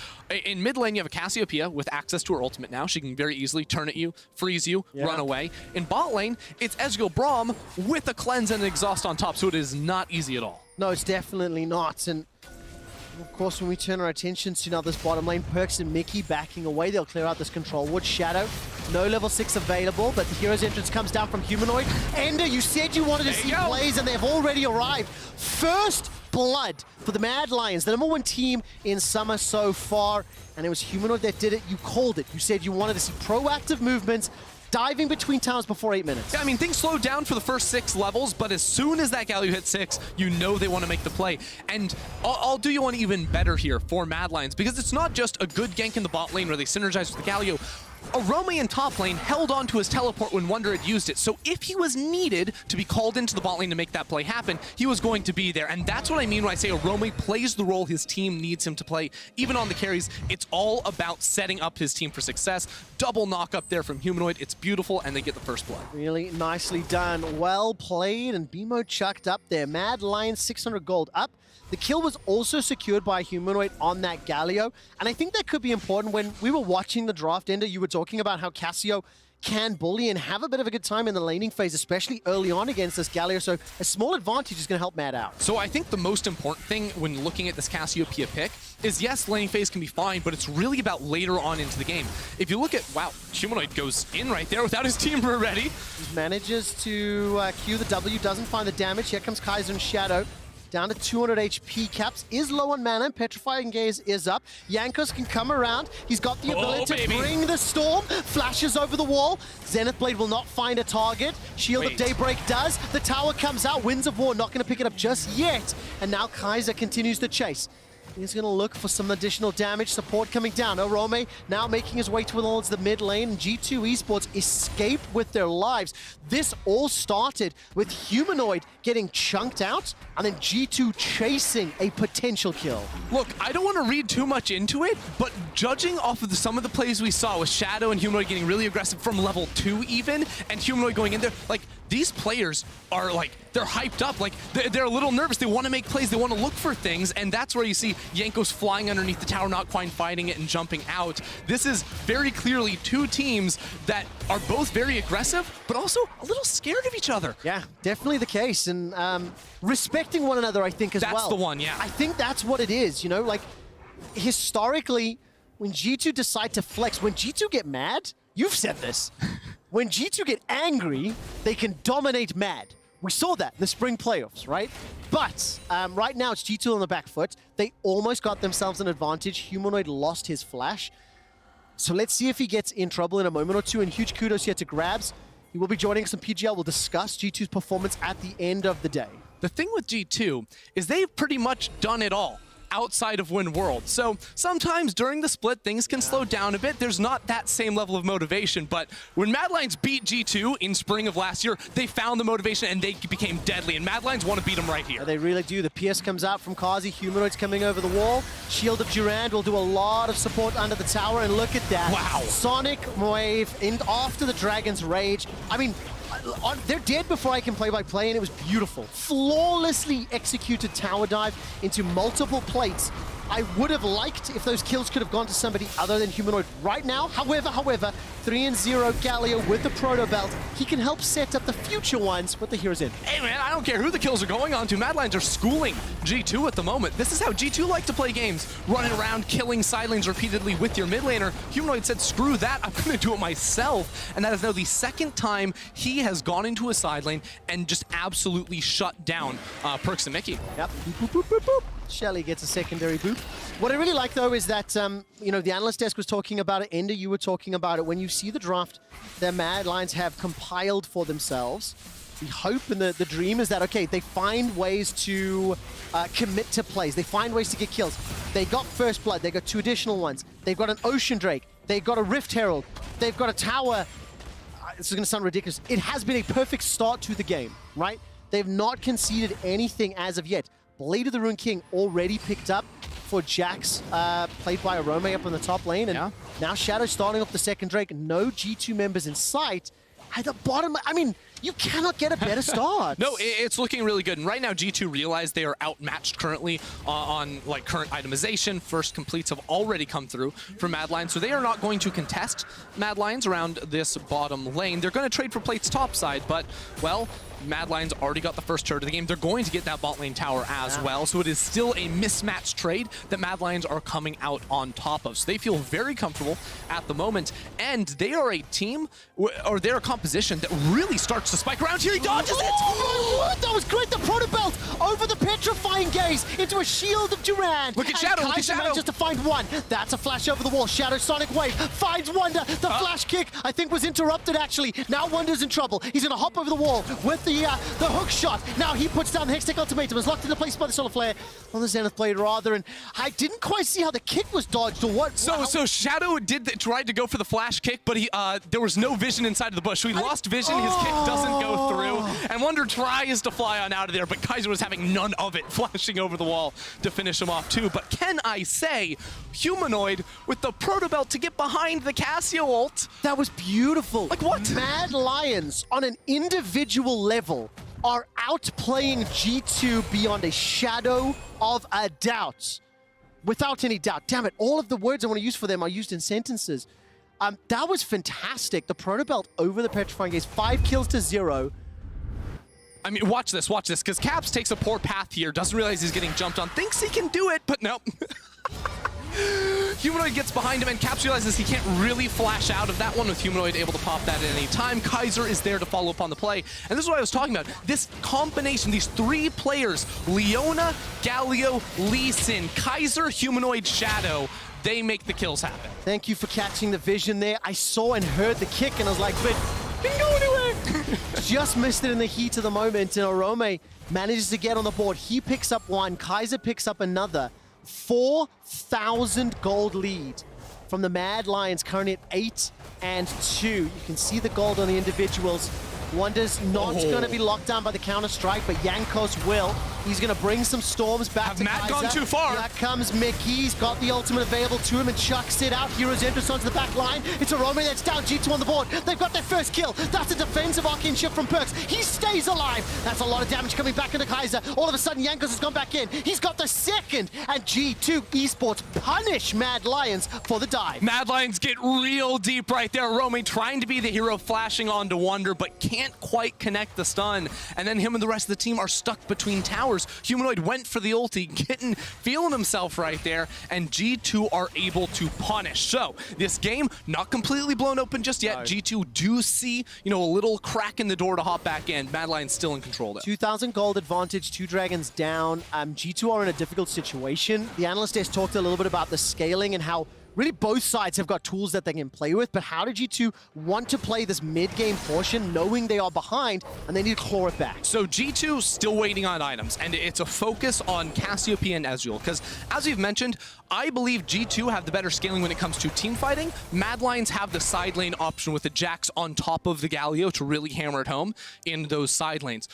in mid lane you have a Cassiopeia with access to her ultimate now. She can very easily turn at you, freeze you, run away. In bot lane, it's Ezreal Braum with a cleanse and an exhaust on top, so it is not easy at all. No, it's definitely not. And of course, when we turn our attention to now this bottom lane, Perks and Mickey backing away. They'll clear out this control ward. Shadow, no level 6 available, but the hero's entrance comes down from Humanoid. Ender, you said you wanted to see plays, and they've already arrived. First blood for the Mad Lions, the #1 team in Summer so far. And it was Humanoid that did it. You called it. You said you wanted to see proactive movements, diving between towers before 8 minutes. Yeah, I mean, things slowed down for the first 6 levels, but as soon as that Galio hit 6, you know they want to make the play. And I'll do you one even better here for Mad Lions, because it's not just a good gank in the bot lane where they synergize with the Galio. Arome in top lane held on to his teleport when Wunder had used it, so if he was needed to be called into the bot lane to make that play happen, he was going to be there. And that's what I mean when I say Arome plays the role his team needs him to play. Even on the carries, it's all about setting up his team for success. Double knock up there from Humanoid, it's beautiful, and they get the first blood. Really nicely done, well played, and BMO chucked up there. Mad Lions 600 gold up. The kill was also secured by Humanoid on that Galio, and I think that could be important. When we were watching the draft, Ender, you were talking about how Cassio can bully and have a bit of a good time in the laning phase, especially early on against this Galio, so a small advantage is going to help Mad out. So I think the most important thing when looking at this Cassiopeia pick is, yes, laning phase can be fine, but it's really about later on into the game. If you look at, wow, Humanoid goes in right there without his team ready. He manages to cue the W, doesn't find the damage. Here comes Kaiser and Shadow. Down to 200 HP. Caps is low on mana. Petrifying Gaze is up. Jankos can come around. He's got the ability to bring the storm. Flashes over the wall. Zenith Blade will not find a target. Shield of Daybreak does. The tower comes out. Winds of War not going to pick it up just yet. And now Kaiser continues to chase. He's going to look for some additional damage. Support coming down. Arome now making his way towards the mid lane. G2 Esports escape with their lives. This all started with Humanoid getting chunked out and then G2 chasing a potential kill. Look, I don't want to read too much into it, but judging off of some of the plays we saw with Shadow and Humanoid getting really aggressive from level 2 even, and Humanoid going in there, like, these players are like, they're hyped up, like they're a little nervous. They want to make plays, they want to look for things, and that's where you see Jankos flying underneath the tower, not quite fighting it and jumping out. This is very clearly two teams that are both very aggressive, but also a little scared of each other. Yeah, definitely the case, and respecting one another, I think, as well. That's the one, yeah. I think that's what it is, you know, like, historically, when G2 decide to flex, when G2 get mad, you've said this, when G2 get angry, they can dominate Mad. We saw that in the spring playoffs, right? But right now, it's G2 on the back foot. They almost got themselves an advantage. Humanoid lost his flash. So let's see if he gets in trouble in a moment or two. And huge kudos here to Grabs. He will be joining us in PGL. We'll discuss G2's performance at the end of the day. The thing with G2 is they've pretty much done it all outside of Win World. So sometimes during the split, things can slow down a bit. There's not that same level of motivation, but when Mad Lions beat G2 in spring of last year, they found the motivation and they became deadly, and Mad Lions want to beat them right here. They really do. The PS comes out from Kazi, Humanoid's coming over the wall. Shield of Durand will do a lot of support under the tower, and look at that. Wow. Sonic Wave in after the Dragon's Rage. I mean, they're dead before I can play-by-play, and it was beautiful. Flawlessly executed tower dive into multiple plates. I would have liked if those kills could have gone to somebody other than Humanoid right now. However, 3-0 Galio with the Proto Belt. He can help set up the future ones with the heroes in. Hey man, I don't care who the kills are going on to. Mad Lions are schooling G2 at the moment. This is how G2 like to play games. Running around, killing side lanes repeatedly with your mid laner. Humanoid said, screw that, I'm gonna do it myself. And that is now the second time he has gone into a side lane and just absolutely shut down Perks and Mickey. Yep, boop, boop, boop, boop. Shelly gets a secondary boop. What I really like, though, is that, you know, the analyst desk was talking about it. Ender, you were talking about it. When you see the draft that Mad Lions have compiled for themselves, the hope and the dream is that, okay, they find ways to commit to plays. They find ways to get kills. They got First Blood. They got 2 additional ones. They've got an Ocean Drake. They've got a Rift Herald. They've got a tower. This is going to sound ridiculous. It has been a perfect start to the game, right? They've not conceded anything as of yet. Blade of the Rune King already picked up for Jax, played by Arome up on the top lane. And now Shadow starting off the second Drake. No G2 members in sight. At the bottom, I mean, You cannot get a better start. No, it's looking really good. And right now, G2 realize they are outmatched currently on like current itemization. First completes have already come through for Mad Lions, so they are not going to contest Mad Lions around this bottom lane. They're going to trade for plates top side, but, well, Mad Lions already got the first turret of the game. They're going to get that bot lane tower as well, so it is still a mismatched trade that Mad Lions are coming out on top of. So they feel very comfortable at the moment, and they are a team, or they're a composition that really starts to spike around here. He dodges it! Oh my word, that was great! The Proto Belt over the petrifying gaze into a shield of Durand. Look at Shadow, look at Shadow! Just to find one. That's a flash over the wall. Shadow Sonic Wave finds Wonder. The flash kick, I think, was interrupted actually. Now Wonder's in trouble. He's gonna hop over the wall with the hook shot. Now he puts down the Hextech Ultimatum. Is locked into place by the Solar Flare on the Zenith Blade rather, and I didn't quite see how the kick was dodged or what. So Shadow tried to go for the flash kick, but he there was no vision inside of the bush. So he lost vision. His kick doesn't go through, and Wonder tries to fly on out of there, but Kaiser was having none of it, flashing over the wall to finish him off too. But can I say, Humanoid with the Proto Belt to get behind the Cassio ult. That was beautiful. Like what? Mad Lions on an individual level are outplaying G2 beyond a shadow of a doubt. Without any doubt. Damn it, all of the words I want to use for them are used in sentences. That was fantastic. The Proto Belt over the Petrifying Gaze, 5 kills to 0. I mean, watch this, because Caps takes a poor path here, doesn't realize he's getting jumped on, thinks he can do it, but no. Humanoid gets behind him, and Caps realizes he can't really flash out of that one with Humanoid able to pop that at any time. Kaiser is there to follow up on the play, and this is what I was talking about. This combination, these 3 players, Leona, Galio, Lee Sin, Kaiser, Humanoid, Shadow, they make the kills happen. Thank you for catching the vision there. I saw and heard the kick, and I was like, but didn't go anywhere. Just missed it in the heat of the moment, and Orome manages to get on the board. He picks up one, Kaiser picks up another. 4,000 gold lead from the Mad Lions, currently at 8 and 2. You can see the gold on the individuals. Wonder's not going to be locked down by the counter-strike, but Jankos will. He's going to bring some storms back to Matt Kaiser. Gone too far? Here comes Mickey. He's got the ultimate available to him and chucks it out. Heroes Empress onto the back line. It's Orome that's down. G2 on the board. They've got their first kill. That's a defensive arcane shift from Perks. He stays alive. That's a lot of damage coming back into Kaiser. All of a sudden, Jankos has gone back in. He's got the second, and G2 Esports punish Mad Lions for the dive. Mad Lions get real deep right there. Orome trying to be the hero, flashing onto Wonder, but can't quite connect the stun. And then him and the rest of the team are stuck between towers. Humanoid went for the ulti, feeling himself right there, and G2 are able to punish. So this game not completely blown open just yet. No. G2 do see, a little crack in the door to hop back in. Mad Lions still in control though. 2,000 gold advantage, 2 dragons down. G2 are in a difficult situation. The analyst has talked a little bit about the scaling and how really both sides have got tools that they can play with, but how did G2 want to play this mid-game portion knowing they are behind and they need to claw it back? So G2 still waiting on items, and it's a focus on Cassiopeia and Ezreal, because as we've mentioned, I believe G2 have the better scaling when it comes to team fighting. Mad Lions have the side lane option with the Jax on top of the Galio to really hammer it home in those side lanes.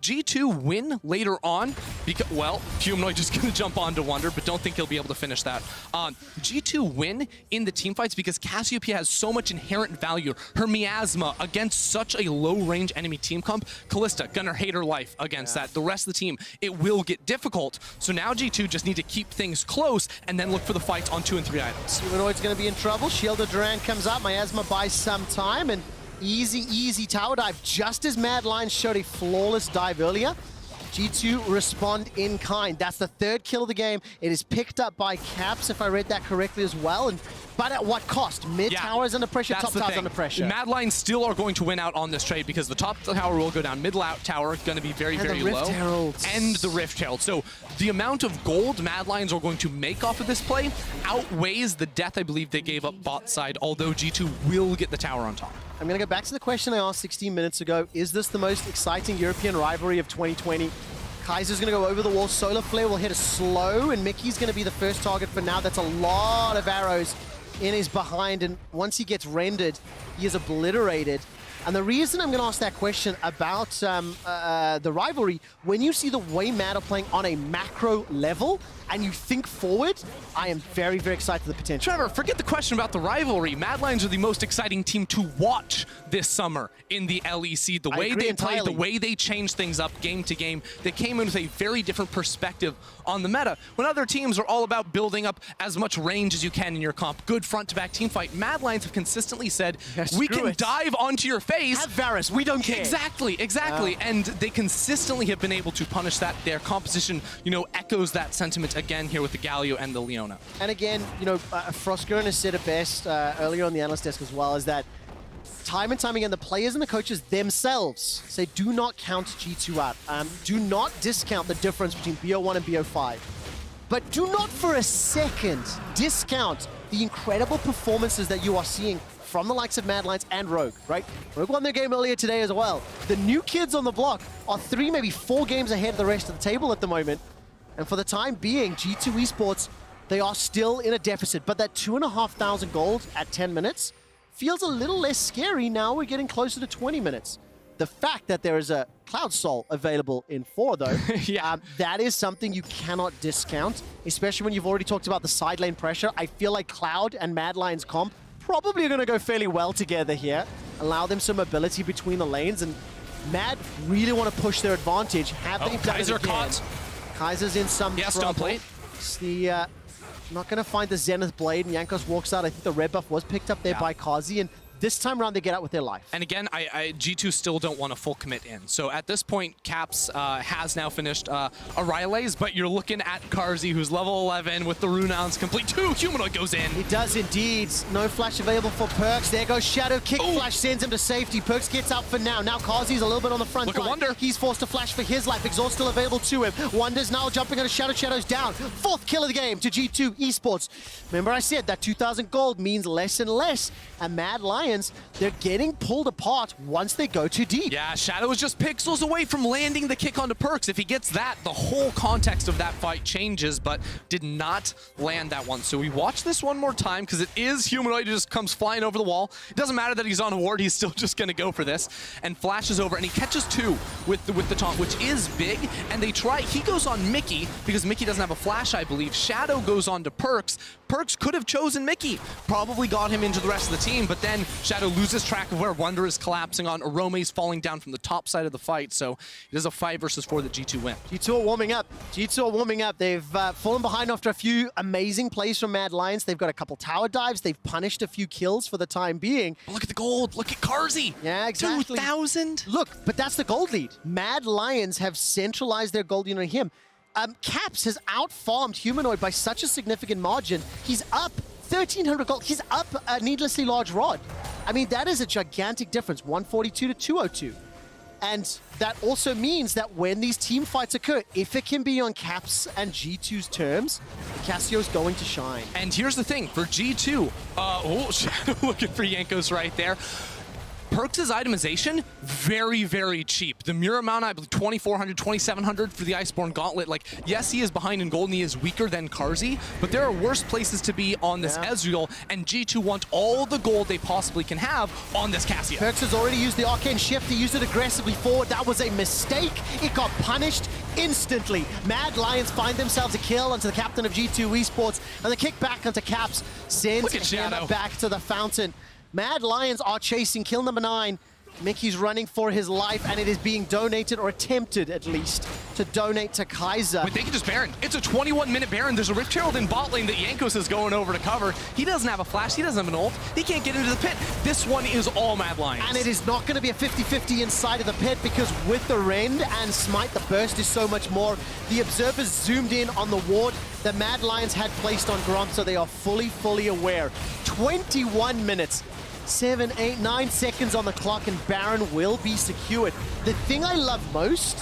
G2 win later on because, well, Humanoid just going to jump onto Wonder, but don't think he'll be able to finish that. G2 win in the team fights because Cassiopeia has so much inherent value. Her miasma against such a low-range enemy team comp. Callista gonna hate her life against that. The rest of the team, it will get difficult. So now G2 just need to keep things close and then look for the fights on 2 and 3 items. Humanoid's going to be in trouble. Shield of Durand comes up. Miasma buys some time, and easy tower dive, just as Mad Lions showed a flawless dive earlier. G2 respond in kind. That's the 3rd kill of the game. It is picked up by Caps, if I read that correctly as well. But at what cost? Mid tower is under pressure, top tower's under pressure. Mad Lions still are going to win out on this trade because the top tower will go down. Mid tower going to be very low. Heralds. And the Rift Herald. So the amount of gold Mad Lions are going to make off of this play outweighs the death I believe they gave up bot side, although G2 will get the tower on top. I'm going to go back to the question I asked 16 minutes ago. Is this the most exciting European rivalry of 2020? Kaiser's going to go over the wall. Solar Flare will hit a slow, and Mickey's going to be the first target for now. That's a lot of arrows in his behind, and once he gets rendered, he is obliterated. And the reason I'm going to ask that question about the rivalry, when you see the way Mad are playing on a macro level and you think forward, I am very, very excited for the potential. Trevor, forget the question about the rivalry. Mad Lions are the most exciting team to watch this summer in the LEC. The way they play, the way they change things up game to game, they came in with a very different perspective on the meta. When other teams are all about building up as much range as you can in your comp, good front-to-back team fight, Mad Lions have consistently said, we can dive onto your face. Have Varus, we don't care. Exactly. And they consistently have been able to punish that. Their composition, echoes that sentiment again here with the Galio and the Leona. And again, Frostgurn has said it best earlier on the analyst desk as well, is that time and time again, the players and the coaches themselves say, do not count G2 out. Do not discount the difference between BO1 and BO5. But do not for a second discount the incredible performances that you are seeing from the likes of Mad Lions and Rogue, right? Rogue won their game earlier today as well. The new kids on the block are 3, maybe 4 games ahead of the rest of the table at the moment. And for the time being, G2 Esports, they are still in a deficit. But that 2,500 gold at 10 minutes feels a little less scary now we're getting closer to 20 minutes. The fact that there is a Cloud Soul available in 4, though, that is something you cannot discount, especially when you've already talked about the side lane pressure. I feel like Cloud and Mad Lions comp probably are going to go fairly well together here, allow them some mobility between the lanes, and Mad really want to push their advantage. Have they done Kaiser it again? caught. Kaiser's in some trouble. Plate. It's the not going to find the Zenith Blade, and Jankos walks out. I think the red buff was picked up there by Kazi, and this time around they get out with their life. And again, G2 still don't want a full commit in. So at this point, Caps has now finished Ariles, but you're looking at Karzi, who's level 11 with the Runouns complete. 2 Humanoid goes in. He does indeed. No flash available for Perks. There goes Shadow. Kick flash sends him to safety. Perks gets out for now. Now Karzi's a little bit on the front line. Look at Wonder. He's forced to flash for his life. Exhaust still available to him. Wonder's now jumping on a Shadow. Shadow's down. 4th kill of the game to G2 Esports. Remember I said that 2,000 gold means less and less. And Mad Lions, they're getting pulled apart once they go too deep. Yeah, Shadow is just pixels away from landing the kick onto Perks. If he gets that, the whole context of that fight changes, but did not land that one. So we watch this one more time because it is Humanoid who just comes flying over the wall. It doesn't matter that he's on a ward, he's still just going to go for this. And flashes over, and he catches 2 with the taunt, which is big. And they try, he goes on Mickey because Mickey doesn't have a flash, I believe. Shadow goes on to Perks. Perks could have chosen Mickey, probably got him into the rest of the team, but then Shadow loses track of where Wonder is collapsing on. Arome's falling down from the top side of the fight, so it is a 5 versus 4 that G2 win. G2 are warming up. G2 are warming up. They've fallen behind after a few amazing plays from Mad Lions. They've got a couple tower dives. They've punished a few kills for the time being. But look at the gold. Look at Karzi. Yeah, exactly. 2,000. Look, but that's the gold lead. Mad Lions have centralized their gold lead on him. Caps has out-farmed Humanoid by such a significant margin. He's up 1,300 gold. He's up a needlessly large rod. I mean, that is a gigantic difference, 142 to 202. And that also means that when these team fights occur, if it can be on Caps and G2's terms, Cassio's going to shine. And here's the thing, for G2, Shadow looking for Jankos right there. Perks' itemization, very, very cheap. The mirror amount, I believe, 2,400, 2,700 for the Iceborne Gauntlet. Like, yes, he is behind in gold and he is weaker than Karzi, but there are worse places to be on this Ezreal, and G2 want all the gold they possibly can have on this Cassio. Perks has already used the Arcane Shift. He used it aggressively forward. That was a mistake. It got punished instantly. Mad Lions find themselves a kill onto the captain of G2 Esports, and the kick back onto Caps sends him back to the fountain. Mad Lions are chasing kill number 9. Mickey's running for his life, and it is being donated, or attempted at least, to donate to Kaiser. Wait, they can just Baron. It's a 21-minute Baron. There's a Rift Herald in bot lane that Jankos is going over to cover. He doesn't have a flash. He doesn't have an ult. He can't get into the pit. This one is all Mad Lions. And it is not going to be a 50-50 inside of the pit, because with the Rend and Smite, the burst is so much more. The observers zoomed in on the ward the Mad Lions had placed on Grom, so they are fully aware. 21 minutes. 7, 8, 9 seconds on the clock, and Baron will be secured. The thing I love most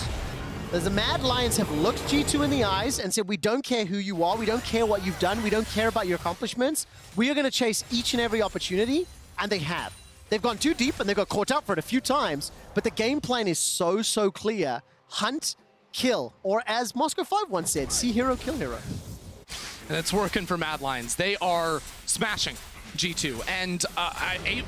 is the Mad Lions have looked G2 in the eyes and said, we don't care who you are, we don't care what you've done, we don't care about your accomplishments. We are going to chase each and every opportunity, and they have. They've gone too deep, and they got caught up for it a few times, but the game plan is so clear. Hunt, kill, or as Moscow 5 once said, see hero, kill hero. And it's working for Mad Lions. They are smashing. G2 and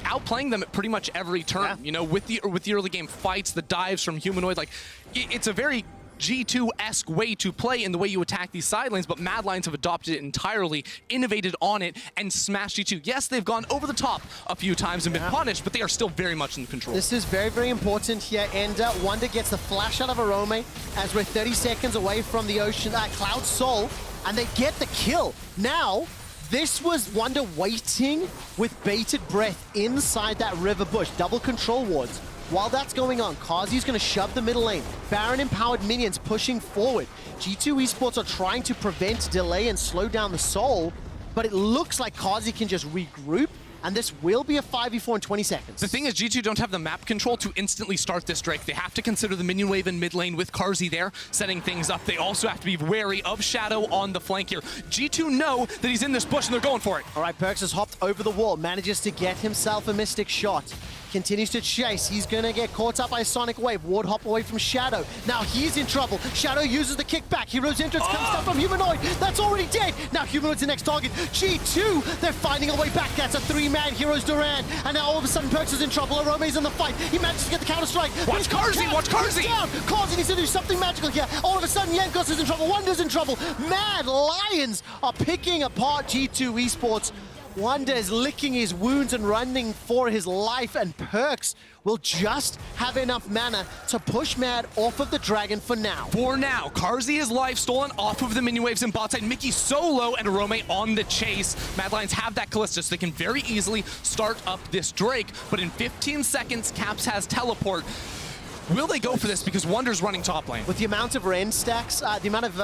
outplaying them at pretty much every turn. You know, with the early game fights, the dives from Humanoid, like it's a very G2-esque way to play in the way you attack these side lanes, but Mad Lions have adopted it entirely, innovated on it, and smashed G2. Yes, they've gone over the top a few times and been punished, but they are still very much in control. This is very, very important here, and Wonder gets the flash out of Arome as we're 30 seconds away from the Ocean Cloud Soul, and they get the kill. Now, this was Wonder waiting with bated breath inside that river bush, double control wards. While that's going on, Kazi's going to shove the middle lane. Baron-empowered minions pushing forward. G2 Esports are trying to prevent, delay, and slow down the Soul, but it looks like Kazi can just regroup, and this will be a 5v4 in 20 seconds. The thing is, G2 don't have the map control to instantly start this Drake. They have to consider the minion wave in mid lane with Karzi there, setting things up. They also have to be wary of Shadow on the flank here. G2 know that he's in this bush, and they're going for it. All right, Perkz has hopped over the wall, manages to get himself a Mystic shot. Continues to chase. He's going to get caught up by a Sonic Wave. Ward hop away from Shadow. Now he's in trouble. Shadow uses the kickback. Hero's entrance comes down from Humanoid. That's already dead. Now Humanoid's the next target. G2, they're finding a way back. That's a three-man Heroes Duran. And now all of a sudden Perkz is in trouble. Arome's in the fight. He manages to get the counter-strike. Watch Karzi, watch Karzi! Karzi needs to do something magical here. All of a sudden Yankos is in trouble. Wonder's in trouble. Mad Lions are picking apart G2 Esports. Wonder is licking his wounds and running for his life, and Perkz will just have enough mana to push Mad off of the Dragon for now. For now, Karzi is life stolen off of the minion waves in bot side. Mickey solo and Arome on the chase. Mad Lions have that Callista, so they can very easily start up this Drake, but in 15 seconds, Caps has teleport. Will they go for this? Because Wonder's running top lane. With the amount of Rend stacks, the amount of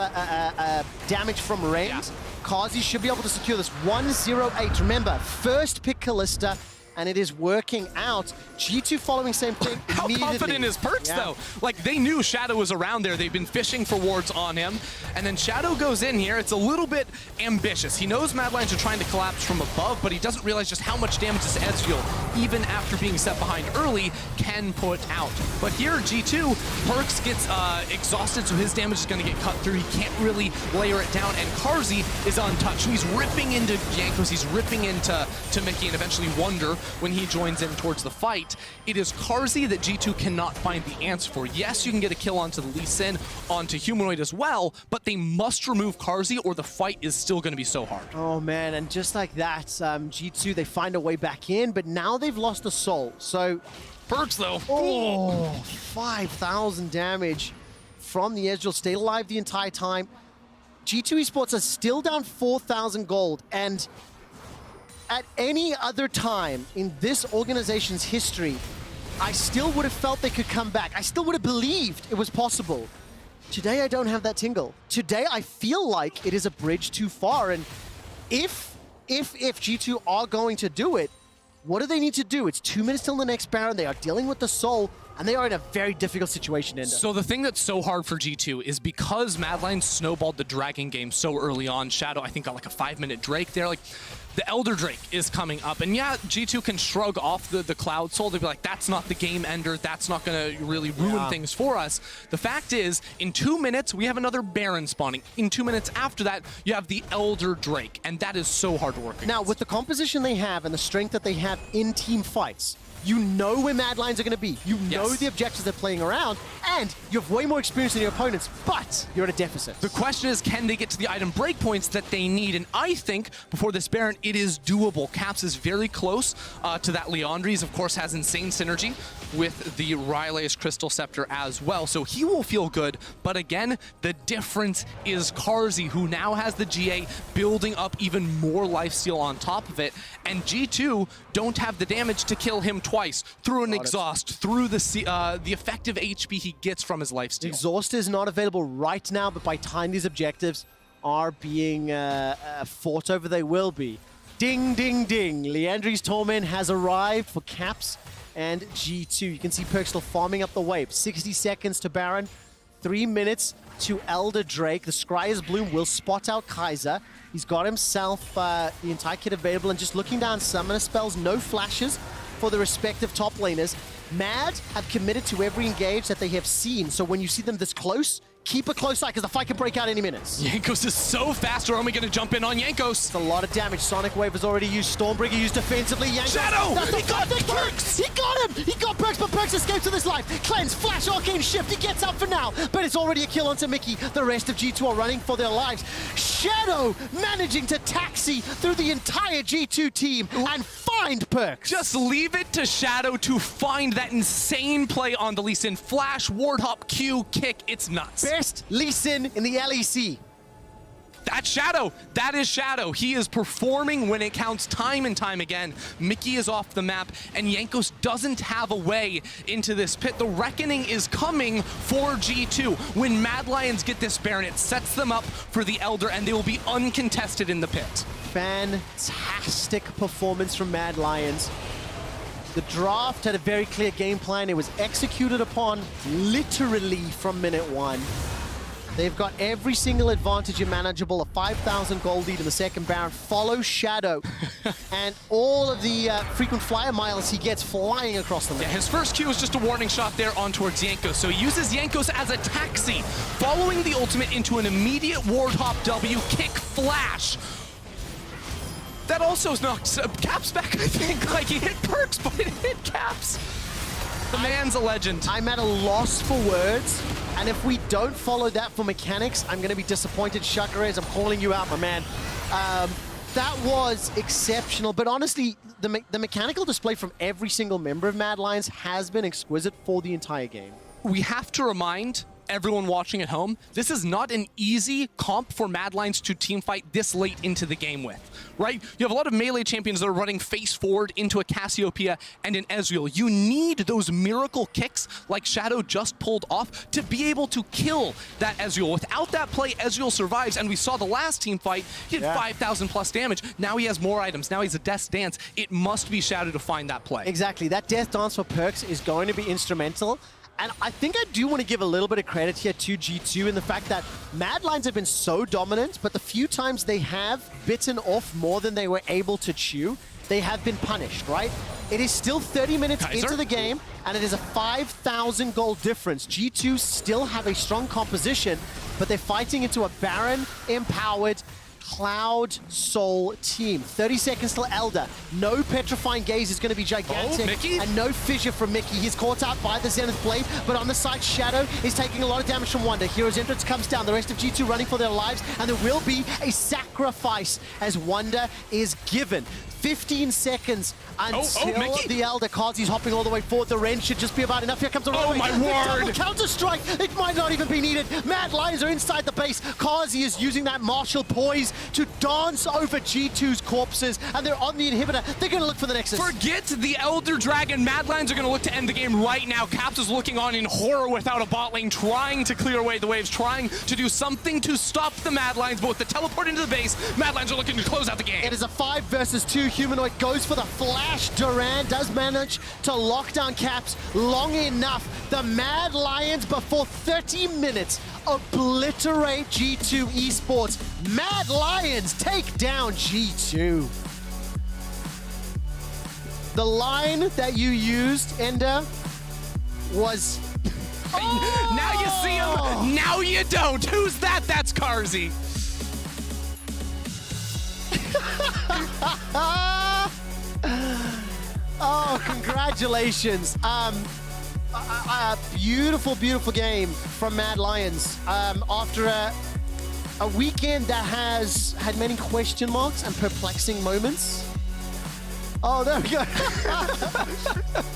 damage from Rend, Kazi should be able to secure this 1-0-8. Remember, first pick Callista, and it is working out. G2 following same thing How confident is Perkz, though? Like, they knew Shadow was around there. They've been fishing for wards on him. And then Shadow goes in here. It's a little bit ambitious. He knows Mad Lions are trying to collapse from above, but he doesn't realize just how much damage this Ezreal, even after being set behind early, can put out. But here, G2, Perkz gets exhausted, so his damage is going to get cut through. He can't really layer it down, and Karzi is untouched. So he's ripping into Jankos, he's ripping into Mickey, and eventually Wonder when he joins in towards the fight. It is Karzi that G2 cannot find the answer for. Yes, you can get a kill onto the Lee Sin, onto Humanoid as well, but they must remove Karzi or the fight is still going to be so hard. Oh man, and just like that, G2, they find a way back in, but now they've lost a soul. So Perkz though. Oh, 5,000 damage from the Ezreal. Stayed alive the entire time. G2 Esports are still down 4,000 gold, and at any other time in this organization's history, I still would have felt they could come back. I still would have believed it was possible. Today, I don't have that tingle. Today, I feel like it is a bridge too far, and if G2 are going to do it, what do they need to do? It's 2 minutes till the next Baron. They are dealing with the Soul, and they are in a very difficult situation, Endo. So the thing that's so hard for G2 is because Mad Lions snowballed the Dragon game so early on, Shadow, I think, got like a 5-minute Drake there. Like, the Elder Drake is coming up, and yeah, G2 can shrug off the Cloud Soul. They'll be like, that's not the game ender. That's not going to really ruin things for us. The fact is, in 2 minutes, we have another Baron spawning. In 2 minutes after that, you have the Elder Drake, and that is so hard to work against. Now, with the composition they have and the strength that they have in team fights, you know where Mad Lions are going to be. You know the objectives they're playing around, and you have way more experience than your opponents, but you're at a deficit. The question is, can they get to the item breakpoints that they need? And I think, before this Baron, it is doable. Caps is very close to that. Leandries, of course, has insane synergy with the Ryle's Crystal Scepter as well, so he will feel good. But again, the difference is Karzi, who now has the GA, building up even more lifesteal on top of it, and G2 don't have the damage to kill him twice, through an exhaust, through the effective HP he gets from his lifesteal. Exhaust is not available right now, but by time these objectives are being fought over, they will be. Ding, ding, ding. Leandry's Torment has arrived for Caps and G2. You can see Perkz still farming up the wave. 60 seconds to Baron, 3 minutes to Elder Drake. The Scryer's Bloom will spot out Kaiser. He's got himself the entire kit available, and just looking down summoner spells, no flashes for the respective top laners. Mad have committed to every engage that they have seen, so when you see them this close, keep a close eye because the fight can break out any minutes. Jankos is so fast. We're only going to jump in on Jankos. It's a lot of damage. Sonic Wave has already used. Stormbreaker used defensively. Jankos, Shadow! that's the He got Perks! He got him! He got Perks, but Perks escapes with his life. Cleanse, Flash, Arcane Shift. He gets up for now, but it's already a kill onto Mickey. The rest of G2 are running for their lives. Shadow managing to taxi through the entire G2 team and find Perks. Just leave it to Shadow to find that insane play on the Lee Sin. Flash, ward hop, Q, kick. It's nuts. Best Lee Sin in the LEC. That's Shadow. That is Shadow. He is performing when it counts time and time again. Mickey is off the map, and Jankos doesn't have a way into this pit. The reckoning is coming for G2. When Mad Lions get this Baron, it sets them up for the Elder, and they will be uncontested in the pit. Fantastic performance from Mad Lions. The draft had a very clear game plan. It was executed upon literally from minute one. They've got every single advantage imaginable, a 5,000 gold lead in the second Baron, follow Shadow, and all of the frequent flyer miles he gets flying across the map. Yeah, his first Q is just a warning shot there on towards Jankos, so he uses Jankos as a taxi, following the ultimate into an immediate ward hop W, kick, flash. That also knocks Caps back, I think. Like, he hit Perks, but it hit Caps. The man's a legend. I'm at a loss for words, and if we don't follow that for mechanics, I'm going to be disappointed. Chakarez, I'm calling you out, my man. That was exceptional, but honestly, the mechanical display from every single member of Mad Lions has been exquisite for the entire game. We have to remind everyone watching at home, this is not an easy comp for Mad Lions to teamfight this late into the game with, right? You have a lot of melee champions that are running face forward into a Cassiopeia and an Ezreal. You need those miracle kicks like Shadow just pulled off to be able to kill that Ezreal. Without that play, Ezreal survives, and we saw the last team fight, he had 5,000 plus damage. Now he has more items. Now he's a Death Dance. It must be Shadow to find that play. Exactly. That Death Dance for Perks is going to be instrumental. And I think I do want to give a little bit of credit here to G2 in the fact that Mad Lions have been so dominant, but the few times they have bitten off more than they were able to chew, they have been punished, right? It is still 30 minutes into the game, and it is a 5,000 gold difference. G2 still have a strong composition, but they're fighting into a Baron, empowered, Cloud Soul team. 30 seconds till Elder. No Petrifying Gaze is going to be gigantic. And no fissure from Mickey. He's caught out by the Zenith Blade, but on the side, Shadow is taking a lot of damage from Wonder. Hero's Entrance comes down. The rest of G2 running for their lives, and there will be a sacrifice as Wonder is given. 15 seconds until the Elder. Kazi's hopping all the way forward. The Ren should just be about enough. Here comes the runaway. My word! Counter-strike. It might not even be needed. Mad Lions are inside the base. Kazi is using that martial poise to dance over G2's corpses, and they're on the inhibitor. They're going to look for the Nexus. Forget the Elder Dragon. Mad Lions are going to look to end the game right now. Caps is looking on in horror without a bot lane, trying to clear away the waves, trying to do something to stop the Mad Lions, but with the teleport into the base, Mad Lions are looking to close out the game. It is a 5 versus 2. Humanoid goes for the flash. Durand does manage to lock down Caps long enough. The Mad Lions, before 30 minutes, obliterate G2 Esports. Mad Lions take down G2. The line that you used, Ender, was... Now you see him, now you don't. Who's that? That's Karzi. Oh, congratulations. A beautiful, beautiful game from Mad Lions. After a weekend that has had many question marks and perplexing moments. Oh, there we go.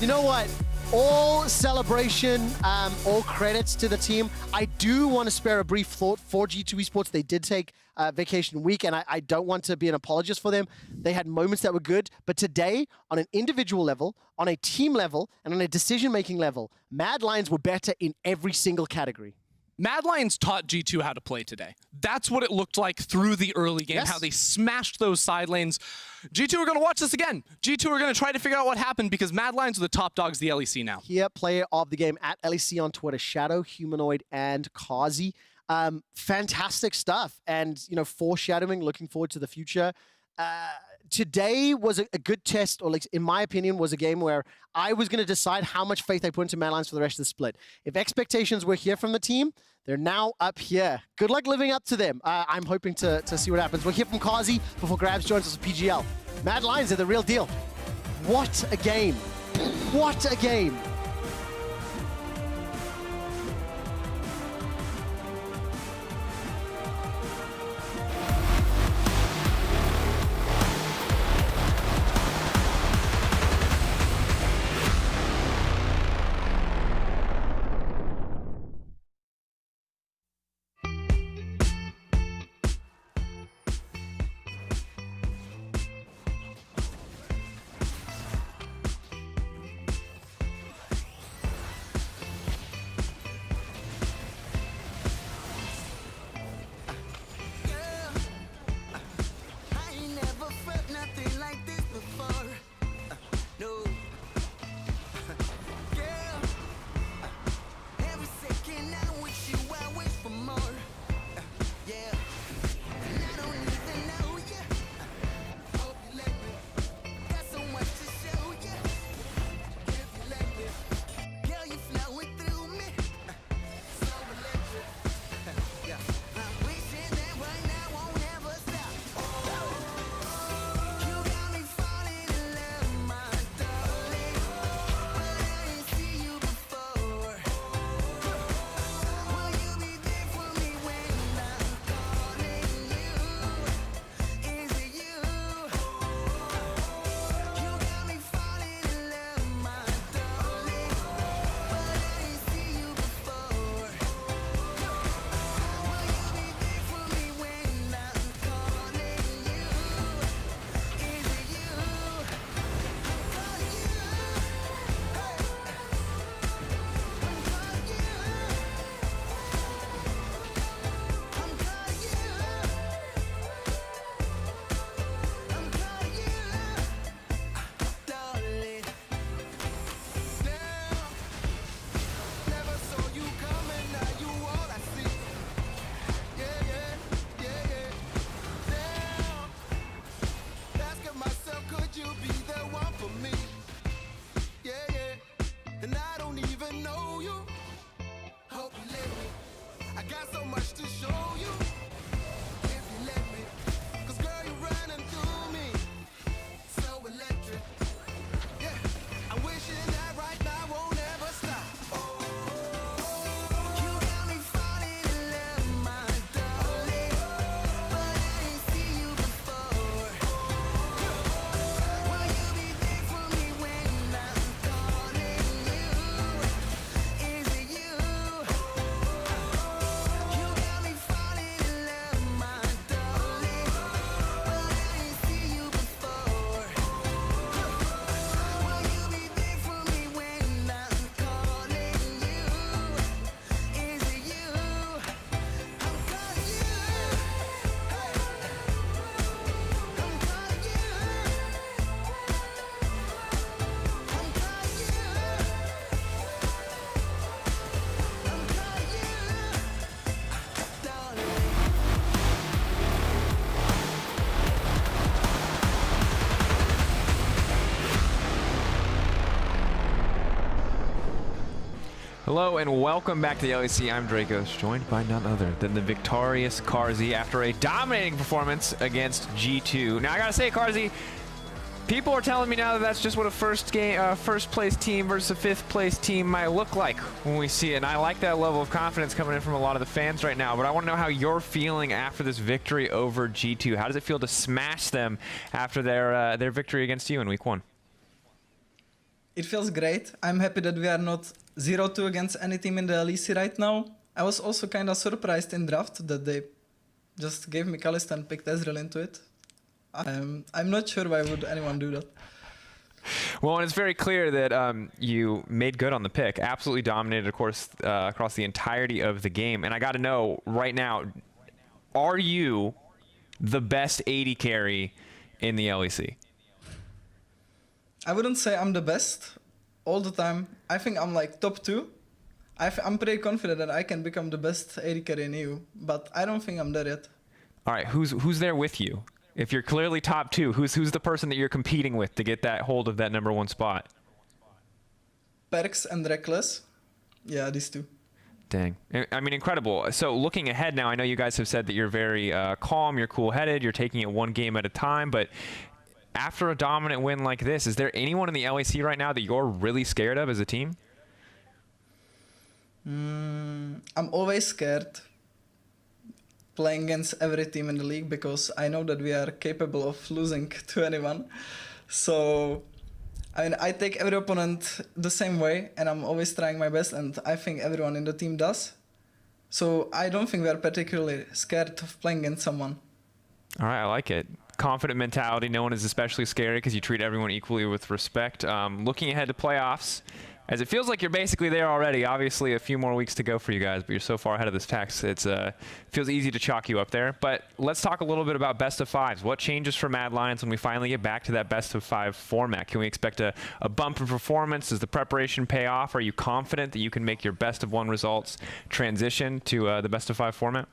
You know what? All celebration, all credits to the team. I do want to spare a brief thought for G2 Esports. They did take vacation week, and I don't want to be an apologist for them. They had moments that were good, but today, on an individual level, on a team level, and on a decision-making level, Mad Lions were better in every single category. Mad Lions taught G2 how to play today. That's what it looked like through the early game, how they smashed those side lanes. G2 are going to watch this again. G2 are going to try to figure out what happened because Mad Lions are the top dogs of the LEC now. Here, player of the game at LEC on Twitter, Shadow, Humanoid, and Kazi. Fantastic stuff. And, you know, foreshadowing, looking forward to the future. Today was a good test, or like, in my opinion, was a game where I was going to decide how much faith I put into Mad Lions for the rest of the split. If expectations were here from the team, They're now up here. Good luck living up to them. I'm hoping to see what happens. We'll hear from Kazi before Grabs joins us with PGL. Mad Lions are the real deal. What a game. What a game. Hello and welcome back to the LEC. I'm Dracos, joined by none other than the victorious Carzzy after a dominating performance against G2. Now I gotta say, Carzzy, people are telling me now that that's just what a first place team versus a fifth place team might look like when we see it. And I like that level of confidence coming in from a lot of the fans right now. But I want to know how you're feeling after this victory over G2. How does it feel to smash them after their victory against you in week 1? It feels great. I'm happy that we are not 0-2 against any team in the LEC right now. I was also kind of surprised in draft that they just gave me Kalista and picked Ezreal into it. I'm not sure why would anyone do that. Well, and it's very clear that you made good on the pick. Absolutely dominated, of course, across the entirety of the game. And I got to know right now, are you the best AD carry in the LEC? I wouldn't say I'm the best all the time. I think I'm like top 2. I'm pretty confident that I can become the best AD carry in EU, but I don't think I'm there yet. All right, who's there with you? If you're clearly top 2, who's the person that you're competing with to get that hold of that #1 spot? Perks and Reckless. Yeah, these two. Dang. I mean, incredible. So looking ahead now, I know you guys have said that you're very calm, you're cool-headed, you're taking it one game at a time, but after a dominant win like this, is there anyone in the LEC right now that you're really scared of as a team? I'm always scared playing against every team in the league because I know that we are capable of losing to anyone. So I mean, I take every opponent the same way, and I'm always trying my best, and I think everyone in the team does. So I don't think we are particularly scared of playing against someone. All right, I like it. Confident mentality. No one is especially scary because you treat everyone equally with respect. Looking ahead to playoffs, as it feels like you're basically there already. Obviously, a few more weeks to go for you guys, but you're so far ahead of this tax. It feels easy to chalk you up there. But let's talk a little bit about best of fives. What changes for Mad Lions when we finally get back to that best of five format? Can we expect a bump in performance? Does the preparation pay off? Are you confident that you can make your best of one results transition to the best of five format?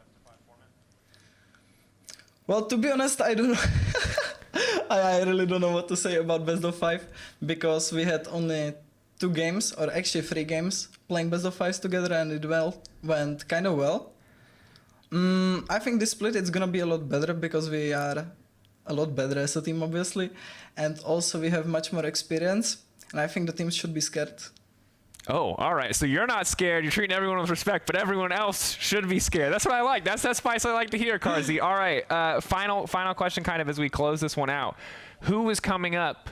Well, to be honest, I don't know. I really don't know what to say about best of five because we had only 2 games, or actually 3 games, playing best of fives together, and it went kind of well. I think this split it's gonna be a lot better because we are a lot better as a team, obviously, and also we have much more experience, and I think the teams should be scared. Oh, all right. So you're not scared. You're treating everyone with respect, but everyone else should be scared. That's what I like. That's that spice I like to hear, Carzzy. All right. Final question, kind of as we close this one out. Who is coming up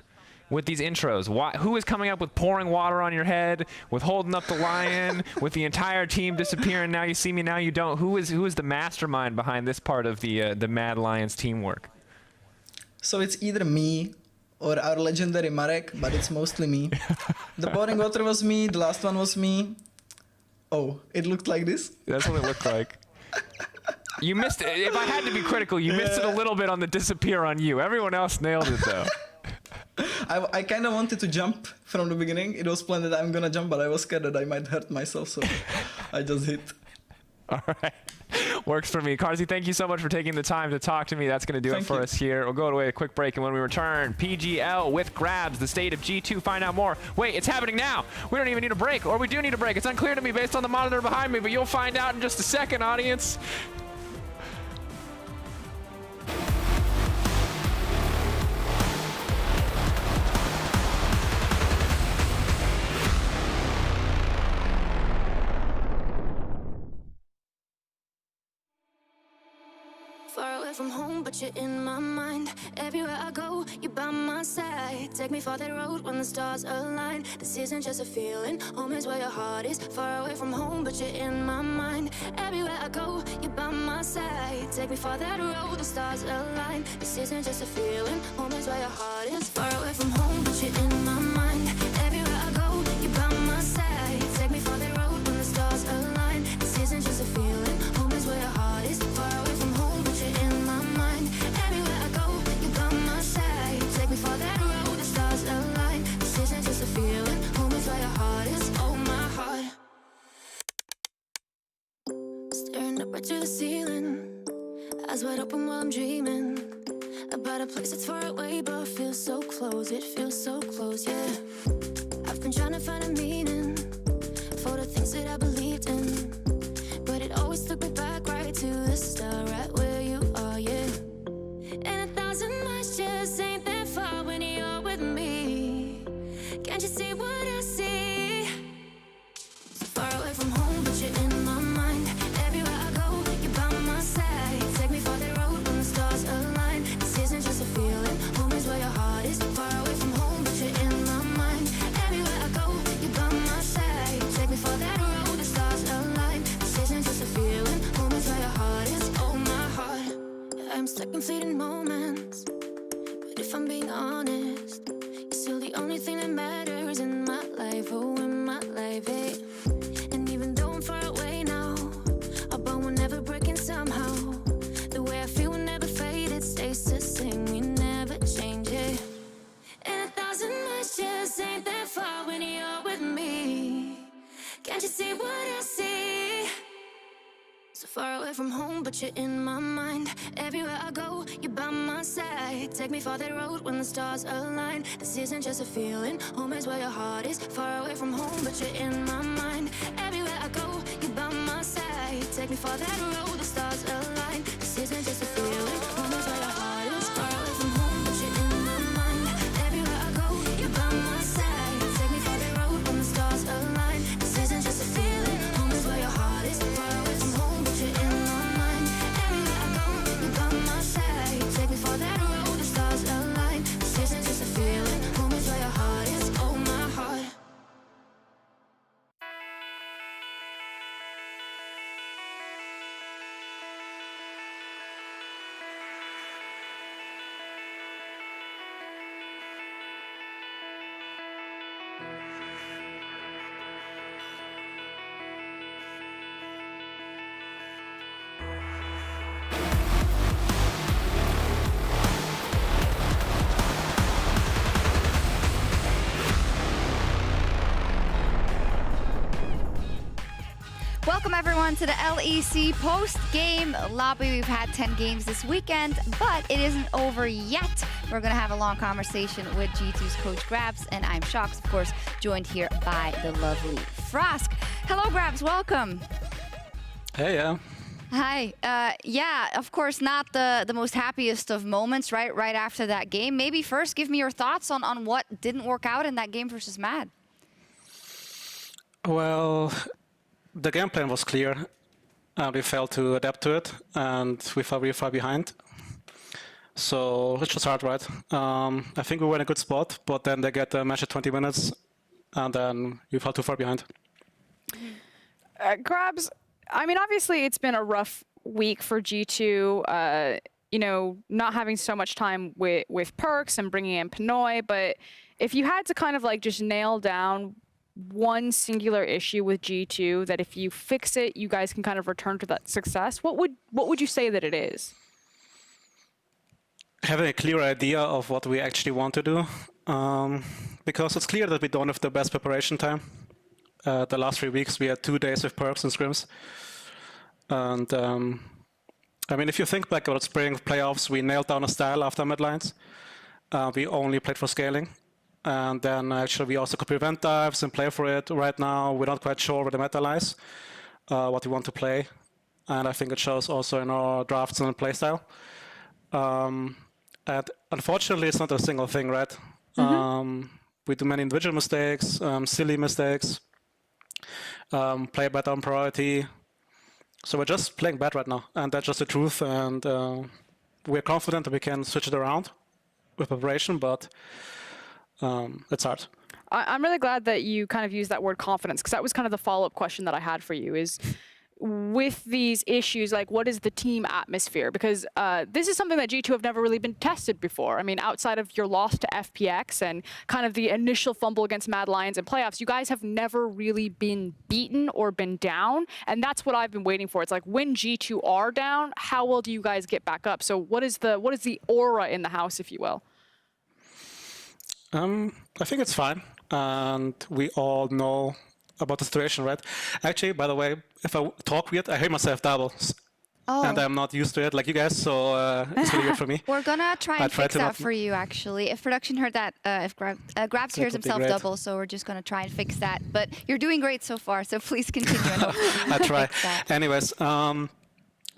with these intros? Who is coming up with pouring water on your head, with holding up the lion, with the entire team disappearing? Now you see me, now you don't. Who is the mastermind behind this part of the Mad Lions teamwork? So it's either me or our legendary Marek, but it's mostly me. The pouring water was me, the last one was me. Oh, it looked like this? That's what it looked like. You missed it. If I had to be critical, you missed it a little bit on the disappear on you. Everyone else nailed it, though. I kind of wanted to jump from the beginning. It was planned that I'm gonna jump, but I was scared that I might hurt myself, so I just hit. All right. Works for me. Carzzy, thank you so much for taking the time to talk to me. That's going to do it for us here. We'll go away a quick break, and when we return, PGL with grabs, the state of G2. Find out more. Wait, it's happening now. We don't even need a break, or we do need a break. It's unclear to me based on the monitor behind me, but you'll find out in just a second, audience. Far away from home, but you're in my mind. Everywhere I go, you're by my side. Take me for that road when the stars align. This isn't just a feeling, home is where your heart is. Far away from home, but you're in my mind. Everywhere I go, you're by my side. Take me for that road, the stars align. This isn't just a feeling, home is where your heart is. Far away from home, but you're in my mind. Everywhere I go, you're by my side. Take me for that road when the stars align. This isn't just a feeling, home is where your heart is. Far away from home, but you're in my mind. Everywhere I go, you're by my side. Take me for that road, the stars align. This isn't just a feeling, home is where your heart is. Oh, my heart. Staring up right to the ceiling, eyes wide open while I'm dreaming about a place that's far away but feels so close. It feels so close, yeah. I've been trying to find a meaning for the things that I believed in, but it always took me back right to the start, right where you are, yeah. And 1,000 miles just ain't that far when you're with me. Can't you see what I see? So far away from home, but you're in my mind. Everywhere I go, you're by my side. Take me for the road when the stars align. This isn't just a feeling, home is where your heart is. Far away from home, but you're in my mind. Everywhere I go, you're by my side. Take me for that road, the stars align. This isn't just a feeling, home is where your heart is. Oh, my heart. I'm stuck in fleeting moments, but if I'm being honest, you're still the only thing that matters in my life. Oh, in my life, hey. And even though I'm far away now, our bond will never break in somehow. The way I feel will never fade, it stays the same, we never change it. And 1,000 miles just ain't that far when you're with me. Can't you see what I see? So far away from home, but you're in my mind. Everywhere I go, you're by my side. Take me for that road when the stars align. This isn't just a feeling, home is where your heart is. Far away from home, but you're in my mind. Everywhere I go, you're by my Take me for that road, the stars align. This isn't just a feeling, home is where your heart is. Far away from home, but you're in my mind. Everywhere I go, you're by my side. Take me for that road, when the stars align. This isn't just a feeling, home is where your heart is. Far away from home, but you're in my mind. Everywhere I go, you're by my side. Take me for that road, the stars align. This isn't just a feeling, home is where your heart is. Oh, my heart. Welcome everyone to the LEC post-game lobby. We've had 10 games this weekend, but it isn't over yet. We're going to have a long conversation with G2's coach Grabs, and I'm Shox, of course, joined here by the lovely Frosk. Hello Grabs, welcome. Hey, yeah. Hi. Yeah, of course, not the most happiest of moments, right? Right after that game. Maybe first give me your thoughts on what didn't work out in that game versus Mad. Well, the game plan was clear. We failed to adapt to it, and we fell really far behind. So it's just hard, right? I think we were in a good spot, but then they get the match at 20 minutes, and then we fell too far behind. Grabs, I mean, obviously it's been a rough week for G2, you know, not having so much time with Perks and bringing in Pinoy, but if you had to kind of like just nail down one singular issue with G2 that if you fix it, you guys can kind of return to that success, what would you say that it is? Having a clear idea of what we actually want to do, because it's clear that we don't have the best preparation time. The last 3 weeks we had 2 days with Perks and scrims, and I mean, if you think back about spring playoffs, we nailed down a style after midlines. We only played for scaling. And then actually we also could prevent dives and play for it. Right now, we're not quite sure where the meta lies, what we want to play. And I think it shows also in our drafts and playstyle. And unfortunately, it's not a single thing, right? We do many individual mistakes, silly mistakes, play better on priority. So we're just playing bad right now. And that's just the truth. And we're confident that we can switch it around with preparation, but it's hard. I'm really glad that you kind of used that word confidence, because that was kind of the follow-up question that I had for you is, with these issues, like what is the team atmosphere? Because this is something that G2 have never really been tested before. I mean, outside of your loss to FPX and kind of the initial fumble against Mad Lions in playoffs, you guys have never really been beaten or been down. And that's what I've been waiting for. It's like when G2 are down, how well do you guys get back up? So what is the aura in the house, if you will? I think it's fine, and we all know about the situation, right? Actually, by the way, if I talk weird, I hear myself double, and I'm not used to it like you guys, so it's really good for me. We're gonna try and fix that for you, actually. If production heard that, if Grabs hears himself double, so we're just gonna try and fix that. But you're doing great so far, so please continue. I try. Anyways,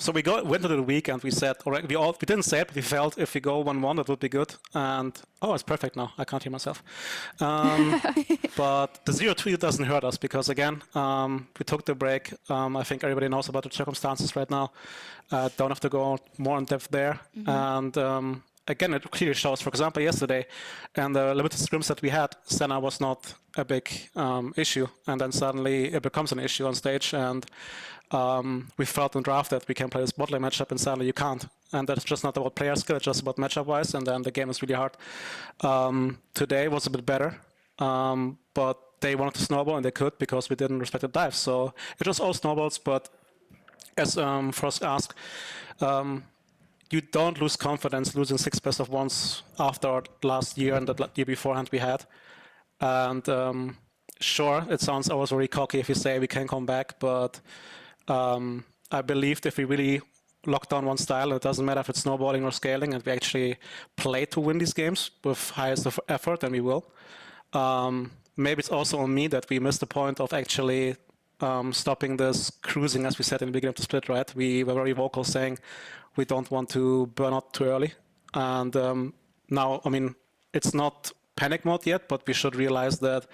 so we went into the week and we said, all right, we didn't say it, but we felt if we go 1-1, that would be good. And oh, it's perfect now. I can't hear myself. But the 0-2 doesn't hurt us because again, we took the break. I think everybody knows about the circumstances right now. Don't have to go more in depth there. And again, it clearly shows. For example, yesterday, and the limited scrims that we had, Senna was not a big issue, and then suddenly it becomes an issue on stage, and we felt in draft that we can play this bot lane matchup, and suddenly you can't. And that's just not about player skill, it's just about matchup-wise, and then the game is really hard. Today was a bit better, but they wanted to snowball, and they could because we didn't respect the dive. So it was all snowballs, but as Frost asked, you don't lose confidence losing 6 best of ones after last year and the year beforehand we had. And sure, it sounds always very cocky if you say we can come back, but I believed if we really lock down one style, it doesn't matter if it's snowballing or scaling, and we actually play to win these games with highest of effort, and we will. Maybe it's also on me that we missed the point of actually stopping this cruising, as we said in the beginning of the split, right? We were very vocal saying we don't want to burn out too early. And now, I mean, it's not panic mode yet, but we should realize that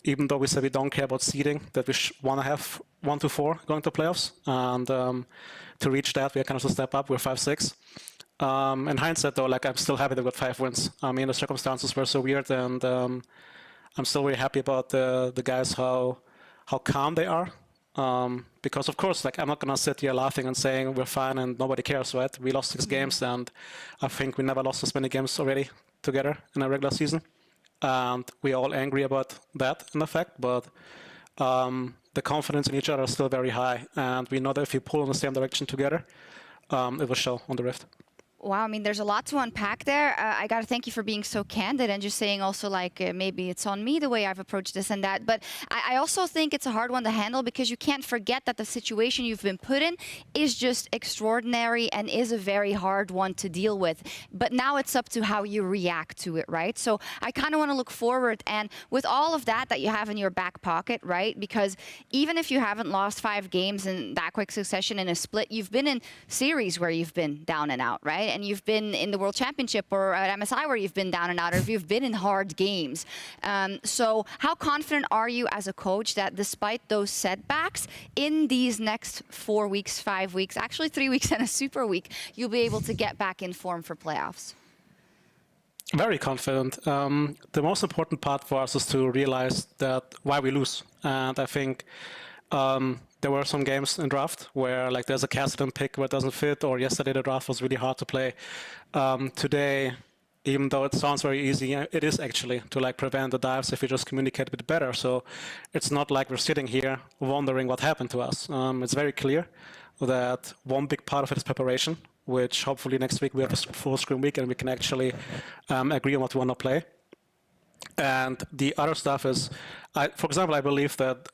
even though we said we don't care about seeding, that we want to have 1 to 4 going to playoffs. And to reach that, we are kind of to step up. We're 5-6. In hindsight, though, like I'm still happy that we got 5 wins. I mean, the circumstances were so weird, and I'm still very happy about the guys, how calm they are. Because of course, like I'm not gonna sit here laughing and saying we're fine and nobody cares, right? We lost 6 games, and I think we never lost as many games already together in a regular season. And we're all angry about that in effect, but the confidence in each other is still very high, and we know that if we pull in the same direction together, it will show on the Rift. Wow, I mean, there's a lot to unpack there. I got to thank you for being so candid and just saying also like maybe it's on me the way I've approached this and that. But I also think it's a hard one to handle because you can't forget that the situation you've been put in is just extraordinary and is a very hard one to deal with. But now it's up to how you react to it, right? So I kind of want to look forward, and with all of that you have in your back pocket, right? Because even if you haven't lost 5 games in that quick succession in a split, you've been in series where you've been down and out, right? And you've been in the World Championship or at MSI where you've been down and out, or if you've been in hard games. So how confident are you as a coach that despite those setbacks, in these next 4 weeks, 5 weeks, actually 3 weeks and a super week, you'll be able to get back in form for playoffs? Very confident. The most important part for us is to realize that why we lose. And I think there were some games in draft where like there's a Cassidy pick where it doesn't fit, or yesterday the draft was really hard to play. Today, even though it sounds very easy, it is actually to like prevent the dives if we just communicate a bit better. So it's not like we're sitting here wondering what happened to us. It's very clear that one big part of it is preparation, which hopefully next week we have a full screen week and we can actually agree on what we want to play. And the other stuff is, for example, I believe that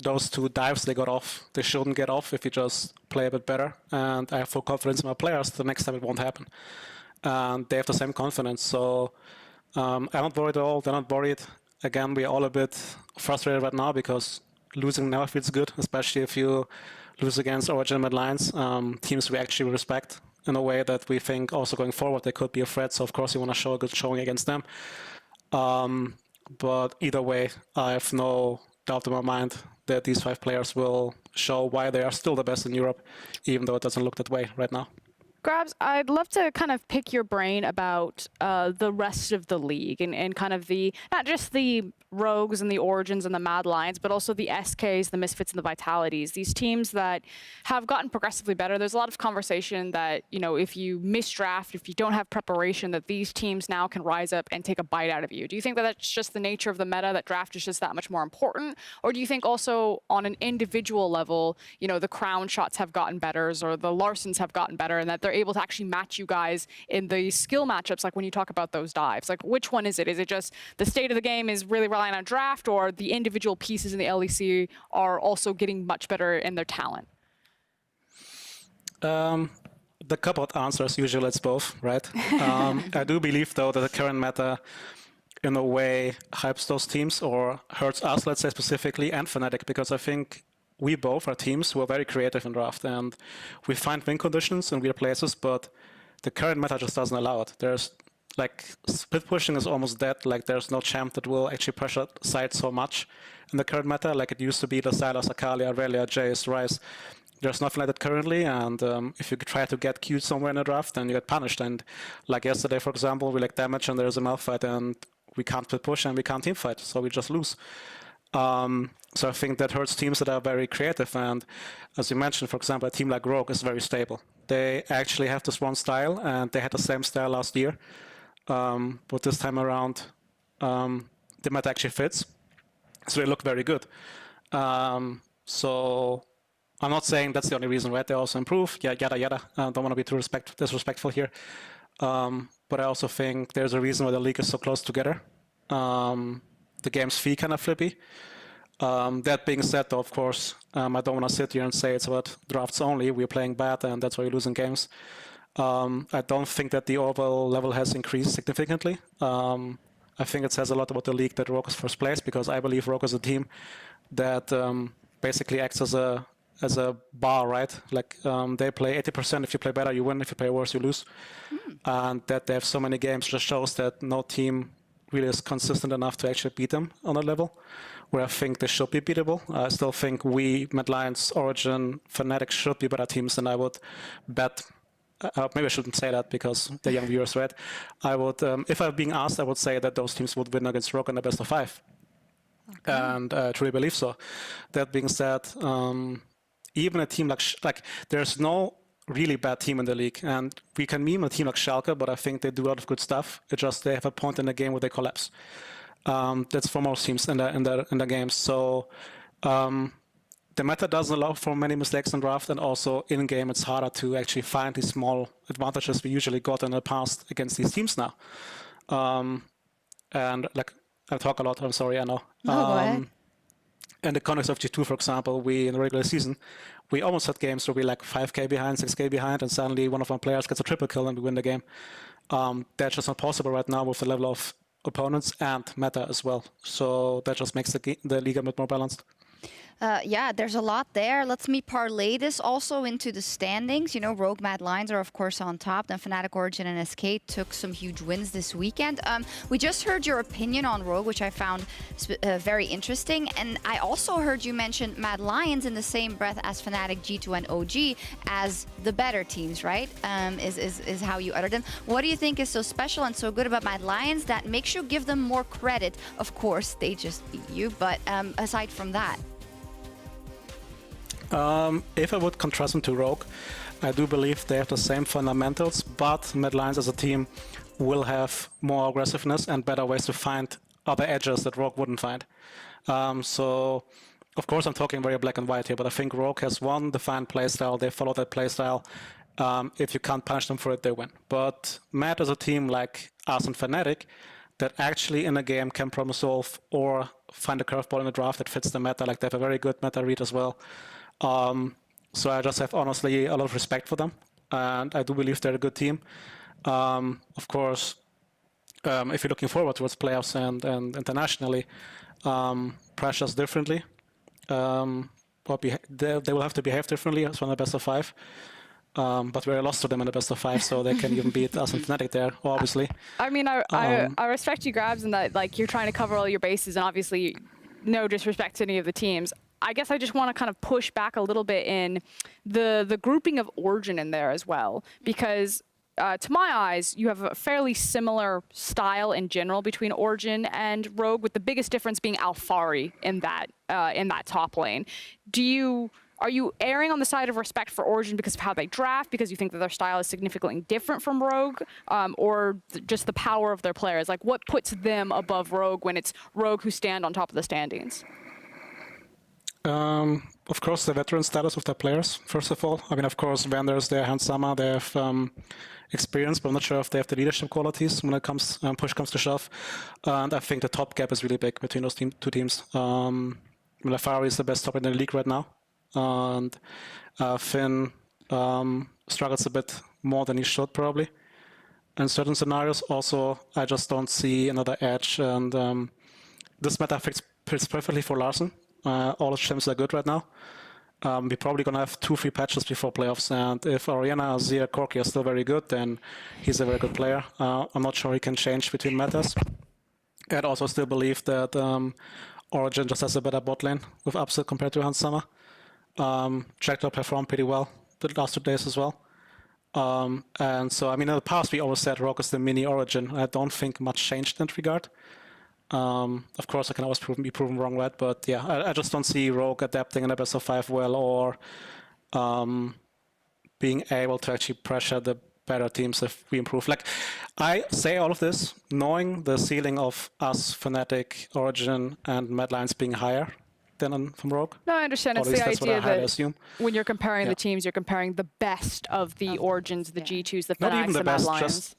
those 2 dives they got off, they shouldn't get off if you just play a bit better. And I have full confidence in my players. The next time it won't happen. And they have the same confidence. So I'm not worried at all. They're not worried. Again, we're all a bit frustrated right now because losing never feels good, especially if you lose against Origen mid-lines, teams we actually respect in a way that we think also going forward they could be a threat. So of course you want to show a good showing against them. But either way, I have no doubt in my mind that these 5 players will show why they are still the best in Europe, even though it doesn't look that way right now. Grabs, I'd love to kind of pick your brain about the rest of the league and kind of the, not just the Rogues and the Origins and the Mad Lions, but also the SKs, the Misfits and the Vitalities, these teams that have gotten progressively better. There's a lot of conversation that, you know, if you misdraft, if you don't have preparation, that these teams now can rise up and take a bite out of you. Do you think that that's just the nature of the meta, that draft is just that much more important? Or do you think also on an individual level, you know, the Crown shots have gotten better, or the Larsons have gotten better, and that they're able to actually match you guys in the skill matchups, like when you talk about those dives? Like, which one is it? Is it just the state of the game is really relying on draft, or the individual pieces in the LEC are also getting much better in their talent? The coupled answers, usually it's both, right? I do believe, though, that the current meta, in a way, hypes those teams or hurts us, let's say specifically, and Fnatic, because I think we both are teams who are very creative in draft, and we find win conditions in weird places, but the current meta just doesn't allow it. There's like split pushing is almost dead. Like there's no champ that will actually pressure side so much in the current meta. Like it used to be the Sylas, Akali, Aurelia, Jace, Ryze. There's nothing like that currently, and if you try to get queued somewhere in a draft, then you get punished. And like yesterday, for example, we like damage and there's a Malphite, and we can't split push and we can't team fight, so we just lose. So I think that hurts teams that are very creative. And as you mentioned, for example, a team like Rogue is very stable. They actually have this one style, and they had the same style last year. But this time around, the meta actually fits. So they look very good. So I'm not saying that's the only reason, right? They also improve, yada, yada. Don't want to be too disrespectful here. But I also think there's a reason why the league is so close together. The game's fee kind of flippy. That being said, though, of course, I don't want to sit here and say it's about drafts only. We're playing bad, and that's why we're losing games. I don't think that the overall level has increased significantly. I think it says a lot about the league that Rogue is first place, because I believe Rogue is a team that basically acts as a bar, right? Like they play 80%. If you play better, you win. If you play worse, you lose. And that they have so many games just shows that no team really is consistent enough to actually beat them on a level where I think they should be beatable. I still think we, Mad Lions, Origen, Fnatic should be better teams, and I would bet. Maybe I shouldn't say that because they're young viewers, right? I would, if I'm being asked, I would say that those teams would win against Rogue in the best of 5. Okay. And I truly believe so. That being said, even a team like there's no really bad team in the league, and we can meme a team like Schalke, but I think they do a lot of good stuff. It's just they have a point in the game where they collapse. That's for most teams in the games. So the meta doesn't allow for many mistakes in draft, and also in game it's harder to actually find these small advantages we usually got in the past against these teams now. And like I talk a lot. I'm sorry, I know. No, go ahead. In the context of G2, for example, we in the regular season, we almost had games where we like 5k behind, 6k behind, and suddenly one of our players gets a triple kill and we win the game. That's just not possible right now with the level of opponents and meta as well. So that just makes the league a bit more balanced. Yeah, there's a lot there. Let's parlay this also into the standings. You know, Rogue, Mad Lions are, of course, on top. Then Fnatic, Origen, and SK took some huge wins this weekend. We just heard your opinion on Rogue, which I found very interesting. And I also heard you mention Mad Lions in the same breath as Fnatic, G2, and OG as the better teams, right? Is how you uttered them. What do you think is so special and so good about Mad Lions that makes you give them more credit? Of course, they just beat you, but aside from that. If I would contrast them to Rogue, I do believe they have the same fundamentals, but Mad Lions as a team will have more aggressiveness and better ways to find other edges that Rogue wouldn't find. So, of course, I'm talking very black and white here, but I think Rogue has one defined playstyle. They follow that playstyle. If you can't punish them for it, they win. But Mad as a team like us and Fnatic that actually in a game can problem solve or find a curveball in the draft that fits the meta. Like they have a very good meta read as well. So I just have honestly a lot of respect for them, and I do believe they're a good team. Of course, if you're looking forward towards playoffs and internationally, pressures differently. They will have to behave differently as one of the best of 5. But we're lost to them in the best of 5, so they can even beat us and Fnatic there, obviously. I mean, I respect you, Grabs, and that like you're trying to cover all your bases, and obviously, no disrespect to any of the teams. I guess I just want to kind of push back a little bit in the grouping of Origen in there as well, because to my eyes, you have a fairly similar style in general between Origen and Rogue, with the biggest difference being Alphari in that top lane. Are you erring on the side of respect for Origen because of how they draft, because you think that their style is significantly different from Rogue, or just the power of their players? Like, what puts them above Rogue when it's Rogue who stand on top of the standings? Of course, the veteran status of their players, first of all. I mean, of course, vendors, they're handsome, they have experience, but I'm not sure if they have the leadership qualities when it comes, push comes to shove. And I think the top gap is really big between those two teams. Alphari is the best top in the league right now. And Finn struggles a bit more than he should, probably. In certain scenarios, also, I just don't see another edge. And this meta fits perfectly for Larssen. All his champs are good right now. We're probably going to have 2-3 patches before playoffs, and if Oriana, Azir, Corki are still very good, then he's a very good player. I'm not sure he can change between metas. I'd also still believe that Origen just has a better bot lane with upset compared to Hans Summer. Jackdaw performed pretty well the last 2 days as well. And so, I mean, in the past we always said Rogue is the mini Origen. I don't think much changed in that regard. Of course, I can always be proven wrong, right? But yeah, I just don't see Rogue adapting in a best of 5 well, or being able to actually pressure the better teams if we improve. Like, I say all of this knowing the ceiling of us, Fnatic, Origen, and Mad Lions being higher than from Rogue. No, I understand. It's the idea that when you're comparing the teams, you're comparing the best of the Origens, the G2s, the Not Fnatic, even the the Mad best, Lions.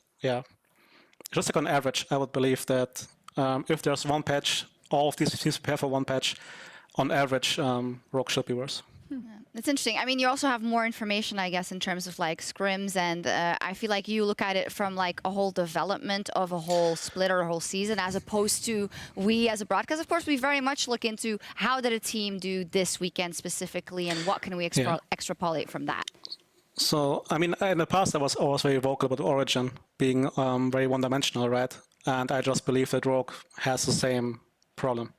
just like on average, I would believe that if there's one patch, all of these teams prepare for one patch, on average, Rogue should be worse. It's interesting. I mean, you also have more information, I guess, in terms of like scrims, and I feel like you look at it from like a whole development of a whole split or a whole season, as opposed to we as a broadcast. Of course, we very much look into how did a team do this weekend specifically, and what can we extrapolate from that. So, I mean, in the past, I was always very vocal about Origen being very one-dimensional, right? And I just believe that Rogue has the same problem.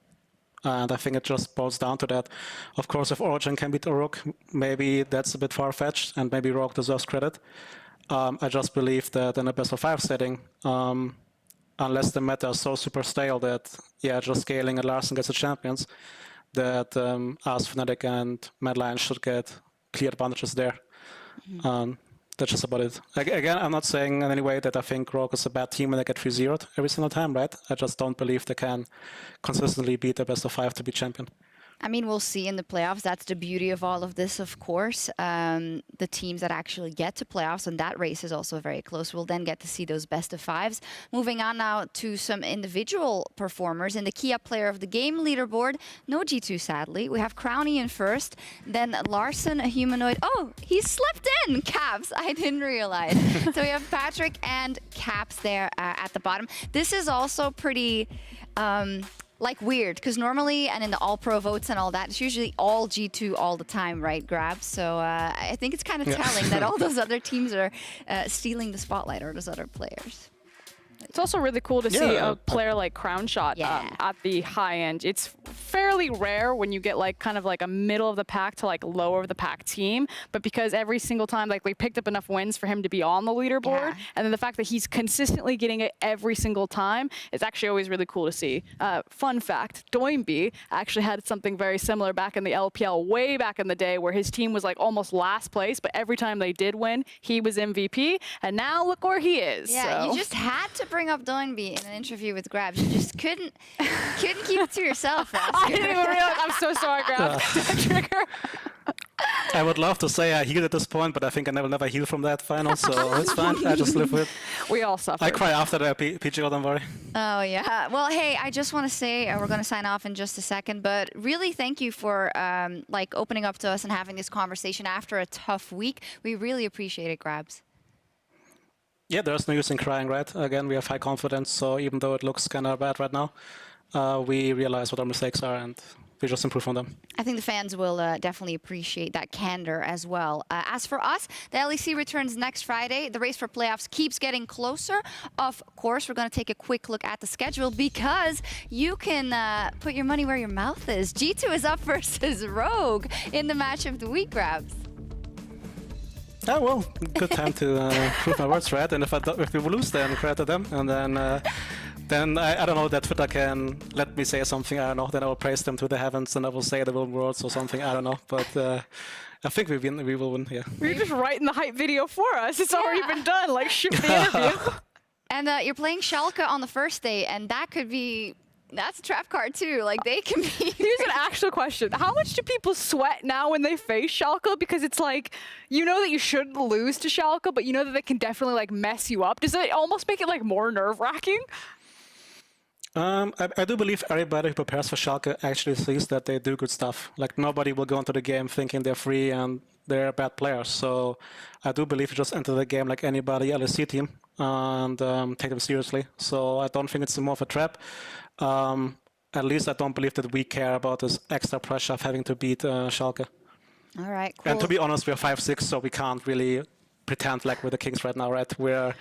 And I think it just boils down to that. Of course, if Origen can beat Rogue, maybe that's a bit far-fetched, and maybe Rogue deserves credit. I just believe that in a best-of-5 setting, unless the meta is so super stale that, yeah, just scaling and Larsen gets the champions, that us, Fnatic, and Mad Lions should get clear advantages there. That's just about it. Again, I'm not saying in any way that I think Rogue is a bad team and they get 3-0'd every single time, right? I just don't believe they can consistently beat the best-of-5 to be champion. I mean, we'll see in the playoffs. That's the beauty of all of this, of course. The teams that actually get to playoffs, and that race is also very close. We'll then get to see those best-of-5s. Moving on now to some individual performers. In the Kia Player of the Game leaderboard, no G2, sadly. We have Crowny in first, then Larsen, a humanoid. Oh, he slipped in, Caps. I didn't realize. So we have Patrick and Caps there at the bottom. This is also pretty... like weird, because normally, and in the all-pro votes and all that, it's usually all G2 all the time, right, Grabs? So I think it's kind of telling that all those other teams are stealing the spotlight, or those other players. It's also really cool to see a player like Crownshot at the high end. It's fairly rare when you get like kind of like a middle of the pack to like lower of the pack team, but because every single time like we picked up enough wins for him to be on the leaderboard, and then the fact that he's consistently getting it every single time is actually always really cool to see. Fun fact, Doinby actually had something very similar back in the LPL way back in the day, where his team was like almost last place, but every time they did win, he was MVP, and now look where he is. Yeah, you just had to bring up Doinby in an interview with Grabs. You just couldn't keep it to yourself, Rasker. I didn't even realize. I'm so sorry, Grabs. Trigger. I would love to say I healed at this point, but I think I will never heal from that final, so it's fine. I just live with it. We all suffer. I cry after the PGO, don't worry. Oh, yeah. Well, hey, I just want to say, we're going to sign off in just a second, but really thank you for like opening up to us and having this conversation after a tough week. We really appreciate it, Grabs. Yeah, there's no use in crying, right? Again, we have high confidence, so even though it looks kind of bad right now, we realize what our mistakes are and we just improve on them. I think the fans will definitely appreciate that candor as well. As for us, the LEC returns next Friday. The race for playoffs keeps getting closer. Of course, we're going to take a quick look at the schedule because you can put your money where your mouth is. G2 is up versus Rogue in the match of the week, Grabs. Oh, well, good time to prove my words, right? And if we lose, then credit to them. And then I don't know, that Twitter can let me say something, I don't know. Then I will praise them to the heavens and I will say the words or something, I don't know. But I think we will win, yeah. You're just writing the hype video for us. It's already been done. Like, shoot the interview. And you're playing Schalke on the first day, and that could be... That's a trap card too. Like, they can be... Here's an actual question. How much do people sweat now when they face Schalke? Because it's like, you know that you shouldn't lose to Schalke, but you know that they can definitely like mess you up. Does it almost make it like more nerve-wracking? I do believe everybody who prepares for Schalke actually sees that they do good stuff. Like, nobody will go into the game thinking they're free and they're bad players. So I do believe you just enter the game like anybody LEC team and take them seriously. So I don't think it's more of a trap. At least I don't believe that we care about this extra pressure of having to beat Schalke. All right, cool. And to be honest, we're 5-6, so we can't really pretend like we're the kings right now, right? We're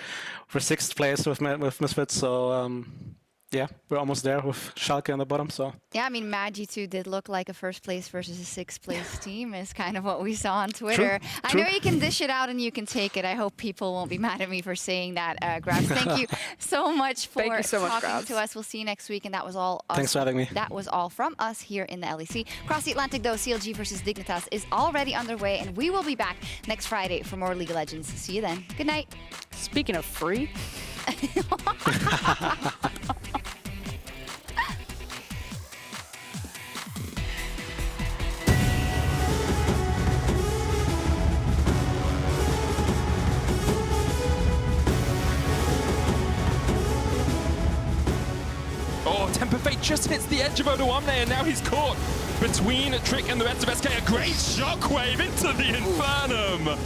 6th place with Misfits, so yeah, we're almost there with Schalke on the bottom. So yeah, I mean, Magi2 did look like a 1st place versus a 6th place team is kind of what we saw on Twitter. I know you can dish it out and you can take it. I hope people won't be mad at me for saying that, Grabs. Thank you so much for talking to us. We'll see you next week, and that was all. Thanks for having me. That was all from us here in the LEC. Across the Atlantic, though, CLG versus Dignitas is already underway, and we will be back next Friday for more League of Legends. See you then. Good night. Speaking of free. Oh, Temper Fate just hits the edge of Odoamne, and now he's caught between Trick and the rest of SK. A great shockwave into the Infernum.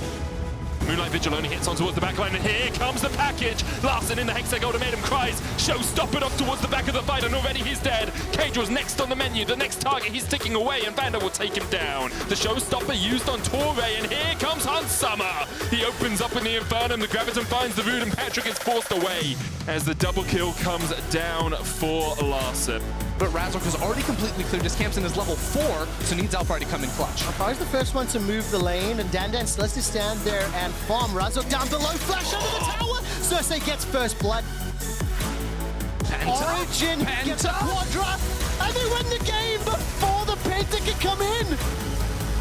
Moonlight Vigil only hits on towards the backline, and here comes the package. Larson in the Hexag ultimatum cries, showstopper off towards the back of the fight, and already he's dead. Cage was next on the menu, the next target he's ticking away, and Vander will take him down. The showstopper used on Torre, and here comes Hans Summer. He opens up in the Infernum, the Graviton finds the Root, and Patrick is forced away as the double kill comes down for Larson. But Razork has already completely cleared his camps and is level 4, so needs Alpari to come in clutch. Alpari's the first one to move the lane, and Dandan still has to stand there and farm. Razork down below, flash under the tower. Cersei gets first blood. Origen gets a Quadra, and they win the game before the Penta can come in.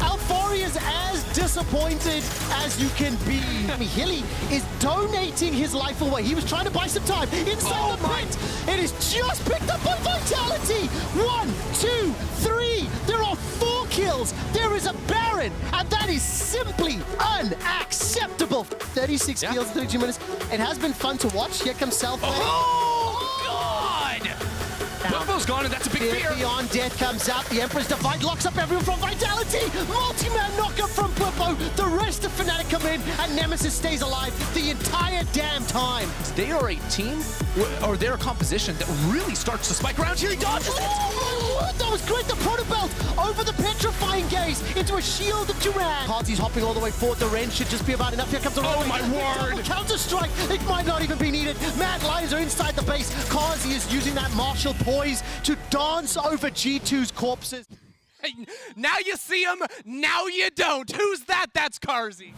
Alfari is as disappointed as you can be. Hilly is donating his life away. He was trying to buy some time inside the pit. It is just picked up by Vitality. 1, 2, 3. There are 4 kills. There is a Baron, and that is simply unacceptable. 36 kills, 32 minutes. It has been fun to watch. Here comes Self. Bumbo's gone, and that's a big fear. Beyond Death comes out. The Emperor's Divide locks up everyone from Vitality. Multi-man knockup from Bumbo. The rest of Fnatic come in, and Nemesis stays alive the entire damn time. They are a team, or they're a composition that really starts to spike around here. He dodges it. Oh my word, that was great. The Protobelt over the Petrifying Gaze into a shield of Duran. Kazi's hopping all the way forward. The range should just be about enough. Here comes the Oh my word. Counter-strike. It might not even be needed. Mad Lions are inside the base. Kazi is using that martial poise to dance over G2's corpses. Hey, now you see him, now you don't. Who's that? That's Karzi.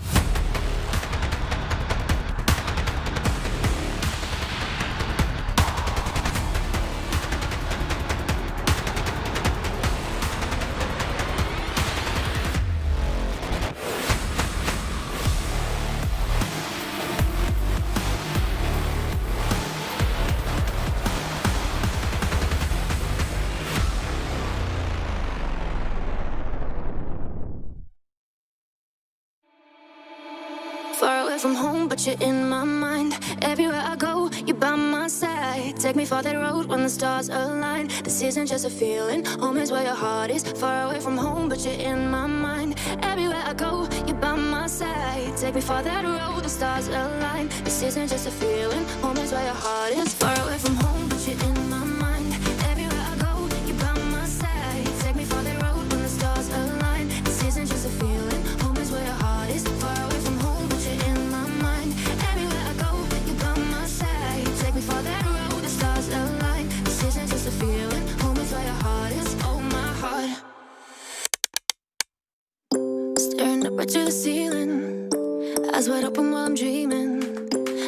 Far away from home, but you're in my mind. Everywhere I go, you're by my side. Take me for that road when the stars align. This isn't just a feeling, home is where your heart is. Far away from home, but you're in my mind. Everywhere I go, you're by my side. Take me for that road, the stars align. This isn't just a feeling, home is where your heart is. Far away from home, but you're in my mind. Everywhere I go, you're by my side. Take me for that road when the stars align. This isn't just a feeling, home is where your heart is. Far away from home, but you're in my mind. Everywhere I go, you're by my side. Take me for that road, the stars align. This isn't just a feeling, home is where your heart is. Oh, my heart. Staring up right to the ceiling, eyes wide open while I'm dreaming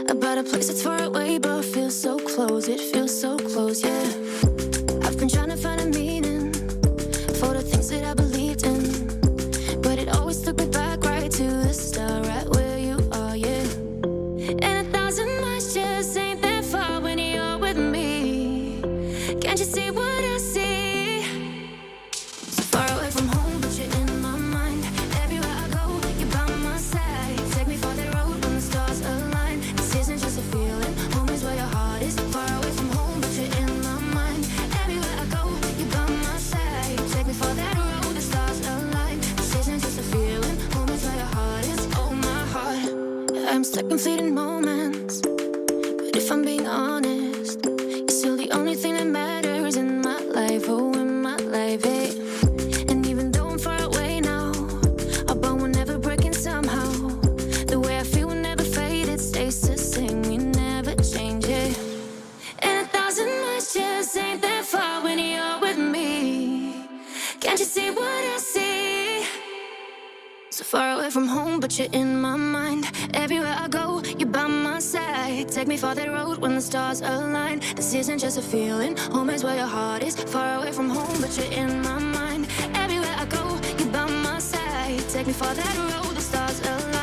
about a place that's far away but feels so close. It feels so close, yeah. I've been trying to find a meaning for the things that I believed in, but it always took me back right to the start, right where you are, yeah. And 1,000 miles just ain't that far when you're with me. Can't you see what I see? So far away from home, but you're in my mind. Everywhere I go, you're by my side. Take me for the road when the stars align. This isn't just a feeling, home is where your heart is. Far away from home, but you're in my mind. Everywhere I go, you're by my side. Take me for that road, the stars align. This isn't just a feeling, home is where your heart is. Oh, my heart. I'm stuck in fleeting moments, but if I'm being honest, you're still the only thing that matters in my life. Oh, in my life, hey. And even though I'm far away now, our bond will never break in somehow. The way I feel will never fade, it stays the same, we never change it. And 1,000 miles just ain't that far when you're with me. Can't you see what I see? So far away from home, but you're in my mind. Everywhere I go, you're by my side. Take me for that road when the stars align. This isn't just a feeling, home is where your heart is. Far away from home, but you're in my mind. Everywhere I go, you're by my side. Take me for that road, the stars align.